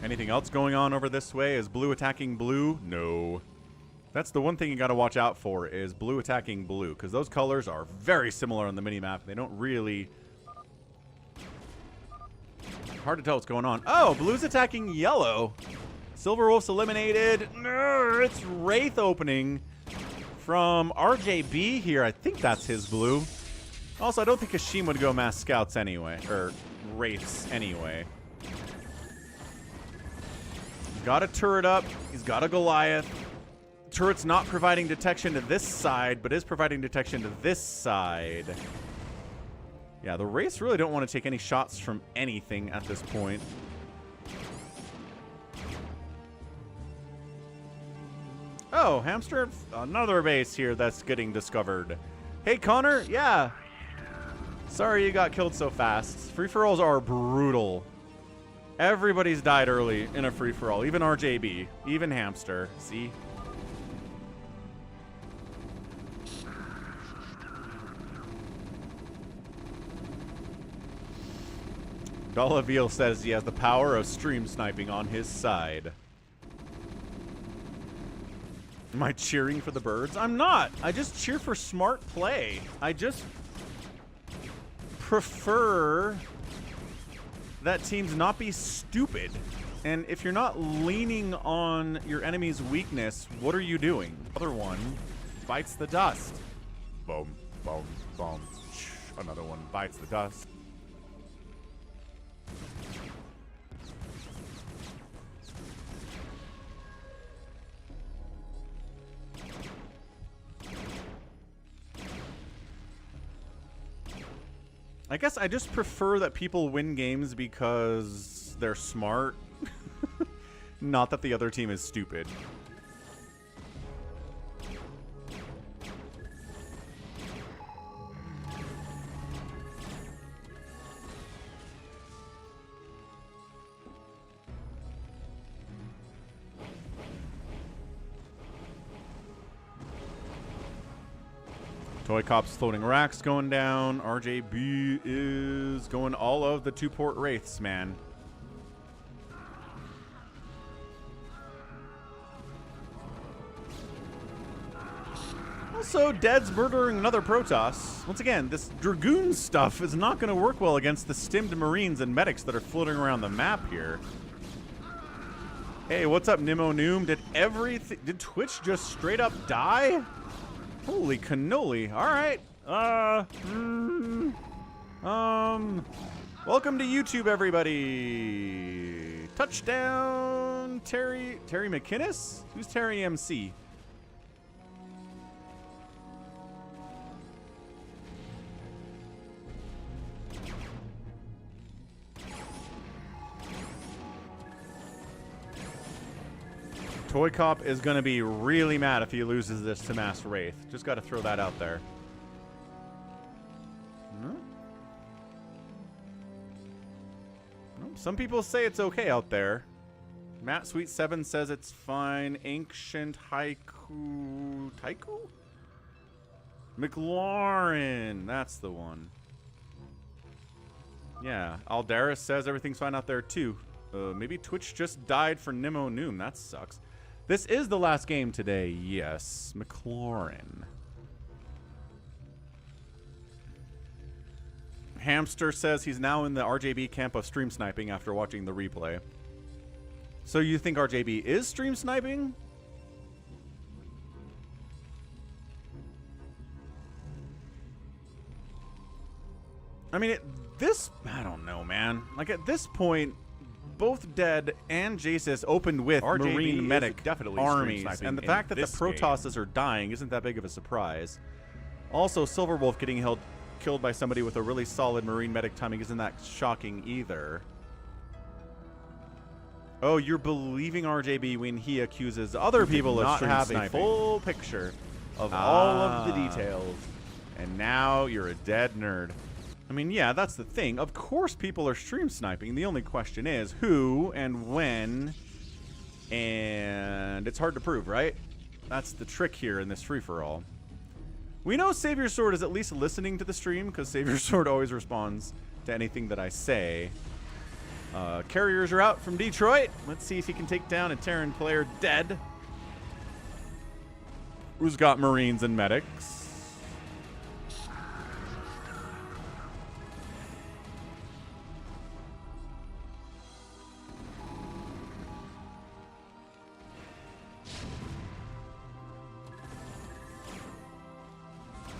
Anything else going on over this way? Is blue attacking blue? No. That's the one thing you got to watch out for, is blue attacking blue, because those colors are very similar on the minimap. They don't really... Hard to tell what's going on. Oh, blue's attacking yellow. Silverwolf's eliminated. No, it's Wraith opening from RJB here. I think that's his blue. Also, I don't think Hashim would go mass scouts anyway, or Wraiths anyway. He's got a turret up. He's got a Goliath. Turret's not providing detection to this side, but is providing detection to this side. Yeah, the Wraiths really don't want to take any shots from anything at this point. Oh, Hamster, another base here that's getting discovered. Hey, Connor, yeah. Sorry you got killed so fast. Free-for-alls are brutal. Everybody's died early in a free-for-all, even RJB, even Hamster. See? Dolaveal says he has the power of stream sniping on his side. Am I cheering for the birds? I'm not. I just cheer for smart play. I just prefer that teams not be stupid. And if you're not leaning on your enemy's weakness, what are you doing? Other one bites the dust. Boom, boom, boom. Another one bites the dust. I guess I just prefer that people win games because they're smart. Not that the other team is stupid. ToyCop's floating racks going down. RJB is going all of the 2-port Wraiths, man. Also, Dead's murdering another Protoss. Once again, this Dragoon stuff is not going to work well against the stimmed Marines and medics that are floating around the map here. Hey, what's up, NiMoNoom? Did Twitch just straight up die? Holy cannoli. All right. Welcome to YouTube, everybody. Touchdown, Terry McInnes? Who's Terry MC? ToyCop is going to be really mad if he loses this to Mass Wraith. Just got to throw that out there. No? Nope. Some people say it's okay out there. Matt Sweet 7 says it's fine. Ancient Haiku... Taiku? McLaurin. That's the one. Yeah. Aldaris says everything's fine out there, too. Maybe Twitch just died for NiMoNoom. That sucks. This is the last game today. Yes. McLaurin. Hamster says he's now in the RJB camp of stream sniping after watching the replay. So you think RJB is stream sniping? I mean, I don't know, man. Like, at this point, both Dead and jsisss opened with RJB Marine medic definitely armies, stream and the sniping fact in that the this Protosses are dying isn't that big of a surprise. Also, Silverwolf getting killed by somebody with a really solid Marine medic timing isn't that shocking either. Oh, you're believing RJB when he accuses other people of not stream have sniping. a full picture of all of the details. And now you're a dead nerd. I mean, yeah, that's the thing. Of course people are stream sniping. The only question is who and when. And it's hard to prove, right? That's the trick here in this free-for-all. We know Savior Sword is at least listening to the stream, because Savior Sword always responds to anything that I say. Carriers are out from Detroit. Let's see if he can take down a Terran player dead. Who's got Marines and medics?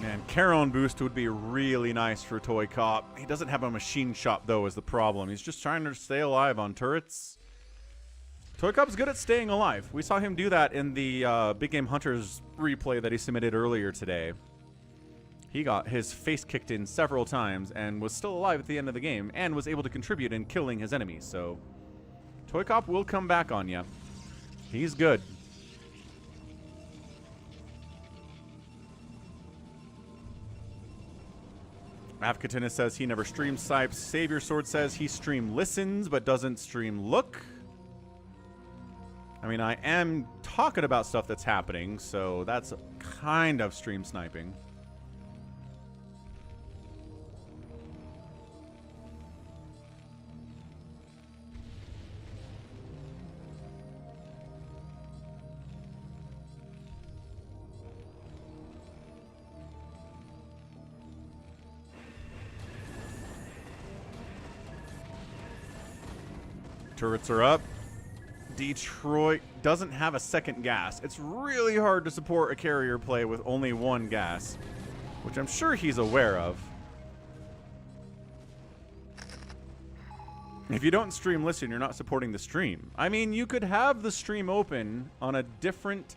Man, Charon boost would be really nice for ToyCop. He doesn't have a machine shop, though, is the problem. He's just trying to stay alive on turrets. ToyCop's good at staying alive. We saw him do that in the Big Game Hunters replay that he submitted earlier today. He got his face kicked in several times and was still alive at the end of the game and was able to contribute in killing his enemies. So ToyCop will come back on you. He's good. Avkatina says he never stream sipes. Savior Sword says he stream listens but doesn't stream look. I mean, I am talking about stuff that's happening, so that's kind of stream sniping. Turrets are up. Detroit doesn't have a second gas. It's really hard to support a carrier play with only one gas, which I'm sure he's aware of. If you don't stream listen, you're not supporting the stream. I mean, you could have the stream open on a different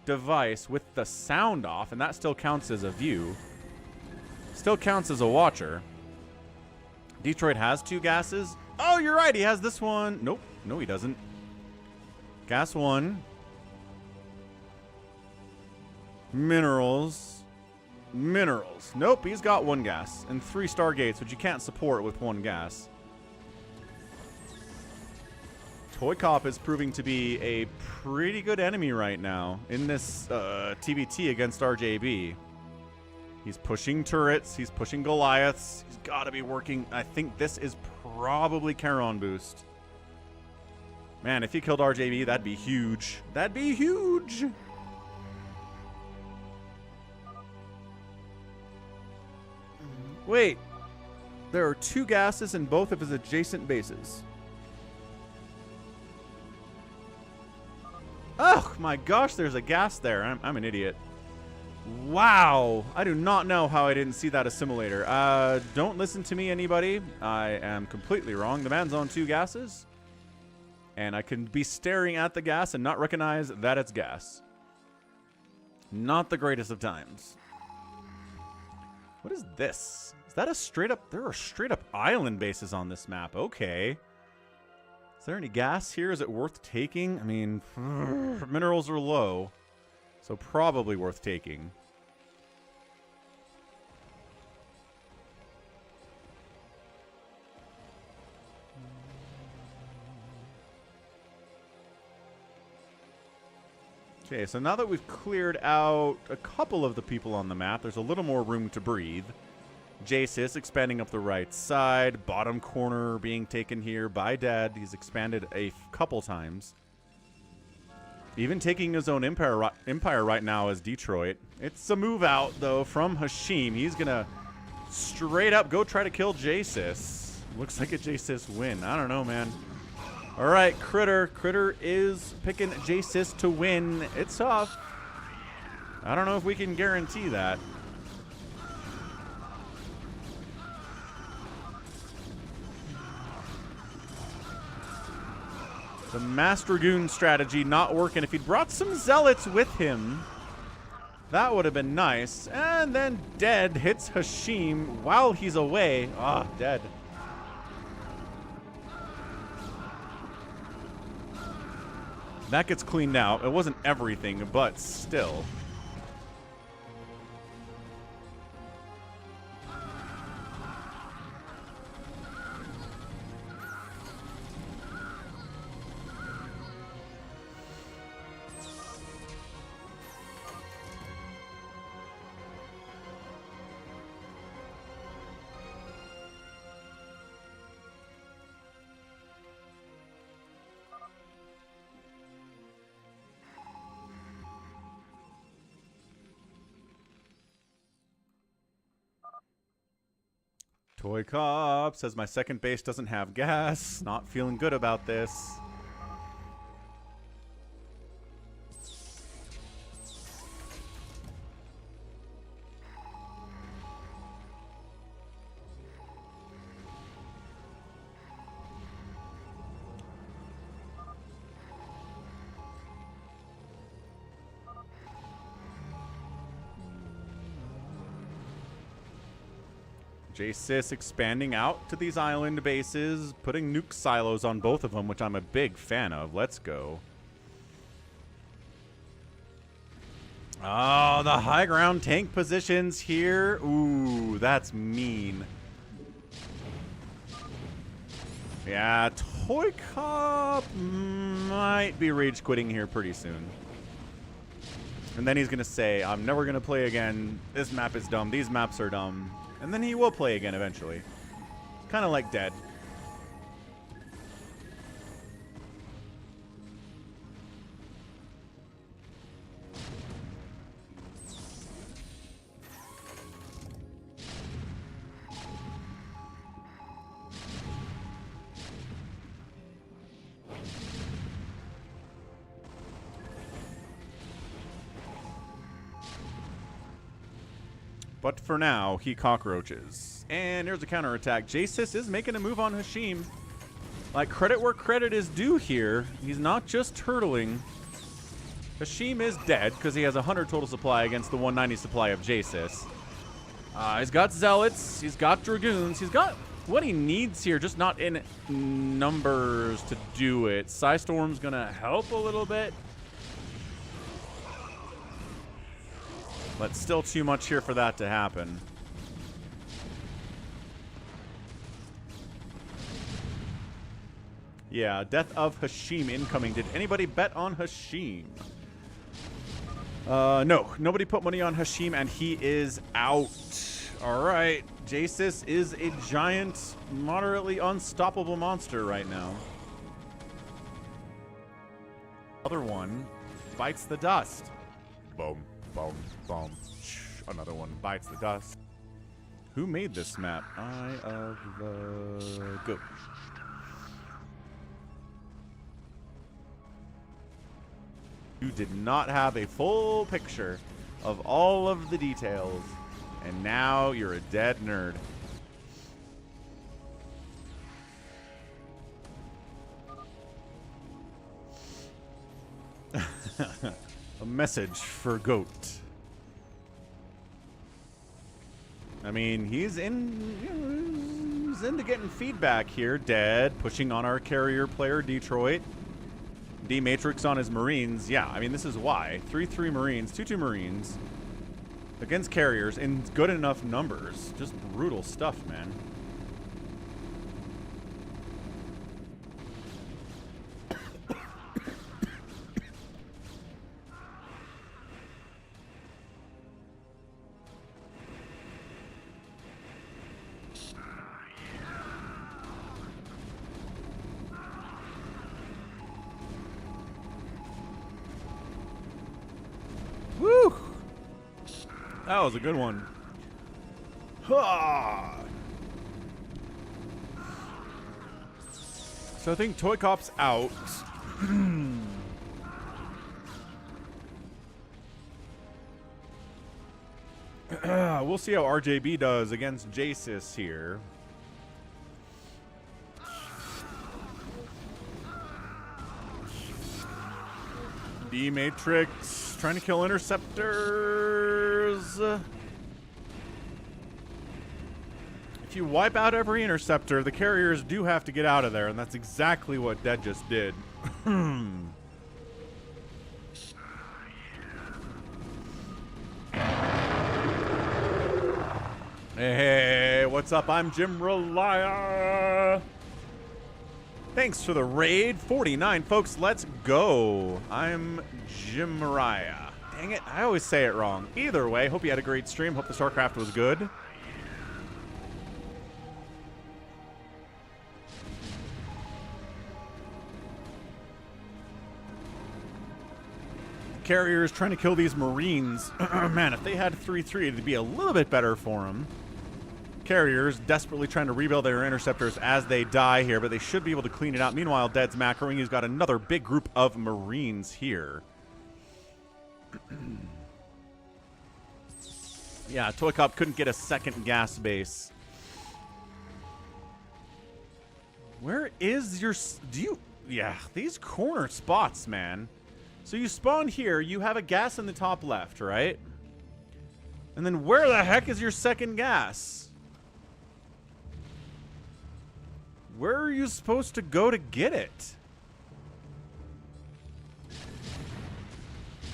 device with the sound off, and that still counts as a view. Still counts as a watcher. Detroit has 2 gases. Oh, you're right. He has this one. Nope. No, he doesn't. Gas 1. Minerals. Minerals. Nope, he's got 1 gas. And 3 Stargates, which you can't support with 1 gas. ToyCop is proving to be a pretty good enemy right now in this TVT against RJB. He's pushing turrets. He's pushing Goliaths. He's got to be working. I think this is probably Charon boost. Man, if he killed RJB, that'd be huge. That'd be huge. Wait. There are 2 gases in both of his adjacent bases. Oh, my gosh, there's a gas there. I'm an idiot. Wow. I do not know how I didn't see that assimilator. Don't listen to me, anybody. I am completely wrong. The man's on 2 gases. And I can be staring at the gas and not recognize that it's gas. Not the greatest of times. What is this? Is that a straight up... There are straight up island bases on this map. Okay. Is there any gas here? Is it worth taking? I mean, minerals are low. So probably worth taking. Okay, so now that we've cleared out a couple of the people on the map, there's a little more room to breathe. jsisss expanding up the right side. Bottom corner being taken here by Dad. He's expanded a couple times. Even taking his own empire right now is Detroit. It's a move out, though, from Hashim. He's going to straight up go try to kill jsisss. Looks like a jsisss win. I don't know, man. All right, Critter. Critter is picking jsisss to win. It's tough. I don't know if we can guarantee that. The Master Goon strategy not working. If he'd brought some Zealots with him, that would have been nice. And then Dead hits Hashim while he's away. Ah, Dead. That gets cleaned out. It wasn't everything, but still. ToyCop says my second base doesn't have gas. Not feeling good about this. jsisss expanding out to these island bases, putting nuke silos on both of them, which I'm a big fan of. Let's go. Oh, the high ground tank positions here. Ooh, that's mean. Yeah, ToyCop might be rage quitting here pretty soon. And then he's going to say, I'm never going to play again. This map is dumb. These maps are dumb. And then he will play again eventually. Kind of like Dead. But for now, he cockroaches. And here's a counterattack. jsisss is making a move on Hashim. Like, credit where credit is due here. He's not just turtling. Hashim is dead because he has 100 total supply against the 190 supply of jsisss. He's got Zealots. He's got Dragoons. He's got what he needs here, just not in numbers to do it. Psystorm's going to help a little bit. But still too much here for that to happen. Yeah, death of Hashim incoming. Did anybody bet on Hashim? No, nobody put money on Hashim, and he is out. All right, jsisss is a giant, moderately unstoppable monster right now. Other one bites the dust. Boom. Boom, boom. Another one bites the dust. Who made this map? Eye of the Goat. You did not have a full picture of all of the details, and now you're a dead nerd. A message for Goat. I mean, he's into getting feedback here. Dead, pushing on our carrier player, Detroit. D-Matrix on his Marines. Yeah, I mean, this is why. 3-3 Marines, 2-2 Marines against carriers in good enough numbers. Just brutal stuff, man. Woo! That was a good one. Ha! So I think ToyCop's out. We'll see how RJB does against jsisss here. D-Matrix trying to kill interceptors. If you wipe out every interceptor, the carriers do have to get out of there, and that's exactly what Dead just did. Hey, what's up? I'm Jim Relia. Thanks for the raid. 49 folks, let's go. I'm Jim Mariah. Dang it, I always say it wrong. Either way, hope you had a great stream. Hope the StarCraft was good. Carriers trying to kill these Marines. Man, if they had 3-3, it'd be a little bit better for them. Carriers desperately trying to rebuild their interceptors as they die here, but they should be able to clean it out. Meanwhile, Dead's macroing. He's got another big group of Marines here. Yeah, ToyCop couldn't get a second gas base. Where is your... Do you... Yeah, these corner spots, man. So you spawn here. You have a gas in the top left, right? And then where the heck is your second gas? Where are you supposed to go to get it?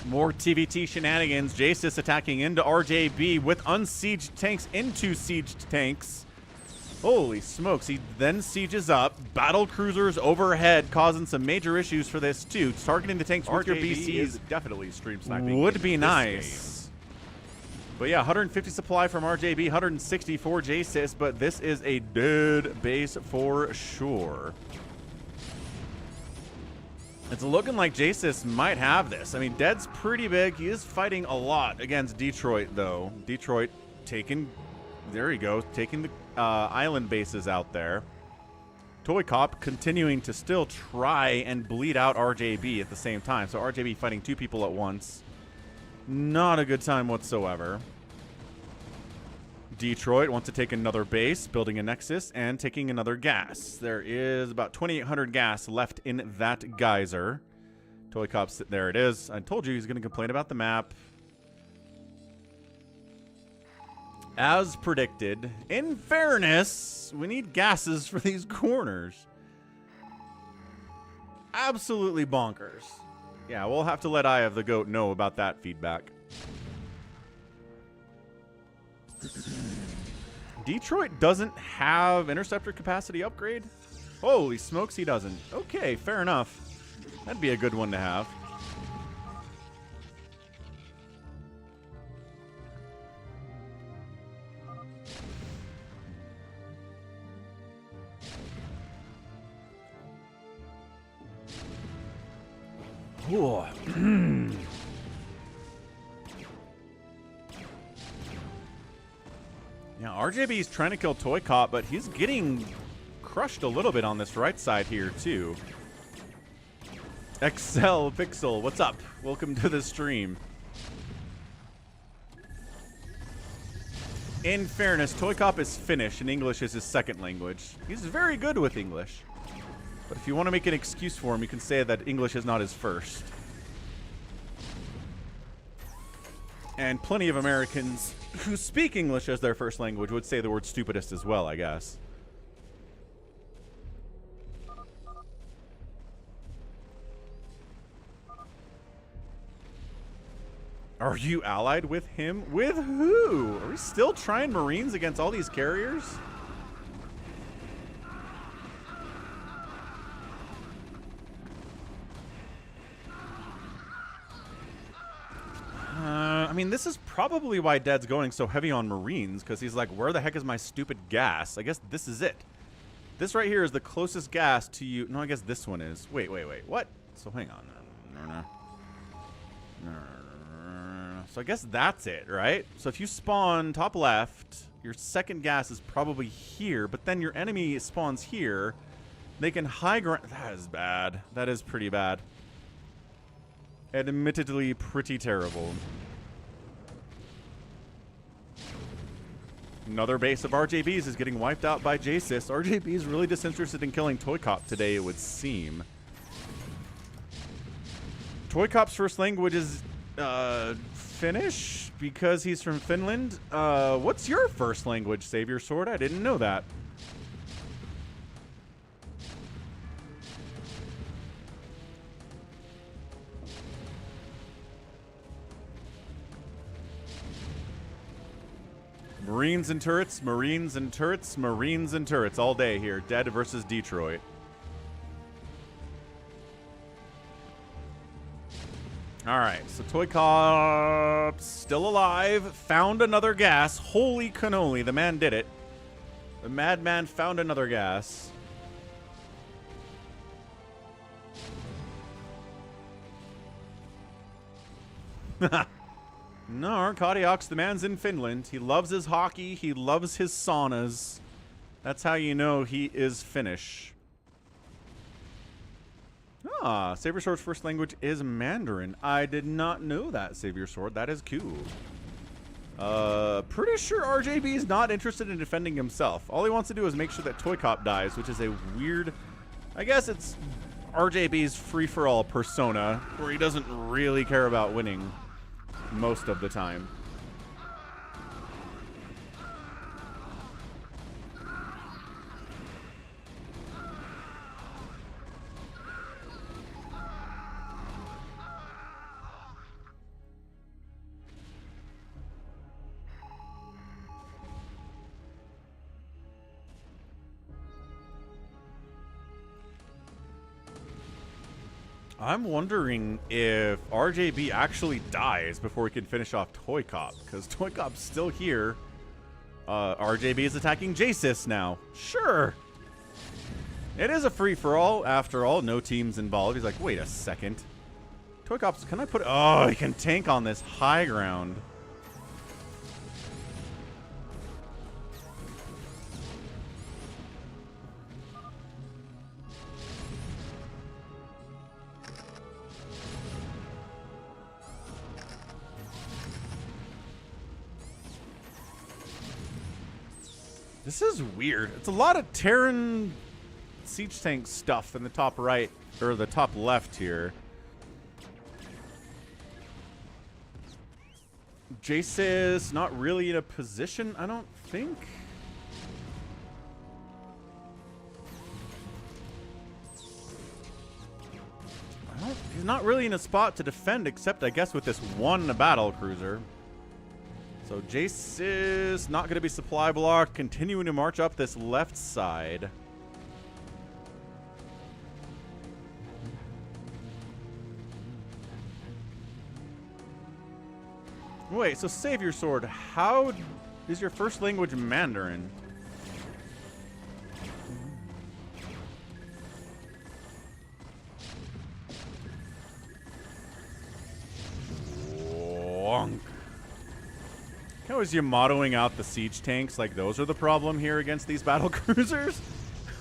More TVT shenanigans. jsisss attacking into RJB with unsieged tanks into sieged tanks. Holy smokes. He then sieges up. Battle cruisers overhead causing some major issues for this too. Targeting the tanks with your BCs is definitely stream sniping. would be Game. nice. But yeah, 150 supply from RJB, 160 for jsisss, but this is a dead base for sure. It's looking like jsisss might have this. I mean, Dead's pretty big. He is fighting a lot against Detroit, though. Detroit taking, there he goes, taking the island bases out there. ToyCop continuing to still try and bleed out RJB at the same time. So RJB fighting two people at once. Not a good time whatsoever. Detroit wants to take another base, building a nexus, and taking another gas. There is about 2,800 gas left in that geyser. ToyCop's, there it is. I told you he's going to complain about the map. As predicted, in fairness, we need gases for these corners. Absolutely bonkers. Yeah, we'll have to let Eye of the Goat know about that feedback. Detroit doesn't have interceptor capacity upgrade? Holy smokes, he doesn't. Okay, fair enough. That'd be a good one to have. Ooh. Yeah, RJB is trying to kill ToyCop, but he's getting crushed a little bit on this right side here, too. Excel Pixel, what's up? Welcome to the stream. In fairness, ToyCop is Finnish, and English is his second language. He's very good with English. But if you want to make an excuse for him, you can say that English is not his first. And plenty of Americans who speak English as their first language would say the word stupidest as well, I guess. Are you allied with him? With who? Are we still trying Marines against all these carriers? I mean, this is probably why Dead's going so heavy on Marines, because he's like, where the heck is my stupid gas? I guess this is it. This right here is the closest gas to you. No, I guess this one is. Wait. What? So hang on. So I guess that's it, right? So if you spawn top left, your second gas is probably here, but then your enemy spawns here. They can high ground. That is bad. That is pretty bad. Admittedly pretty terrible. Another base of RJB's is getting wiped out by jsisss. RJB is really disinterested in killing ToyCop today, it would seem. ToyCop's first language is Finnish because he's from Finland. What's your first language, Savior Sword? I didn't know that. Marines and turrets, Marines and turrets, Marines and turrets all day here. Dead versus Detroit. All right, so ToyCop still alive. Found another gas. Holy cannoli, the man did it. The madman found another gas. No, Arkadiak's the man's in Finland. He loves his hockey. He loves his saunas. That's how you know he is Finnish. Ah, Savior Sword's first language is Mandarin. I did not know that, Savior Sword. That is cool. Pretty sure RJB is not interested in defending himself. All he wants to do is make sure that ToyCop dies, which is a weird... I guess it's RJB's free-for-all persona, where he doesn't really care about winning most of the time. I'm wondering if RJB actually dies before we can finish off ToyCop, because ToyCop's still here. RJB is attacking jsisss now. Sure. It is a free-for-all, after all. No teams involved. He's like, wait a second. ToyCop's, can I put... Oh, he can tank on this high ground. This is weird. It's a lot of Terran siege tank stuff in the top right, or the top left here. jsisss not really in a position, I don't think. He's not really in a spot to defend, except I guess with this one battle cruiser. So jsisss not going to be supply blocked, continuing to march up this left side. Wait, so Savior Sword, how is your first language Mandarin? Wonk. How is you mottoing out the siege tanks like those are the problem here against these battle cruisers?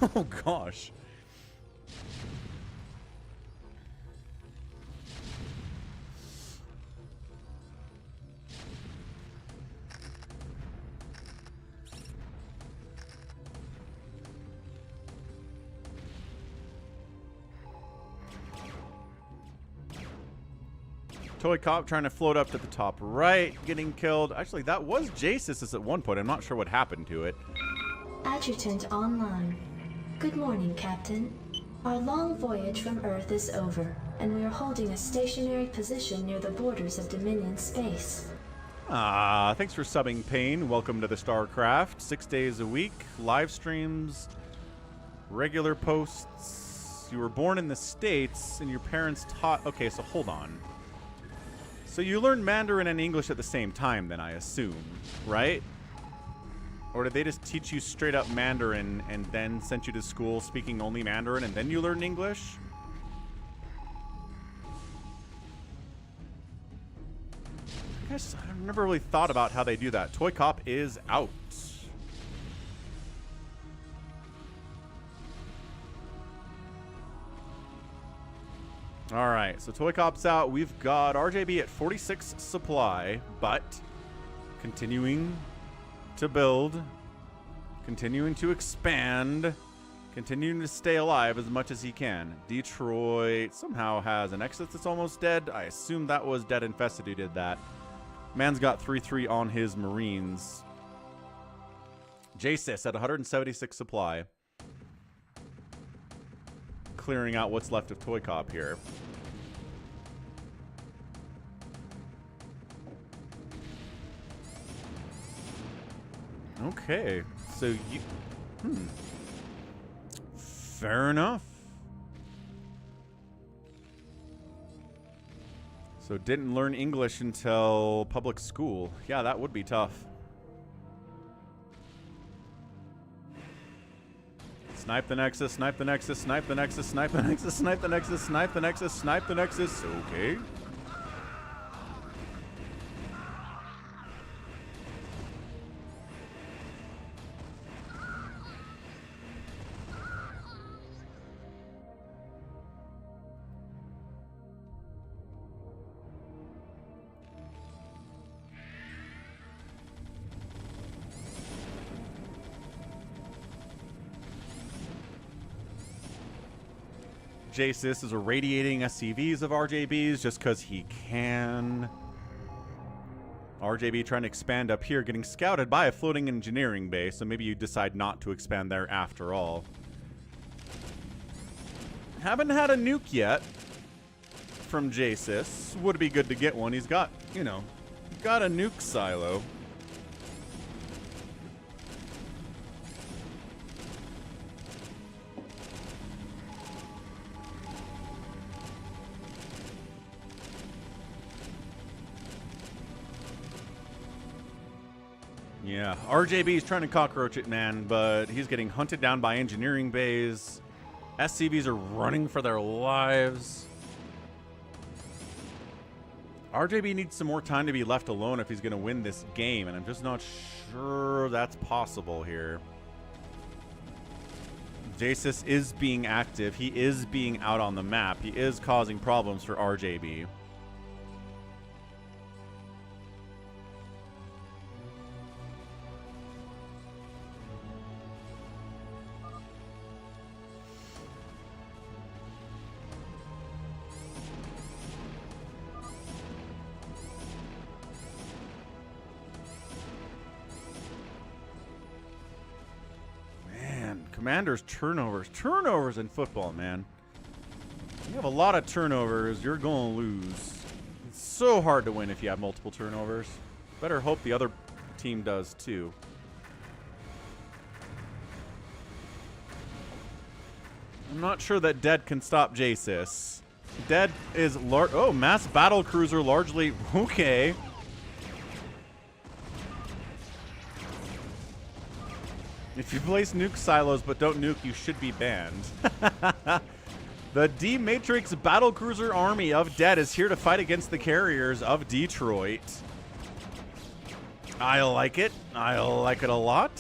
Oh gosh. ToyCop trying to float up to the top right, getting killed. Actually, that was jsisss at one point. I'm not sure what happened to it. Adjutant online. Good morning, Captain. Our long voyage from Earth is over, and we are holding a stationary position near the borders of Dominion space. Ah, thanks for subbing, Pain. Welcome to the StarCraft. 6 days a week, live streams, regular posts. You were born in the States, and your parents taught... Okay, so hold on. So you learned Mandarin and English at the same time, then, I assume, right? Or did they just teach you straight up Mandarin and then sent you to school speaking only Mandarin and then you learned English? I guess I've never really thought about how they do that. ToyCop is out. All right, so ToyCop's out. We've got RJB at 46 supply, but continuing to build, continuing to expand, continuing to stay alive as much as he can. Detroit somehow has an exit that's almost dead. I assume that was Dead Infested who did that. Man's got 3-3 on his Marines. jsisss at 176 supply. Clearing out what's left of ToyCop here. Okay, so you... Fair enough. So didn't learn English until public school. Yeah, that would be tough. Snipe the Nexus, snipe the Nexus, snipe the Nexus, snipe the Nexus, snipe the Nexus, snipe the Nexus, snipe the Nexus. Okay. jsisss is irradiating SCVs of RJBs just because he can. RJB trying to expand up here, getting scouted by a floating engineering base, so maybe you decide not to expand there after all. Haven't had a nuke yet from jsisss. Would be good to get one. He's got, you know, got a nuke silo. Yeah, RJB's trying to cockroach it, man, but he's getting hunted down by engineering bays. SCVs are running for their lives. RJB needs some more time to be left alone if he's going to win this game, and I'm just not sure that's possible here. jsisss is being active. He is being out on the map. He is causing problems for RJB. Commanders turnovers. Turnovers in football, man. You have a lot of turnovers, you're going to lose. It's so hard to win if you have multiple turnovers. Better hope the other team does too. I'm not sure that Dead can stop jsisss. Dead is oh, mass battle cruiser largely okay. If you place nuke silos but don't nuke, you should be banned. The D-Matrix battlecruiser army of Dead is here to fight against the carriers of Detroit. I like it. I like it a lot.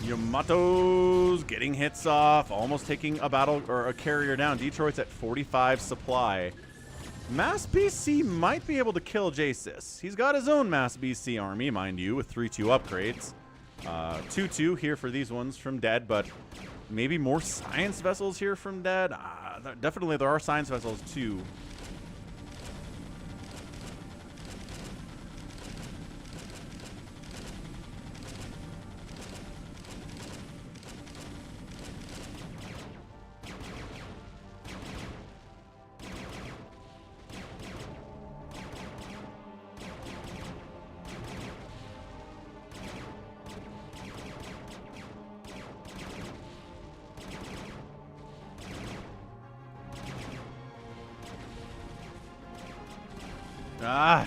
Yamato's getting hits off, almost taking a battle or a carrier down. Detroit's at 45 supply. Mass BC might be able to kill jsisss. He's got his own Mass BC army, mind you, with 3-2 upgrades. 2-2 here for these ones from Dead, but maybe more science vessels here from Dead. Definitely there are science vessels too.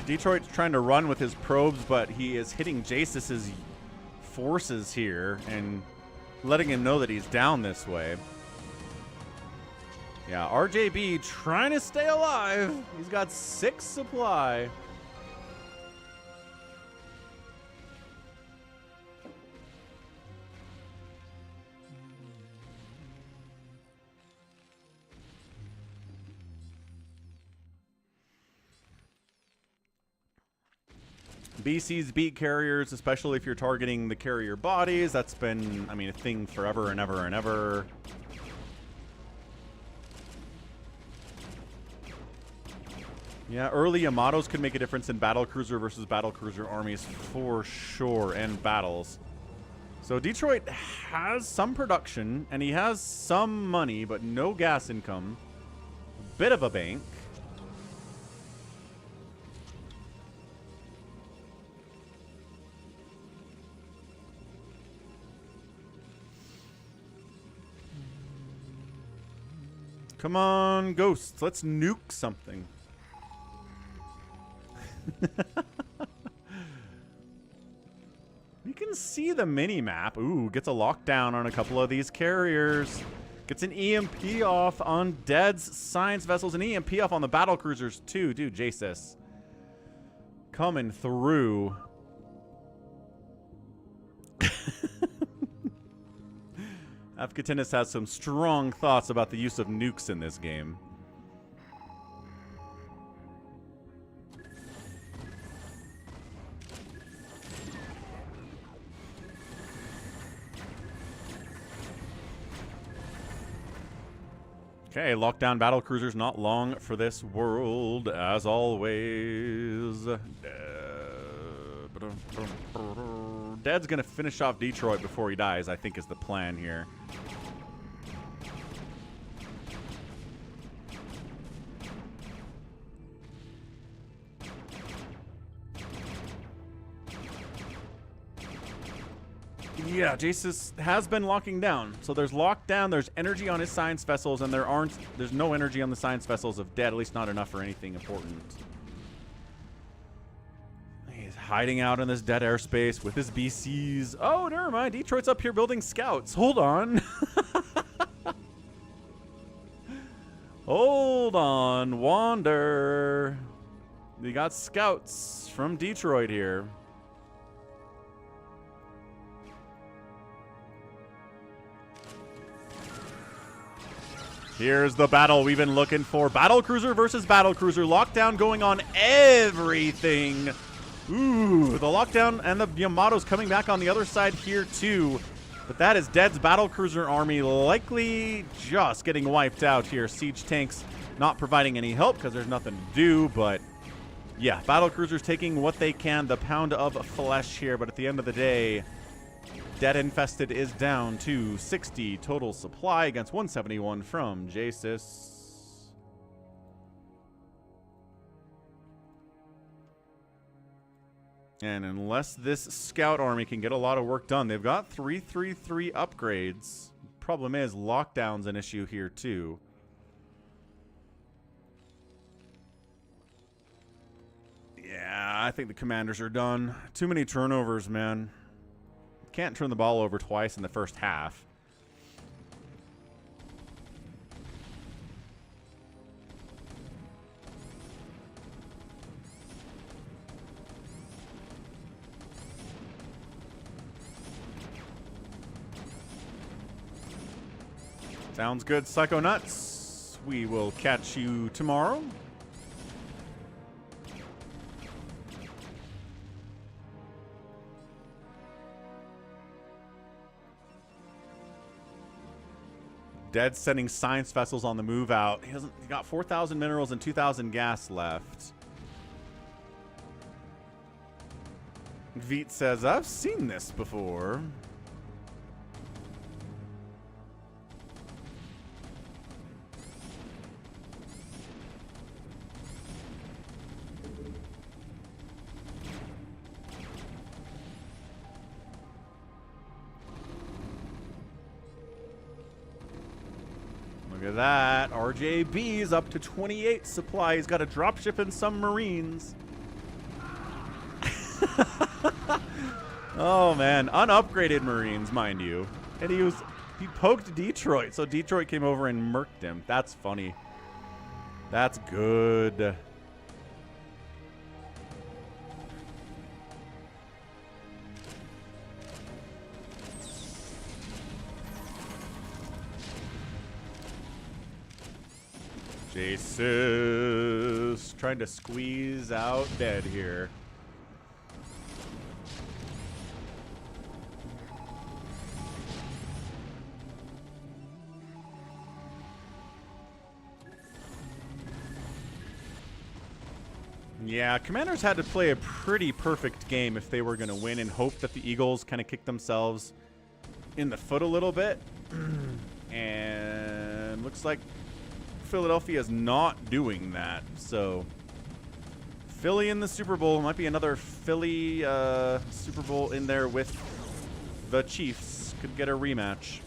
Detroit's trying to run with his probes, but he is hitting jsiss's forces here and letting him know that he's down this way. Yeah, RJB trying to stay alive. He's got 6 supply. BC's beat carriers, especially if you're targeting the carrier bodies. That's been, I mean, a thing forever and ever and ever. Yeah, early Yamatos could make a difference in battlecruiser versus battlecruiser armies for sure, and battles. So Detroit has some production, and he has some money, but no gas income. A bit of a bank. Come on, ghosts. Let's nuke something. You can see the mini-map. Ooh, gets a lockdown on a couple of these carriers. Gets an EMP off on Dead's science vessels. An EMP off on the battlecruisers, too. Dude, jsisss. Coming through. Afkatinis has some strong thoughts about the use of nukes in this game. Okay, lockdown battle cruisers not long for this world, as always. Dad's gonna finish off Detroit before he dies, I think is the plan here. Yeah, jsisss has been locking down. So there's lockdown, there's energy on his science vessels, and there's no energy on the science vessels of Dead, at least not enough for anything important. He's hiding out in this dead airspace with his BCs. Oh, never mind. Detroit's up here building scouts. Hold on. Hold on, Wander. We got scouts from Detroit here. Here's the battle we've been looking for. Battlecruiser versus battlecruiser. Lockdown going on everything. Ooh, the lockdown and the Yamato's coming back on the other side here too. But that is Dead's battlecruiser army likely just getting wiped out here. Siege tanks not providing any help because there's nothing to do. But yeah, battlecruisers taking what they can. The pound of flesh here. But at the end of the day, Dead Infested is down to 60 total supply against 171 from jsisss. And unless this scout army can get a lot of work done, they've got 333 upgrades. Problem is, lockdown's an issue here too. Yeah, I think the commanders are done. Too many turnovers, man. Can't turn the ball over twice in the first half. Sounds good, Psychonauts. We will catch you tomorrow. Dead sending science vessels on the move out. He got 4,000 minerals and 2,000 gas left. Veet says, I've seen this before. Look at that. RJB's up to 28 supply. He's got a dropship and some Marines. Oh, man. Unupgraded Marines, mind you. And he poked Detroit, so Detroit came over and murked him. That's funny. That's good. jsisss trying to squeeze out Dead here. Yeah, Commanders had to play a pretty perfect game if they were going to win and hope that the Eagles kind of kick themselves in the foot a little bit. And looks like Philadelphia is not doing that. So Philly in the Super Bowl. Might be another Philly Super Bowl in there with the Chiefs. Could get a rematch.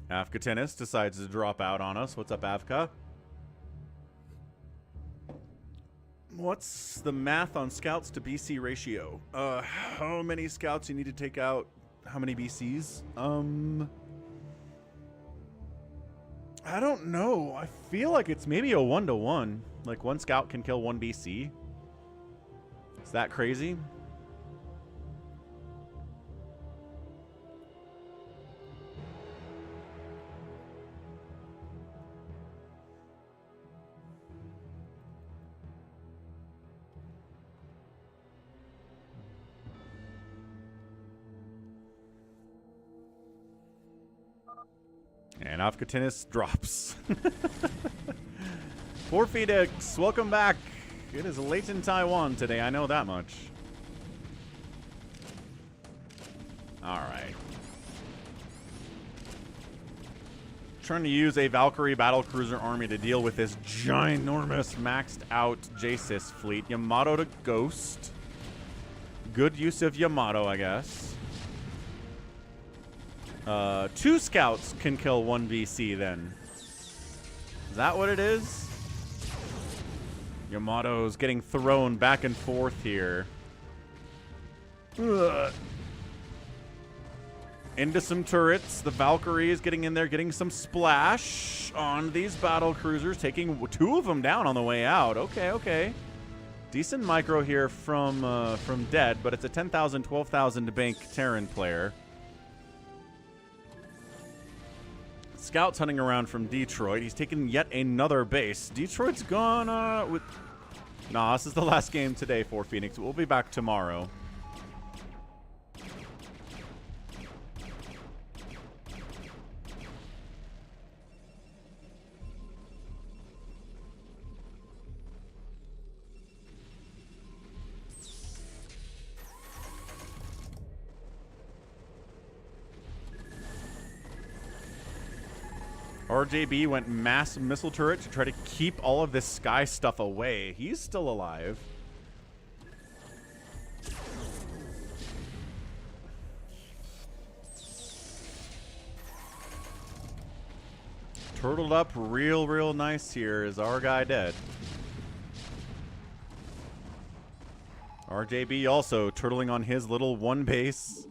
Avka Tennis decides to drop out on us. What's up, Avka? What's the math on scouts to BC ratio? How many scouts you need to take out? How many BCs? I don't know. I feel like it's maybe a 1-to-1. Like one scout can kill one BC. Is that crazy? And Afghatinis drops. Poor Phoenix, welcome back. It is late in Taiwan today, I know that much. Alright. Trying to use a Valkyrie battlecruiser army to deal with this ginormous maxed out jsisss fleet. Yamato to Ghost. Good use of Yamato, I guess. 2 scouts can kill 1 VC then. Is that what it is? Yamato's getting thrown back and forth here. Ugh. Into some turrets. The Valkyrie is getting in there, getting some splash on these battle cruisers, taking 2 of them down on the way out. Okay, okay. Decent micro here from Dead, but it's a 10,000, 12,000 to bank Terran player. Scouts hunting around from Detroit. He's taken yet another base. Detroit's gone with... Nah, this is the last game today for Phoenix. We'll be back tomorrow. RJB went mass missile turret to try to keep all of this sky stuff away. He's still alive. Turtled up real nice here. Is our guy dead? RJB also turtling on his little 1 base.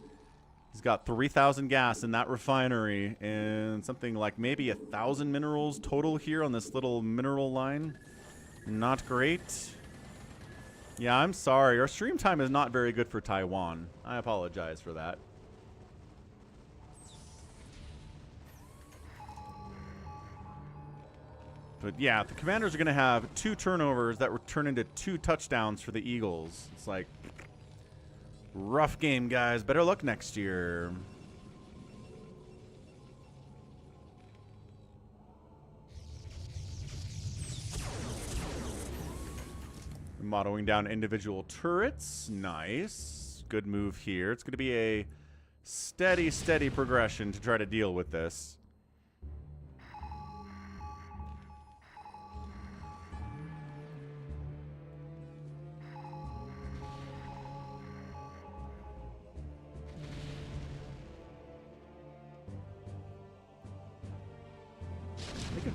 He's got 3,000 gas in that refinery and something like maybe 1,000 minerals total here on this little mineral line. Not great. Yeah, I'm sorry. Our stream time is not very good for Taiwan. I apologize for that. But yeah, the Commanders are going to have 2 turnovers that would turn into 2 touchdowns for the Eagles. It's like... rough game, guys. Better luck next year. Mottoing down individual turrets. Nice. Good move here. It's going to be a steady progression to try to deal with this.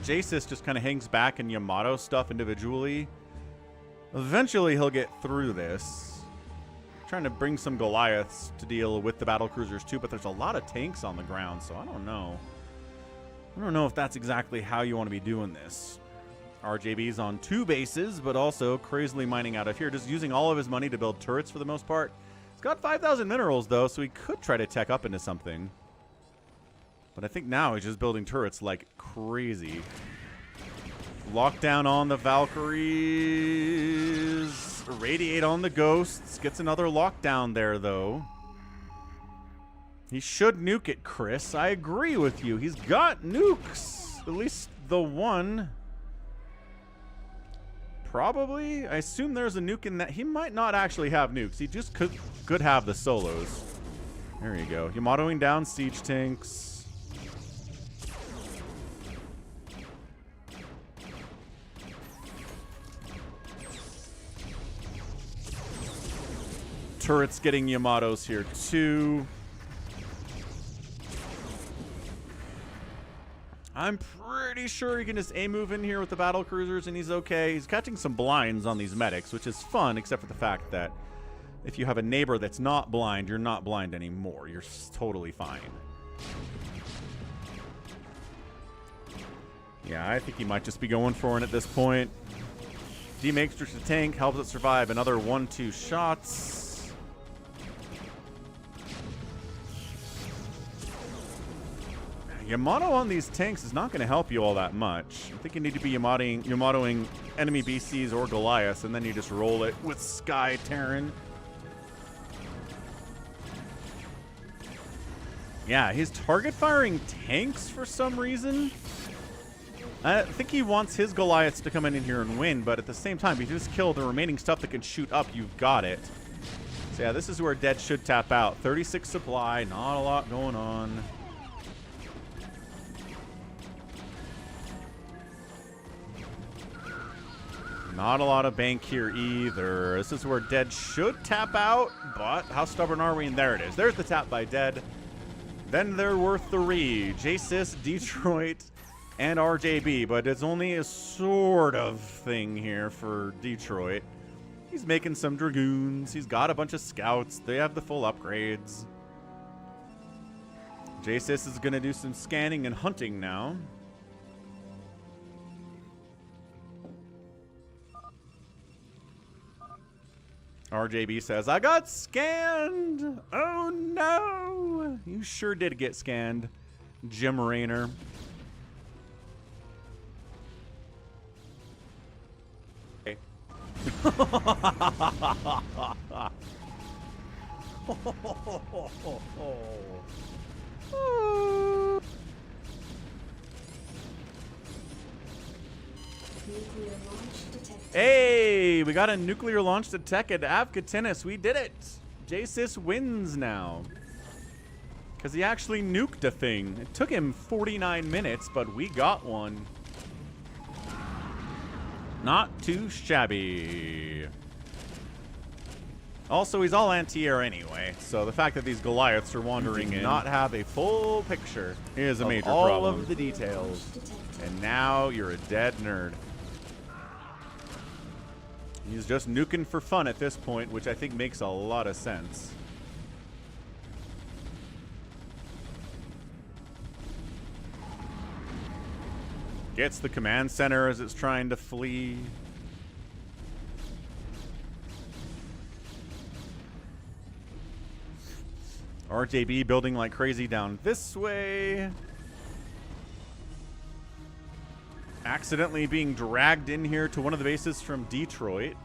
jsisss just kind of hangs back and Yamato stuff individually. Eventually he'll get through this. Trying to bring some Goliaths to deal with the battle cruisers too, but there's a lot of tanks on the ground, so I don't know. I don't know if that's exactly how you want to be doing this. RJB's on 2 bases, but also crazily mining out of here, just using all of his money to build turrets for the most part. He's got 5,000 minerals though, so he could try to tech up into something. But I think now he's just building turrets like crazy. Lockdown on the Valkyries. Irradiate on the Ghosts. Gets another lockdown there, though. He should nuke it, Chris. I agree with you. He's got nukes. At least the one. Probably. I assume there's a nuke in that. He might not actually have nukes. He just could have the solos. There you go. Yamatoing down siege tanks. Turrets getting Yamatos here too. I'm pretty sure he can just A-move in here with the battle cruisers and he's okay. He's catching some blinds on these medics, which is fun, except for the fact that if you have a neighbor that's not blind, you're not blind anymore. You're totally fine. Yeah, I think he might just be going for it at this point. D-Matrix the tank helps it survive another 1-2 shots. Yamato on these tanks is not going to help you all that much. I think you need to be Yamatoing enemy BCs or Goliaths, and then you just roll it with Sky Terran. Yeah, he's target firing tanks for some reason. I think he wants his Goliaths to come in here and win, but at the same time, if you just kill the remaining stuff that can shoot up, you've got it. So yeah, this is where Dead should tap out. 36 supply, not a lot going on. Not a lot of bank here either. This is where Dead should tap out, but how stubborn are we? And there it is. There's the tap by Dead. Then there were 3. jsisss, Detroit, and RJB, but it's only a sort of thing here for Detroit. He's making some Dragoons. He's got a bunch of Scouts. They have the full upgrades. jsisss is going to do some scanning and hunting now. RJB says, I got scanned! Oh no! You sure did get scanned, Jim Raynor. Okay. Nuclear launch detected. Hey, we got a nuclear launch attack at Avkatinnis. We did it. jsisss wins now. Because he actually nuked a thing. It took him 49 minutes, but we got one. Not too shabby. Also, he's all anti-air anyway, so the fact that these Goliaths are wandering in not have a full picture is a major problem. All of the details. And now you're a dead nerd. He's just nuking for fun at this point, which I think makes a lot of sense. Gets the command center as it's trying to flee. RJB building like crazy down this way. Accidentally being dragged in here to one of the bases from Detroit.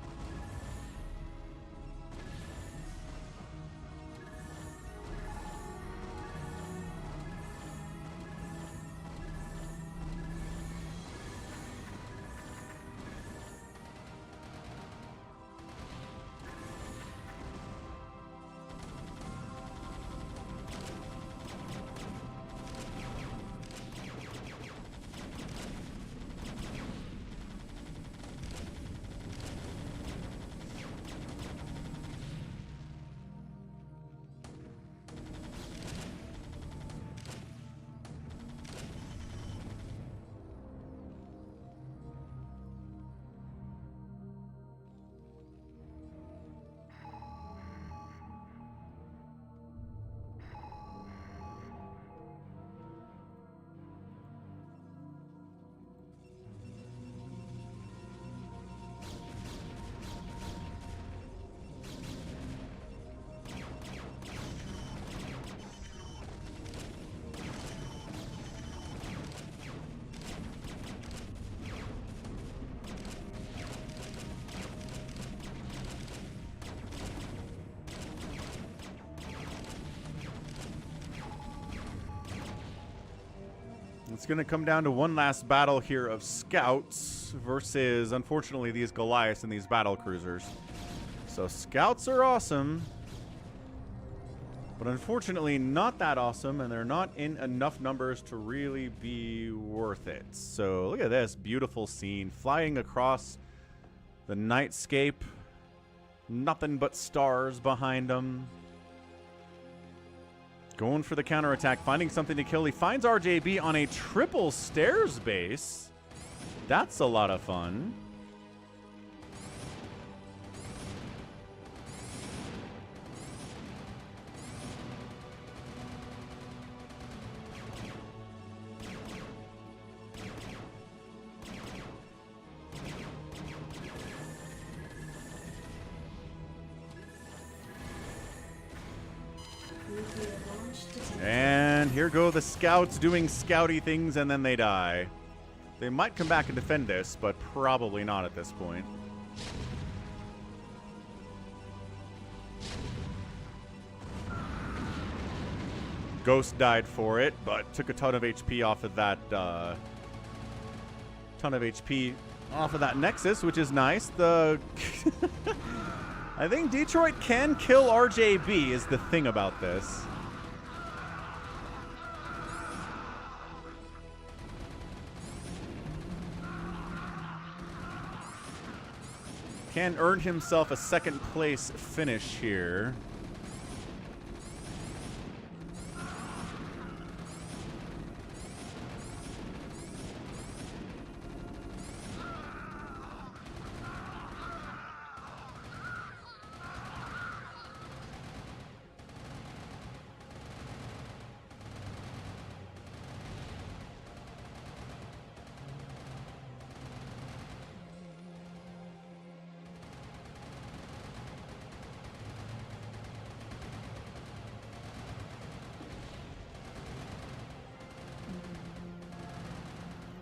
It's going to come down to one last battle here of Scouts versus, unfortunately, these Goliaths and these battle cruisers. So Scouts are awesome, but unfortunately not that awesome, and they're not in enough numbers to really be worth it. So look at this beautiful scene flying across the nightscape. Nothing but stars behind them. Going for the counterattack, finding something to kill. He finds RJB on a triple stairs base. That's a lot of fun. And here go the Scouts doing Scouty things, and then they die. They might come back and defend this, but probably not at this point. Ghost died for it, but took a ton of HP off of that. Ton of HP off of that Nexus, which is nice. The I think Detroit can kill RJB is the thing about this. Can earn himself a second place finish here.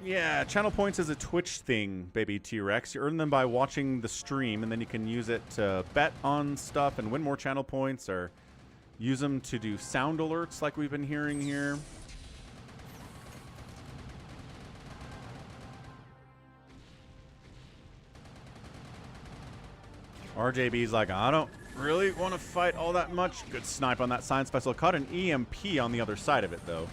Yeah, channel points is a Twitch thing, baby T-Rex. You earn them by watching the stream, and then you can use it to bet on stuff and win more channel points, or use them to do sound alerts like we've been hearing here. RJB's like, I don't really want to fight all that much. Good snipe on that science vessel. Caught an EMP on the other side of it, though.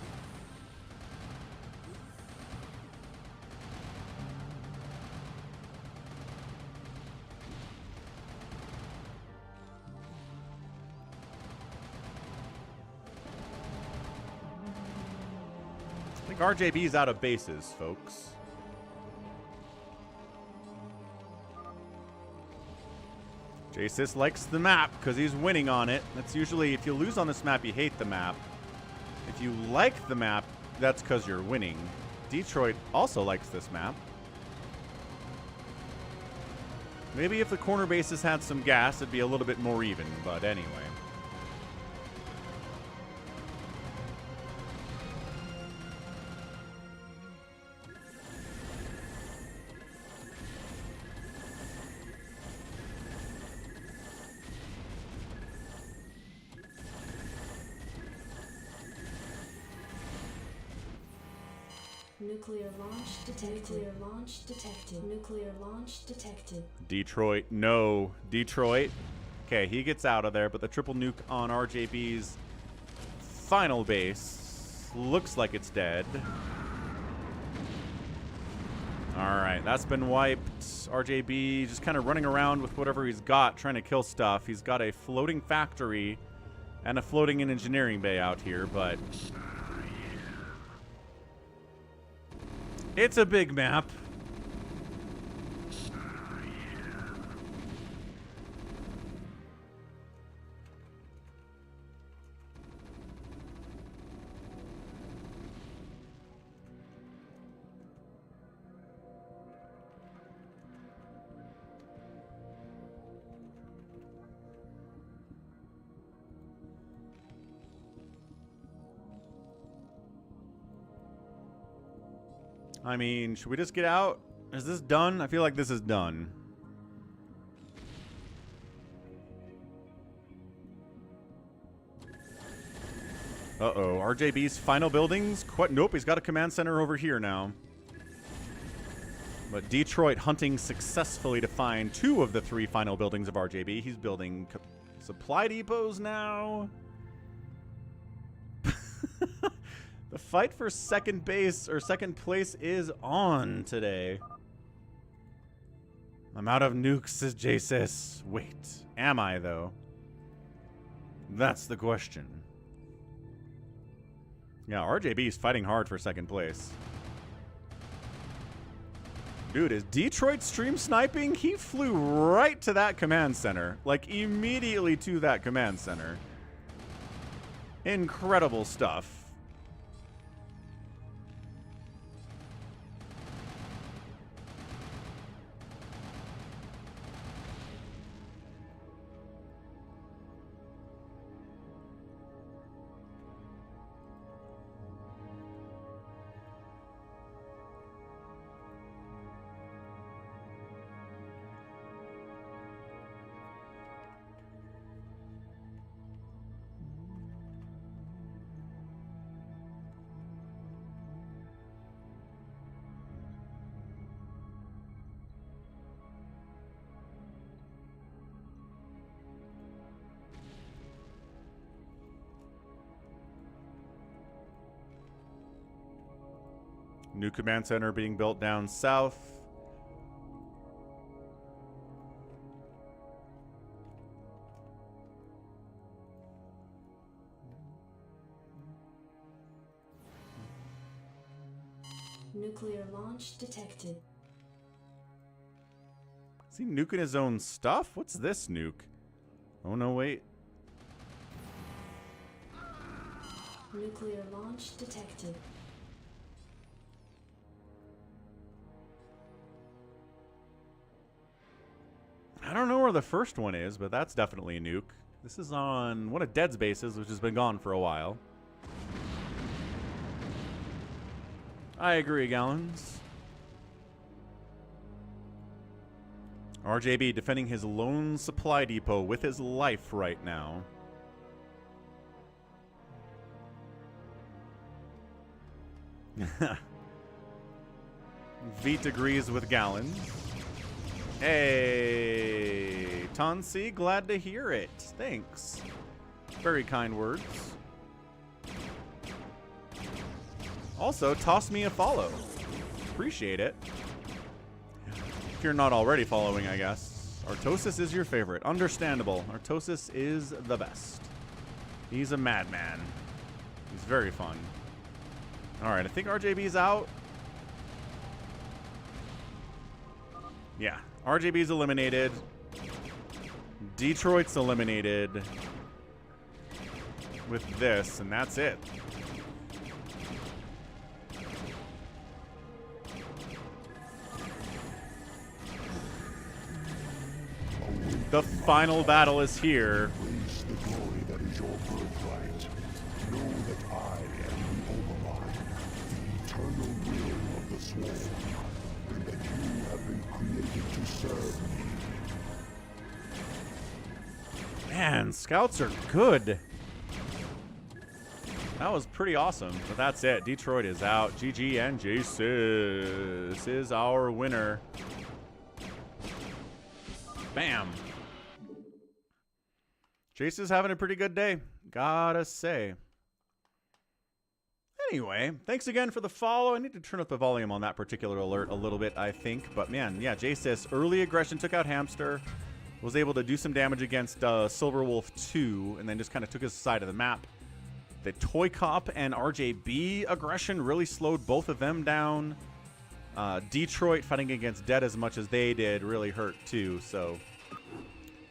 I think RJB's out of bases, folks. jsisss likes the map because he's winning on it. That's usually, if you lose on this map, you hate the map. If you like the map, that's because you're winning. Detroit also likes this map. Maybe if the corner bases had some gas, it'd be a little bit more even, but anyway. Nuclear launch detected. Nuclear launch detected. Nuclear launch detected. Detroit, no. Detroit. Okay, he gets out of there, but the triple nuke on RJB's final base looks like it's dead. Alright, that's been wiped. RJB just kind of running around with whatever he's got, trying to kill stuff. He's got a floating factory and a floating engineering bay out here, but it's a big map. I mean, should we just get out? Is this done? I feel like this is done. Uh-oh. RJB's final buildings? Nope, he's got a command center over here now. But Detroit hunting successfully to find 2 of the 3 final buildings of RJB. He's building supply depots now. The fight for second base, or second place, is on today. I'm out of nukes, says jsisss. Wait, am I, though? That's the question. Yeah, RJB is fighting hard for second place. Dude, is Detroit stream sniping? He flew right to that command center. Like, immediately to that command center. Incredible stuff. New command center being built down south. Nuclear launch detected. Is he nuking his own stuff? What's this nuke? Oh no, wait. Nuclear launch detected. I don't know where the first one is, but that's definitely a nuke. This is on one of Dead's bases, which has been gone for a while. I agree, Gallons. RJB defending his lone supply depot with his life right now. Veet agrees with Gallons. Hey, Tansi, glad to hear it. Thanks. Very kind words. Also, toss me a follow. Appreciate it. If you're not already following, I guess. Artosis is your favorite. Understandable. Artosis is the best. He's a madman. He's very fun. Alright, I think RJB's out. Yeah. RJB's eliminated. Detroit's eliminated. With this, and that's it. The final battle is here. Embrace the glory that is your birthright. Know that I am the Overmind, the eternal will of the Swarm, and that you have been created to serve me. Man, scouts are good. That was pretty awesome, but that's it. Detroit is out. GG and jsisss is our winner. Bam. Jace is having a pretty good day, gotta say. Anyway, thanks again for the follow. I need to turn up the volume on that particular alert a little bit, I think. But man, yeah, jsisss, early aggression took out Hamster. Was able to do some damage against Silverwolf8 and then just kind of took his side of the map. The ToyCop and RJB aggression really slowed both of them down. Detroit fighting against Dead as much as they did really hurt too, so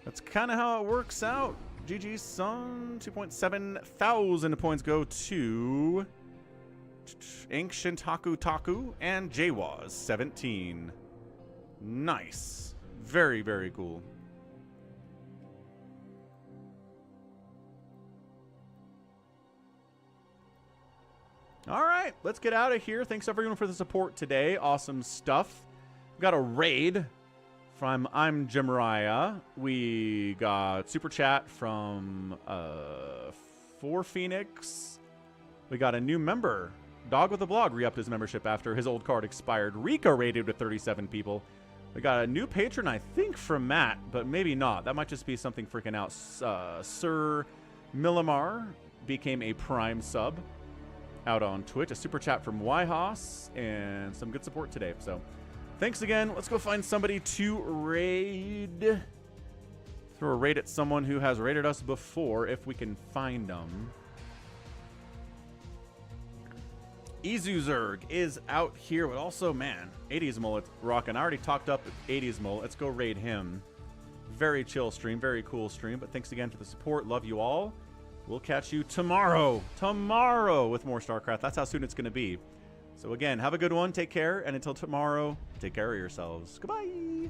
that's kind of how it works out. GG, son. 2.7 thousand points go to Ancient Taku and JWaz 17. Nice. Very, very cool. All right, let's get out of here. Thanks everyone for the support today. Awesome stuff. We got a raid from I'm Jimariah. We got super chat from 4 Phoenix. We got a new member. Dog with a Blog re-upped his membership after his old card expired. Rika raided with 37 people. We got a new patron, I think, from Matt, but maybe not. That might just be something freaking out. Sir Millimar became a Prime sub out on Twitch. A super chat from Yhos and some good support today. So thanks again. Let's go find somebody to raid. Throw a raid at someone who has raided us before if we can find them. Izuzerg is out here, but also, man, 80s Mullet rocking. I already talked up 80s Mullet. Let's go raid him. Very chill stream, very cool stream, but thanks again for the support. Love you all. We'll catch you tomorrow. Tomorrow with more StarCraft. That's how soon it's going to be. So again, have a good one. Take care. And until tomorrow, take care of yourselves. Goodbye.